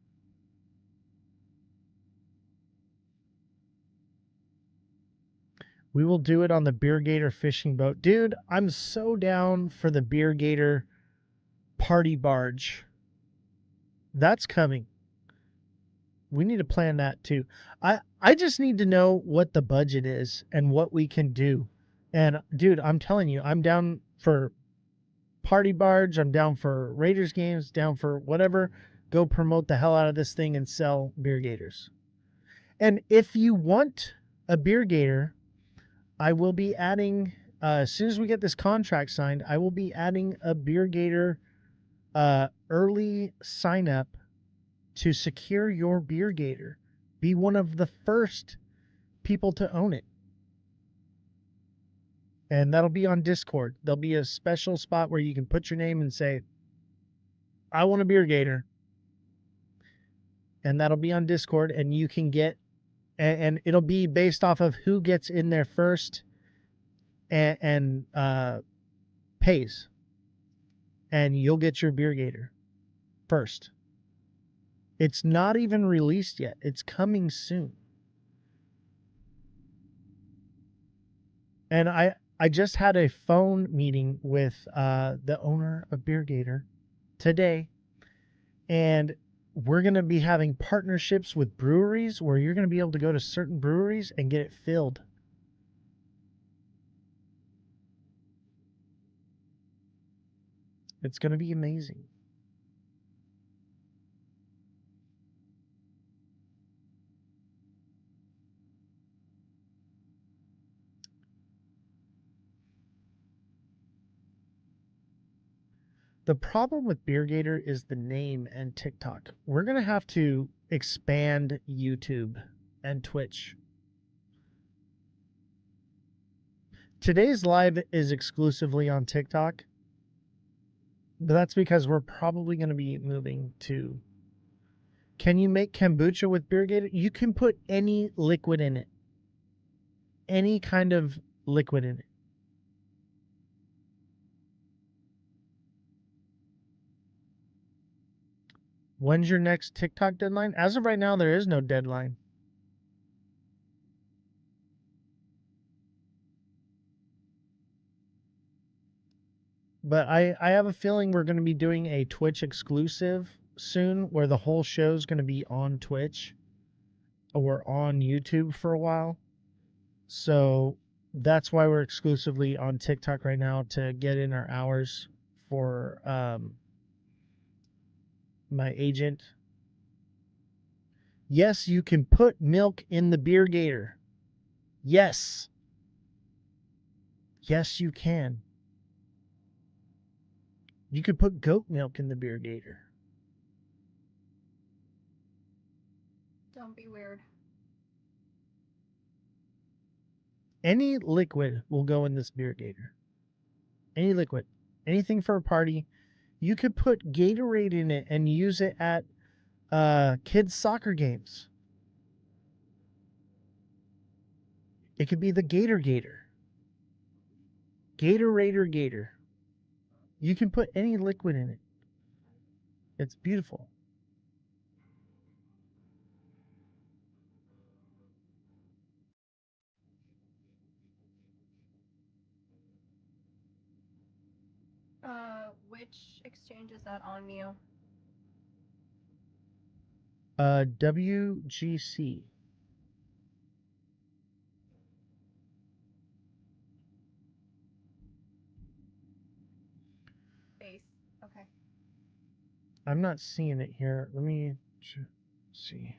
We will do it on the Beer Gator fishing boat. Dude, I'm so down for the Beer Gator party barge. That's coming. We need to plan that too. I just need to know what the budget is and what we can do. And dude, I'm telling you, I'm down for party barge. I'm down for Raiders games, down for whatever. Go promote the hell out of this thing and sell Beer Gators. And if you want a Beer Gator, I will be adding, as soon as we get this contract signed, I will be adding a Beer Gator early sign up to secure your Beer Gator. Be one of the first people to own it. And that'll be on Discord. There'll be a special spot where you can put your name and say, I want a Beer Gator. And that'll be on Discord, and you can get, and it'll be based off of who gets in there first and pays. And you'll get your Beer Gator first. It's not even released yet. It's coming soon. And I just had a phone meeting with the owner of Beer Gator today. And we're going to be having partnerships with breweries where you're going to be able to go to certain breweries and get it filled. It's going to be amazing. The problem with BeerGator is the name and TikTok. We're going to have to expand YouTube and Twitch. Today's live is exclusively on TikTok, but that's because we're probably going to be moving to... Can you make kombucha with BeerGator? You can put any liquid in it. Any kind of liquid in it. When's your next TikTok deadline? As of right now, there is no deadline. But I have a feeling we're going to be doing a Twitch exclusive soon where the whole show is going to be on Twitch or on YouTube for a while. So that's why we're exclusively on TikTok right now, to get in our hours for my agent. Yes, you can put milk in the BeerGator. Yes. Yes, you can. You could put goat milk in the BeerGator. Don't be weird. Any liquid will go in this BeerGator. Any liquid. Anything for a party. You could put Gatorade in it and use it at kids' soccer games. It could be the Gator. Gatorade Gator. You can put any liquid in it. It's beautiful. Which exchange is that on, Neo? WGC. Base. Okay. I'm not seeing it here. Let me see.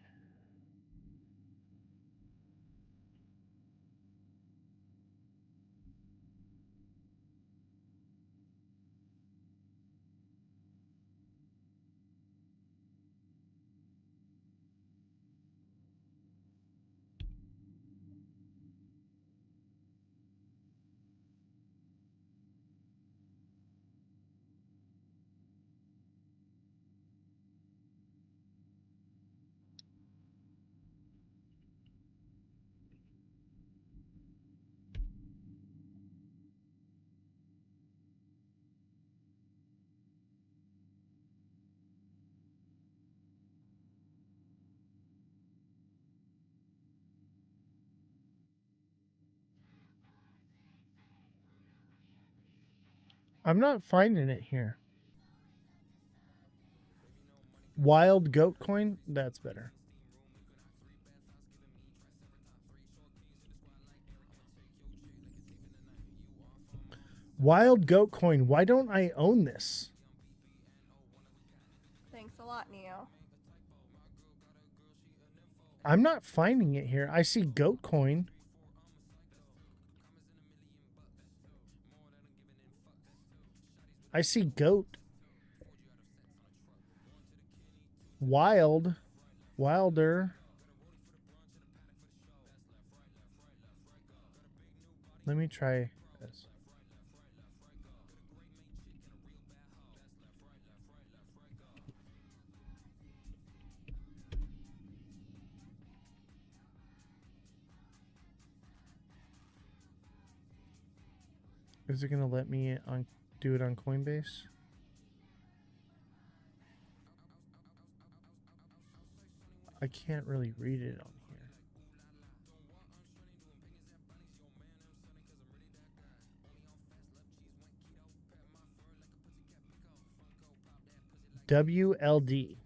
I'm not finding it here. Wild goat coin? That's better. Wild goat coin. Why don't I own this? Thanks a lot, Neo. I'm not finding it here. I see goat coin. I see goat. Wilder. Let me try this. Is it going to let me do it on Coinbase? I can't really read it on here. WLD.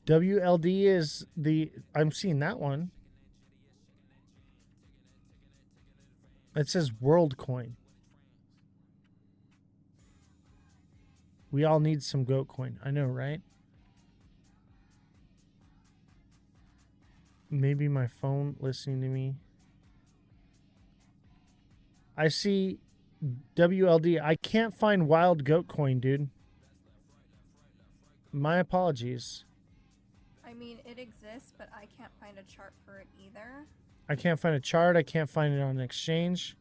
WLD is the... I'm seeing that one. It says WorldCoin. We all need some goat coin. I know, right? Maybe my phone listening to me. I see WLD. I can't find wild goat coin, dude. My apologies. I mean, it exists, but I can't find a chart for it either. I can't find a chart. I can't find it on an exchange.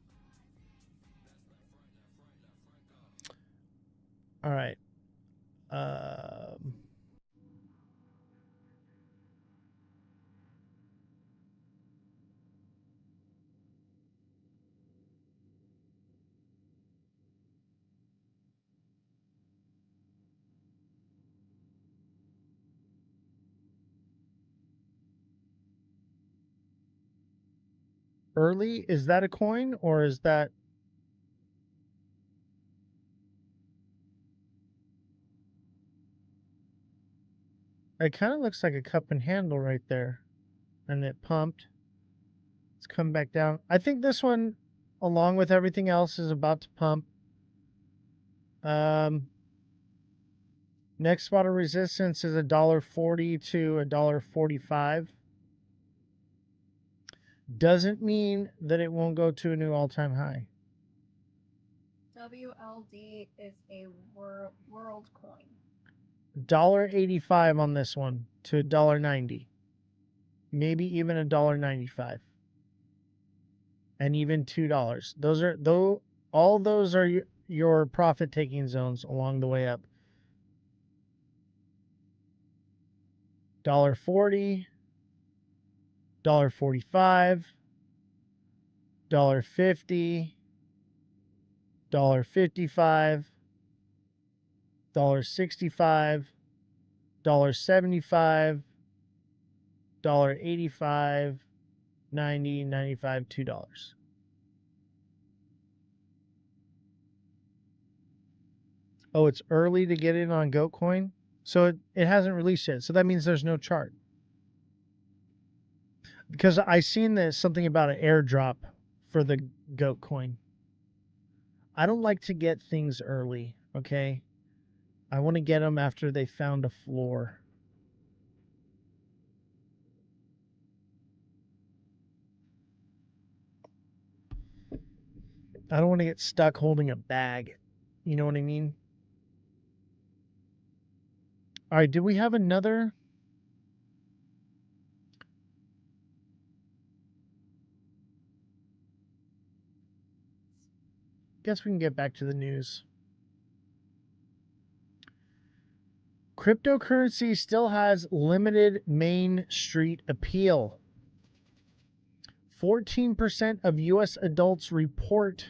All right. Early, is that a coin or is that... It kind of looks like a cup and handle right there. And it pumped. It's come back down. I think this one, along with everything else, is about to pump. Next spot of resistance is $1.40 to $1.45. Doesn't mean that it won't go to a new all-time high. WLD is a world coin. $1.85 on this one to $1.90. Maybe even $1.95. And even $2. Those are all those are your profit taking zones along the way up. $1.40, $1.45, $1.50, $1.55, $1.65, $1.75, $1.85, $90, $95, $2. Oh, it's early to get in on GoatCoin? So it hasn't released yet. So that means there's no chart. Because I seen this something about an airdrop for the GoatCoin. I don't like to get things early, okay? I want to get them after they found a floor. I don't want to get stuck holding a bag. You know what I mean? All right, do we have another? Guess we can get back to the news. Cryptocurrency still has limited Main Street appeal. 14% of U.S. adults report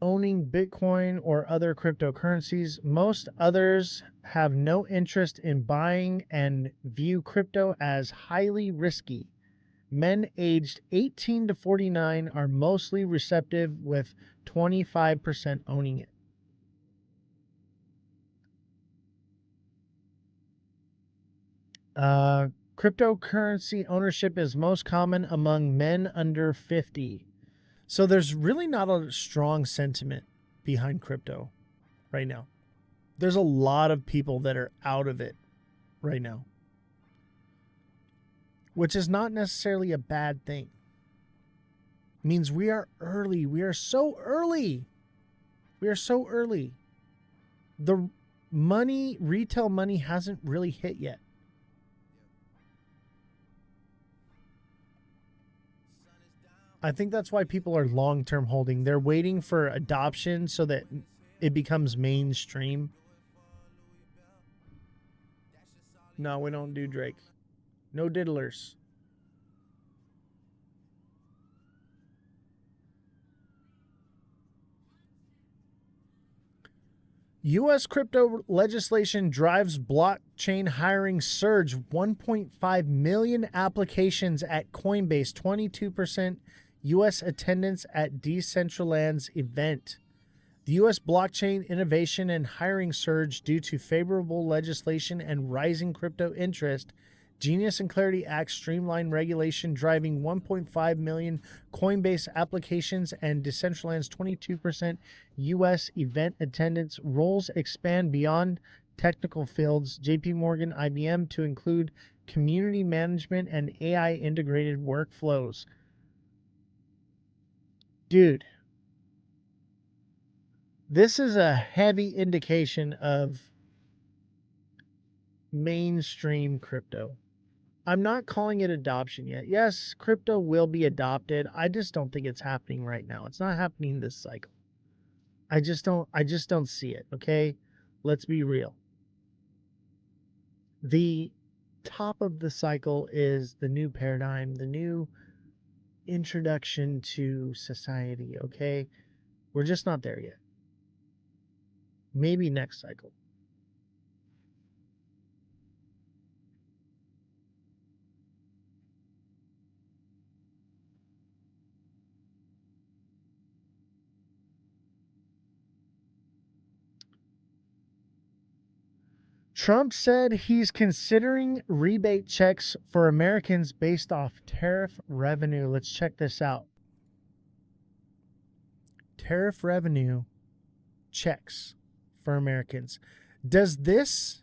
owning Bitcoin or other cryptocurrencies. Most others have no interest in buying and view crypto as highly risky. Men aged 18 to 49 are mostly receptive, with 25% owning it. Cryptocurrency ownership is most common among men under 50. So there's really not a strong sentiment behind crypto right now. There's a lot of people that are out of it right now, which is not necessarily a bad thing. It means we are early. We are so early. We are so early. The money, retail money, hasn't really hit yet. I think that's why people are long-term holding. They're waiting for adoption so that it becomes mainstream. No, we don't do Drake. No diddlers. U.S. crypto legislation drives blockchain hiring surge. 1.5 million applications at Coinbase. 22% U.S. attendance at Decentraland's event. The U.S. blockchain innovation and hiring surge due to favorable legislation and rising crypto interest. Genius and Clarity Act streamline regulation, driving 1.5 million Coinbase applications and Decentraland's 22% U.S. event attendance. Roles expand beyond technical fields. JP Morgan, IBM to include community management and AI integrated workflows. Dude, this is a heavy indication of mainstream crypto. I'm not calling it adoption yet. Yes, crypto will be adopted. I just don't think it's happening right now. It's not happening this cycle. I just don't see it, okay? Let's be real. The top of the cycle is the new paradigm, the new introduction to society, okay? We're just not there yet. Maybe next cycle. Trump said he's considering rebate checks for Americans based off tariff revenue. Let's check this out. Tariff revenue checks for Americans. Does this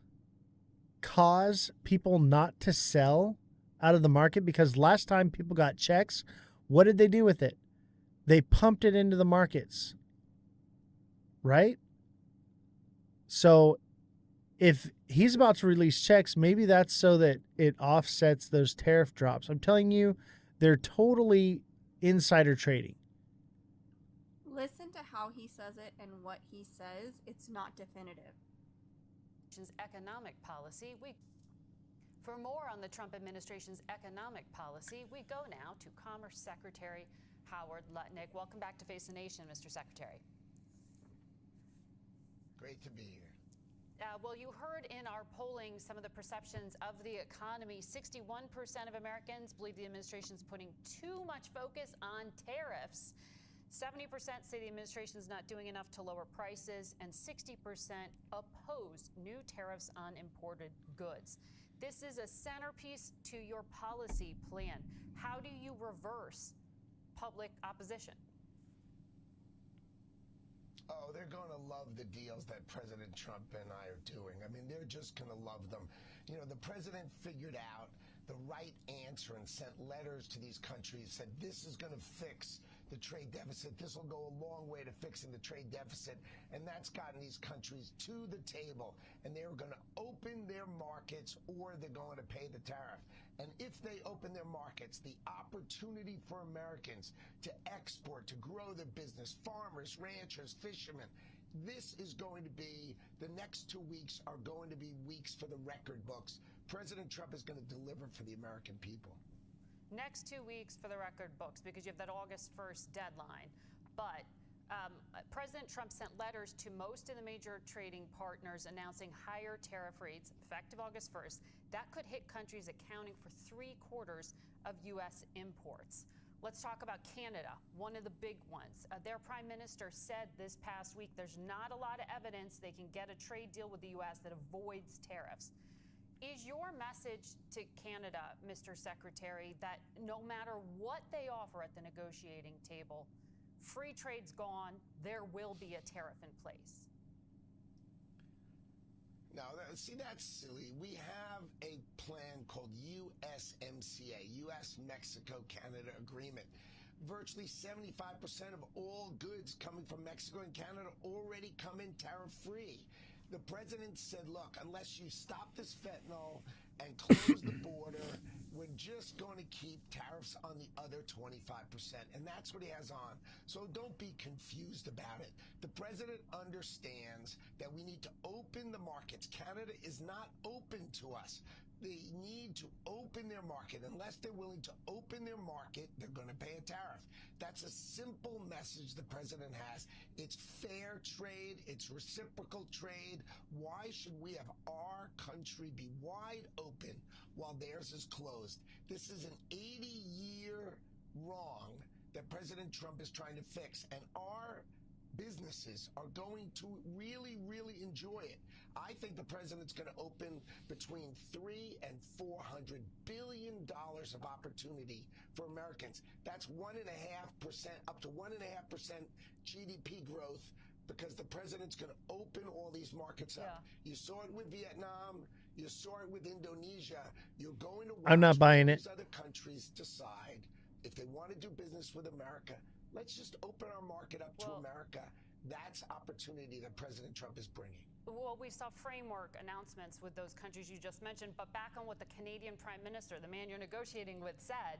cause people not to sell out of the market? Because last time people got checks, what did they do with it? They pumped it into the markets, right? So if he's about to release checks, maybe that's so that it offsets those tariff drops. I'm telling you, they're totally insider trading. Listen to how he says it and what he says. It's not definitive. Economic policy. For more on the Trump administration's economic policy, we go now to Commerce Secretary Howard Lutnick. Welcome back to Face the Nation, Mr. Secretary. Great to be here. Well, you heard in our polling some of the perceptions of the economy. 61% of Americans believe the administration is putting too much focus on tariffs. 70% say the administration is not doing enough to lower prices, and 60% oppose new tariffs on imported goods. This is a centerpiece to your policy plan. How do you reverse public opposition? Oh, they're going to love the deals that President Trump and I are doing. I mean, they're just going to love them. You know, the president figured out the right answer and sent letters to these countries, said this is going to fix the trade deficit. This will go a long way to fixing the trade deficit. And that's gotten these countries to the table. And they're going to open their markets or they're going to pay the tariff. And if they open their markets, the opportunity for Americans to export, to grow their business, farmers, ranchers, fishermen, this is going to be, the next 2 weeks are going to be weeks for the record books. President Trump is going to deliver for the American people. Next 2 weeks for the record books, because you have that August 1st deadline. But President Trump sent letters to most of the major trading partners announcing higher tariff rates effective August 1st. That could hit countries accounting for 3/4 of U.S. imports. Let's talk about Canada, one of the big ones. Their prime minister said this past week there's not a lot of evidence they can get a trade deal with the U.S. that avoids tariffs. Is your message to Canada, Mr. Secretary, that no matter what they offer at the negotiating table, free trade's gone, there will be a tariff in place? No, see, that's silly. We have a plan called USMCA, U.S.-Mexico-Canada Agreement. Virtually 75% of all goods coming from Mexico and Canada already come in tariff-free. The president said, look, unless you stop this fentanyl and close the border, we're just going to keep tariffs on the other 25%. And that's what he has on. So don't be confused about it. The president understands that we need to open the markets. Canada is not open to us. They need to open their market. Unless they're willing to open their market, they're going to pay a tariff. That's a simple message the president has. It's fair trade. It's reciprocal trade. Why should we have our country be wide open while theirs is closed? This is an 80-year wrong that President Trump is trying to fix. And our businesses are going to really, really enjoy it. I think the president's going to open between $300 and $400 billion of opportunity for Americans. That's 1.5%, up to 1.5% GDP growth, because the president's going to open all these markets up. You saw it with Vietnam. You saw it with Indonesia. You're going to watch I'm not buying these it. other countries decide if they want to do business with America. Let's just open our market up to America. That's opportunity that President Trump is bringing. Well, we saw framework announcements with those countries you just mentioned, but back on what the Canadian Prime Minister, the man you're negotiating with, said,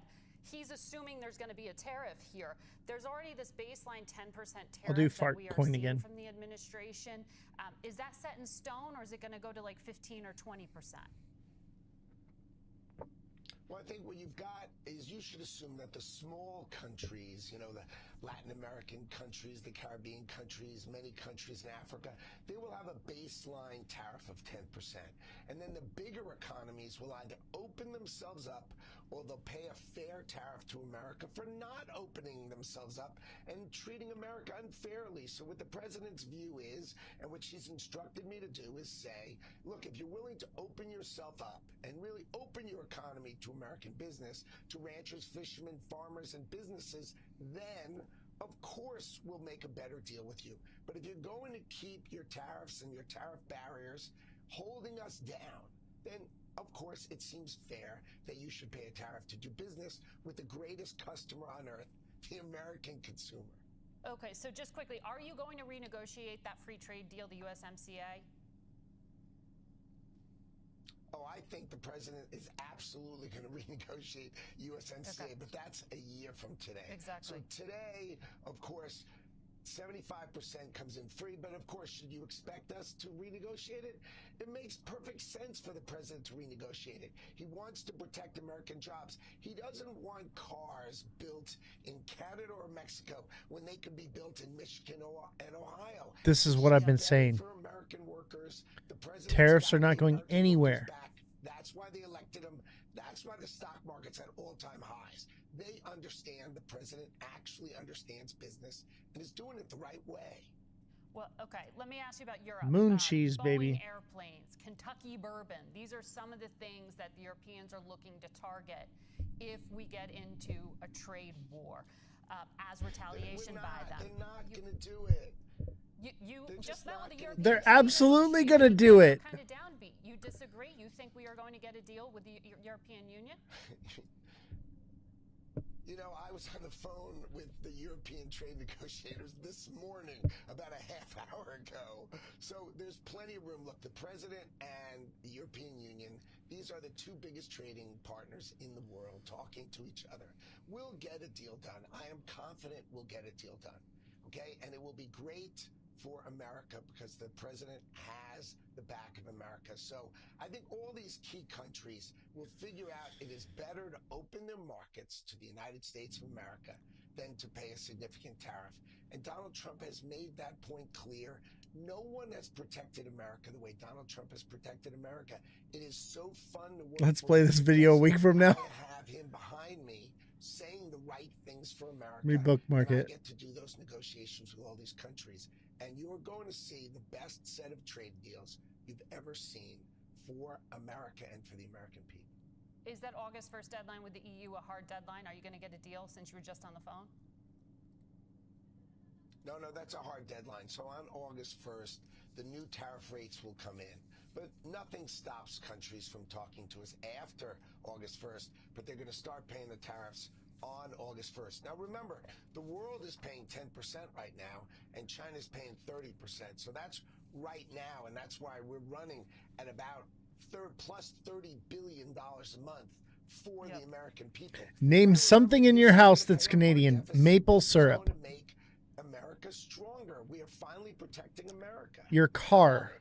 he's assuming there's going to be a tariff here. There's already this baseline 10% tariff I'll do that fart we are coin seeing again. from the administration. Is that set in stone, or is it going to go to like 15 or 20%? Well, I think what you've got is you should assume that the small countries, you know, the Latin American countries, the Caribbean countries, many countries in Africa, they will have a baseline tariff of 10%. And then the bigger economies will either open themselves up or they'll pay a fair tariff to America for not opening themselves up and treating America unfairly. So what the president's view is, and what she's instructed me to do, is say, look, if you're willing to open yourself up and really open your economy to American business, to ranchers, fishermen, farmers, and businesses, then of course we'll make a better deal with you. But if you're going to keep your tariffs and your tariff barriers holding us down, then of course it seems fair that you should pay a tariff to do business with the greatest customer on earth, the American consumer. Okay, so just quickly, are you going to renegotiate that free trade deal, the USMCA? Oh, I think the president is absolutely going to renegotiate USMCA, but that's a year from today. Exactly. So today, of course, 75% comes in free, but of course, should you expect us to renegotiate it? It makes perfect sense for the president to renegotiate it. He wants to protect American jobs. He doesn't want cars built in Canada or Mexico when they could be built in Michigan and Ohio. This is what I've been saying. For American workers, the president's Tariffs got are not the going American anywhere. workers back. That's why they elected him. That's why the stock market's at all-time highs. They understand, the president actually understands business and is doing it the right way. Well, okay, let me ask you about Europe. Moon cheese, Boeing baby. airplanes, Kentucky bourbon. These are some of the things that the Europeans are looking to target if we get into a trade war as retaliation by them. They're not going to do it. You just now the Europeans. They're absolutely going to do it. Kind of downbeat. You disagree? You think we are going to get a deal with the European Union? You know, I was on the phone with the European trade negotiators this morning, about a half hour ago. So there's plenty of room. Look, the president and the European Union, these are the two biggest trading partners in the world talking to each other. We'll get a deal done. I am confident we'll get a deal done. Okay? And it will be great for America because the president has the back of America. So I think all these key countries will figure out it is better to open their markets to the United States of America than to pay a significant tariff. And Donald Trump has made that point clear. No one has protected America the way Donald Trump has protected America. It is so fun to work. Let's play this video a week from now. I have him behind me saying the right things for America. Let me bookmark and I it. get to do those negotiations with all these countries. And you're going to see the best set of trade deals you've ever seen for America and for the American people. Is that August 1st deadline with the EU a hard deadline? Are you going to get a deal since you were just on the phone? No, that's a hard deadline. So on August 1st, the new tariff rates will come in. But nothing stops countries from talking to us after August 1st, but they're going to start paying the tariffs on August 1st. Now remember, the world is paying 10% right now, and China's paying 30%. So that's right now, and that's why we're running at about plus $30 billion a month for the American people. Name something in your house that's Canadian. Maple syrup. To make America stronger. We are finally protecting America. Your car.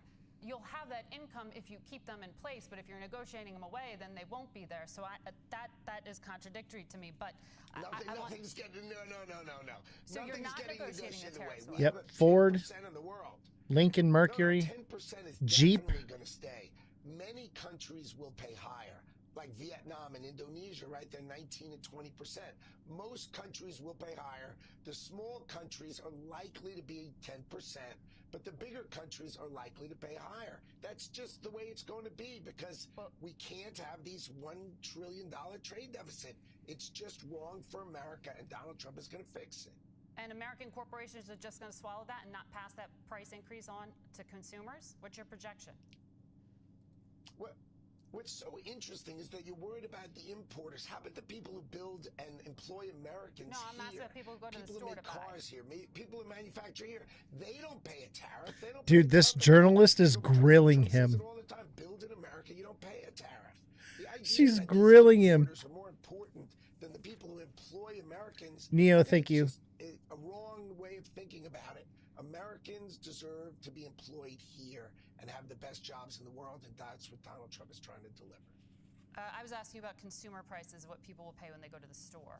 You'll have that income if you keep them in place, but if you're negotiating them away, then they won't be there. So that is contradictory to me. But nothing's getting no. So you're not negotiating the tariffs away. Yep. Ford, in the world. Lincoln Mercury, 10% is Jeep. definitely going to stay. Many countries will pay higher. like Vietnam and Indonesia, right? They're 19 and 20%. Most countries will pay higher. The small countries are likely to be 10%, but the bigger countries are likely to pay higher. That's just the way it's going to be because we can't have these $1 trillion trade deficit. It's just wrong for America, and Donald Trump is going to fix it. And American corporations are just going to swallow that and not pass that price increase on to consumers? What's your projection? What's so interesting is that you're worried about the importers. How about the people who build and employ Americans No, I'm here? asking about people who go to the People who store make to buy. cars here, people who manufacture here. They don't pay a tariff. They don't Dude, this journalist is grilling him. all the time. Build in America, you don't pay a tariff. The idea She's that grilling these him. importers are more important than the people who employ Americans. Neo, I think thank it's you. just a wrong way of thinking about it. Americans deserve to be employed here and have the best jobs in the world, and that's what Donald Trump is trying to deliver. I was asking about consumer prices, what people will pay when they go to the store.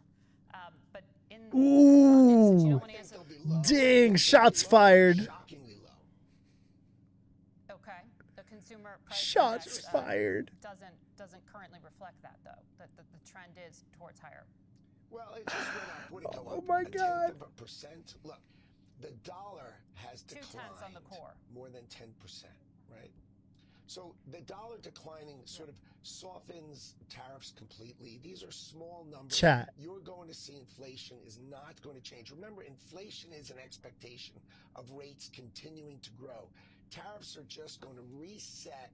But in since you don't want to answer, Dang, shots fired. Shockingly low. okay, the consumer price Shots index, fired. doesn't currently reflect that though. That the trend is towards higher. Well, it just went up. Would it go Oh up my a God. tenth of a percent? Look, the dollar has 2 declined tenths on the core. more than 10%, right? So the dollar declining sort of softens tariffs completely. These are small numbers. Chat. You're going to see inflation is not going to change. Remember, inflation is an expectation of rates continuing to grow. Tariffs are just going to reset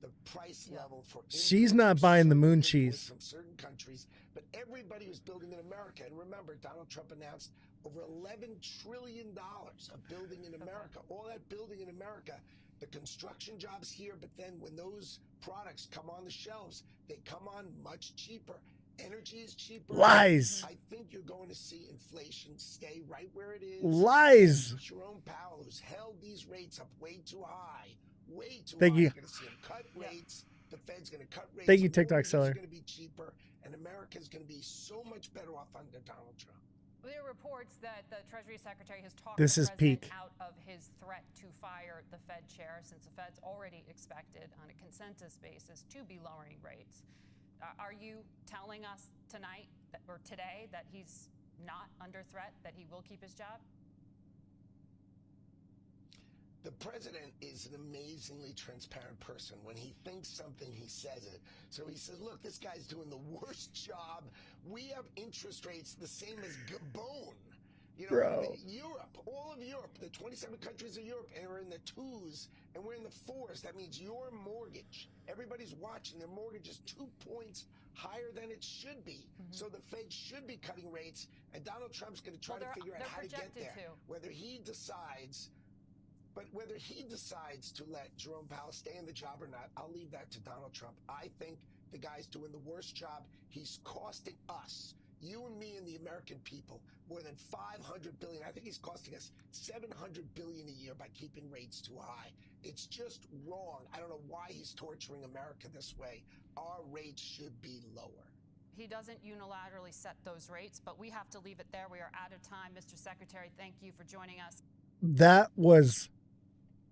the price level for She's not buying the moon cheese. from certain countries, but everybody who's building in America. And remember, Donald Trump announced over $11 trillion of building in America. All that building in America, the construction jobs here, but then when those products come on the shelves, they come on much cheaper. Energy is cheaper. Lies. I think you're going to see inflation stay right where it is. Lies. Jerome Powell, who's held these rates up way too high, way too Thank high. you. You're going to see him cut rates. The Fed's going to cut rates. Thank you, TikTok mortgages seller. are going to be cheaper, and America's going to be so much better off under Donald Trump. There are reports that the Treasury Secretary has talked This the is president peak. out of his threat to fire the Fed chair, since the Fed's already expected on a consensus basis to be lowering rates. Are you telling us tonight or today that he's not under threat, that he will keep his job? The president is an amazingly transparent person. When he thinks something, he says it. So he says, look, this guy's doing the worst job. We have interest rates the same as Gabon. You know, Bro. Europe, all of Europe, the 27 countries of Europe are in the 2s, and we're in the 4s. That means your mortgage, everybody's watching, their mortgage is 2 points higher than it should be. So the Fed should be cutting rates, and Donald Trump's going to try to figure out how to get there. Whether he decides to let Jerome Powell stay in the job or not, I'll leave that to Donald Trump. I think the guy's doing the worst job. He's costing us, you and me and the American people, more than $500 billion. I think he's costing us $700 billion a year by keeping rates too high. It's just wrong. I don't know why he's torturing America this way. Our rates should be lower. He doesn't unilaterally set those rates, but we have to leave it there. We are out of time. Mr. Secretary, thank you for joining us. That was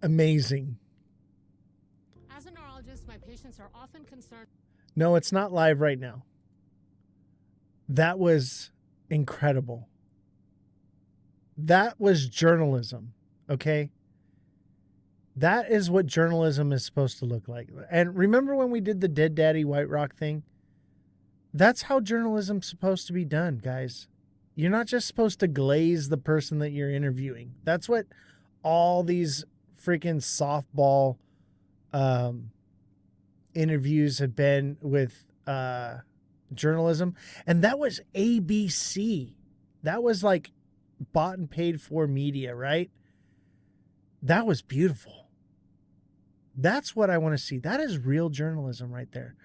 amazing. As a neurologist, my patients are often concerned. No, it's not live right now. That was incredible. That was journalism, okay? That is what journalism is supposed to look like. And remember when we did the Dead Daddy White Rock thing? That's how journalism's supposed to be done, guys. You're not just supposed to glaze the person that you're interviewing. That's what all these freaking softball interviews have been with journalism. And that was ABC. That was like bought and paid for media, right? That was beautiful. That's what I want to see. That is real journalism right there.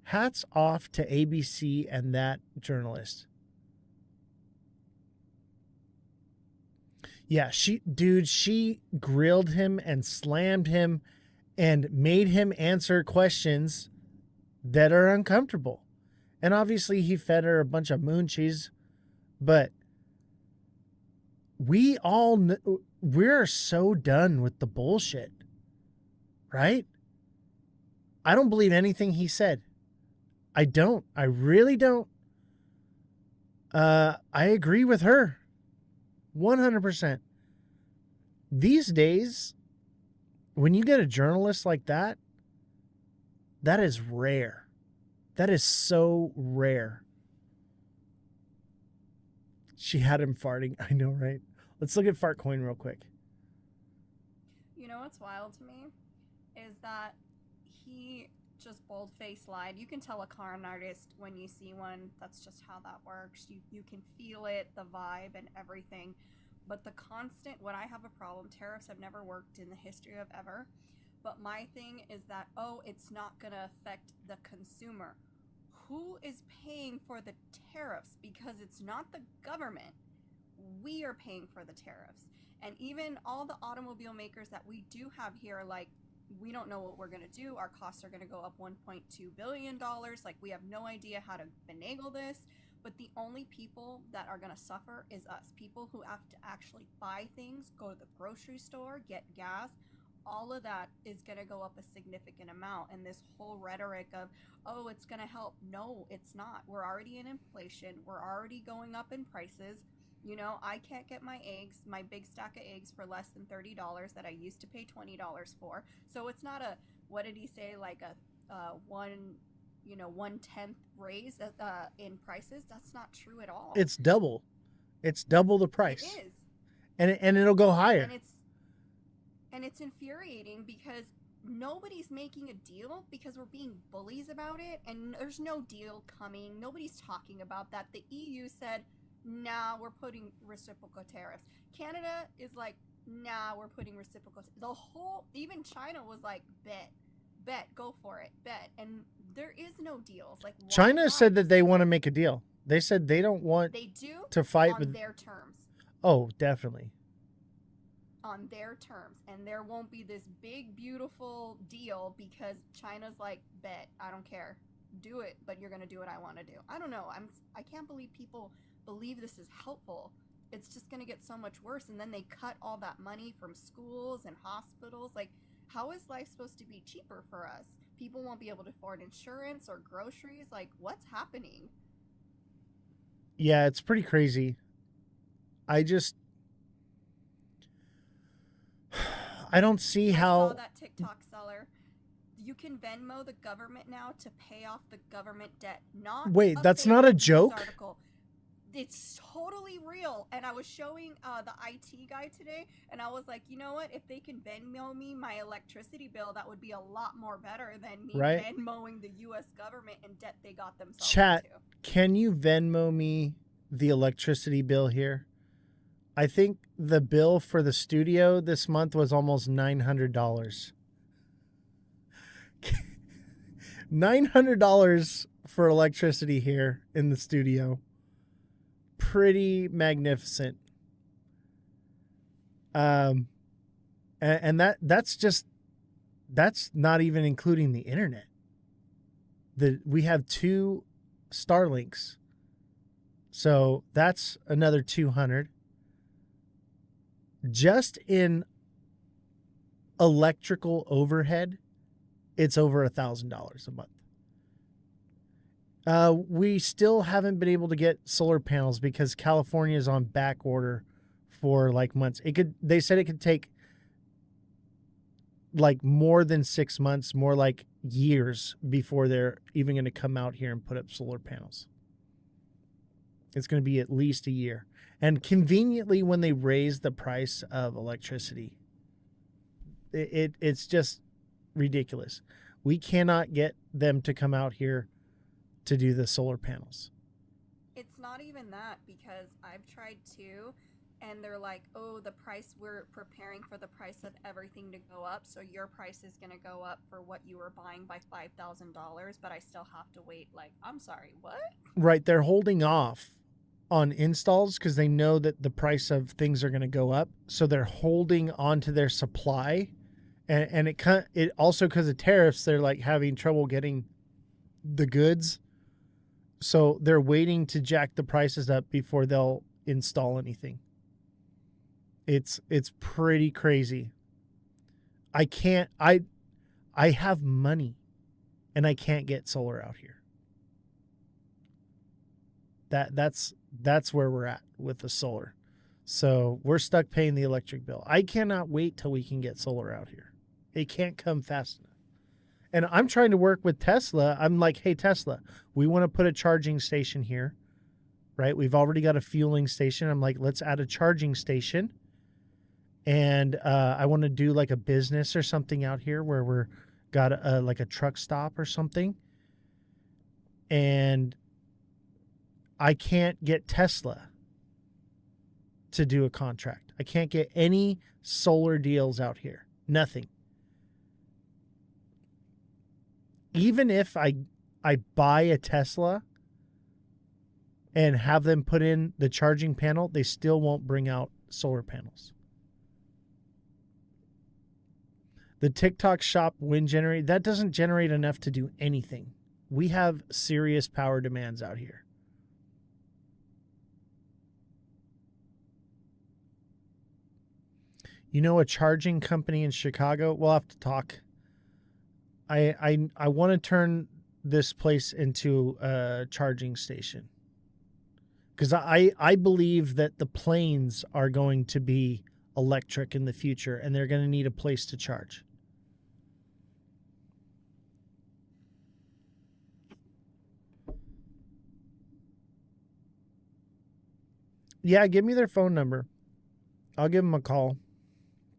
Hats off to ABC and that journalist. Yeah, she grilled him and slammed him and made him answer questions that are uncomfortable. And obviously he fed her a bunch of moon cheese, but we're so done with the bullshit, right? I don't believe anything he said. I don't. I really don't. I agree with her 100%. These days, when you get a journalist like that, that is rare. That is so rare. She had him farting. I know, right? Let's look at Fartcoin real quick. You know what's wild to me is that he just bold-faced lied. You can tell a con artist when you see one. That's just how that works. You can feel it, the vibe and everything. But the constant, when I have a problem, tariffs have never worked in the history of ever. But my thing is that, oh, it's not going to affect the consumer. Who is paying for the tariffs? Because it's not the government. We are paying for the tariffs. And even all the automobile makers that we do have here, like, we don't know what we're going to do. Our costs are going to go up $1.2 billion. Like, we have no idea how to finagle this. But the only people that are going to suffer is us. People who have to actually buy things, go to the grocery store, get gas. All of that is going to go up a significant amount. And this whole rhetoric of, oh, it's going to help. No, it's not. We're already in inflation. We're already going up in prices. You know, I can't get my eggs, my big stack of eggs, for less than $30 that I used to pay $20 for. So it's not a, what did he say, like a 1/10 raise in prices. That's not true at all. It's double. It's double the price. It is. And it'll go higher. And it's infuriating because nobody's making a deal because we're being bullies about it, and there's no deal coming. Nobody's talking about that. The EU said, nah, we're putting reciprocal tariffs. Canada is like, nah, we're putting reciprocal. The whole, even China was like, bet, go for it, bet. And there is no deals. Like, China said that they want to make a deal. They said they don't want to fight on with their terms. Oh, definitely. On their terms, and there won't be this big beautiful deal because China's like, bet, I don't care, do it, but you're gonna do what I want to do. I don't know. I can't believe people believe this is helpful. It's just gonna get so much worse. And then they cut all that money from schools and hospitals. Like, how is life supposed to be cheaper for us? People won't be able to afford insurance or groceries. Like, what's happening? Yeah, it's pretty crazy. I don't see how. I saw that TikTok seller. You can Venmo the government now to pay off the government debt. Wait, that's not a joke? Article. It's totally real. And I was showing the IT guy today, and I was like, you know what? If they can Venmo me my electricity bill, that would be a lot more better than me Venmoing the U.S. government in debt they got themselves Chat, into. can you Venmo me the electricity bill here? I think the bill for the studio this month was almost $900. $900 for electricity here in the studio. Pretty magnificent. And that's not even including the internet. We have 2 Starlinks. So that's another 200. Just in electrical overhead, it's over $1,000 a month. We still haven't been able to get solar panels because California is on back order for like months. They said it could take like more than 6 months, more like years before they're even going to come out here and put up solar panels. It's going to be at least a year. And conveniently, when they raise the price of electricity, it's just ridiculous. We cannot get them to come out here to do the solar panels. It's not even that, because I've tried to, and they're like, oh, the price, we're preparing for the price of everything to go up, so your price is going to go up for what you were buying by $5,000, but I still have to wait. Like, I'm sorry, what? Right, they're holding off on installs because they know that the price of things are going to go up, so they're holding on to their supply, and it also, because of tariffs, they're like having trouble getting the goods, so they're waiting to jack the prices up before they'll install anything. It's pretty crazy. I have money and I can't get solar out here. That's where we're at with the solar. So we're stuck paying the electric bill. I cannot wait till we can get solar out here. It can't come fast enough. And I'm trying to work with Tesla. I'm like, hey, Tesla, we want to put a charging station here, right? We've already got a fueling station. I'm like, let's add a charging station. And I want to do like a business or something out here where we're got like a truck stop or something. And I can't get Tesla to do a contract. I can't get any solar deals out here. Nothing. Even if I buy a Tesla and have them put in the charging panel, they still won't bring out solar panels. The TikTok shop wind generator, that doesn't generate enough to do anything. We have serious power demands out here. You know, a charging company in Chicago, we'll have to talk. I want to turn this place into a charging station. Because I believe that the planes are going to be electric in the future, and they're going to need a place to charge. Yeah, give me their phone number. I'll give them a call.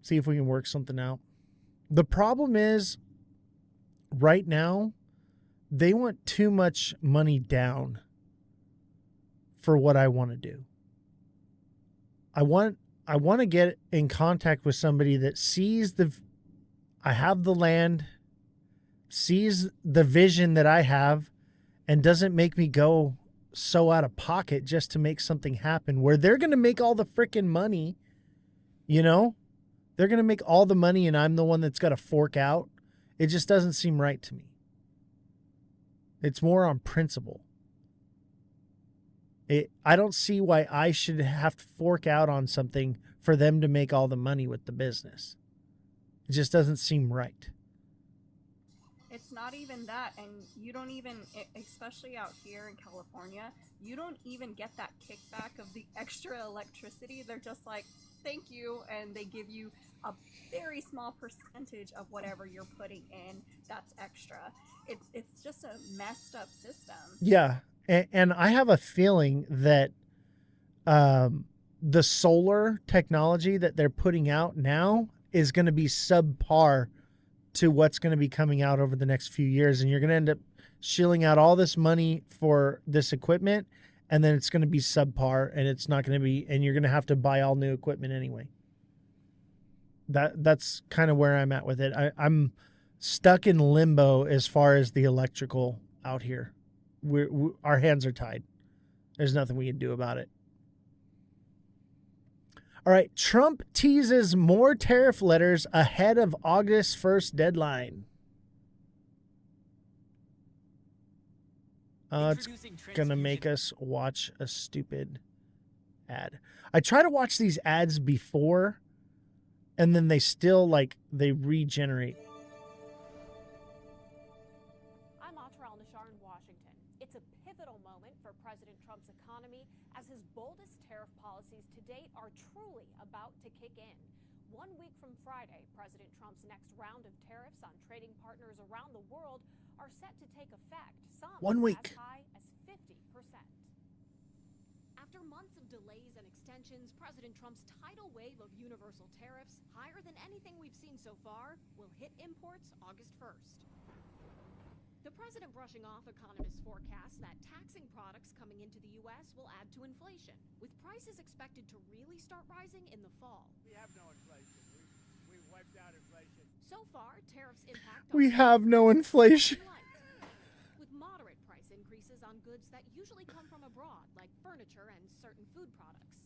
See if we can work something out. The problem is, right now, they want too much money down for what I want to do. I want to get in contact with somebody that sees I have the land, sees the vision that I have, and doesn't make me go so out of pocket just to make something happen where they're going to make all the freaking money, you know? They're going to make all the money and I'm the one that's got to fork out. It just doesn't seem right to me. It's more on principle. I don't see why I should have to fork out on something for them to make all the money with the business. It just doesn't seem right. It's not even that, and you don't even, especially out here in California, you don't even get that kickback of the extra electricity. They're just like, thank you, and they give you a very small percentage of whatever you're putting in that's extra. It's just a messed up system. Yeah, and I have a feeling that the solar technology that they're putting out now is going to be subpar to what's going to be coming out over the next few years, and you're going to end up shilling out all this money for this equipment, and then it's going to be subpar, and it's not going to be, and you're going to have to buy all new equipment anyway. That's kind of where I'm at with it. I'm stuck in limbo as far as the electrical out here. Our hands are tied. There's nothing we can do about it. All right, Trump teases more tariff letters ahead of August 1st deadline. It's going to make us watch a stupid ad. I try to watch these ads before, and then they still, they regenerate. I'm Atra al-Nashar in Washington. It's a pivotal moment for President Trump's economy as his boldest tariff policies to date are truly about to kick in. 1 week from Friday, President Trump's next round of tariffs on trading partners around the world are set to take effect, some 1 week. as high as 50%. After months of delays and extensions, President Trump's tidal wave of universal tariffs, higher than anything we've seen so far, will hit imports August 1st. The president brushing off economists' forecasts that taxing products coming into the U.S. will add to inflation, with prices expected to really start rising in the fall. We have no inflation. We wiped out inflation. So far, tariffs impact We have no inflation. with moderate price increases on goods that usually come from abroad, like furniture and certain food products.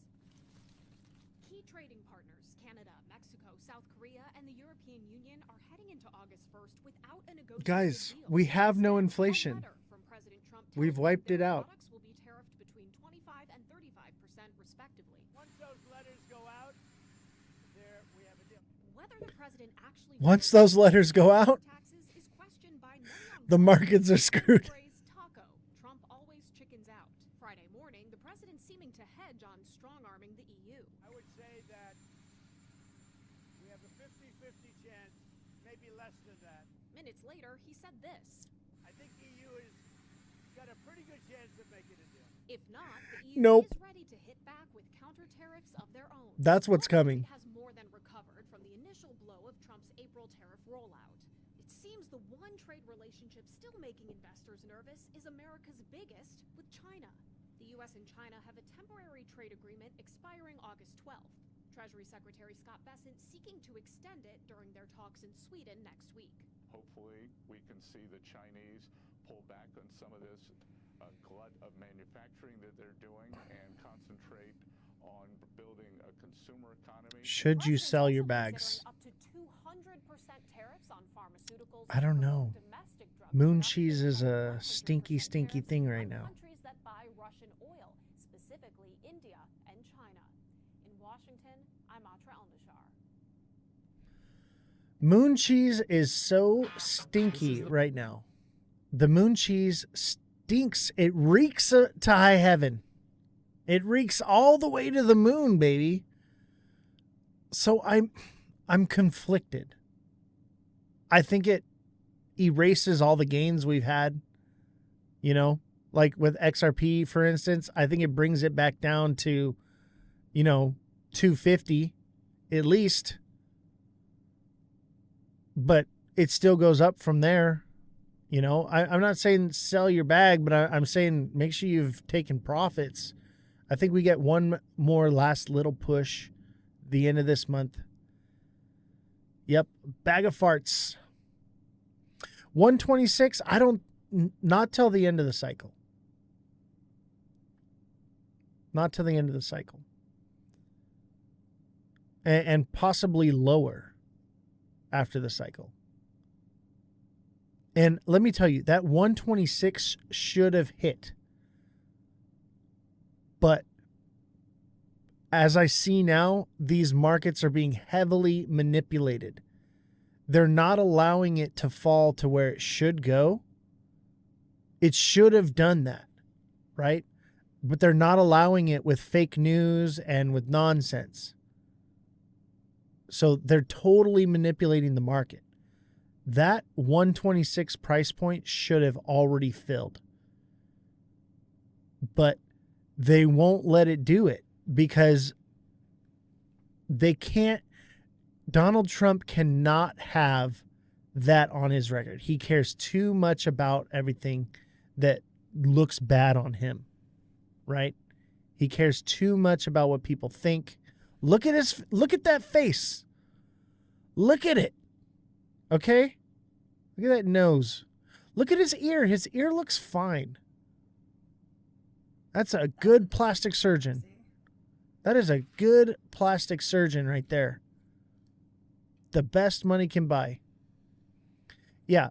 Key trading partners, Canada, Mexico, South Korea, and the European Union are heading into August 1st without a negotiated Guys, deal. we have no inflation. We've wiped it out. Products will be tariffed between 25 and 35% respectively. Once those letters go out, there we have a deal. Whether the president actually Once those letters go out, taxes is questioned by many on the markets are screwed. phrase taco. Trump always chickens out. Friday morning, on strong-arming the EU. I would say that we have a 50-50 chance, maybe less than that. Minutes later, he said this. I think EU has got a pretty good chance of making a deal. If not, the EU Nope. is ready to hit back with counter tariffs of their own. That's what's coming. Has more than recovered from the initial blow of Trump's April tariff rollout. It seems the one trade relationship still making investors nervous is America's biggest with China. The U.S. and China have a temporary trade agreement expiring August 12th. Treasury Secretary Scott Bessent seeking to extend it during their talks in Sweden next week. Hopefully, we can see the Chinese pull back on some of this glut of manufacturing that they're doing and concentrate on building a consumer economy. Should you sell your bags? Up to 200% tariffs on pharmaceuticals. I don't know. Moon cheese is a stinky, stinky thing right now. Countries that buy Russian oil, specifically India and China. In Washington, I'm Atra Elnishar. Moon cheese is so stinky right now. The moon cheese stinks. It reeks to high heaven. It reeks all the way to the moon, baby. So I'm conflicted. I think it erases all the gains we've had. You know, like with XRP, for instance, I think it brings it back down to, 250 at least. But it still goes up from there. I'm not saying sell your bag, but I'm saying make sure you've taken profits. I think we get one more last little push the end of this month. Yep, bag of farts. 126, not till the end of the cycle. Not till the end of the cycle. And possibly lower after the cycle. And let me tell you, that 126 should have hit. But as I see now, these markets are being heavily manipulated. They're not allowing it to fall to where it should go. It should have done that, right? But they're not allowing it with fake news and with nonsense. So they're totally manipulating the market. That 126 price point should have already filled. But they won't let it do it because they can't. Donald Trump cannot have that on his record. He cares too much about everything that looks bad on him, right? He cares too much about what people think. Look at that face. Look at it. Okay? Look at that nose. Look at his ear. His ear looks fine. That's a good plastic surgeon. That is a good plastic surgeon right there. The best money can buy. Yeah.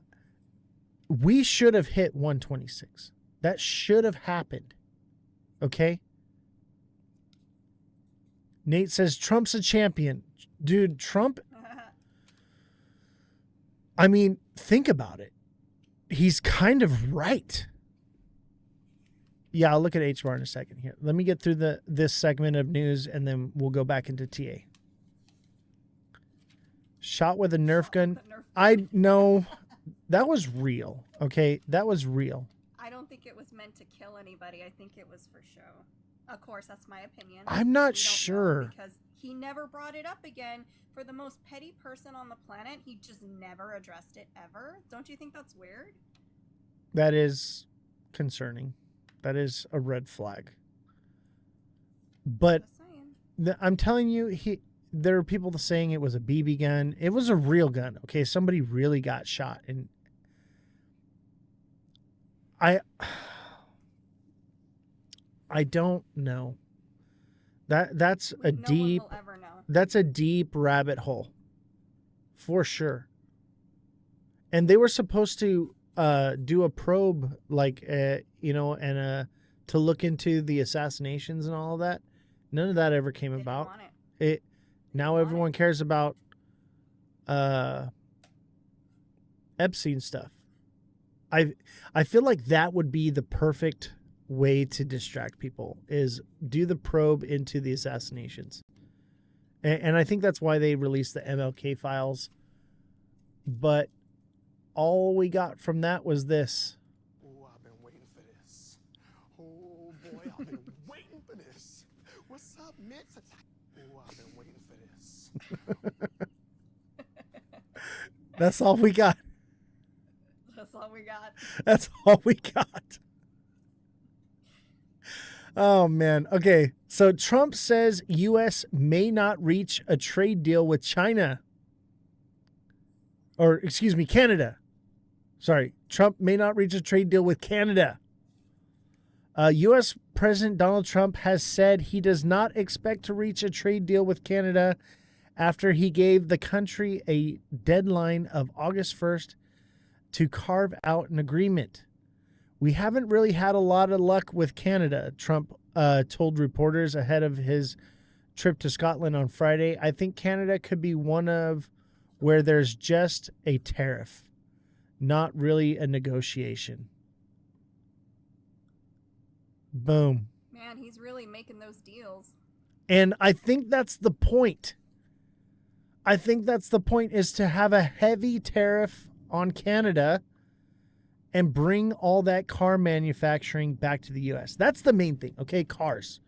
We should have hit 126. That should have happened. Okay? Nate says Trump's a champion. Dude, Trump... I mean, think about it. He's kind of right. Yeah, I'll look at HBAR in a second here. Let me get through this segment of news, and then we'll go back into TA. Shot with a Nerf gun. I know that was real. Okay, that was real. I don't think it was meant to kill anybody. I think it was for show. Of course, that's my opinion. I'm not sure. Because he never brought it up again. For the most petty person on the planet, he just never addressed it ever. Don't you think that's weird? That is concerning. That is a red flag. But I'm telling you, there are people saying it was a BB gun. It was a real gun. Okay, somebody really got shot, and I don't know. That's a deep. No one will ever know. That's a deep rabbit hole, for sure. And they were supposed to do a probe, like and to look into the assassinations and all of that. None of that ever came about. Now everyone cares about Epstein stuff. I feel like that would be the perfect way to distract people, is do the probe into the assassinations. And I think that's why they released the MLK files. But all we got from that was this. Oh, I've been waiting for this. Oh, boy, I've been waiting for this. What's up, Mitch? Oh, I've been waiting for this. That's all we got. That's all we got. That's all we got. Oh, man. Okay. So Trump says U.S. may not reach a trade deal with China. Or, excuse me, Canada. Sorry. Trump may not reach a trade deal with Canada. U.S. President Donald Trump has said he does not expect to reach a trade deal with Canada after he gave the country a deadline of August 1st to carve out an agreement. We haven't really had a lot of luck with Canada, Trump told reporters ahead of his trip to Scotland on Friday. I think Canada could be one of where there's just a tariff, not really a negotiation. Boom. Man, he's really making those deals. And I think that's the point. I think that's the point, is to have a heavy tariff on Canada and bring all that car manufacturing back to the U.S. That's the main thing, okay? Cars,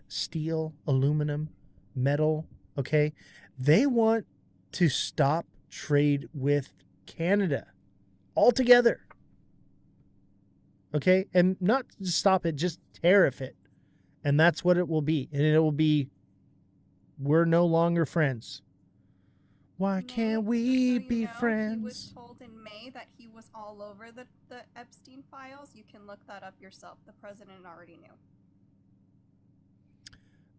steel, aluminum, metal, okay? They want to stop trade with Canada altogether, okay? And not just stop it, just tariff it. And that's what it will be. And it will be, we're no longer friends. Why can't we be friends? He was told in May that he was all over the Epstein files. You can look that up yourself. The president already knew.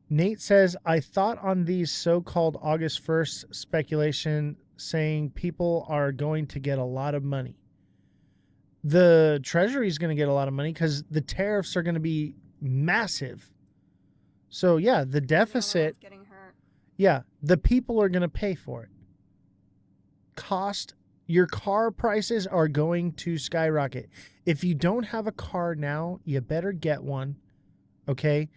Nate says, I thought on these so-called August 1st speculation saying people are going to get a lot of money. The Treasury is going to get a lot of money because the tariffs are going to be massive. So, yeah, the deficit, yeah, the people are going to pay for it. Your car prices are going to skyrocket. If you don't have a car now, you better get one, okay?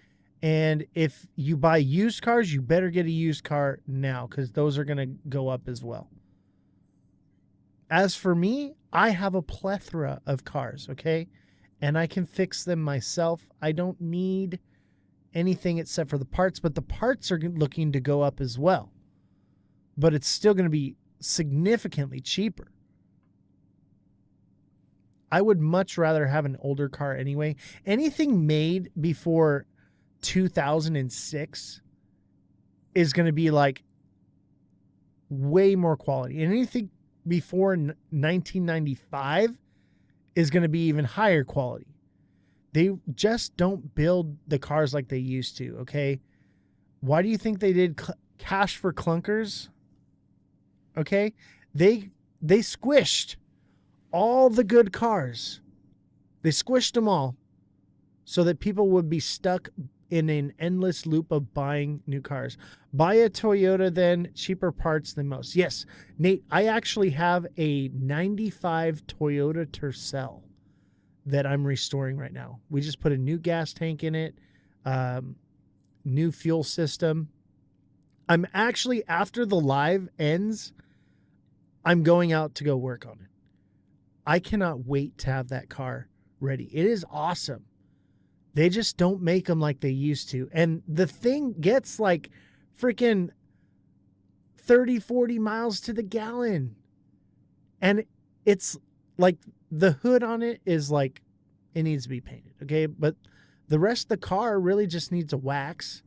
And if you buy used cars, you better get a used car now because those are going to go up as well. As for me, I have a plethora of cars, okay? And I can fix them myself. I don't need anything except for the parts, but the parts are looking to go up as well. But it's still going to be significantly cheaper. I would much rather have an older car anyway. Anything made before 2006 is going to be like way more quality. And anything before 1995 is going to be even higher quality. They just don't build the cars like they used to, okay? Why do you think they did cash for clunkers? Okay? They squished all the good cars. They squished them all so that people would be stuck in an endless loop of buying new cars. Buy a Toyota then, cheaper parts than most. Yes, Nate, I actually have a 95 Toyota Tercel that I'm restoring right now. We just put a new gas tank in it, new fuel system. I'm actually, after the live ends, I'm going out to go work on it. I cannot wait to have that car ready. It is awesome. They just don't make them like they used to. And the thing gets like freaking 30, 40 miles to the gallon. And it's like the hood on it is like, it needs to be painted, okay? But the rest of the car really just needs a wax.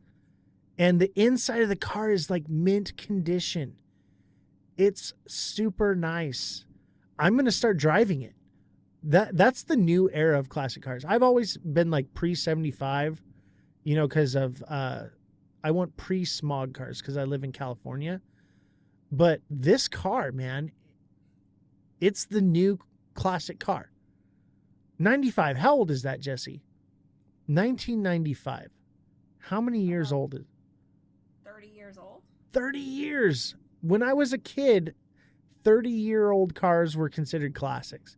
And the inside of the car is like mint condition. It's super nice. I'm going to start driving it. That's the new era of classic cars. I've always been like pre-75, you know, because of I want pre-smog cars because I live in California. But this car, man, it's the new classic car. 95. How old is that, Jesse? 1995. How many years old is it? 30 years old. 30 years. When I was a kid, 30-year-old cars were considered classics.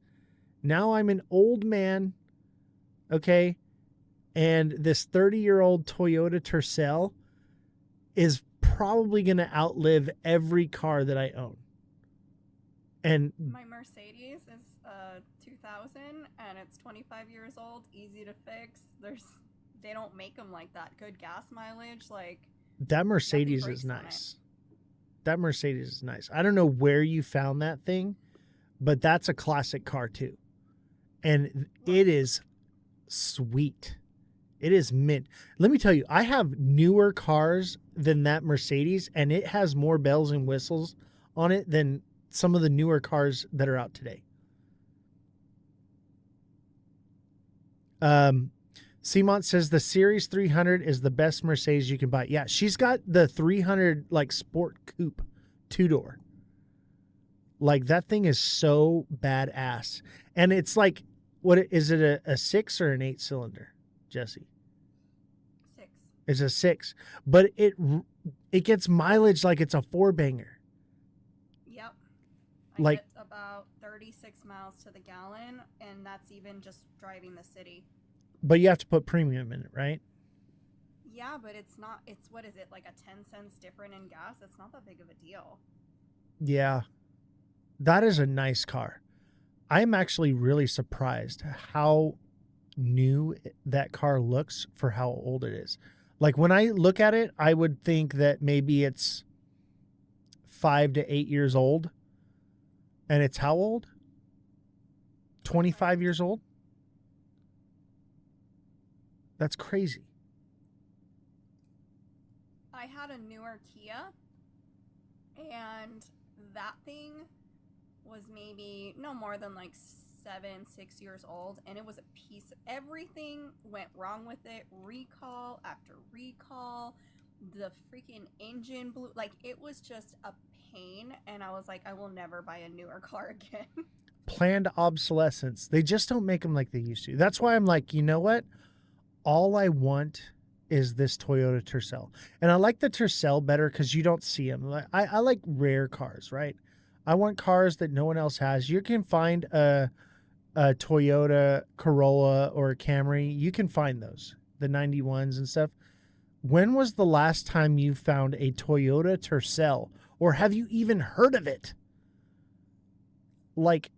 Now I'm an old man. okay? And this 30-year-old Toyota Tercel is probably going to outlive every car that I own. And my Mercedes is 2000 and it's 25 years old, easy to fix. They don't make them like that. Good gas mileage, like that Mercedes is nice. That Mercedes is nice. I don't know where you found that thing, but that's a classic car too. And it is sweet. It is mint. Let me tell you, I have newer cars than that Mercedes, and it has more bells and whistles on it than some of the newer cars that are out today. Simont says the Series 300 is the best Mercedes you can buy. Yeah, she's got the 300 like sport coupe 2-door. Like that thing is so badass. And it's like, what is it, a 6 or an 8 cylinder, Jesse? 6. It's a 6, but it gets mileage like it's a 4-banger. Yep. I get about 36 miles to the gallon, and that's even just driving the city. But you have to put premium in it, right? Yeah, but it's not, what is it, like a 10 cents different in gas? It's not that big of a deal. Yeah. That is a nice car. I'm actually really surprised how new that car looks for how old it is. Like when I look at it, I would think that maybe it's 5 to 8 years old. And it's how old? 25 years old? That's crazy. I had a newer Kia, and that thing was maybe no more than like 6 years old, and it was a piece. Everything went wrong with it. Recall after recall. The freaking engine blew. Like, it was just a pain, and I was like, I will never buy a newer car again. Planned obsolescence. They just don't make them like they used to. That's why I'm like, you know what? All I want is this Toyota Tercel. And I like the Tercel better because you don't see them. I like rare cars, right? I want cars that no one else has. You can find a Toyota Corolla or a Camry. You can find those, the 91s and stuff. When was the last time you found a Toyota Tercel? Or have you even heard of it? Like,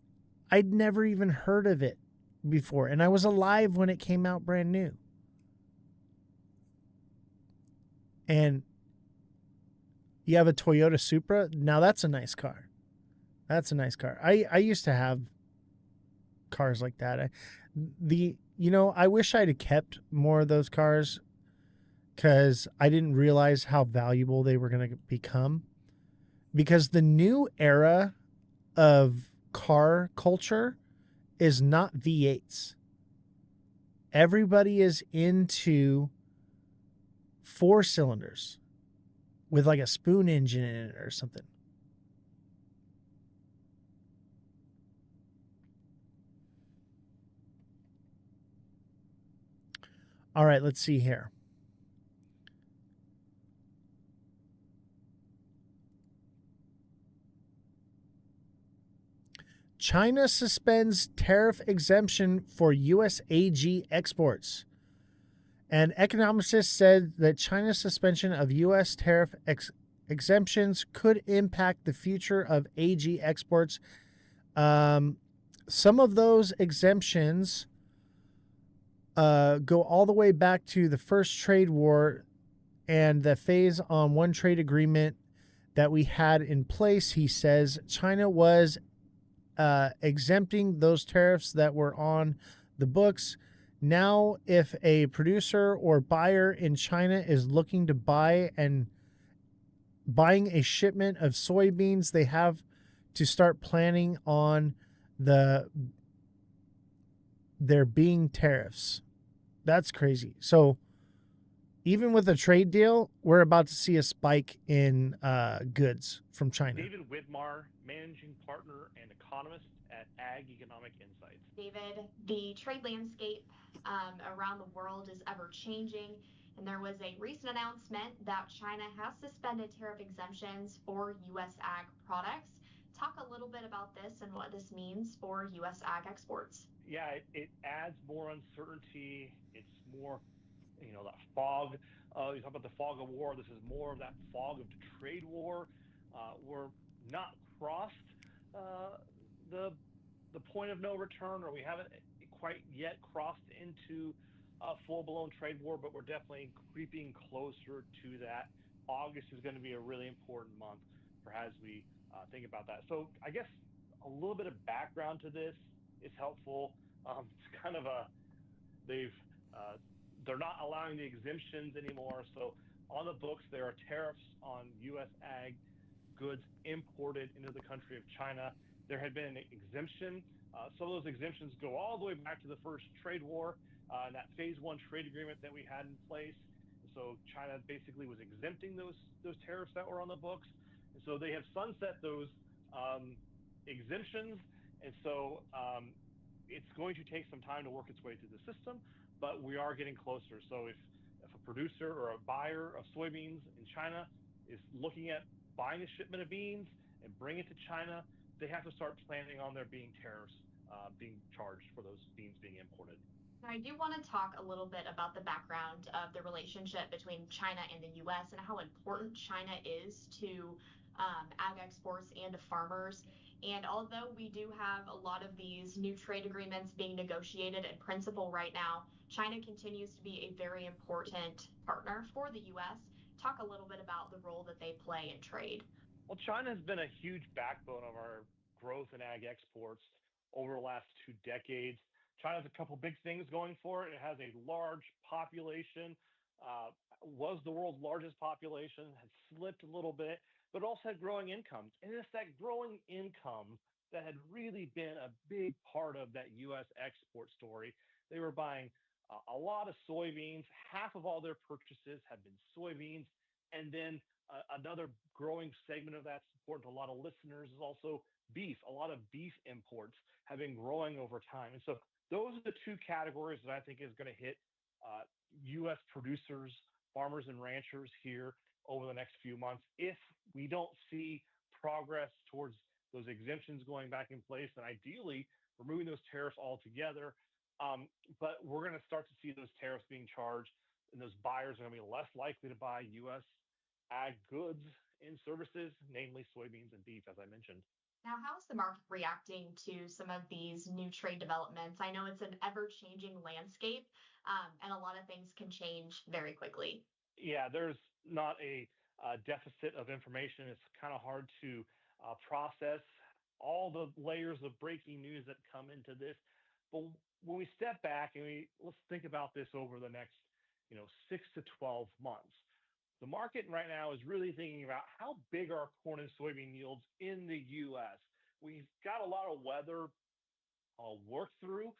I'd never even heard of it before. And I was alive when it came out brand new. And you have a Toyota Supra. Now that's a nice car. That's a nice car. I used to have cars like that. I wish I'd have kept more of those cars because I didn't realize how valuable they were going to become. Because the new era of car culture is not V8s. Everybody is into 4 cylinders with like a spoon engine in it or something. All right, let's see here. China suspends tariff exemption for U.S. AG exports. An economist said that China's suspension of U.S. tariff exemptions could impact the future of AG exports. Some of those exemptions go all the way back to the first trade war and the phase on one trade agreement that we had in place. He says China was exempting those tariffs that were on the books. Now, if a producer or buyer in China is looking to buying a shipment of soybeans, they have to start planning on there being tariffs. That's crazy. So even with a trade deal, we're about to see a spike in goods from China. David Widmar, managing partner and economist at Ag Economic Insights. David, the trade landscape around the world is ever changing, and there was a recent announcement that China has suspended tariff exemptions for U.S. ag products. Talk a little bit about this and what this means for U.S. ag exports. Yeah, it adds more uncertainty. It's more, that fog. You talk about the fog of war. This is more of that fog of the trade war. We're not crossed uh, the point of no return, or we haven't quite yet crossed into a full blown trade war, but we're definitely creeping closer to that. August is going to be a really important month for as we think about that. So I guess a little bit of background to this is helpful. It's kind of a they've uh, they're not allowing the exemptions anymore. So on the books, there are tariffs on U.S. ag goods imported into the country of China. There had been an exemption. Some of those exemptions go all the way back to the first trade war and that phase one trade agreement that we had in place. And so China basically was exempting those tariffs that were on the books. And so they have sunset those um, exemptions. And so it's going to take some time to work its way through the system, but we are getting closer. So if a producer or a buyer of soybeans in China is looking at buying a shipment of beans and bring it to China, they have to start planning on there being tariffs being charged for those beans being imported. I do want to talk a little bit about the background of the relationship between China and the US and how important China is to ag exports and to farmers. And although we do have a lot of these new trade agreements being negotiated in principle right now, China continues to be a very important partner for the US. Talk a little bit about the role that they play in trade. Well, China has been a huge backbone of our growth in ag exports over the last 2 decades. China has a couple big things going for it. It has a large population, was the world's largest population, has slipped a little bit, but also had growing incomes. And it's that growing income that had really been a big part of that U.S. export story. They were buying a lot of soybeans. Half of all their purchases have been soybeans. And then another growing segment of that's important to a lot of listeners is also beef. A lot of beef imports have been growing over time. And so those are the two categories that I think is going to hit U.S. producers, farmers, and ranchers here over the next few months. If we don't see progress towards those exemptions going back in place, and ideally removing those tariffs altogether, but we're going to start to see those tariffs being charged, and those buyers are going to be less likely to buy U.S. ag goods and services, namely soybeans and beef, as I mentioned. Now, how is the market reacting to some of these new trade developments? I know it's an ever-changing landscape, and a lot of things can change very quickly. Yeah, there's not a deficit of information. It's kind of hard to process all the layers of breaking news that come into this. But when we step back and let's think about this over the next, 6 to 12 months. The market right now is really thinking about how big are corn and soybean yields in the U.S. We've got a lot of weather work through.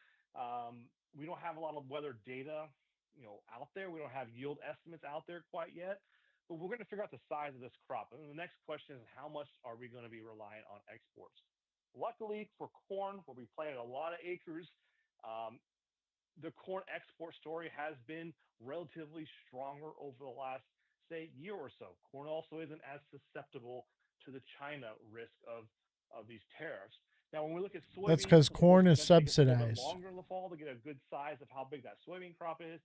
We don't have a lot of weather data, out there. We don't have yield estimates out there quite yet, but we're going to figure out the size of this crop. And the next question is, how much are we going to be reliant on exports? Luckily for corn, where we planted a lot of acres, the corn export story has been relatively stronger over the last, say, year or so. Corn also isn't as susceptible to the China risk of these tariffs. Now, when we look at soybeans, that's because corn is subsidized. Longer in the fall to get a good size of how big that soybean crop is,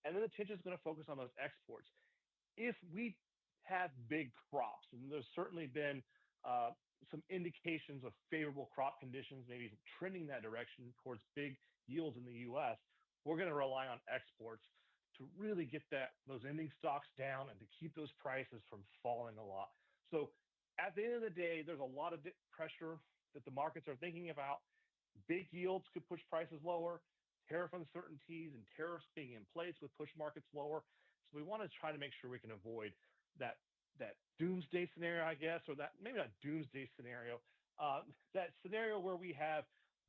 and then the attention is going to focus on those exports. If we have big crops, and there's certainly been some indications of favorable crop conditions, maybe trending that direction towards big yields in the U.S., we're going to rely on exports to really get those ending stocks down and to keep those prices from falling a lot. So at the end of the day, there's a lot of pressure that the markets are thinking about. Big yields could push prices lower. Tariff uncertainties and tariffs being in place would push markets lower. So we want to try to make sure we can avoid that doomsday scenario, I guess, or that maybe not doomsday scenario, that scenario where we have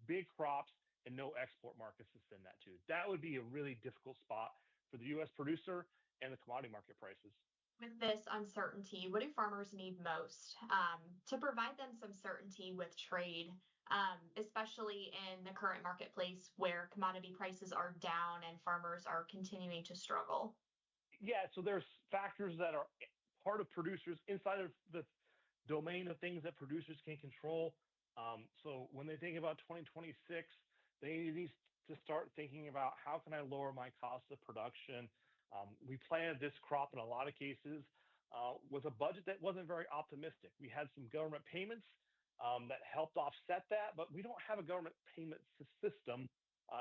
big crops and no export markets to send that to. That would be a really difficult spot for the U.S. producer and the commodity market prices. With this uncertainty, what do farmers need most to provide them some certainty with trade, especially in the current marketplace where commodity prices are down and farmers are continuing to struggle? Yeah, so there's factors that are part of producers inside of the domain of things that producers can control. So when they think about 2026, They need to start thinking about how can I lower my cost of production. We planted this crop in a lot of cases with a budget that wasn't very optimistic. We had some government payments that helped offset that, but we don't have a government payment system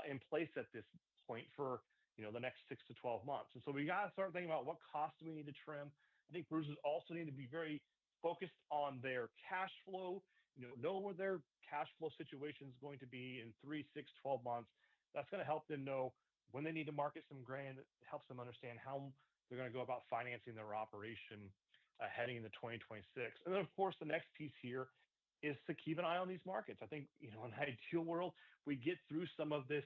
in place at this point for the next 6 to 12 months. And so we got to start thinking about what costs do we need to trim. I think producers also need to be very focused on their cash flow, know where their cash flow situation is going to be in 3, 6, 12 months. That's going to help them know when they need to market some grain. It helps them understand how they're going to go about financing their operation heading into 2026. And then, of course, the next piece here is to keep an eye on these markets. I think, in an ideal world, we get through some of this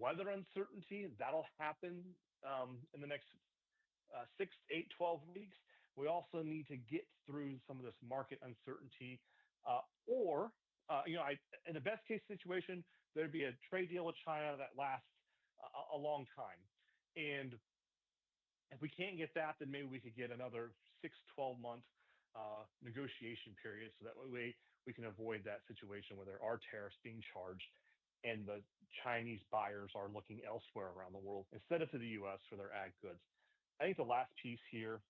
weather uncertainty. That'll happen in the next 6, 8, 12 weeks. We also need to get through some of this market uncertainty, in the best case situation, there'd be a trade deal with China that lasts a long time. And if we can't get that, then maybe we could get another 6, 12-month negotiation period, so that way we can avoid that situation where there are tariffs being charged and the Chinese buyers are looking elsewhere around the world instead of to the U.S. for their ag goods. I think the last piece here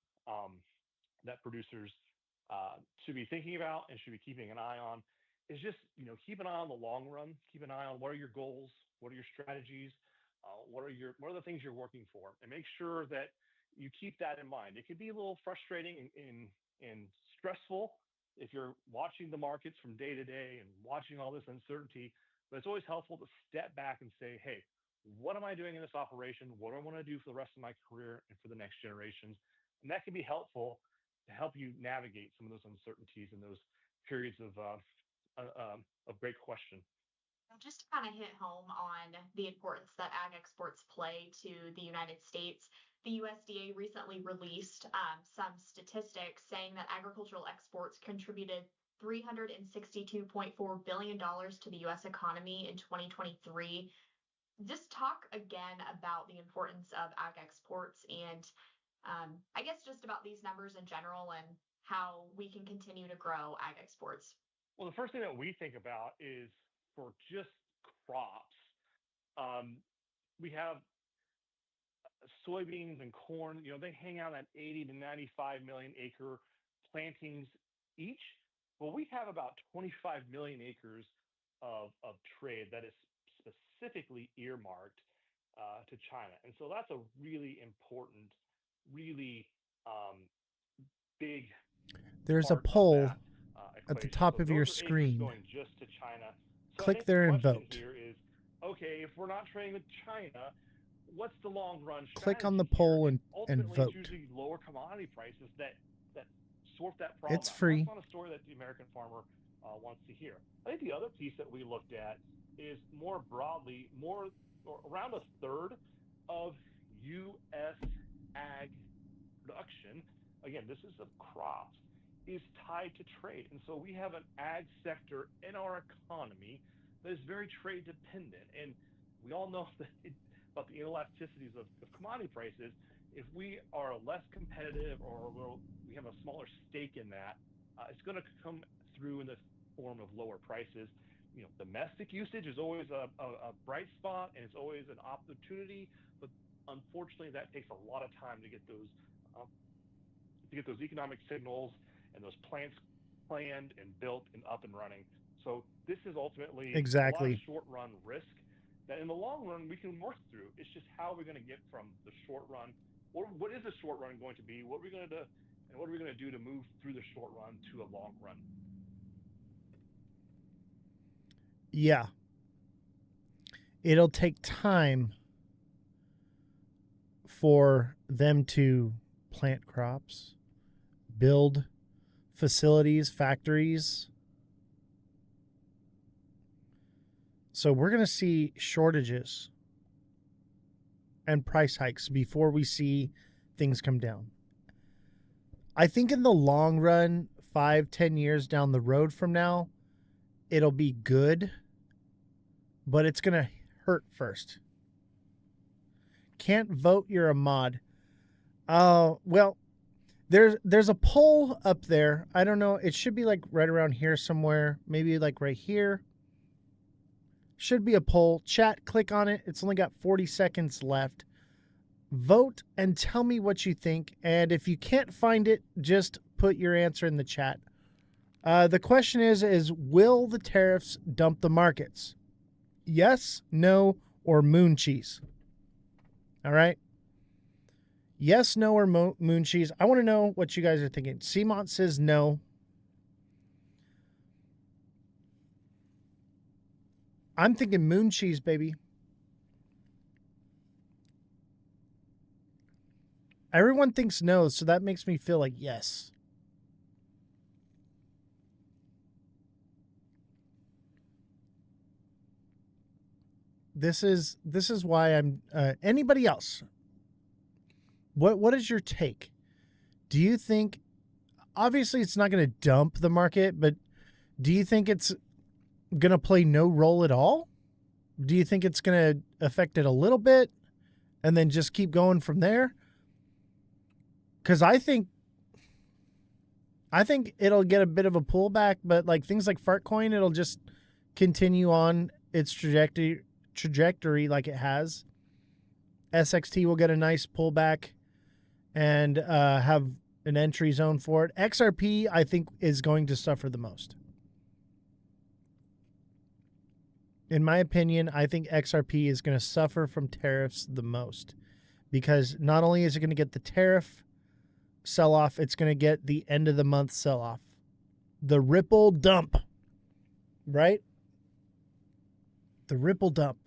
that producers should be thinking about and should be keeping an eye on is just, keep an eye on the long run. Keep an eye on what are your goals, what are your strategies, what are the things you're working for, and make sure that you keep that in mind. It could be a little frustrating and stressful if you're watching the markets from day to day and watching all this uncertainty, but it's always helpful to step back and say, hey, what am I doing in this operation? What do I want to do for the rest of my career and for the next generations? And that can be helpful to help you navigate some of those uncertainties and those periods of great question. Just to kind of hit home on the importance that ag exports play to the United States, the USDA recently released some statistics saying that agricultural exports contributed $362.4 billion to the U.S. economy in 2023. Just talk again about the importance of ag exports and I guess just about these numbers in general and how we can continue to grow ag exports. Well, the first thing that we think about is for just crops. We have soybeans and corn, they hang out at 80 to 95 million acre plantings each. Well, we have about 25 million acres of trade that is specifically earmarked to China. And so that's a really important, really big. There's a poll at the top so of your those are acres screen. going just to China. So Click there and vote. Here is, okay, if we're not trading with China, what's the long run strategy? Click on the poll and vote. It's usually lower commodity prices that sort that problem It's out. free. That's not a story that the American farmer wants to hear. I think the other piece that we looked at is more broadly, around a third of U.S. ag production, again, this is of crops, is tied to trade. And so we have an ag sector in our economy that is very trade dependent. And we all know about the inelasticities of commodity prices. If we are less competitive or we have a smaller stake in that, it's going to come through in the form of lower prices. Domestic usage is always a bright spot and it's always an opportunity, but unfortunately that takes a lot of time to get those economic signals and those plants planned and built and up and running. So this is ultimately a lot of short run risk that in the long run we can work through. It's just how we're going to get from the short run, or what is the short run going to be, what are we going to do, and what are we going to do to move through the short run to a long run. Yeah. It'll take time for them to plant crops, build facilities, factories. So we're going to see shortages and price hikes before we see things come down. I think in the long run, 5-10 years down the road from now, it'll be good, but it's going to hurt first. Can't vote, you're a mod. Well, there's a poll up there. I don't know. It should be like right around here somewhere. Maybe like right here. Should be a poll. Chat, click on it. It's only got 40 seconds left. Vote and tell me what you think. And if you can't find it, just put your answer in the chat. The question is will the tariffs dump the markets? Yes, no, or moon cheese? All right. Yes, no, or moon cheese. I want to know what you guys are thinking. Seamont says no. I'm thinking moon cheese, baby. Everyone thinks no, so that makes me feel like yes. This is why I'm anybody else. What is your take? Do you think obviously it's not going to dump the market, but do you think it's going to play no role at all? Do you think it's going to affect it a little bit and then just keep going from there? Cuz I think it'll get a bit of a pullback, but like things like Fartcoin, it'll just continue on its trajectory like it has. SXT will get a nice pullback and have an entry zone for it. XRP, I think, is going to suffer the most. In my opinion, I think XRP is going to suffer from tariffs the most because not only is it going to get the tariff sell-off, it's going to get the end of the month sell-off. The Ripple dump, right? The Ripple dump.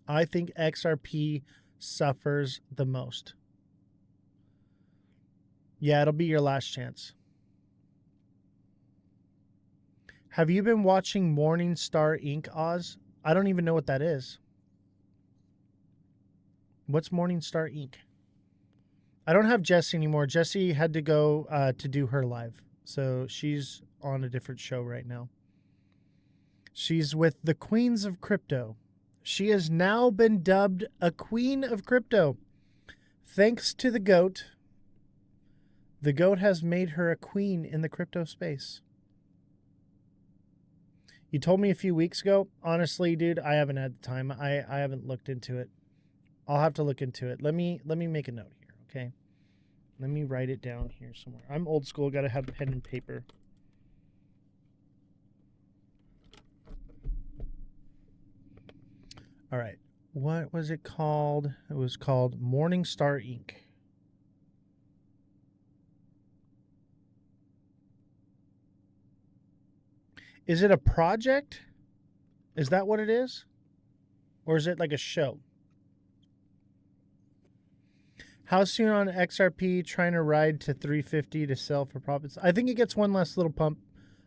I think XRP suffers the most. Yeah, it'll be your last chance. Have you been watching Morningstar Inc., Oz? I don't even know what that is. What's Morningstar Inc.? I don't have Jessie anymore. Jessie had to go to do her live. So she's on a different show right now. She's with the Queens of Crypto. She has now been dubbed a Queen of Crypto. Thanks to the GOAT. The GOAT has made her a queen in the crypto space. You told me a few weeks ago. Honestly, dude, I haven't had the time. I haven't looked into it. I'll have to look into it. Let me make a note here, okay? Let me write it down here somewhere. I'm old school. Got to have pen and paper. All right. What was it called? It was called Morningstar Inc. Is it a project? Is that what it is? Or is it like a show? How soon on XRP trying to ride to 350 to sell for profits? I think it gets one last little pump.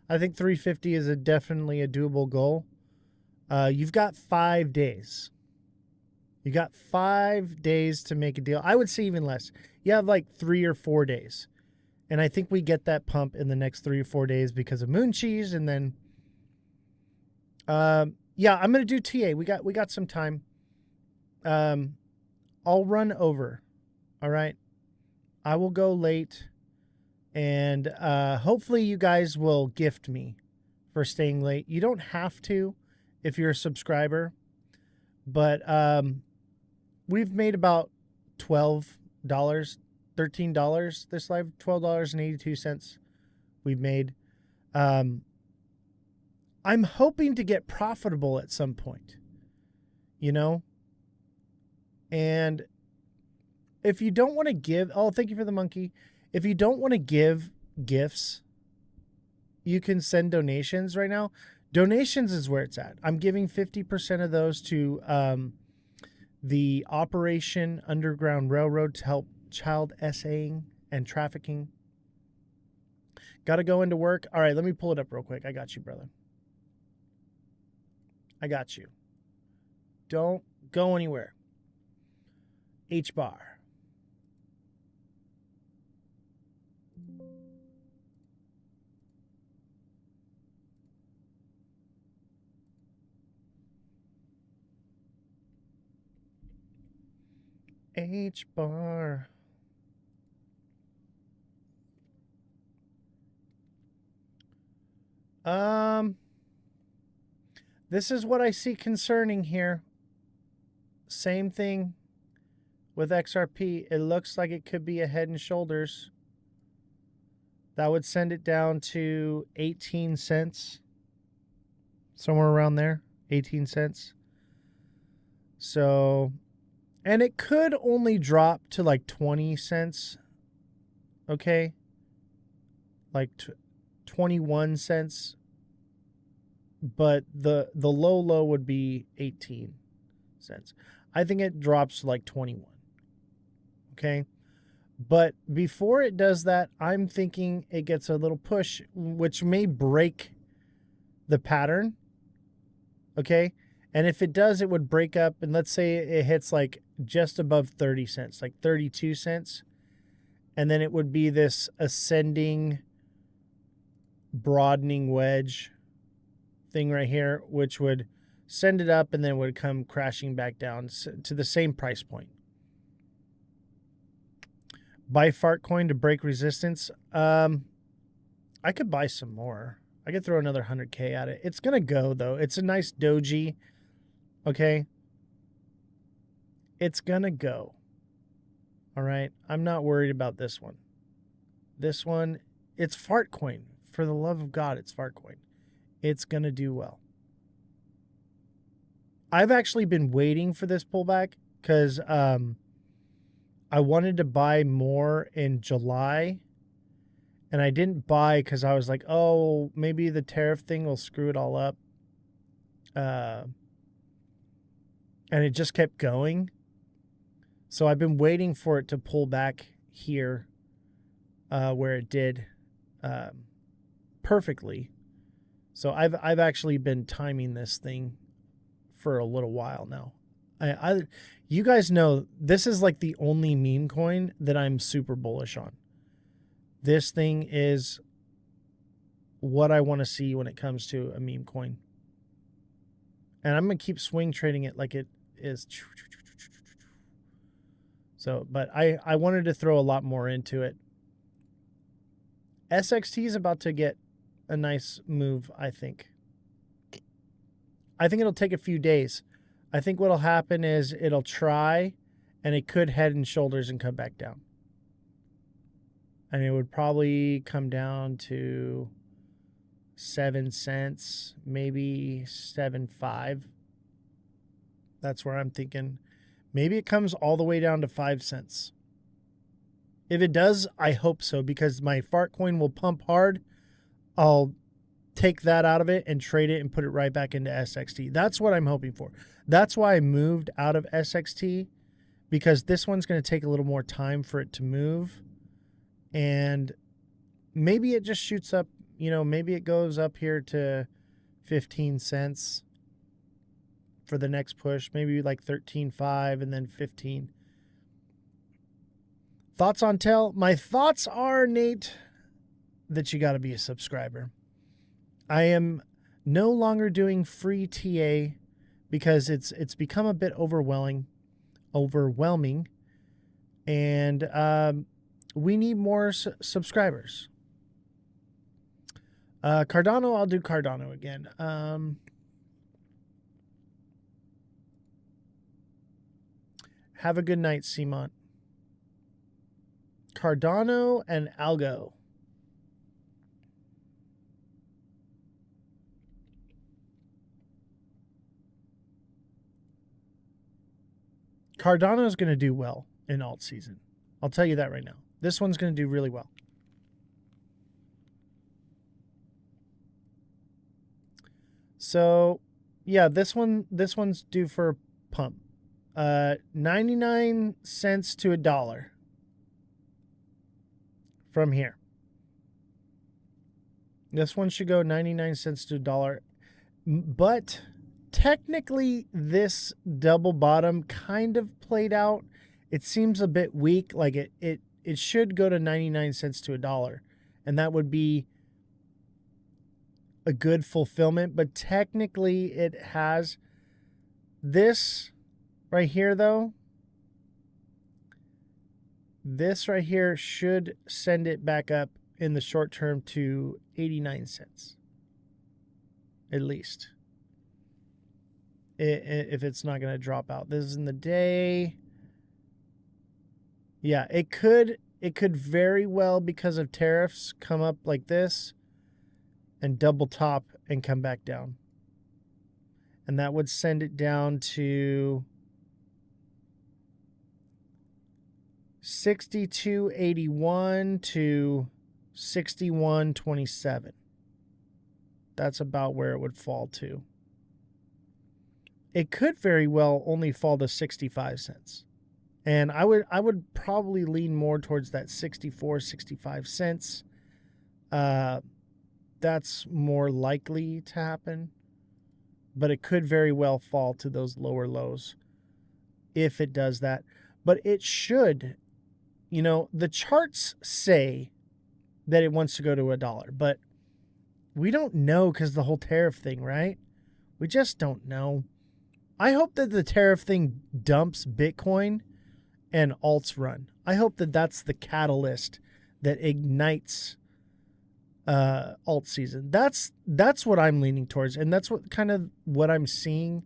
I think 350 is definitely a doable goal. You've got 5 days. You got 5 days to make a deal. I would say even less. You have like 3 or 4 days. And I think we get that pump in the next 3 or 4 days because of moon cheese. And then, yeah, I'm going to do TA. We got some time. I'll run over. All right. I will go late. And hopefully you guys will gift me for staying late. You don't have to if you're a subscriber. But we've made about $12, $13 this live, $12.82 we've made. I'm hoping to get profitable at some point, you know? And if you don't want to give, oh, thank you for the monkey. If you don't want to give gifts, you can send donations right now. Donations is where it's at. I'm giving 50% of those to the Operation Underground Railroad to help child essaying and trafficking. Got to go into work. All right, let me pull it up real quick. I got you, brother. I got you. Don't go anywhere. H-bar. H-bar. This is what I see concerning here. Same thing with XRP. It looks like it could be a Head and Shoulders. That would send it down to 18 cents. Somewhere around there. 18 cents. So, and it could only drop to like 20 cents. Okay. Like 21 cents. But the low would be 18 cents. I think it drops to like 21. Okay. But before it does that, I'm thinking it gets a little push, which may break the pattern. Okay. And if it does, it would break up. And let's say it hits like just above 30 cents, like 32 cents. And then it would be this ascending, broadening wedge thing right here, which would send it up and then would come crashing back down to the same price point. Buy fart coin to break resistance. I could buy some more. I could throw another 100K at it. It's going to go, though. It's a nice doji. Okay. It's going to go. All right. I'm not worried about this one. This one, it's fart coin. For the love of God, it's fart coin. It's going to do well. I've actually been waiting for this pullback because I wanted to buy more in July, and I didn't buy because I was like, oh, maybe the tariff thing will screw it all up. And it just kept going. So I've been waiting for it to pull back here where it did perfectly. So I've actually been timing this thing for a little while now. You guys know this is like the only meme coin that I'm super bullish on. This thing is what I want to see when it comes to a meme coin. And I'm going to keep swing trading it like it is. So, but I wanted to throw a lot more into it. SXT is about to get a nice move, I think. I think it'll take a few days. I think what'll happen is it'll try, and it could head and shoulders and come back down. And it would probably come down to 7 cents, maybe 7.5. That's where I'm thinking. Maybe it comes all the way down to 5 cents. If it does, I hope so, because my fart coin will pump hard. I'll take that out of it and trade it and put it right back into SXT. That's what I'm hoping for. That's why I moved out of SXT, because this one's going to take a little more time for it to move. And maybe it just shoots up, maybe it goes up here to 15 cents for the next push, maybe like 13.5 and then 15. Thoughts on Tell? My thoughts are, Nate, that you got to be a subscriber. I am no longer doing free TA because it's become a bit overwhelming, and we need more subscribers. Cardano, I'll do Cardano again. Have a good night, Simon. Cardano and Algo. Cardano is going to do well in alt season. I'll tell you that right now. This one's going to do really well. So, yeah, this one's due for a pump. 99 cents to $1 from here. This one should go 99 cents to $1. But technically, this double bottom kind of played out. It seems a bit weak. Like it should go to 99 cents to $1. And that would be a good fulfillment. But technically, it has this right here, though. This right here should send it back up in the short term to 89 cents. At least. if it's not going to drop out. This is in the day. Yeah, it could very well, because of tariffs, come up like this and double top and come back down. And that would send it down to 62.81 to 61.27. That's about where it would fall to. It could very well only fall to 65 cents. And I would probably lean more towards that 64, 65 cents. That's more likely to happen. But it could very well fall to those lower lows if it does that. But it should, the charts say that it wants to go to $1, but we don't know because the whole tariff thing, right? We just don't know. I hope that the tariff thing dumps Bitcoin and alts run. I hope that that's the catalyst that ignites alt season. That's what I'm leaning towards, and that's what I'm seeing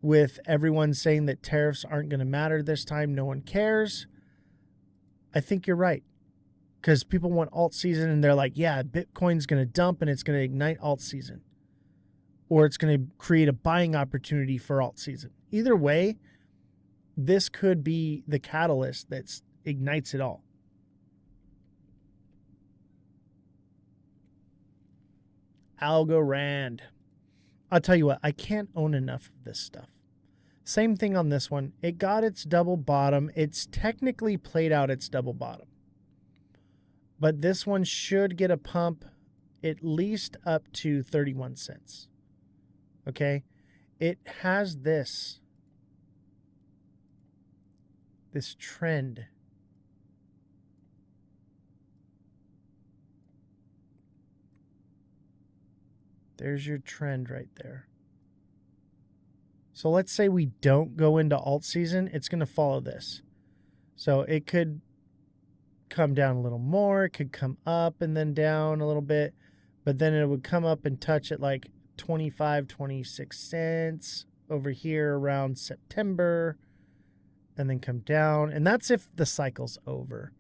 with everyone saying that tariffs aren't going to matter this time. No one cares. I think you're right, because people want alt season, and they're like, yeah, Bitcoin's going to dump and it's going to ignite alt season, or it's going to create a buying opportunity for alt season. Either way, this could be the catalyst that ignites it all. Algorand. I'll tell you what, I can't own enough of this stuff. Same thing on this one. It got its double bottom. It's technically played out its double bottom. But this one should get a pump at least up to 31 cents. Okay? It has this trend. There's your trend right there. So let's say we don't go into alt season, it's going to follow this. So it could come down a little more, it could come up and then down a little bit, but then it would come up and touch at like 25, 26 cents over here around September, and then come down. And that's if the cycle's over.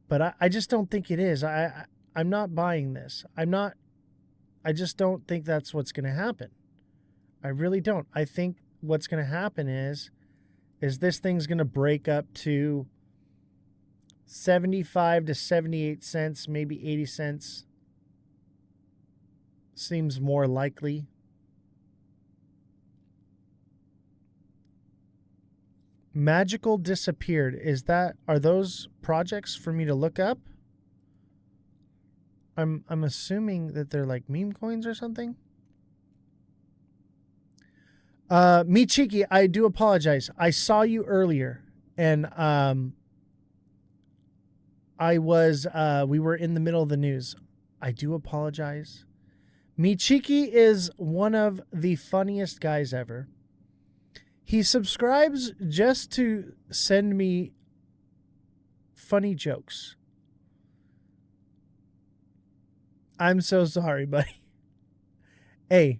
But I just don't think it is. I'm not buying this. I just don't think that's what's going to happen. I really don't. I think what's going to happen is this thing's going to break up to 75 to 78 cents, maybe 80 cents. Seems more likely. Magical disappeared. Are those projects for me to look up? I'm assuming that they're like meme coins or something. Me Cheeky, I do apologize. I saw you earlier, and we were in the middle of the news. I do apologize. Me Cheeky is one of the funniest guys ever. He subscribes just to send me funny jokes. I'm so sorry, buddy. Hey,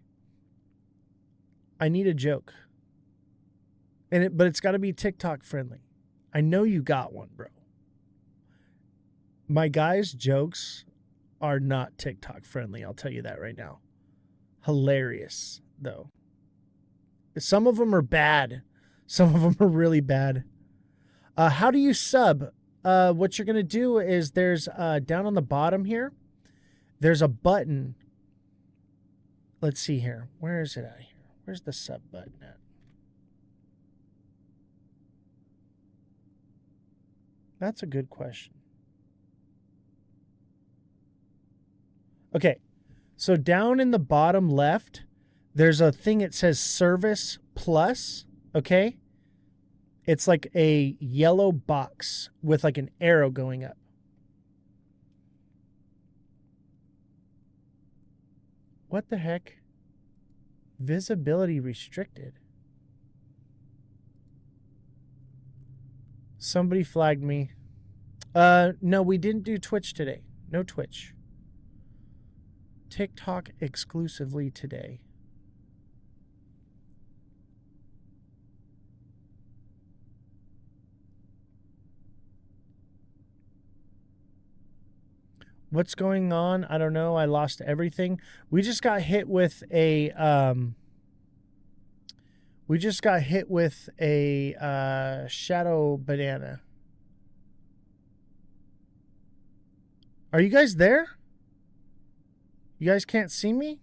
I need a joke. But it's got to be TikTok friendly. I know you got one, bro. My guy's jokes are not TikTok friendly. I'll tell you that right now. Hilarious, though. Some of them are bad. Some of them are really bad. How do you sub? What you're going to do is there's down on the bottom here, there's a button. Let's see here. Where is it at here? Where's the sub button at? That's a good question. Okay. So down in the bottom left, there's a thing that says Service Plus, okay? It's like a yellow box with like an arrow going up. What the heck? Visibility restricted. Somebody flagged me. No, we didn't do Twitch today. No Twitch. TikTok exclusively today. What's going on? I don't know. I lost everything. We just got hit with a shadow banana. Are you guys there? You guys can't see me?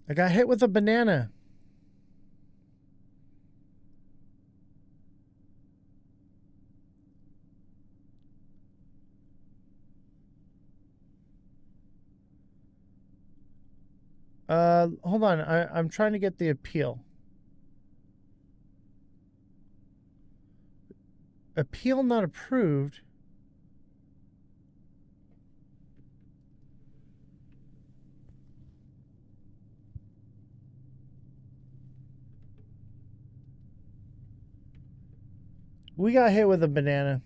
I got hit with a banana. Hold on. I'm trying to get the appeal. Appeal not approved. We got hit with a banana.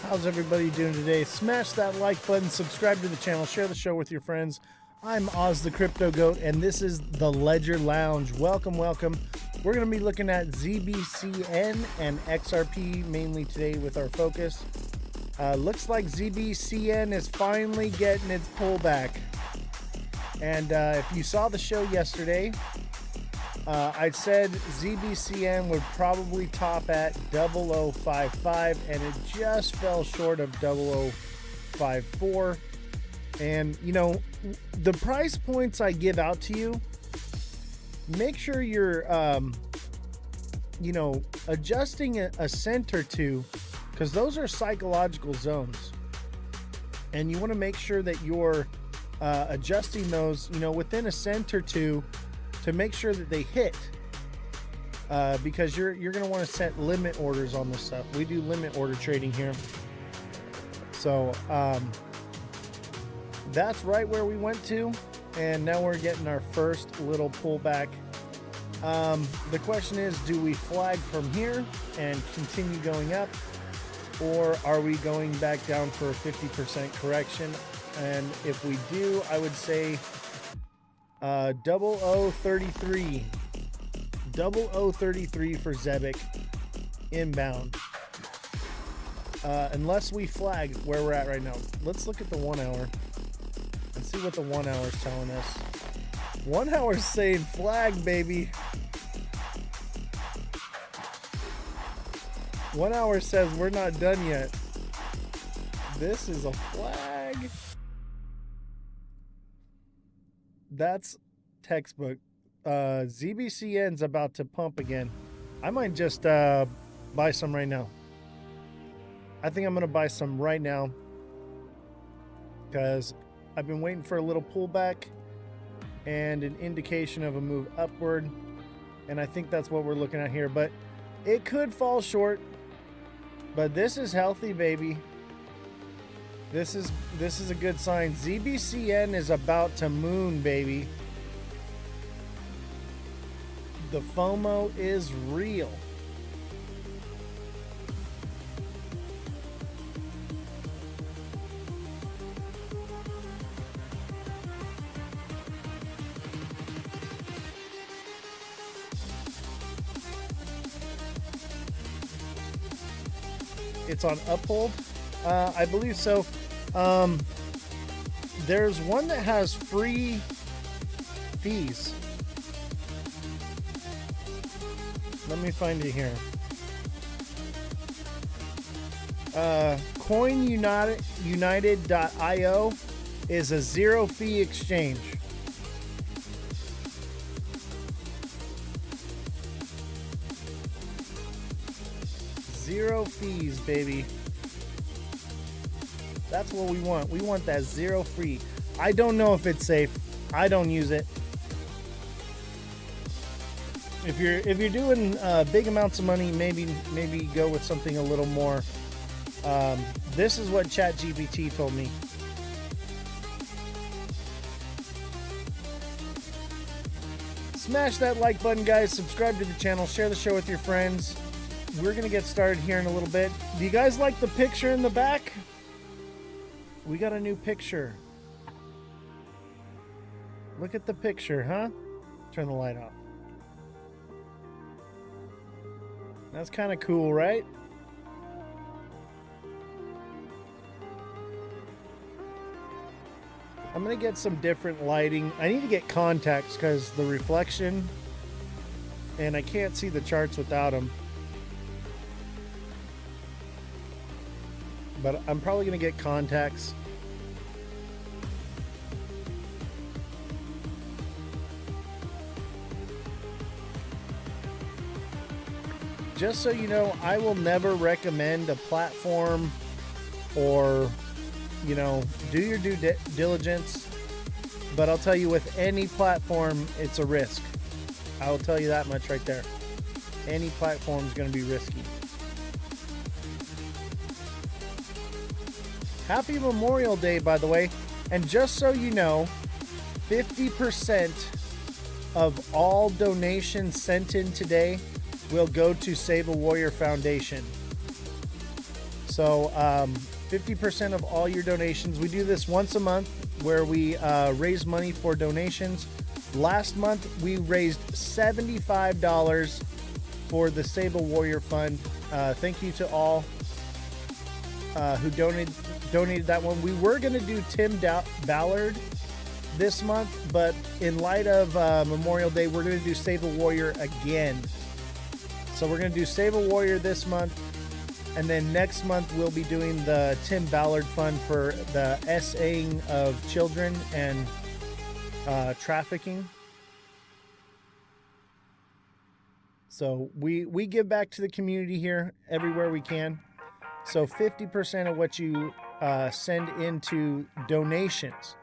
How's everybody doing today? Smash that like button, subscribe to the channel, share the show with your friends. I'm Ozthecryptogoat, and this is the Ledger Lounge. Welcome, welcome. We're going to be looking at ZBCN and XRP mainly today with our focus. Looks like ZBCN is finally getting its pullback. And if you saw the show yesterday, I said ZBCN would probably top at 0055, and it just fell short of 0054. And, you know, the price points I give out to you, make sure you're, you know, adjusting a cent or two, because those are psychological zones. And you want to make sure that you're adjusting those, you know, within a cent or two, to make sure that they hit, because you're going to want to set limit orders on this stuff. We do limit order trading here. So that's right where we went to, and now we're getting our first little pullback. The question is, do we flag from here and continue going up, or are we going back down for a 50% correction? And if we do, I would say 0033 for Zebic inbound, unless we flag where we're at right now. Let's look at the 1 hour and see what the 1 hour is telling us. 1 hour is saying flag, baby. 1 hour says we're not done yet. This is a flag. That's textbook. ZBCN's about to pump again. I might just buy some right now. I think I'm going to buy some right now, because I've been waiting for a little pullback and an indication of a move upward. And I think that's what we're looking at here, but it could fall short. But this is healthy, baby. This is a good sign. ZBCN is about to moon, baby. The FOMO is real. It's on Uphold, I believe so. There's one that has free fees. Let me find it here. CoinUnited.io is a zero fee exchange. Zero fees, baby. That's what we want. We want that zero fee. I don't know if it's safe. I don't use it. If you're doing big amounts of money, maybe go with something a little more. This is what ChatGPT told me. Smash that like button, guys. Subscribe to the channel. Share the show with your friends. We're going to get started here in a little bit. Do you guys like the picture in the back? We got a new picture. Look at the picture, huh? Turn the light off. That's kind of cool, right? I'm going to get some different lighting. I need to get contacts because the reflection, and I can't see the charts without them. But I'm probably going to get contacts. Just so you know, I will never recommend a platform or, you know, do your due diligence. But I'll tell you, with any platform, it's a risk. I will tell you that much right there. Any platform is going to be risky. Happy Memorial Day, by the way. And just so you know, 50% of all donations sent in today will go to Save a Warrior Foundation. So 50% of all your donations. We do this once a month where we raise money for donations. Last month, we raised $75 for the Save a Warrior Fund. Thank you to all who donated that one. We were going to do Tim Ballard this month, but in light of Memorial Day, we're going to do Save a Warrior again. So we're going to do Save a Warrior this month, and then next month we'll be doing the Tim Ballard Fund for the SAing of children and trafficking. So we give back to the community here everywhere we can. So 50% of what you send into donations.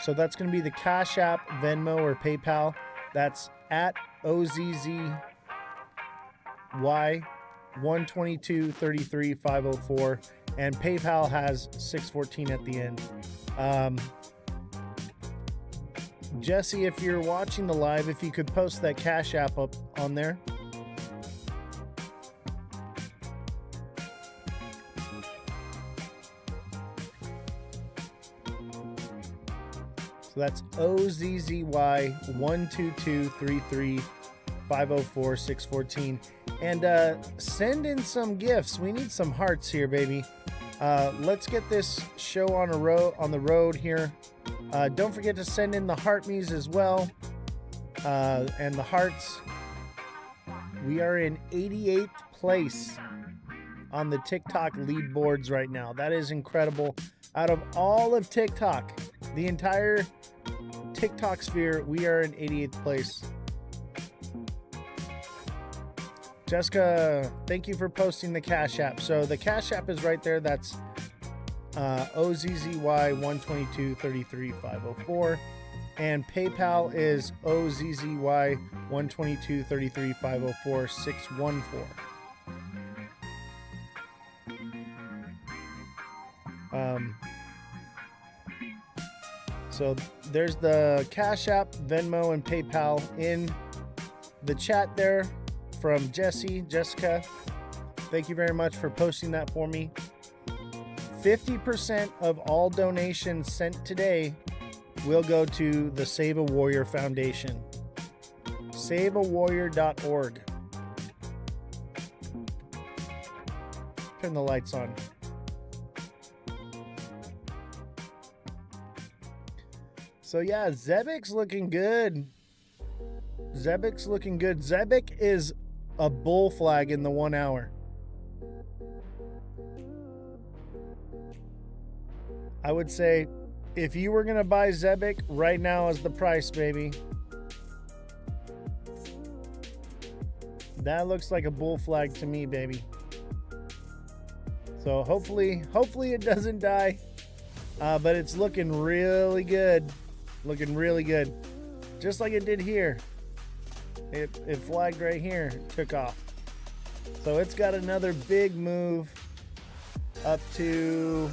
So that's going to be the Cash App, Venmo, or PayPal. That's at OZZY12233504, and PayPal has 614 at the end. Jesse, if you're watching the live, if you could post that Cash App up on there. So that's OZZY12233504-614. And send in some gifts. We need some hearts here, baby. Let's get this show on the road here. Don't forget to send in the heart me's as well. And the hearts. We are in 88th place on the TikTok leaderboards right now. That is incredible. Out of all of TikTok, the entire TikTok sphere, we are in 88th place. Jessica, thank you for posting the Cash App. So the Cash App is right there. That's OZZY12233504. And PayPal is OZZY 122-33-504-614. So there's the Cash App, Venmo, and PayPal in the chat there from Jessica. Thank you very much for posting that for me. 50% of all donations sent today will go to the Save a Warrior Foundation. SaveAWarrior.org. Turn the lights on. So yeah, Zebek's looking good. Zebek's looking good. Zebek is a bull flag in the 1 hour. I would say if you were going to buy Zebek, right now is the price, baby. That looks like a bull flag to me, baby. So hopefully it doesn't die. But it's looking really good. Looking really good. Just like it did here. It flagged right here. Took off. So it's got another big move up to,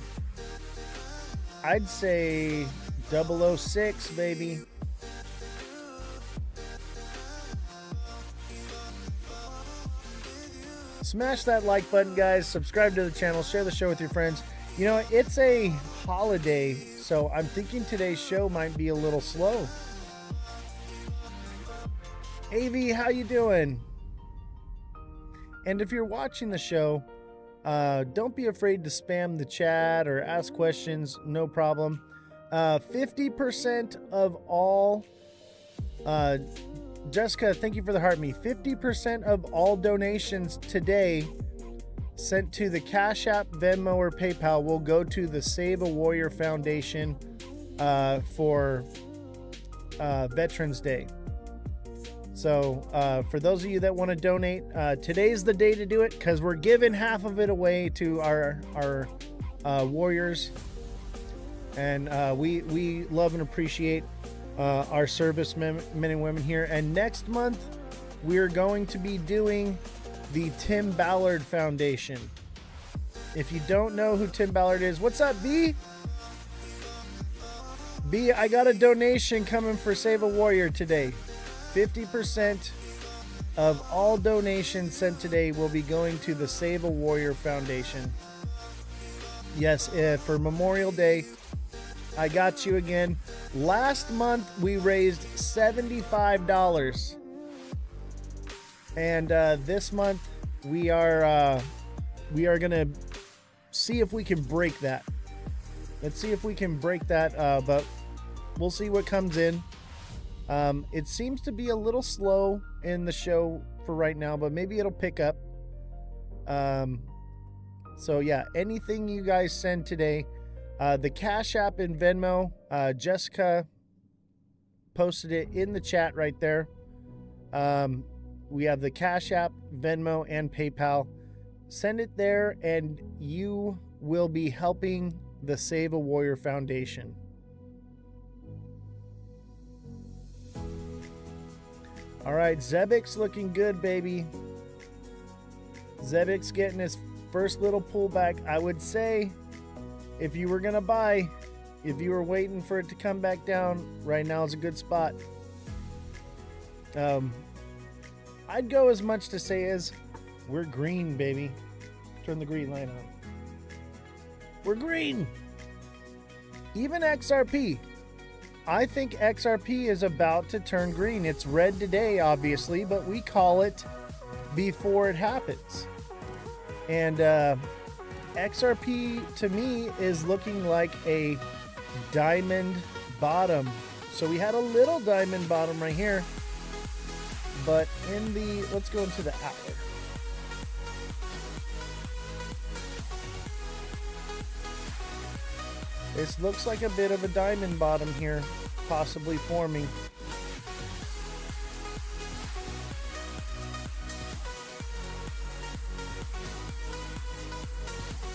I'd say 006, baby. Smash that like button, guys. Subscribe to the channel. Share the show with your friends. You know, it's a holiday, so I'm thinking today's show might be a little slow. AV, how you doing? And if you're watching the show, don't be afraid to spam the chat or ask questions. No problem. 50% of all... Jessica, thank you for the heart me. 50% of all donations today sent to the Cash App, Venmo, or PayPal will go to the Save a Warrior Foundation for Veterans Day. So for those of you that want to donate, today's the day to do it because we're giving half of it away to our warriors. And we love and appreciate our service men and women here. And next month, we're going to be doing the Tim Ballard Foundation. If you don't know who Tim Ballard is, what's up, B? B, I got a donation coming for Save a Warrior today. 50% of all donations sent today will be going to the Save a Warrior Foundation. Yes, for Memorial Day, I got you again. Last month, we raised $75. And this month we are gonna see if we can break that. Let's see if we can break that, but we'll see what comes in. It seems to be a little slow in the show for right now, but maybe it'll pick up. So yeah, anything you guys send today, the Cash App and Venmo, Jessica posted it in the chat right there. We have the Cash App, Venmo, and PayPal. Send it there, and you will be helping the Save a Warrior Foundation. All right, Zebek's looking good, baby. Zebek's getting his first little pullback. I would say, if you were going to buy, if you were waiting for it to come back down, right now is a good spot. I'd go as much to say as we're green, baby. Turn the green light on. We're green. Even XRP. I think XRP is about to turn green. It's red today, obviously, but we call it before it happens. And XRP, to me, is looking like a diamond bottom. So we had a little diamond bottom right here. But in the, let's go into the hour. This looks like a bit of a diamond bottom here, possibly forming.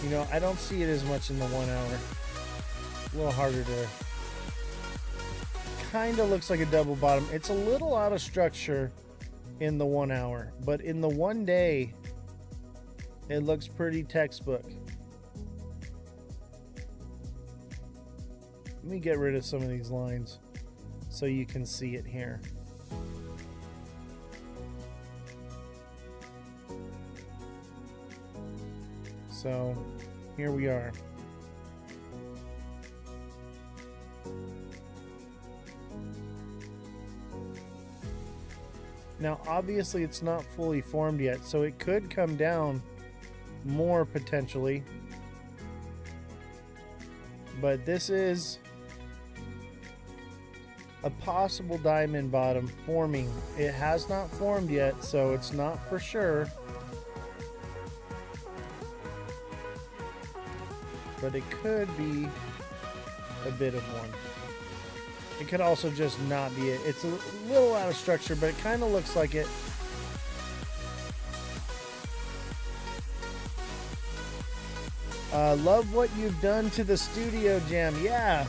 You know, I don't see it as much in the 1 hour. A little harder to kind of looks like a double bottom. It's a little out of structure in the 1 hour, but in the 1 day, it looks pretty textbook. Let me get rid of some of these lines so you can see it here. So here we are. Now, obviously, it's not fully formed yet, so it could come down more potentially. But this is a possible diamond bottom forming. It has not formed yet, so it's not for sure. But it could be a bit of one. It could also just not be it. It's a little out of structure, but it kind of looks like it. Love what you've done to the studio, Jam. Yeah.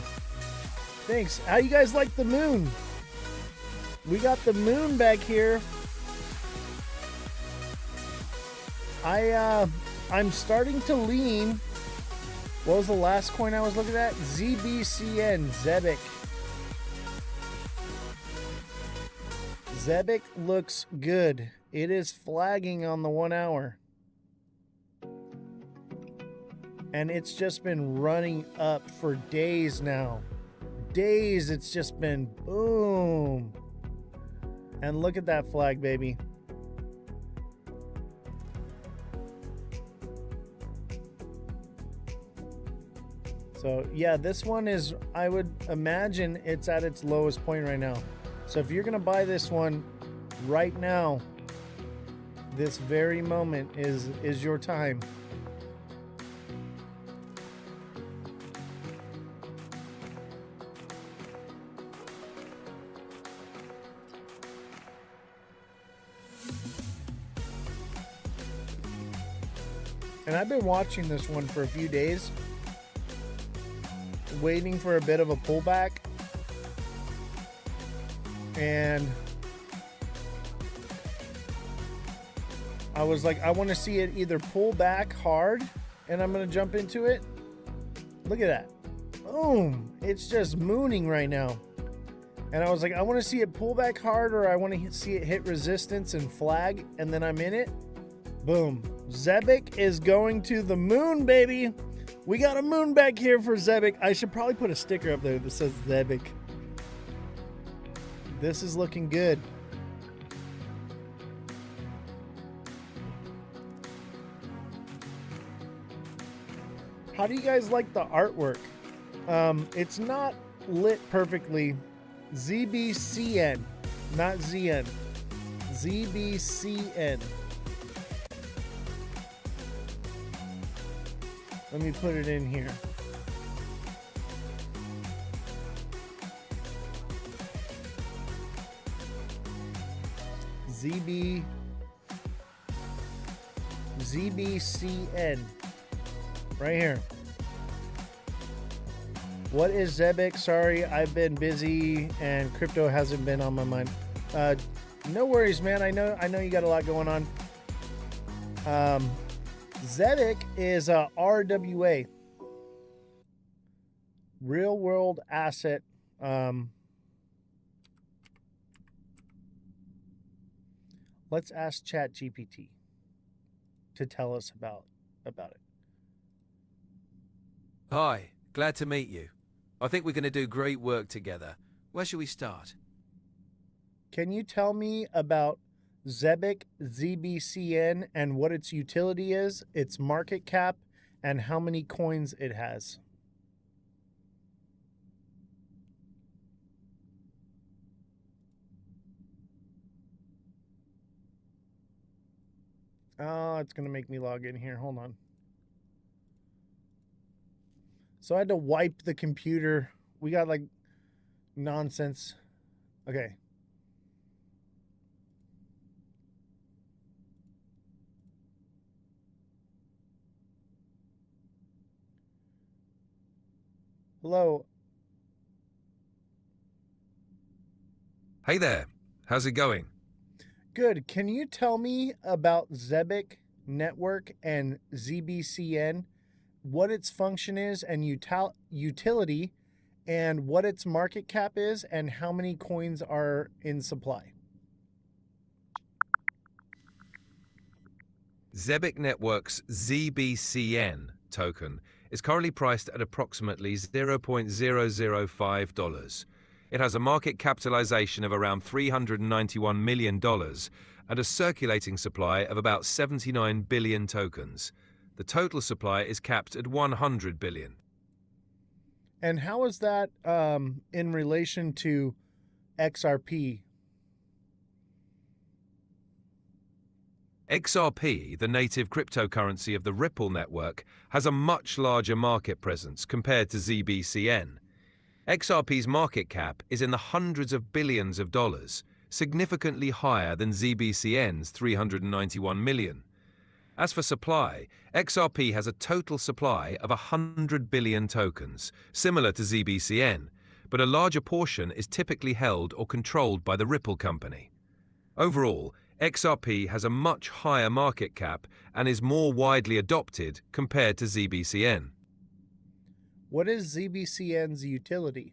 Thanks. How you guys like the moon? We got the moon back here. I'm starting to lean. What was the last coin I was looking at? ZBCN, Zebic. Zebic looks good. It is flagging on the 1 hour. And it's just been running up for days now. Days, it's just been boom. And look at that flag, baby. So yeah, this one is, I would imagine it's at its lowest point right now. So if you're gonna buy this one right now, this very moment is your time. And I've been watching this one for a few days, waiting for a bit of a pullback. And I was like, I want to see it either pull back hard and I'm going to jump into it. Look at that. Boom. It's just mooning right now. And I was like, I want to see it pull back hard, or I want to see it hit resistance and flag, and then I'm in it. Boom. Zebic is going to the moon, baby. We got a moon back here for Zebic. I should probably put a sticker up there that says Zebic. This is looking good. How do you guys like the artwork? It's not lit perfectly. ZBCN, not ZN. ZBCN. Let me put it in here. ZBCN. Right here. What is Zebic? Sorry, I've been busy and crypto hasn't been on my mind. No worries, man. I know you got a lot going on. Zebic is a RWA, real world asset. Let's ask ChatGPT to tell us about it. Hi, glad to meet you. I think we're going to do great work together. Where should we start? Can you tell me about Zebic ZBCN and what its utility is, its market cap, and how many coins it has? Oh, it's going to make me log in here. Hold on. So I had to wipe the computer. We got like nonsense. Okay. Hello. Hey there. How's it going? Good. Can you tell me about Zebic Network and ZBCN, what its function is and utility, and what its market cap is, and how many coins are in supply? Zebic Network's ZBCN token is currently priced at approximately $0.005. It has a market capitalization of around $391 million and a circulating supply of about 79 billion tokens. The total supply is capped at 100 billion. And how is that in relation to XRP? XRP, the native cryptocurrency of the Ripple network, has a much larger market presence compared to ZBCN. XRP's market cap is in the hundreds of billions of dollars, significantly higher than ZBCN's 391 million. As for supply, XRP has a total supply of 100 billion tokens, similar to ZBCN, but a larger portion is typically held or controlled by the Ripple company. Overall, XRP has a much higher market cap and is more widely adopted compared to ZBCN. What is ZBCN's utility?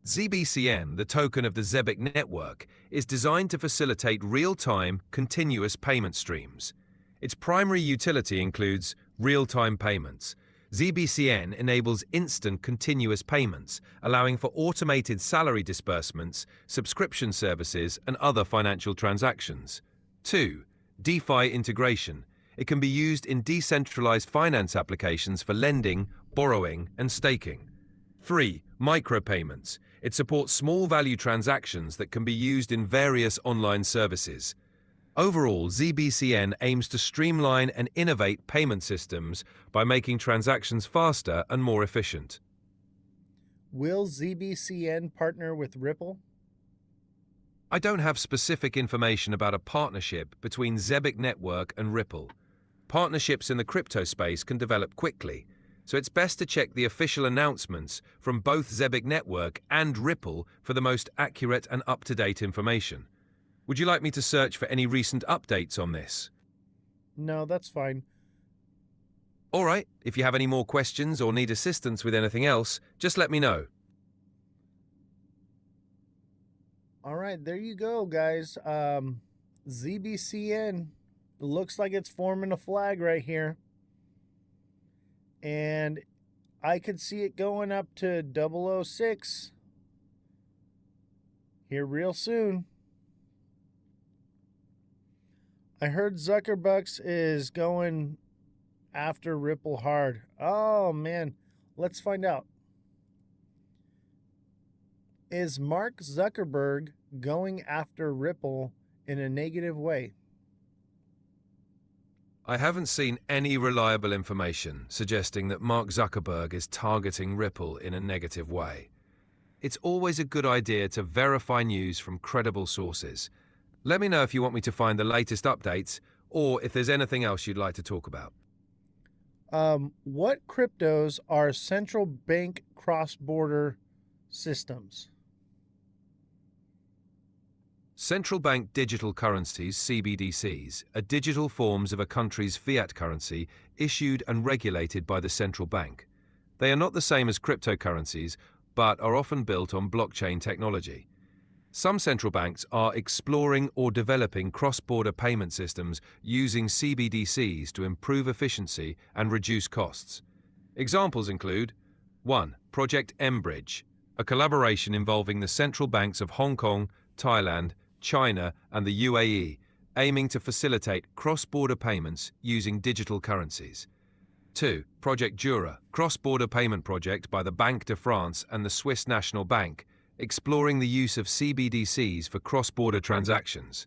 ZBCN, the token of the Zebic network, is designed to facilitate real-time, continuous payment streams. Its primary utility includes real-time payments. ZBCN enables instant continuous payments, allowing for automated salary disbursements, subscription services, and other financial transactions. 2. DeFi integration. It can be used in decentralized finance applications for lending, borrowing, and staking. 3. Micropayments. It supports small value transactions that can be used in various online services. Overall, ZBCN aims to streamline and innovate payment systems by making transactions faster and more efficient. Will ZBCN partner with Ripple? I don't have specific information about a partnership between Zebic Network and Ripple. Partnerships in the crypto space can develop quickly, so it's best to check the official announcements from both Zebic Network and Ripple for the most accurate and up-to-date information. Would you like me to search for any recent updates on this? No, that's fine. All right, if you have any more questions or need assistance with anything else, just let me know. All right, there you go, guys. ZBCN looks like it's forming a flag right here. And I could see it going up to 006 here real soon. I heard Zuckerbucks is going after Ripple hard. Oh, man. Let's find out. Is Mark Zuckerberg going after Ripple in a negative way? I haven't seen any reliable information suggesting that Mark Zuckerberg is targeting Ripple in a negative way. It's always a good idea to verify news from credible sources. Let me know if you want me to find the latest updates or if there's anything else you'd like to talk about. What cryptos are central bank cross-border systems? Central bank digital currencies, CBDCs, are digital forms of a country's fiat currency issued and regulated by the central bank. They are not the same as cryptocurrencies, but are often built on blockchain technology. Some central banks are exploring or developing cross-border payment systems using CBDCs to improve efficiency and reduce costs. Examples include 1. Project mBridge, a collaboration involving the central banks of Hong Kong, Thailand, China, and the UAE, aiming to facilitate cross-border payments using digital currencies. 2. Project Jura, cross-border payment project by the Banque de France and the Swiss National Bank, exploring the use of CBDCs for cross-border transactions.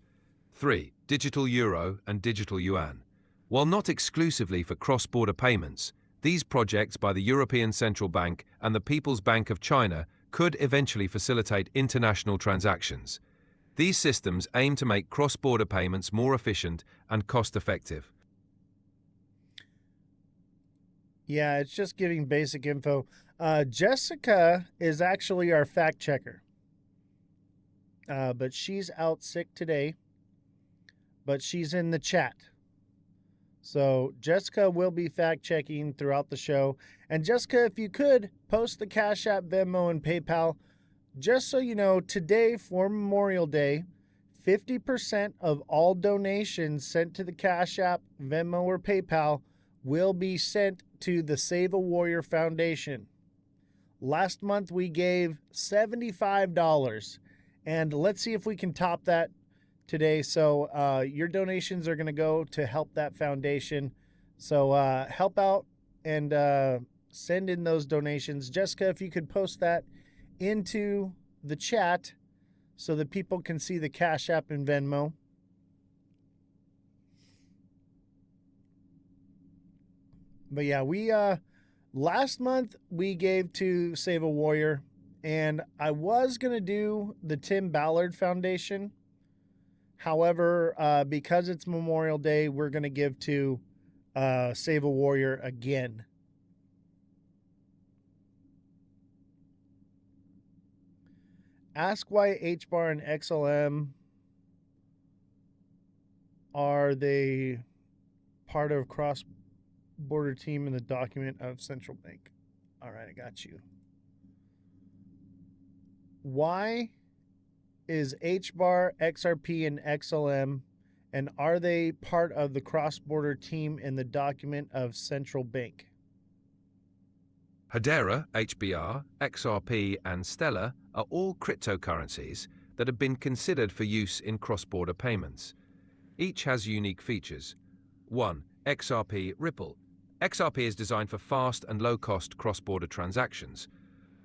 3. Digital Euro and Digital Yuan. While not exclusively for cross-border payments, these projects by the European Central Bank and the People's Bank of China could eventually facilitate international transactions. These systems aim to make cross-border payments more efficient and cost-effective. Yeah, it's just giving basic info. Jessica is actually our fact checker, but she's out sick today, but she's in the chat. So Jessica will be fact checking throughout the show. And Jessica, if you could, post the Cash App, Venmo, and PayPal. Just so you know, today for Memorial Day, 50% of all donations sent to the Cash App, Venmo, or PayPal will be sent to the Save a Warrior Foundation. Last month we gave $75, and let's see if we can top that today. So your donations are going to go to help that foundation. So help out and send in those donations. Jessica, if you could post that into the chat so that people can see the Cash App and Venmo. But yeah, we last month we gave to Save a Warrior, and I was going to do the Tim Ballard Foundation. However, because it's Memorial Day, we're going to give to Save a Warrior again. Ask why HBAR and XLM are they part of cross-border team in the document of central bank. All right, I got you. Why is HBAR, XRP, and XLM, and are they part of the cross-border team in the document of central bank? Hedera, HBR, XRP, and Stellar are all cryptocurrencies that have been considered for use in cross-border payments. Each has unique features. 1. XRP Ripple. XRP is designed for fast and low-cost cross-border transactions.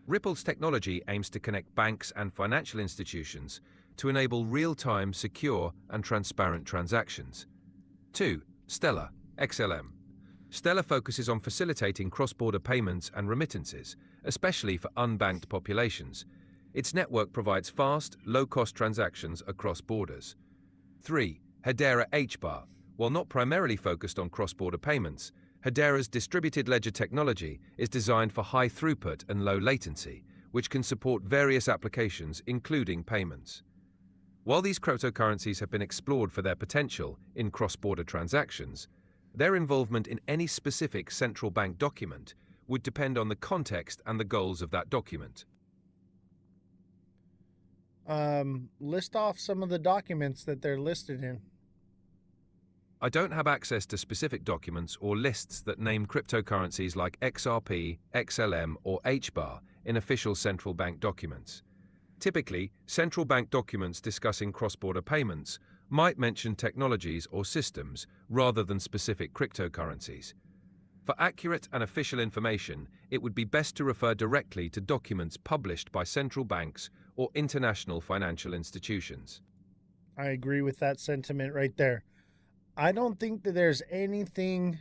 Ripple's technology aims to connect banks and financial institutions to enable real-time, secure, and transparent transactions. 2. Stellar, XLM. Stellar focuses on facilitating cross-border payments and remittances, especially for unbanked populations. Its network provides fast, low-cost transactions across borders. 3. Hedera HBAR. While not primarily focused on cross-border payments, Hedera's distributed ledger technology is designed for high throughput and low latency, which can support various applications, including payments. While these cryptocurrencies have been explored for their potential in cross-border transactions, their involvement in any specific central bank document would depend on the context and the goals of that document. List off some of the documents that they're listed in. I don't have access to specific documents or lists that name cryptocurrencies like XRP, XLM, or HBAR in official central bank documents. Typically, central bank documents discussing cross-border payments might mention technologies or systems rather than specific cryptocurrencies. For accurate and official information, it would be best to refer directly to documents published by central banks or international financial institutions. I agree with that sentiment right there. I don't think that there's anything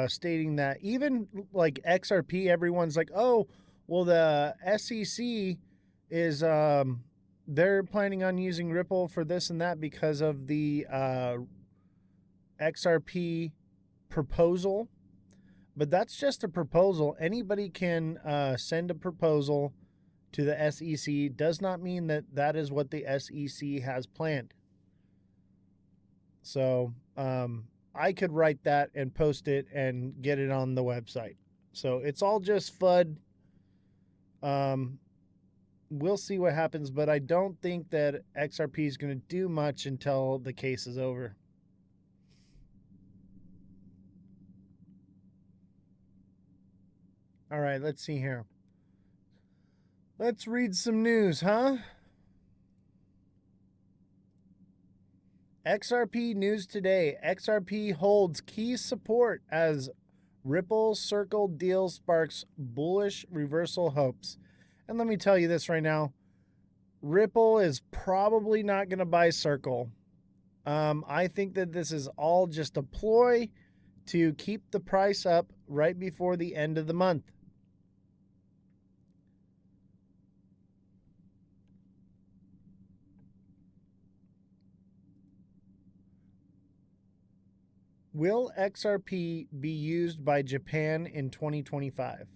stating that. Even like XRP, everyone's like, oh, well, the SEC is they're planning on using Ripple for this and that because of the XRP proposal. But that's just a proposal. Anybody can send a proposal to the SEC. Does not mean that that is what the SEC has planned. So I could write that and post it and get it on the website. So it's all just FUD. We'll see what happens, but I don't think that XRP is going to do much until the case is over. All right, let's see here. Let's read some news, huh? XRP news today. XRP holds key support as Ripple Circle deal sparks bullish reversal hopes. And let me tell you this right now. Ripple is probably not going to buy Circle. I think that this is all just a ploy to keep the price up right before the end of the month. Will XRP be used by Japan in 2025?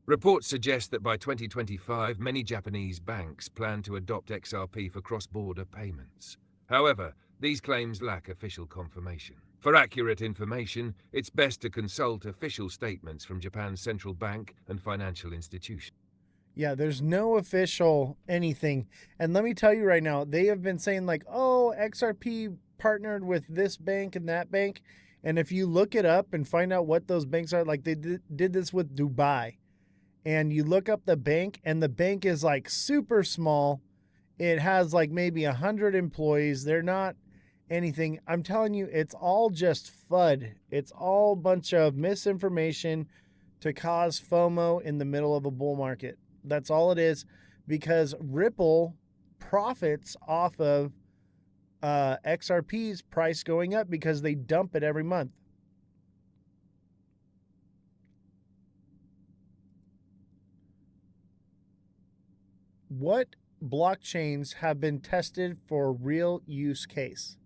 Reports suggest that by 2025, many Japanese banks plan to adopt XRP for cross-border payments. However, these claims lack official confirmation. For accurate information, it's best to consult official statements from Japan's central bank and financial institutions. Yeah, there's no official anything. And let me tell you right now, they have been saying like, oh, XRP partnered with this bank and that bank. And if you look it up and find out what those banks are, like they did this with Dubai. And you look up the bank, and the bank is like super small. It has like maybe 100 employees. They're not anything. I'm telling you, it's all just FUD. It's all a bunch of misinformation to cause FOMO in the middle of a bull market. That's all it is, because Ripple profits off of XRP's price going up because they dump it every month. What blockchains have been tested for real use case?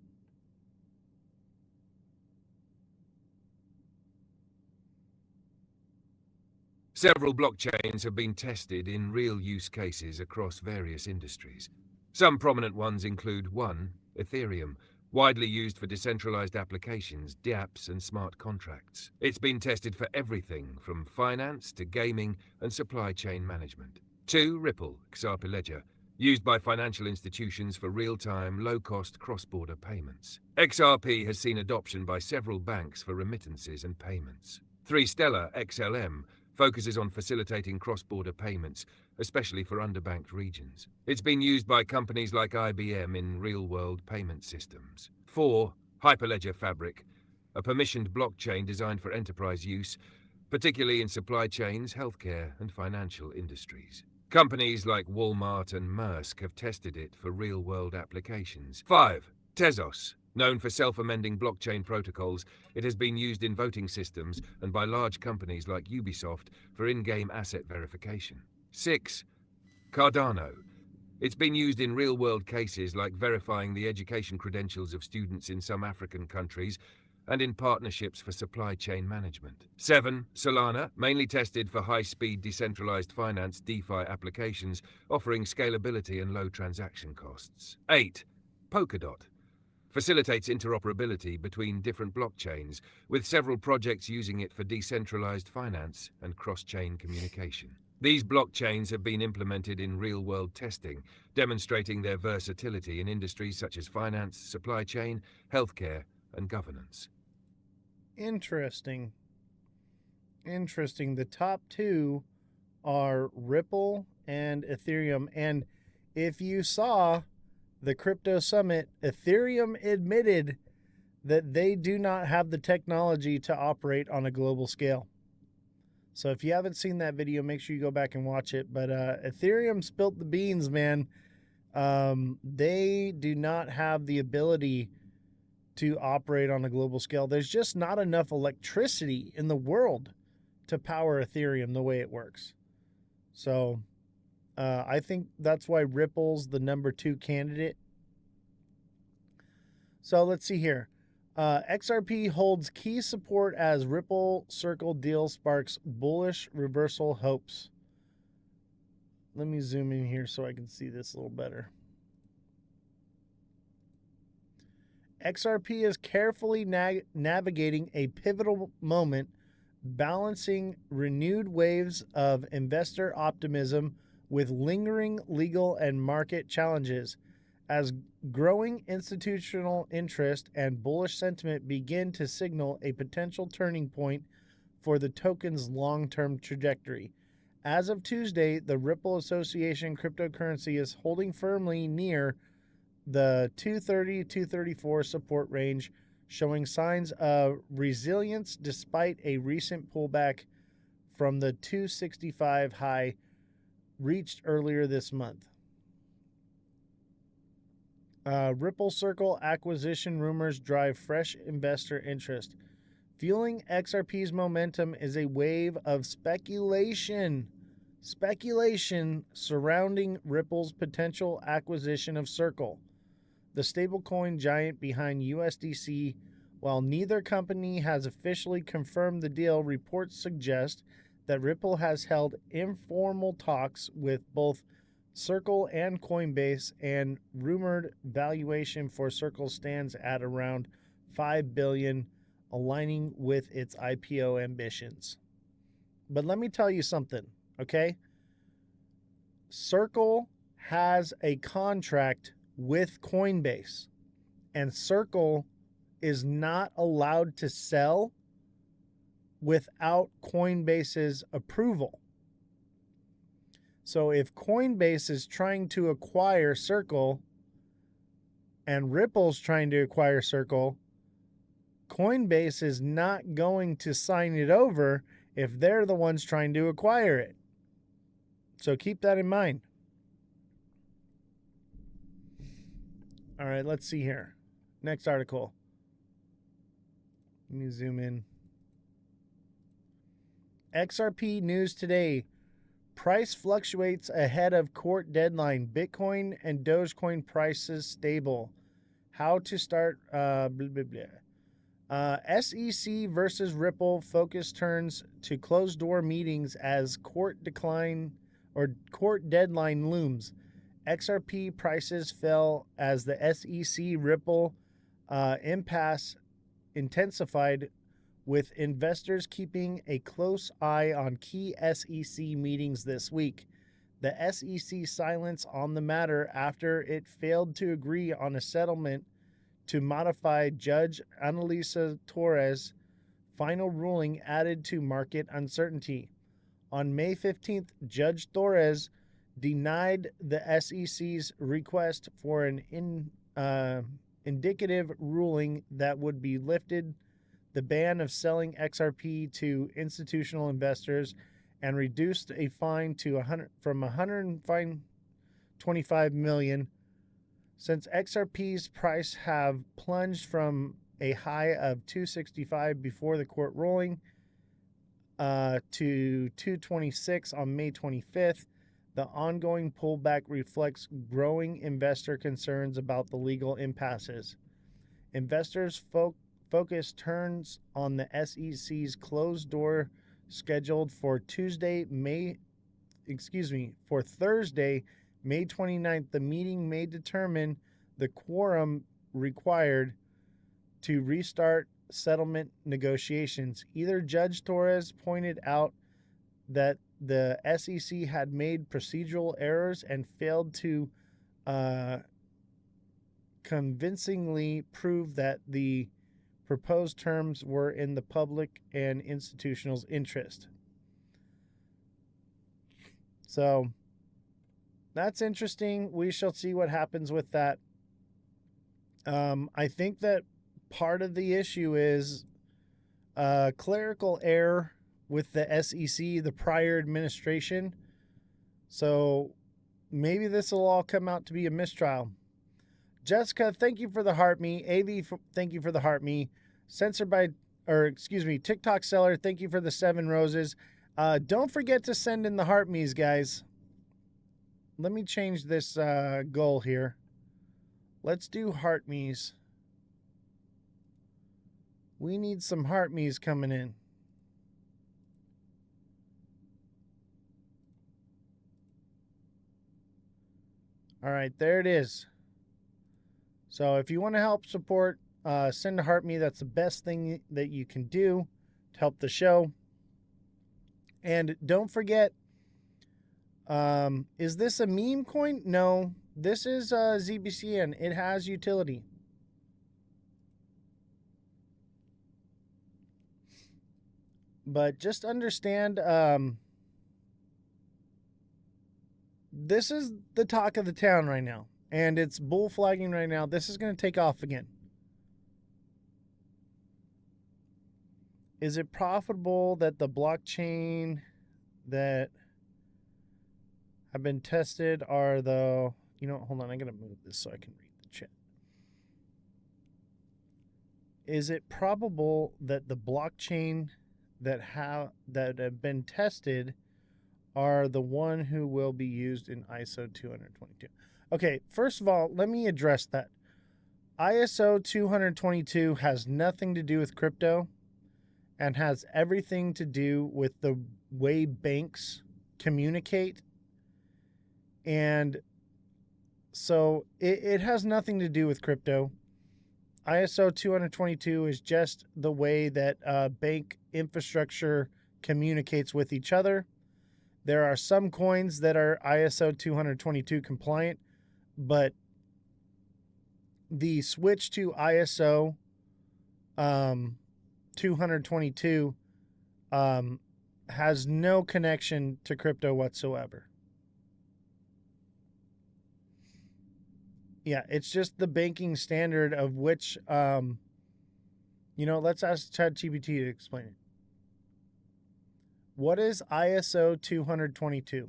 Several blockchains have been tested in real use cases across various industries. Some prominent ones include 1. Ethereum, widely used for decentralized applications, dApps, and smart contracts. It's been tested for everything from finance to gaming and supply chain management. 2. Ripple, XRP Ledger, used by financial institutions for real-time, low-cost cross-border payments. XRP has seen adoption by several banks for remittances and payments. 3. Stellar, XLM, focuses on facilitating cross-border payments, especially for underbanked regions. It's been used by companies like IBM in real-world payment systems. 4. Hyperledger Fabric, a permissioned blockchain designed for enterprise use, particularly in supply chains, healthcare, and financial industries. Companies like Walmart and Maersk have tested it for real-world applications. 5. Tezos. Known for self-amending blockchain protocols, it has been used in voting systems and by large companies like Ubisoft for in-game asset verification. 6. Cardano. It's been used in real-world cases like verifying the education credentials of students in some African countries and in partnerships for supply chain management. 7. Solana, mainly tested for high-speed decentralized finance DeFi applications, offering scalability and low transaction costs. 8. Polkadot facilitates interoperability between different blockchains, with several projects using it for decentralized finance and cross-chain communication. These blockchains have been implemented in real-world testing, demonstrating their versatility in industries such as finance, supply chain, healthcare, and governance. Interesting. The top two are Ripple and Ethereum. And if you saw the crypto summit, Ethereum admitted that they do not have the technology to operate on a global scale. So if you haven't seen that video, make sure you go back and watch it. But Ethereum spilt the beans, man. They do not have the ability to operate on a global scale. There's just not enough electricity in the world to power Ethereum the way it works. So I think that's why Ripple's the number 2 candidate. So let's see here. XRP holds key support as Ripple Circle deal sparks bullish reversal hopes. Let me zoom in here so I can see this a little better. XRP is carefully navigating a pivotal moment, balancing renewed waves of investor optimism with lingering legal and market challenges, as growing institutional interest and bullish sentiment begin to signal a potential turning point for the token's long-term trajectory. As of Tuesday, the Ripple Association cryptocurrency is holding firmly near the 230-234 support range, showing signs of resilience despite a recent pullback from the 265 high reached earlier this month. Ripple Circle acquisition rumors drive fresh investor interest. Fueling XRP's momentum is a wave of speculation Speculation surrounding Ripple's potential acquisition of Circle, the stablecoin giant behind USDC. While neither company has officially confirmed the deal, reports suggest that Ripple has held informal talks with both Circle and Coinbase, and rumored valuation for Circle stands at around $5 billion, aligning with its IPO ambitions. But let me tell you something, okay? Circle has a contract with Coinbase, and Circle is not allowed to sell without Coinbase's approval. So if Coinbase is trying to acquire Circle and Ripple's trying to acquire Circle, Coinbase is not going to sign it over if they're the ones trying to acquire it. So keep that in mind. All right, let's see here. Next article. Let me zoom in. XRP news today. Price fluctuates ahead of court deadline. Bitcoin and Dogecoin prices stable. How to start blah, blah, blah. SEC versus Ripple focus turns to closed door meetings as court deadline looms. XRP prices fell as the SEC Ripple impasse intensified, with investors keeping a close eye on key SEC meetings this week. The SEC silence on the matter after it failed to agree on a settlement to modify Judge Annalisa Torres' final ruling added to market uncertainty. On May 15th, Judge Torres denied the SEC's request for an indicative ruling that would be lifted the ban of selling XRP to institutional investors and reduced a fine to from $125 million. Since XRP's price have plunged from a high of $265 before the court ruling to $226 on May 25th, the ongoing pullback reflects growing investor concerns about the legal impasses. Investors focus turns on the SEC's closed door scheduled for Thursday, May 29th. The meeting may determine the quorum required to restart settlement negotiations. Either Judge Torres pointed out that the SEC had made procedural errors and failed to convincingly prove that the proposed terms were in the public and institutional's interest. So that's interesting. We shall see what happens with that. I think that part of the issue is clerical error with the SEC, the prior administration. So maybe this will all come out to be a mistrial. Jessica, thank you for the heart me. AV, thank you for the heart me. TikTok seller, thank you for the 7 roses. Don't forget to send in the heart me's, guys. Let me change this goal here. Let's do heart me's. We need some heart me's coming in. All right, there it is. So if you want to help support, send a heart me. That's the best thing that you can do to help the show. And don't forget, is this a meme coin? No, this is ZBCN. It has utility. But just understand, this is the talk of the town right now. And it's bull flagging right now. This is going to take off again. Is it profitable that the blockchain that have been tested are the... hold on. I got to move this so I can read the chat. Is it probable that the blockchain that have been tested are the one who will be used in ISO 222. Okay, first of all, let me address that. ISO 222 has nothing to do with crypto and has everything to do with the way banks communicate. And so it has nothing to do with crypto. ISO 222 is just the way that bank infrastructure communicates with each other. There are some coins that are ISO 222 compliant, but the switch to ISO 222 has no connection to crypto whatsoever. Yeah, it's just the banking standard of which, let's ask ChatGPT to explain it. What is ISO 222?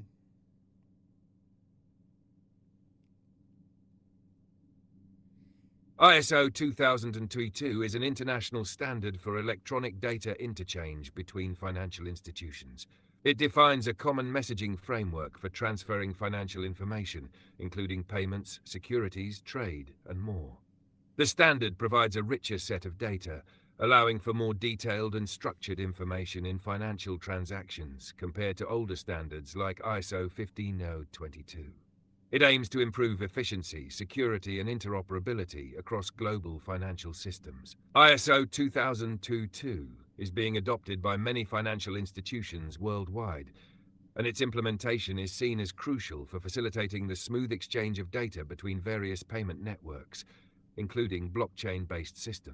ISO 2022 is an international standard for electronic data interchange between financial institutions. It defines a common messaging framework for transferring financial information, including payments, securities, trade, and more. The standard provides a richer set of data, allowing for more detailed and structured information in financial transactions compared to older standards like ISO 15022. It aims to improve efficiency, security, and interoperability across global financial systems. ISO 2022 is being adopted by many financial institutions worldwide, and its implementation is seen as crucial for facilitating the smooth exchange of data between various payment networks, including blockchain-based systems.